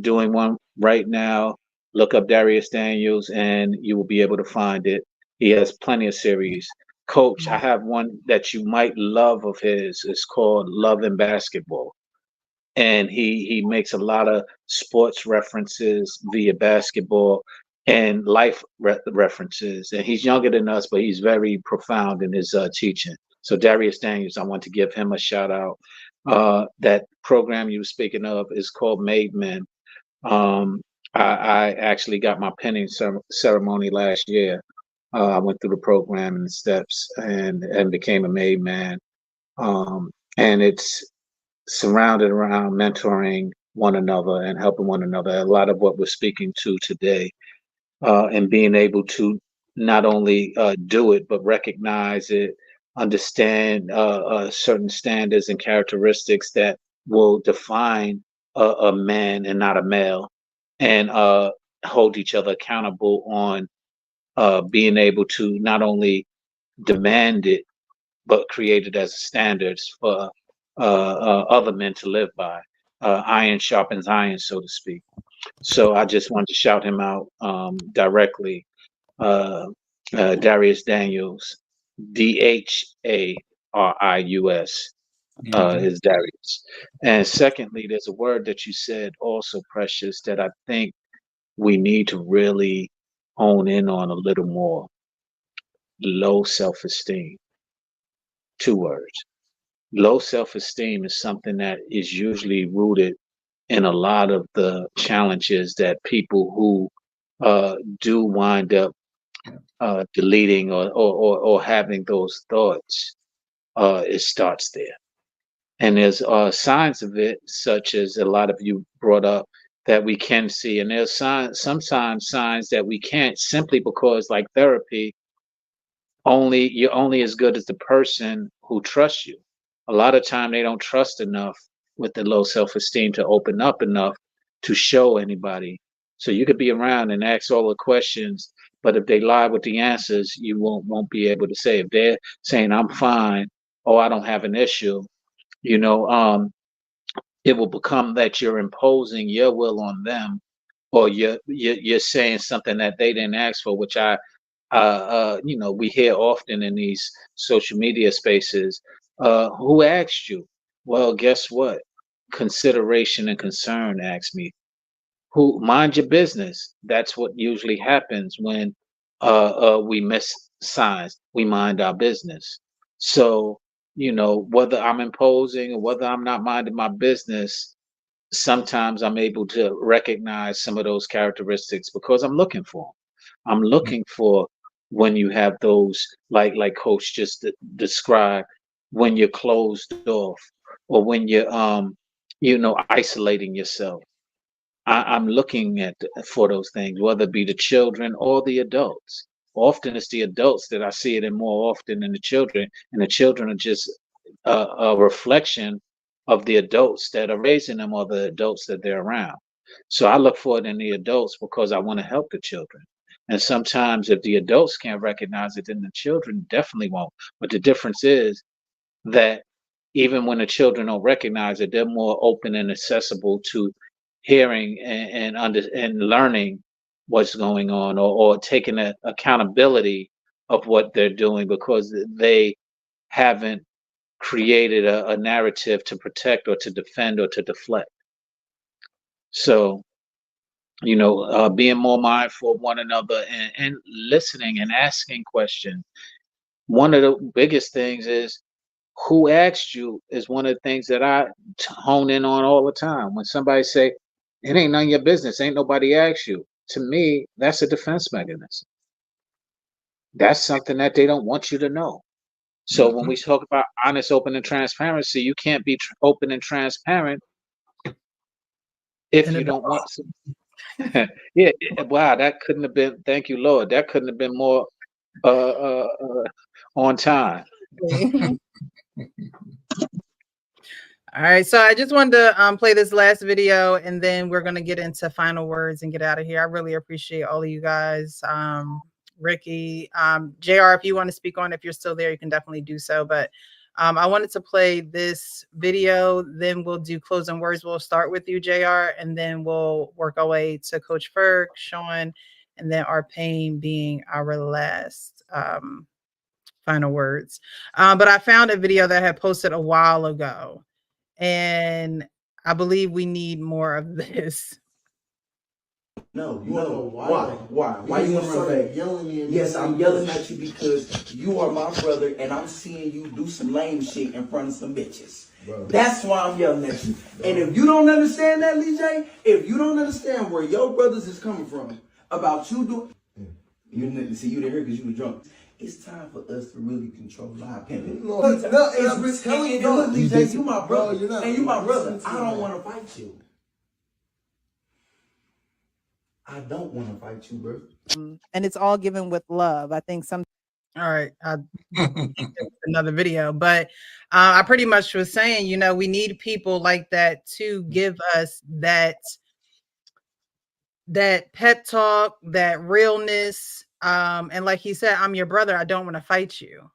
doing one right now. Look up Darius Daniels and you will be able to find it. He has plenty of series. Coach, I have one that you might love of his. It's called Love and Basketball. And he makes a lot of sports references via basketball and life references. And he's younger than us, but he's very profound in his teaching. So Darius Daniels, I want to give him a shout out. That program you were speaking of is called Made Men. I actually got my pinning ceremony last year. I went through the program and the steps and became a made man. And it's surrounded around mentoring one another and helping one another. A lot of what we're speaking to today, and being able to not only do it, but recognize it, understand certain standards and characteristics that will define a man and not a male. and hold each other accountable on being able to not only demand it, but create it as standards for other men to live by. Iron sharpens iron, so to speak. So I just wanted to shout him out directly. Darius Daniels, Darius is Darius. And secondly, there's a word that you said also, Precious, that I think we need to really hone in on a little more. Low self-esteem. 2 words. Low self-esteem is something that is usually rooted in a lot of the challenges that people who do wind up deleting or having those thoughts. It starts there. And there's signs of it, such as a lot of you brought up, that we can see. And there's sometimes signs that we can't, simply because, like therapy, you're only as good as the person who trusts you. A lot of time they don't trust enough with the low self-esteem to open up enough to show anybody. So you could be around and ask all the questions, but if they lie with the answers, you won't be able to say. If they're saying I'm fine, oh, I don't have an issue, you know, it will become that you're imposing your will on them, or you're saying something that they didn't ask for, which you know, we hear often in these social media spaces. Who asked you? Well, guess what? Consideration and concern asked me. Who? Mind your business. That's what usually happens when we miss signs. We mind our business. So, you know, whether I'm imposing or whether I'm not minding my business, sometimes I'm able to recognize some of those characteristics because I'm looking for them. I'm looking for when you have those, like Coach just described, when you're closed off, or when you're you know, isolating yourself. I'm looking for those things, whether it be the children or the adults. Often it's the adults that I see it in more often than the children, and the children are just a reflection of the adults that are raising them, or the adults that they're around. So I look for it in the adults because I want to help the children. And sometimes if the adults can't recognize it, then the children definitely won't. But the difference is that even when the children don't recognize it, they're more open and accessible to hearing and learning what's going on, or taking accountability of what they're doing, because they haven't created a narrative to protect or to defend or to deflect. So, you know, being more mindful of one another and listening and asking questions. One of the biggest things is, who asked you, is one of the things that I hone in on all the time. When somebody say, it ain't none of your business, ain't nobody asked you. To me, that's a defense mechanism. That's something that they don't want you to know. So when we talk about honest, open, and transparency, you can't be open and transparent if you don't want to. Yeah, wow, that couldn't have been, thank you, Lord, that couldn't have been more on time. All right, so I just wanted to play this last video, and then we're going to get into final words and get out of here. I really appreciate all of you guys. Ricky, JR, if you want to speak on, if you're still there, you can definitely do so. But I wanted to play this video, then we'll do closing words. We'll start with you, JR, and then we'll work our way to Coach Ferg, Sean, and then Arpain being our last final words. But I found a video that I had posted a while ago, and I believe we need more of this. No, you know why? Why you want to run back? Yelling at me. Yes, I'm yelling at you because you are my brother, and I'm seeing you do some lame shit in front of some bitches. Bro. That's why I'm yelling at you. Bro. And if you don't understand that, Lee J, if you don't understand where your brothers is coming from about you doing, you didn't see, you didn't hear because you were drunk. It's time for us to really control our opinion. Look, Lee J, you my brother, and you my brother. I don't want to fight you. I don't want to fight you, bro. And it's all given with love. I think some. All right, another video, but I pretty much was saying, you know, we need people like that to give us that that pep talk, that realness, and like he said, I'm your brother, I don't want to fight you,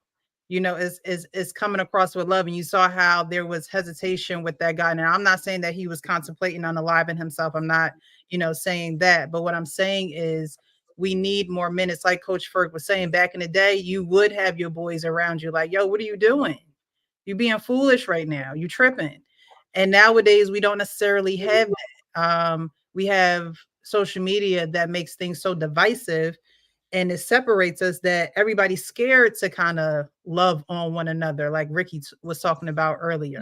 you know, is coming across with love. And you saw how there was hesitation with that guy. Now, I'm not saying that he was contemplating unaliving himself. I'm not, you know, saying that. But what I'm saying is we need more men. It's like Coach Ferg was saying back in the day, you would have your boys around you like, yo, what are you doing? You being foolish right now. You tripping. And nowadays we don't necessarily have that. We have social media that makes things so divisive, and it separates us that everybody's scared to kind of love on one another, like Ricky was talking about earlier.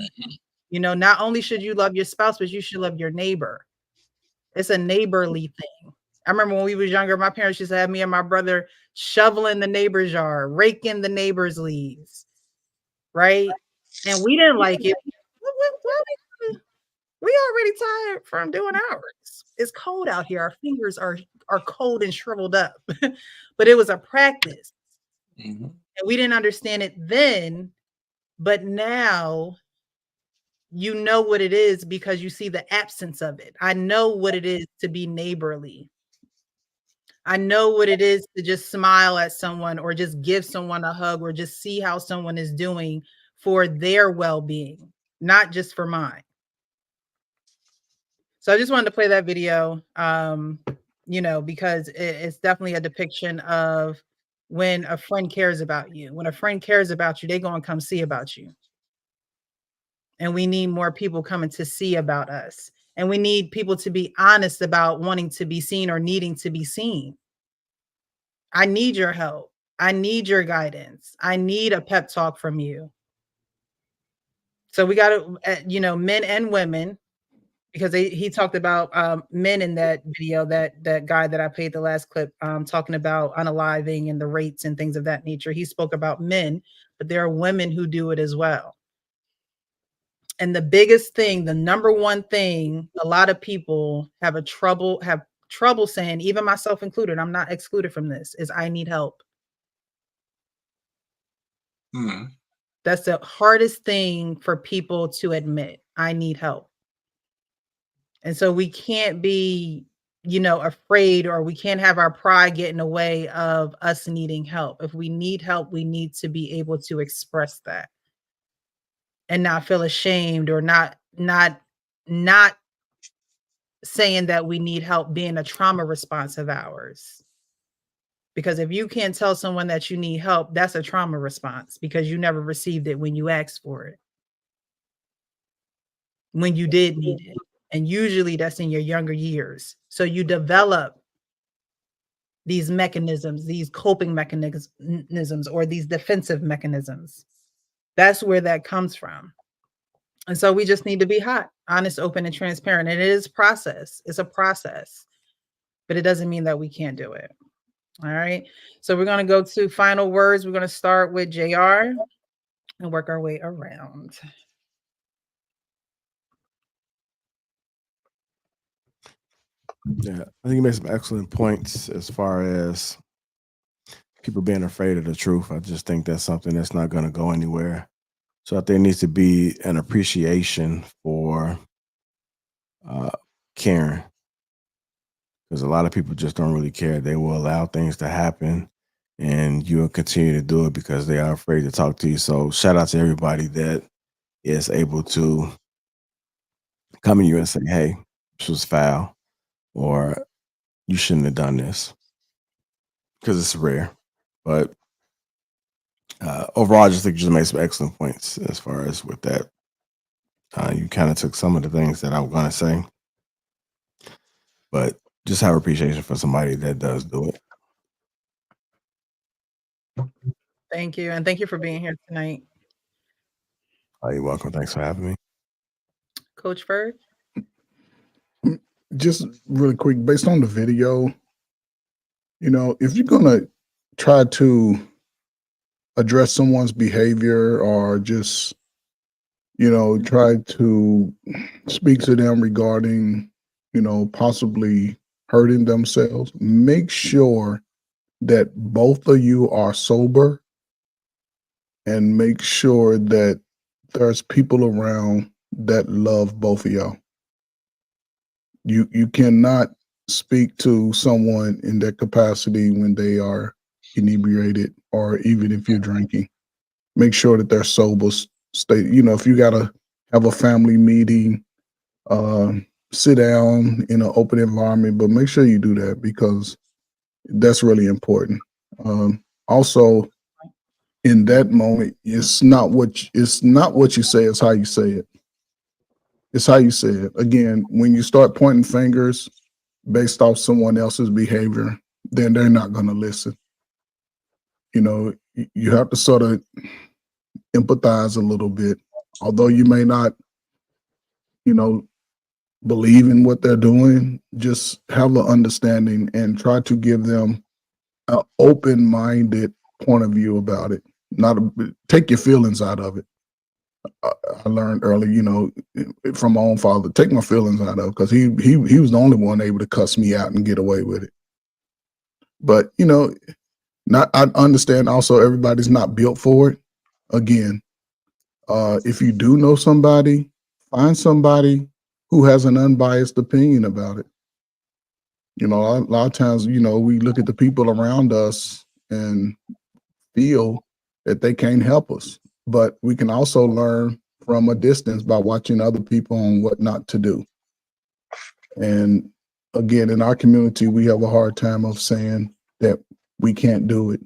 You know, not only should you love your spouse, but you should love your neighbor. It's a neighborly thing. I remember when we was younger, my parents used to have me and my brother shoveling the neighbor's yard, raking the neighbor's leaves, right? And we didn't like it. We already tired from doing ours. It's cold out here. Our fingers are cold and shriveled up. But it was a practice. And we didn't understand it then, but now you know what it is because you see the absence of it. I know what it is to be neighborly. I know what it is to just smile at someone or just give someone a hug or just see how someone is doing for their well-being, not just for mine. So I just wanted to play that video, you know, because it's definitely a depiction of when a friend cares about you. When a friend cares about you, they're going to come see about you. And we need more people coming to see about us. And we need people to be honest about wanting to be seen or needing to be seen. I need your help. I need your guidance. I need a pep talk from you. So we got to, you know, men and women, because he talked about men in that video, that guy that I played the last clip, talking about unaliving and the rates and things of that nature. He spoke about men, but there are women who do it as well. And the biggest thing, the number one thing, a lot of people have trouble saying, even myself included, I'm not excluded from this, is I need help. That's the hardest thing for people to admit. I need help. And so we can't be, you know, afraid, or we can't have our pride get in the way of us needing help. If we need help, we need to be able to express that and not feel ashamed, or not saying that we need help being a trauma response of ours. Because if you can't tell someone that you need help, that's a trauma response because you never received it when you asked for it, when you did need it. And usually that's in your younger years. So you develop these mechanisms, these coping mechanisms, or these defensive mechanisms. That's where that comes from. And so we just need to be hot, honest, open, and transparent. And it is a process. It's a process, but it doesn't mean that we can't do it. All right. So we're going to go to final words. We're going to start with JR and work our way around. Yeah, I think you made some excellent points as far as people being afraid of the truth. I just think that's something that's not going to go anywhere. So I think there needs to be an appreciation for caring, because a lot of people just don't really care. They will allow things to happen, and you'll continue to do it because they are afraid to talk to you. So shout out to everybody that is able to come to you and say, hey, this was foul, or you shouldn't have done this, because it's rare. But overall, I just think you just made some excellent points as far as with that. You kind of took some of the things that I was going to say, but just have appreciation for somebody that does do it. Thank you. And thank you for being here tonight. Oh, you're welcome. Thanks for having me. Coach Ferg? Just really quick, based on the video, you know, if you're going to try to address someone's behavior, or just, you know, try to speak to them regarding, you know, possibly hurting themselves, make sure that both of you are sober, and make sure that there's people around that love both of y'all. You cannot speak to someone in that capacity when they are inebriated, or even if you're drinking. Make sure that they're sober. Stay, if you gotta have a family meeting, sit down in an open environment, but make sure you do that, because that's really important. Also, in that moment, it's not what you say, it's how you say it. It's how you say it. Again, when you start pointing fingers based off someone else's behavior, then they're not going to listen. You have to sort of empathize a little bit, although you may not, believe in what they're doing. Just have an understanding and try to give them an open-minded point of view about it. Not take your feelings out of it. I learned early, from my own father, take my feelings out of it, because he was the only one able to cuss me out and get away with it. But I understand also everybody's not built for it. Again, if you do know somebody, find somebody who has an unbiased opinion about it. A lot of times, we look at the people around us and feel that they can't help us, but we can also learn from a distance by watching other people on what not to do. And again, in our community, we have a hard time of saying that we can't do it,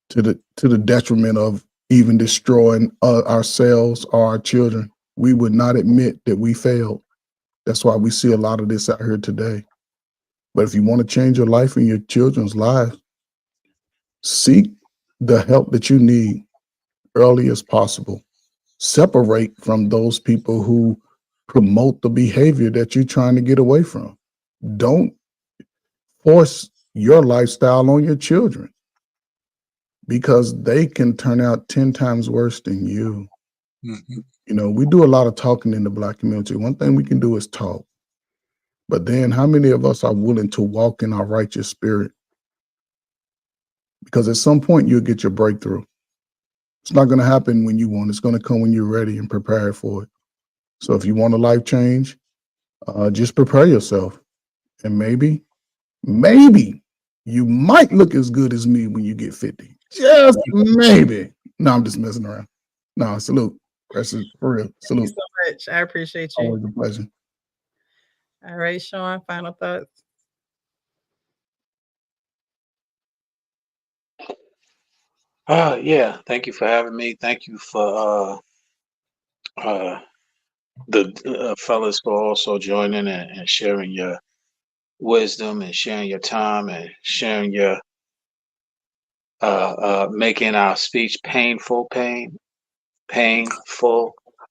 to the detriment of even destroying ourselves or our children. We would not admit that we failed. That's why we see a lot of this out here today. But if you want to change your life and your children's lives, seek the help that you need early as possible. Separate from those people who promote the behavior that you're trying to get away from. Don't force your lifestyle on your children, because they can turn out 10 times worse than you. We do a lot of talking in the Black community. One thing we can do is talk. But then how many of us are willing to walk in our righteous spirit? Because at some point you'll get your breakthrough. It's not going to happen when you want. It's going to come when you're ready and prepared for it. So if you want a life change, just prepare yourself. And maybe you might look as good as me when you get 50. Just maybe. No, I'm just messing around. No, salute. That's for real. Salute. Thank you so much. I appreciate you. Always a pleasure. All right, Sean, final thoughts. Yeah, thank you for having me. Thank you for the fellas for also joining and sharing your wisdom and sharing your time and sharing your making our speech painful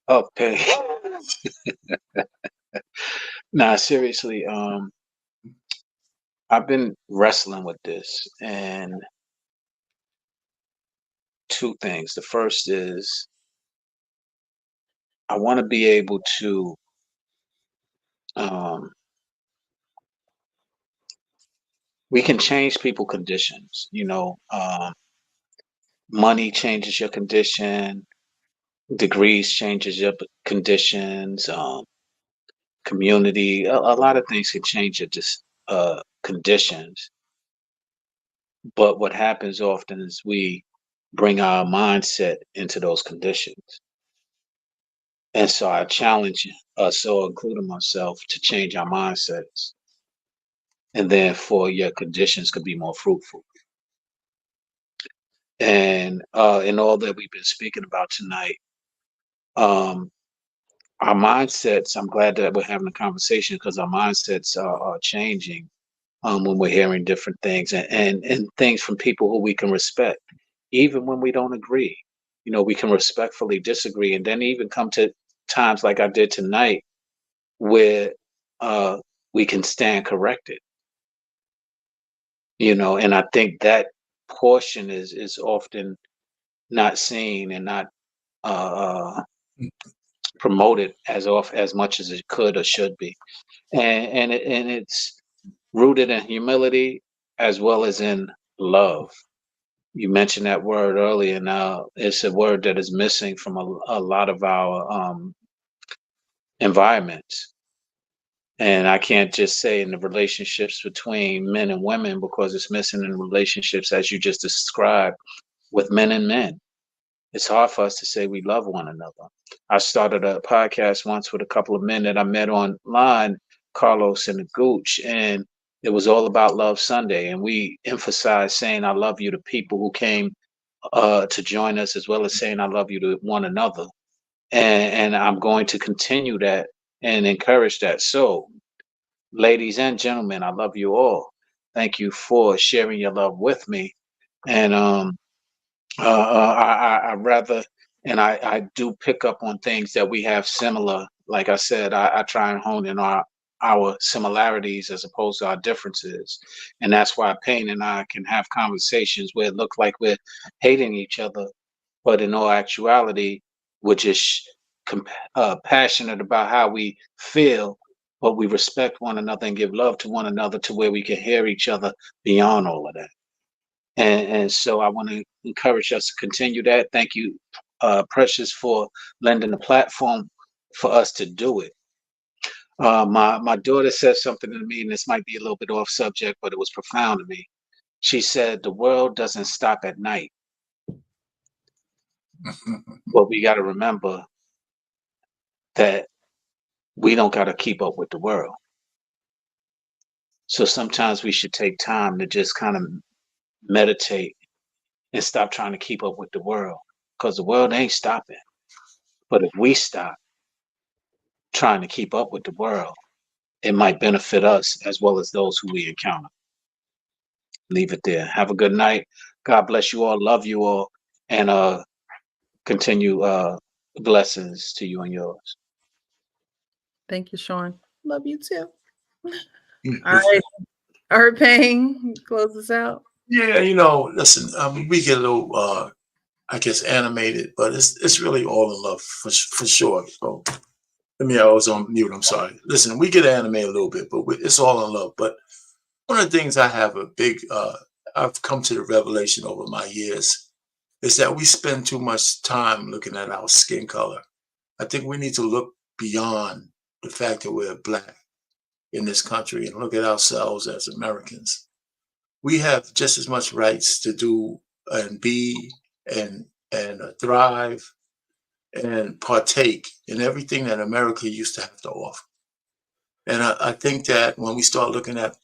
of pain. Nah, seriously, I've been wrestling with this, and two things. The first is I want to be able to we can change people conditions, money changes your condition, degrees changes your conditions, community, a lot of things can change your conditions. But what happens often is we bring our mindset into those conditions. And so I challenge us, so including myself, to change our mindsets. And therefore your conditions could be more fruitful. And in all that we've been speaking about tonight, our mindsets, I'm glad that we're having a conversation, because our mindsets are changing when we're hearing different things and things from people who we can respect, even when we don't agree. We can respectfully disagree, and then even come to times like I did tonight where we can stand corrected. And I think that portion is often not seen and not promoted as much as it could or should be, and it's rooted in humility as well as in love. You mentioned that word earlier. Now it's a word that is missing from a lot of our environments. And I can't just say in the relationships between men and women, because it's missing in relationships as you just described with men and men. It's hard for us to say we love one another. I started a podcast once with a couple of men that I met online, Carlos and the Gooch, and it was all about Love Sunday. And we emphasized saying I love you to people who came to join us, as well as saying I love you to one another. And I'm going to continue that and encourage that. So, ladies and gentlemen, I love you all. Thank you for sharing your love with me. And I rather, and I do pick up on things that we have similar. Like I said, I try and hone in our similarities as opposed to our differences. And that's why Payne and I can have conversations where it looks like we're hating each other, but in all actuality, we're just passionate about how we feel, but we respect one another and give love to one another to where we can hear each other beyond all of that. And so I want to encourage us to continue that. Thank you, Precious, for lending the platform for us to do it. My daughter said something to me, and this might be a little bit off subject, but it was profound to me. She said, the world doesn't stop at night. But we got to remember that we don't got to keep up with the world. So sometimes we should take time to just kind of meditate and stop trying to keep up with the world, because the world ain't stopping. But if we stop trying to keep up with the world, it might benefit us as well as those who we encounter. Leave it there. Have a good night. God bless you all. Love you all. And continue blessings to you and yours. Thank you, Sean. Love you too. All right. All right, Payne, close us out. Yeah, listen, we get a little, I guess, animated, but it's really all in love for sure. So, I was on mute. I'm sorry. Listen, we get animated a little bit, but it's all in love. But one of the things I have I've come to the revelation over my years is that we spend too much time looking at our skin color. I think we need to look beyond the fact that we're Black in this country and look at ourselves as Americans. We have just as much rights to do and be and thrive and partake in everything that America used to have to offer. And I think that when we start looking at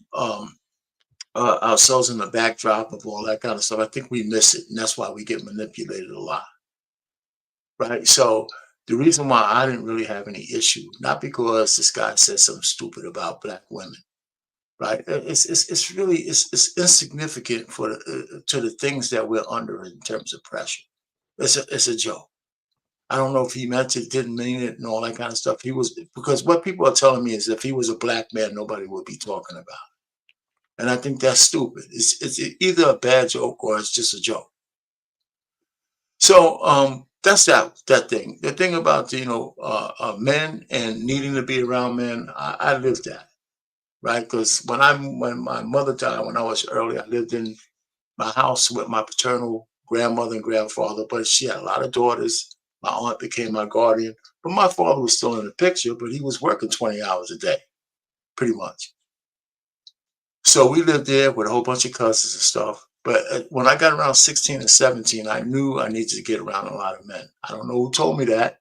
ourselves in the backdrop of all that kind of stuff, I think we miss it. And that's why we get manipulated a lot. Right? So the reason why I didn't really have any issue, not because this guy said something stupid about Black women, right? It's really insignificant to the things that we're under in terms of pressure. It's a joke. I don't know if he meant it, didn't mean it, and all that kind of stuff. Because what people are telling me is if he was a Black man, nobody would be talking about it. And I think that's stupid. It's either a bad joke or it's just a joke. So that's that thing. The thing about men and needing to be around men, I lived that, right? Because when my mother died when I was early, I lived in my house with my paternal grandmother and grandfather, but she had a lot of daughters. My aunt became my guardian, but my father was still in the picture, but he was working 20 hours a day, pretty much. So we lived there with a whole bunch of cousins and stuff. But when I got around 16 and 17, I knew I needed to get around a lot of men. I don't know who told me that,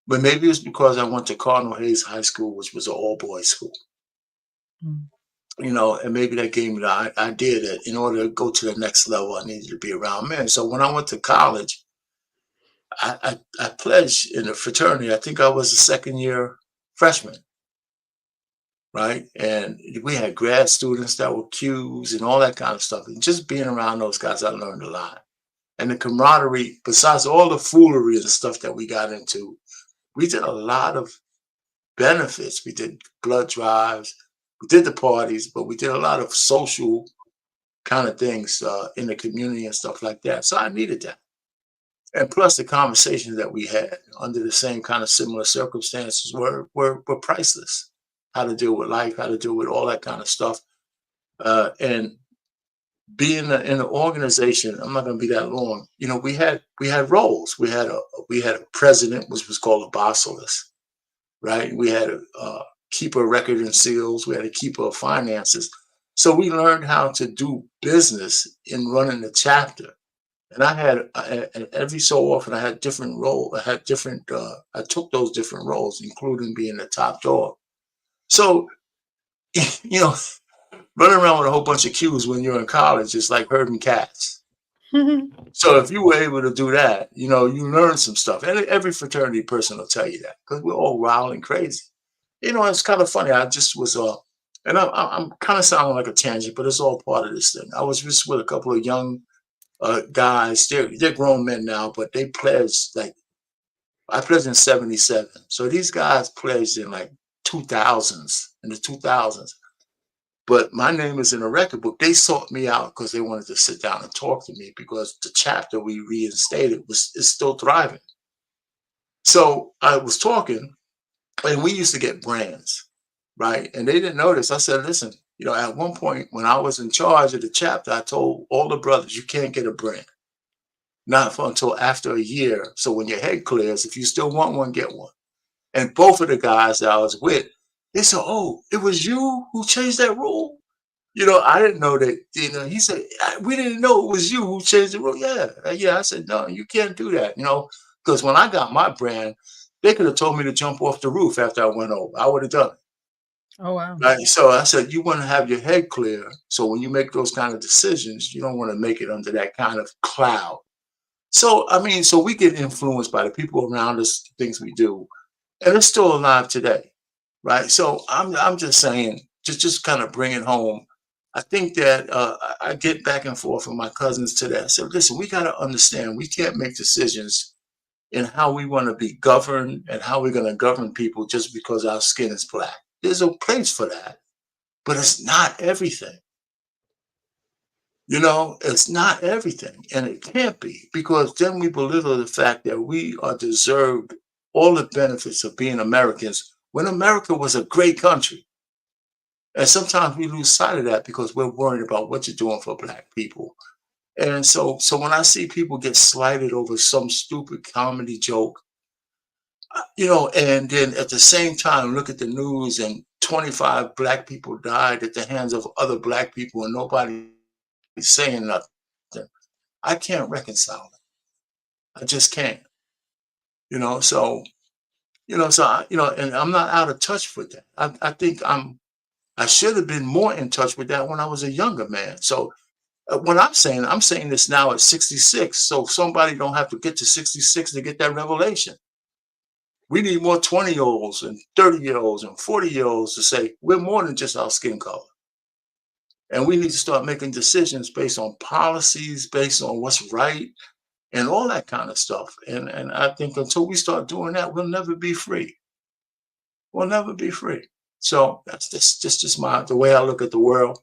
but maybe it was because I went to Cardinal Hayes High School, which was an all-boys school. And maybe that gave me the idea that in order to go to the next level, I needed to be around men. So when I went to college, I pledged in a fraternity. I think I was a second-year freshman. Right. And we had grad students that were Qs and all that kind of stuff. And just being around those guys, I learned a lot. And the camaraderie, besides all the foolery and the stuff that we got into, we did a lot of benefits. We did blood drives, we did the parties, but we did a lot of social kind of things in the community and stuff like that. So I needed that. And plus the conversations that we had under the same kind of similar circumstances were priceless. How to deal with life, how to deal with all that kind of stuff. And being in an organization, I'm not going to be that long. We had roles. We had a president, which was called a basileus, right? We had keep a record in sales. We had to keep our finances. So we learned how to do business in running the chapter. And I had every so often I had different roles. I took those different roles, including being the top dog. So, you know, running around with a whole bunch of cues when you're in college is like herding cats. So if you were able to do that, you know, you learn some stuff. And every fraternity person will tell you that, because we're all wild and crazy. You know, it's kind of funny. I just was and I'm kind of sounding like a tangent, but it's all part of this thing. I was just with a couple of young guys. They're grown men now, but they pledged, like, I pledged in 77. So these guys pledged in like in the 2000s. But my name is in a record book. They sought me out because they wanted to sit down and talk to me, because the chapter we reinstated is still thriving. So I was talking, and we used to get brands, right? And they didn't notice. I said, listen, you know, at one point when I was in charge of the chapter, I told all the brothers, you can't get a brand, not until after a year. So when your head clears, if you still want one, get one. And both of the guys that I was with, they said, oh, it was you who changed that rule? You know, I didn't know that. You know, he said, we didn't know it was you who changed the rule. Yeah. I said, no, you can't do that. You know, because when I got my brand, they could have told me to jump off the roof after I went over. I would have done it. Oh, wow. Right. So I said, you want to have your head clear. So when you make those kind of decisions, you don't want to make it under that kind of cloud. So, I mean, so we get influenced by the people around us, things we do, and it's still alive today. Right. So I'm just saying, just kind of bring it home. I think that I get back and forth with my cousins to that. So listen, we got to understand we can't make decisions in how we want to be governed and how we're going to govern people just because our skin is black. There's a place for that, but it's not everything. You know, it's not everything, and it can't be, because then we belittle the fact that we are deserved all the benefits of being Americans when America was a great country. And sometimes we lose sight of that because we're worried about what you're doing for black people. And so when I see people get slighted over some stupid comedy joke, you know, and then at the same time, look at the news and 25 black people died at the hands of other black people and nobody is saying nothing. I can't reconcile it. I just can't. You know, and I'm not out of touch with that. I think I should have been more in touch with that when I was a younger man. So when I'm saying this now at 66, so somebody don't have to get to 66 to get that revelation. We need more 20-year-olds and 30-year-olds and 40-year-olds to say we're more than just our skin color. And we need to start making decisions based on policies, based on what's right, and all that kind of stuff. And I think until we start doing that, we'll never be free. We'll never be free. So that's just the way I look at the world.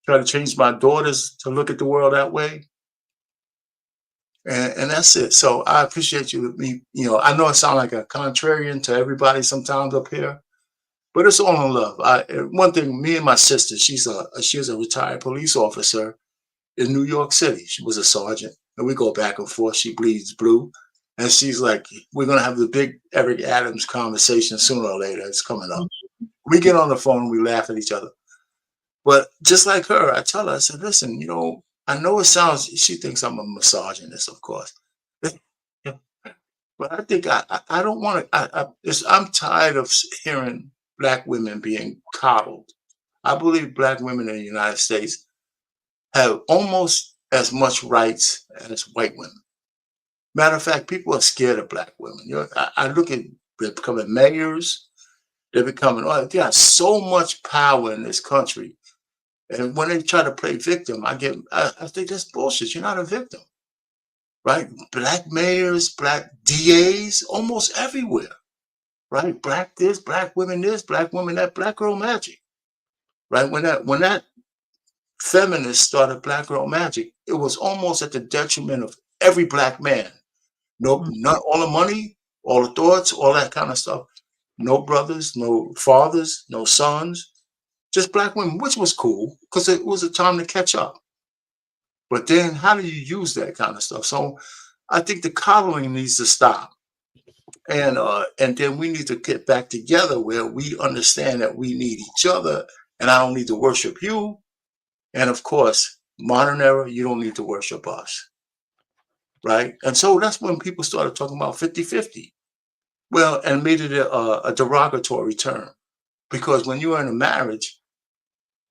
Try to change my daughters to look at the world that way. And that's it. So I appreciate you with me. You know, I know I sound like a contrarian to everybody sometimes up here, but it's all in love. One thing, me and my sister, she's a retired police officer in New York City. She was a sergeant, and we go back and forth. She bleeds blue, and she's like, we're gonna have the big Eric Adams conversation sooner or later. It's coming up. We get on the phone and we laugh at each other. But just like her, I tell her, I said, listen, you know, I know it sounds, she thinks I'm a misogynist, of course. But I think I don't want to, I'm tired of hearing black women being coddled. I believe black women in the United States have almost as much rights as white women. Matter of fact, people are scared of black women. You know, I look at, they're becoming mayors, they got so much power in this country. And when they try to play victim, I think that's bullshit. You're not a victim, right? Black mayors, black DAs, almost everywhere, right? Black this, black women this, black women that, black girl magic, right? When that feminist started Black Girl Magic, it was almost at the detriment of every black man. Not all the money, all the thoughts, all that kind of stuff. No brothers, no fathers, no sons. Just black women, which was cool because it was a time to catch up. But then how do you use that kind of stuff? So I think the coddling needs to stop. And then we need to get back together where we understand that we need each other, and I don't need to worship you. And of course, modern era, you don't need to worship us. Right? And so that's when people started talking about 50-50. Well, and made it a derogatory term. Because when you are in a marriage,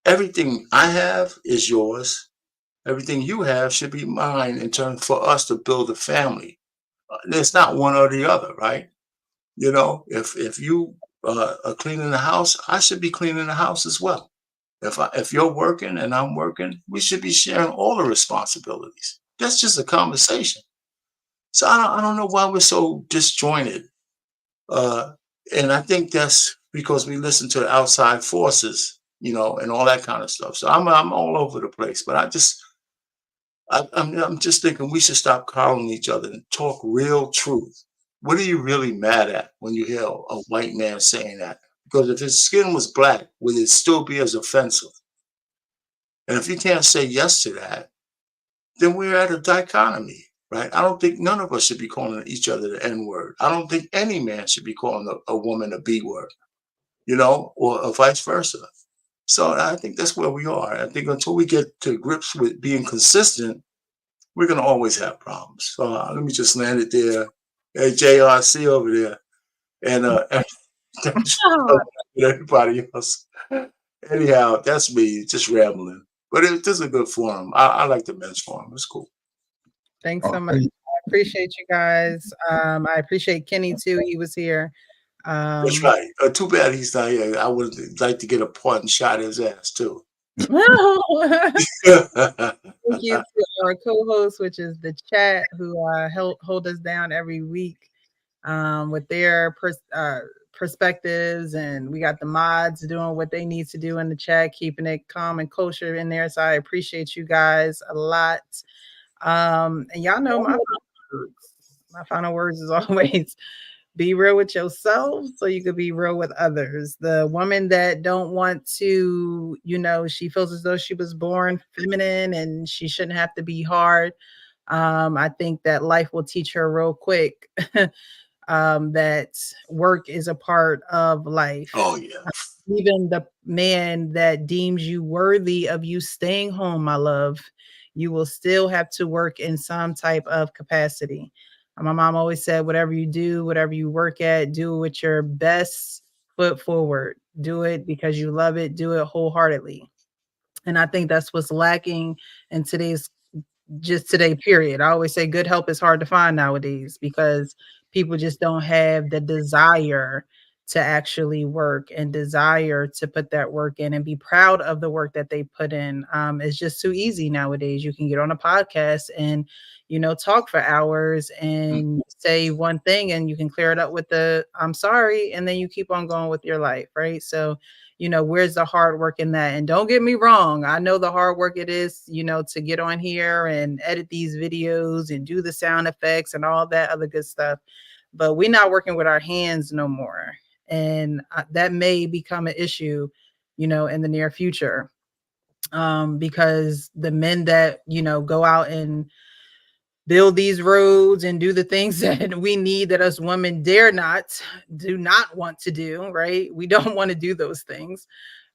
everything I have is yours. Everything you have should be mine in turn for us to build a family. It's not one or the other, right? You know, if you are cleaning the house, I should be cleaning the house as well. If you're working and I'm working, we should be sharing all the responsibilities. That's just a conversation. So I don't know why we're so disjointed. And I think that's because we listen to the outside forces, you know, and all that kind of stuff. So I'm all over the place, but I'm just thinking we should stop calling each other and talk real truth. What are you really mad at when you hear a white man saying that? Because if his skin was black, would it still be as offensive? And if you can't say yes to that, then we're at a dichotomy, right? I don't think none of us should be calling each other the N word. I don't think any man should be calling a woman a B word, you know, or vice versa. So I think that's where we are. I think until we get to grips with being consistent, we're going to always have problems. So let me just land it there. Hey, JRC over there. And everybody else. Anyhow, that's me just rambling. But this is a good forum. I like the men's forum. It's cool. Thanks so much. I appreciate you guys. I appreciate Kenny too. He was here. That's right. Too bad he's not here. I would like to get a point shot his ass too. Thank you to our co-host, which is the chat, who hold us down every week with their perspectives, and we got the mods doing what they need to do in the chat, keeping it calm and kosher in there. So I appreciate you guys a lot. And y'all know my final words is always be real with yourself so you could be real with others. The woman that don't want to, you know, she feels as though she was born feminine and she shouldn't have to be hard. I think that life will teach her real quick that work is a part of life. Oh yeah. Even the man that deems you worthy of you staying home, my love, you will still have to work in some type of capacity. My mom always said, whatever you do, whatever you work at, do it with your best foot forward. Do it because you love it. Do it wholeheartedly. And I think that's what's lacking in today, period. I always say good help is hard to find nowadays because people just don't have the desire to actually work and desire to put that work in and be proud of the work that they put in. It's just too easy nowadays. You can get on a podcast and, you know, talk for hours and say one thing and you can clear it up with the I'm sorry, and then you keep on going with your life, right? So, you know, where's the hard work in that? And don't get me wrong, I know the hard work it is, you know, to get on here and edit these videos and do the sound effects and all that other good stuff. But we're not working with our hands no more. And that may become an issue, you know, in the near future, because the men that, you know, go out and build these roads and do the things that we need that us women do not want to do, right? We don't want to do those things.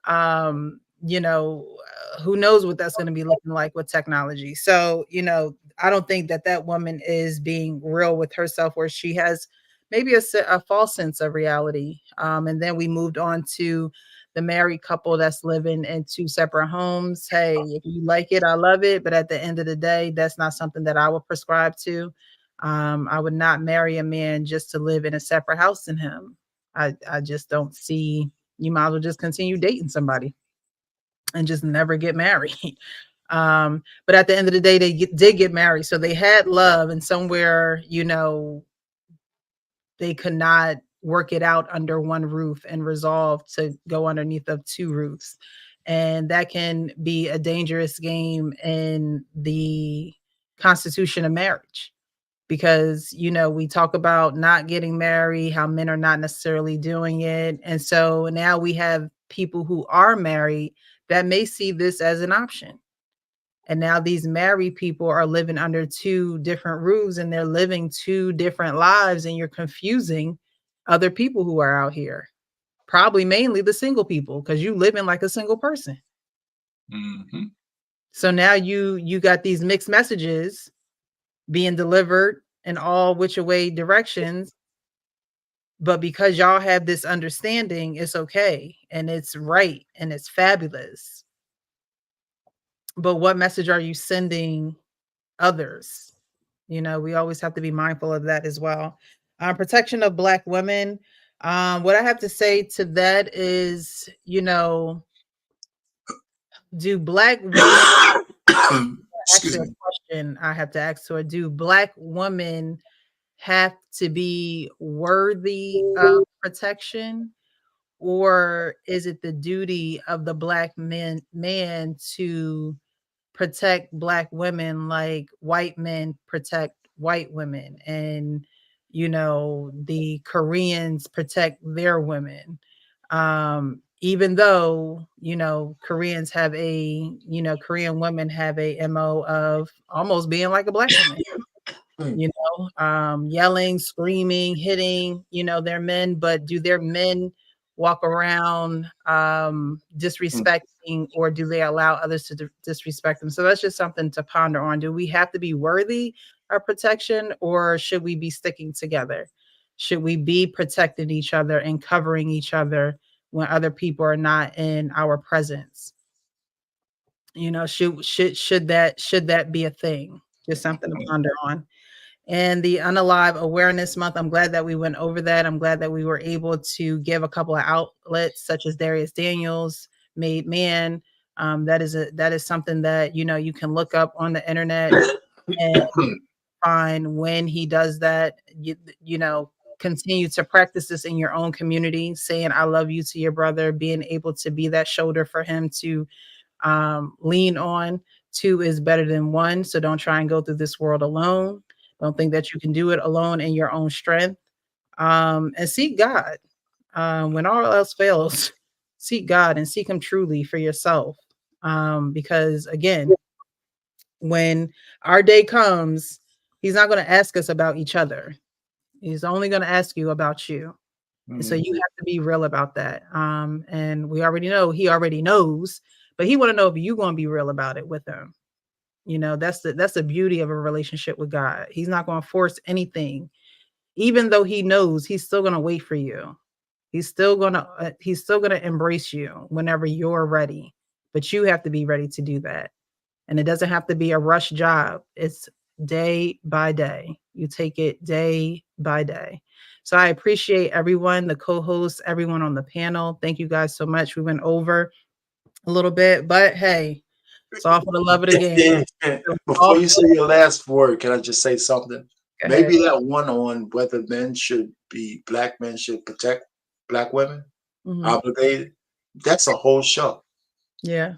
You know, who knows what that's going to be looking like with technology. So, you know, I don't think that woman is being real with herself, where she has maybe a false sense of reality. And then we moved on to the married couple that's living in two separate homes. Hey, if you like it, I love it. But at the end of the day, that's not something that I would prescribe to. I would not marry a man just to live in a separate house than him. I just don't see, you might as well just continue dating somebody and just never get married. But at the end of the day, they did get married. So they had love, and somewhere, you know, they could not work it out under one roof and resolve to go underneath of two roofs. And that can be a dangerous game in the constitution of marriage, because, you know, we talk about not getting married, how men are not necessarily doing it. And so now we have people who are married that may see this as an option. And now these married people are living under two different roofs and they're living two different lives, and you're confusing other people who are out here. Probably mainly the single people, because you living like a single person. Mm-hmm. So now you got these mixed messages being delivered in all which way directions. But because y'all have this understanding, it's okay and it's right and it's fabulous. But what message are you sending others? You know, we always have to be mindful of that as well. Protection of Black women. What I have to say to that is, you know, do Black women, actually a question I have to ask her, do Black women have to be worthy of protection, or is it the duty of the Black man to protect Black women like white men protect white women, and you know the Koreans protect their women? Even though, you know, Koreans have a, you know, Korean women have a MO of almost being like a Black woman, you know, yelling, screaming, hitting, you know, their men, but do their men walk around disrespecting, or do they allow others to disrespect them? So that's just something to ponder on. Do we have to be worthy of protection, or should we be sticking together? Should we be protecting each other and covering each other when other people are not in our presence? You know, should that be a thing? Just something to ponder on. And the Unalive Awareness Month, I'm glad that we went over that. I'm glad that we were able to give a couple of outlets such as Darius Daniels, Made Man. That is something that, you know, you can look up on the internet and find when he does that. You know, continue to practice this in your own community, saying I love you to your brother, being able to be that shoulder for him to lean on. Two is better than one. So don't try and go through this world alone. Don't think that you can do it alone in your own strength. And seek God. When all else fails, seek God and seek him truly for yourself. Because again, when our day comes, he's not going to ask us about each other. He's only going to ask you about you. And so you have to be real about that. And we already know he already knows, but he want to know if you're going to be real about it with him. You know, that's the beauty of a relationship with God. He's not going to force anything. Even though he knows, he's still going to wait for you. He's still going to embrace you whenever you're ready. But you have to be ready to do that. And it doesn't have to be a rush job. It's day by day. You take it day by day. So I appreciate everyone, the co-hosts, everyone on the panel. Thank you guys so much. We went over a little bit, but hey, it's all for the love of the game. Before you say your last word, can I just say something? Maybe that one on whether Black men should protect Black women, obligated. That's a whole show. Yeah.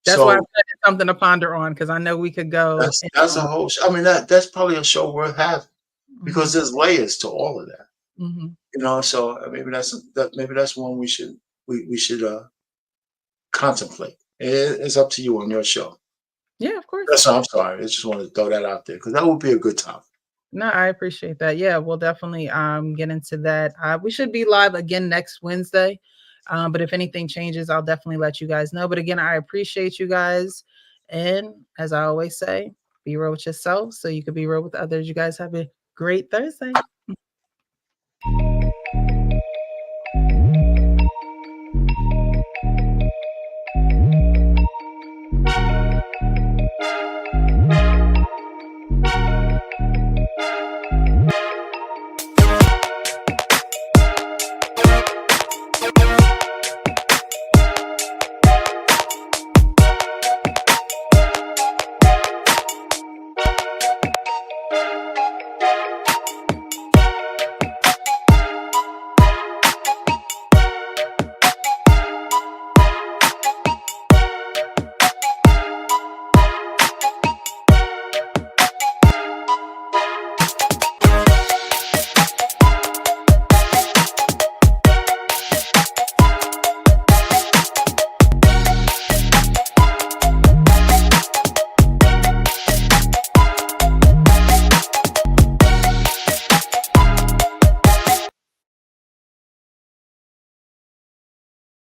That's why I said it's something to ponder on, because I know we could go. That's a whole show. I mean, that's probably a show worth having, because there's layers to all of that. You know, so maybe that's one we should contemplate. It's up to you on your show. Yeah, of course. I'm sorry. I just wanted to throw that out there, because that would be a good topic. No, I appreciate that. Yeah, we'll definitely get into that. We should be live again next Wednesday. But if anything changes, I'll definitely let you guys know. But again, I appreciate you guys. And as I always say, be real with yourself so you can be real with others. You guys have a great Thursday.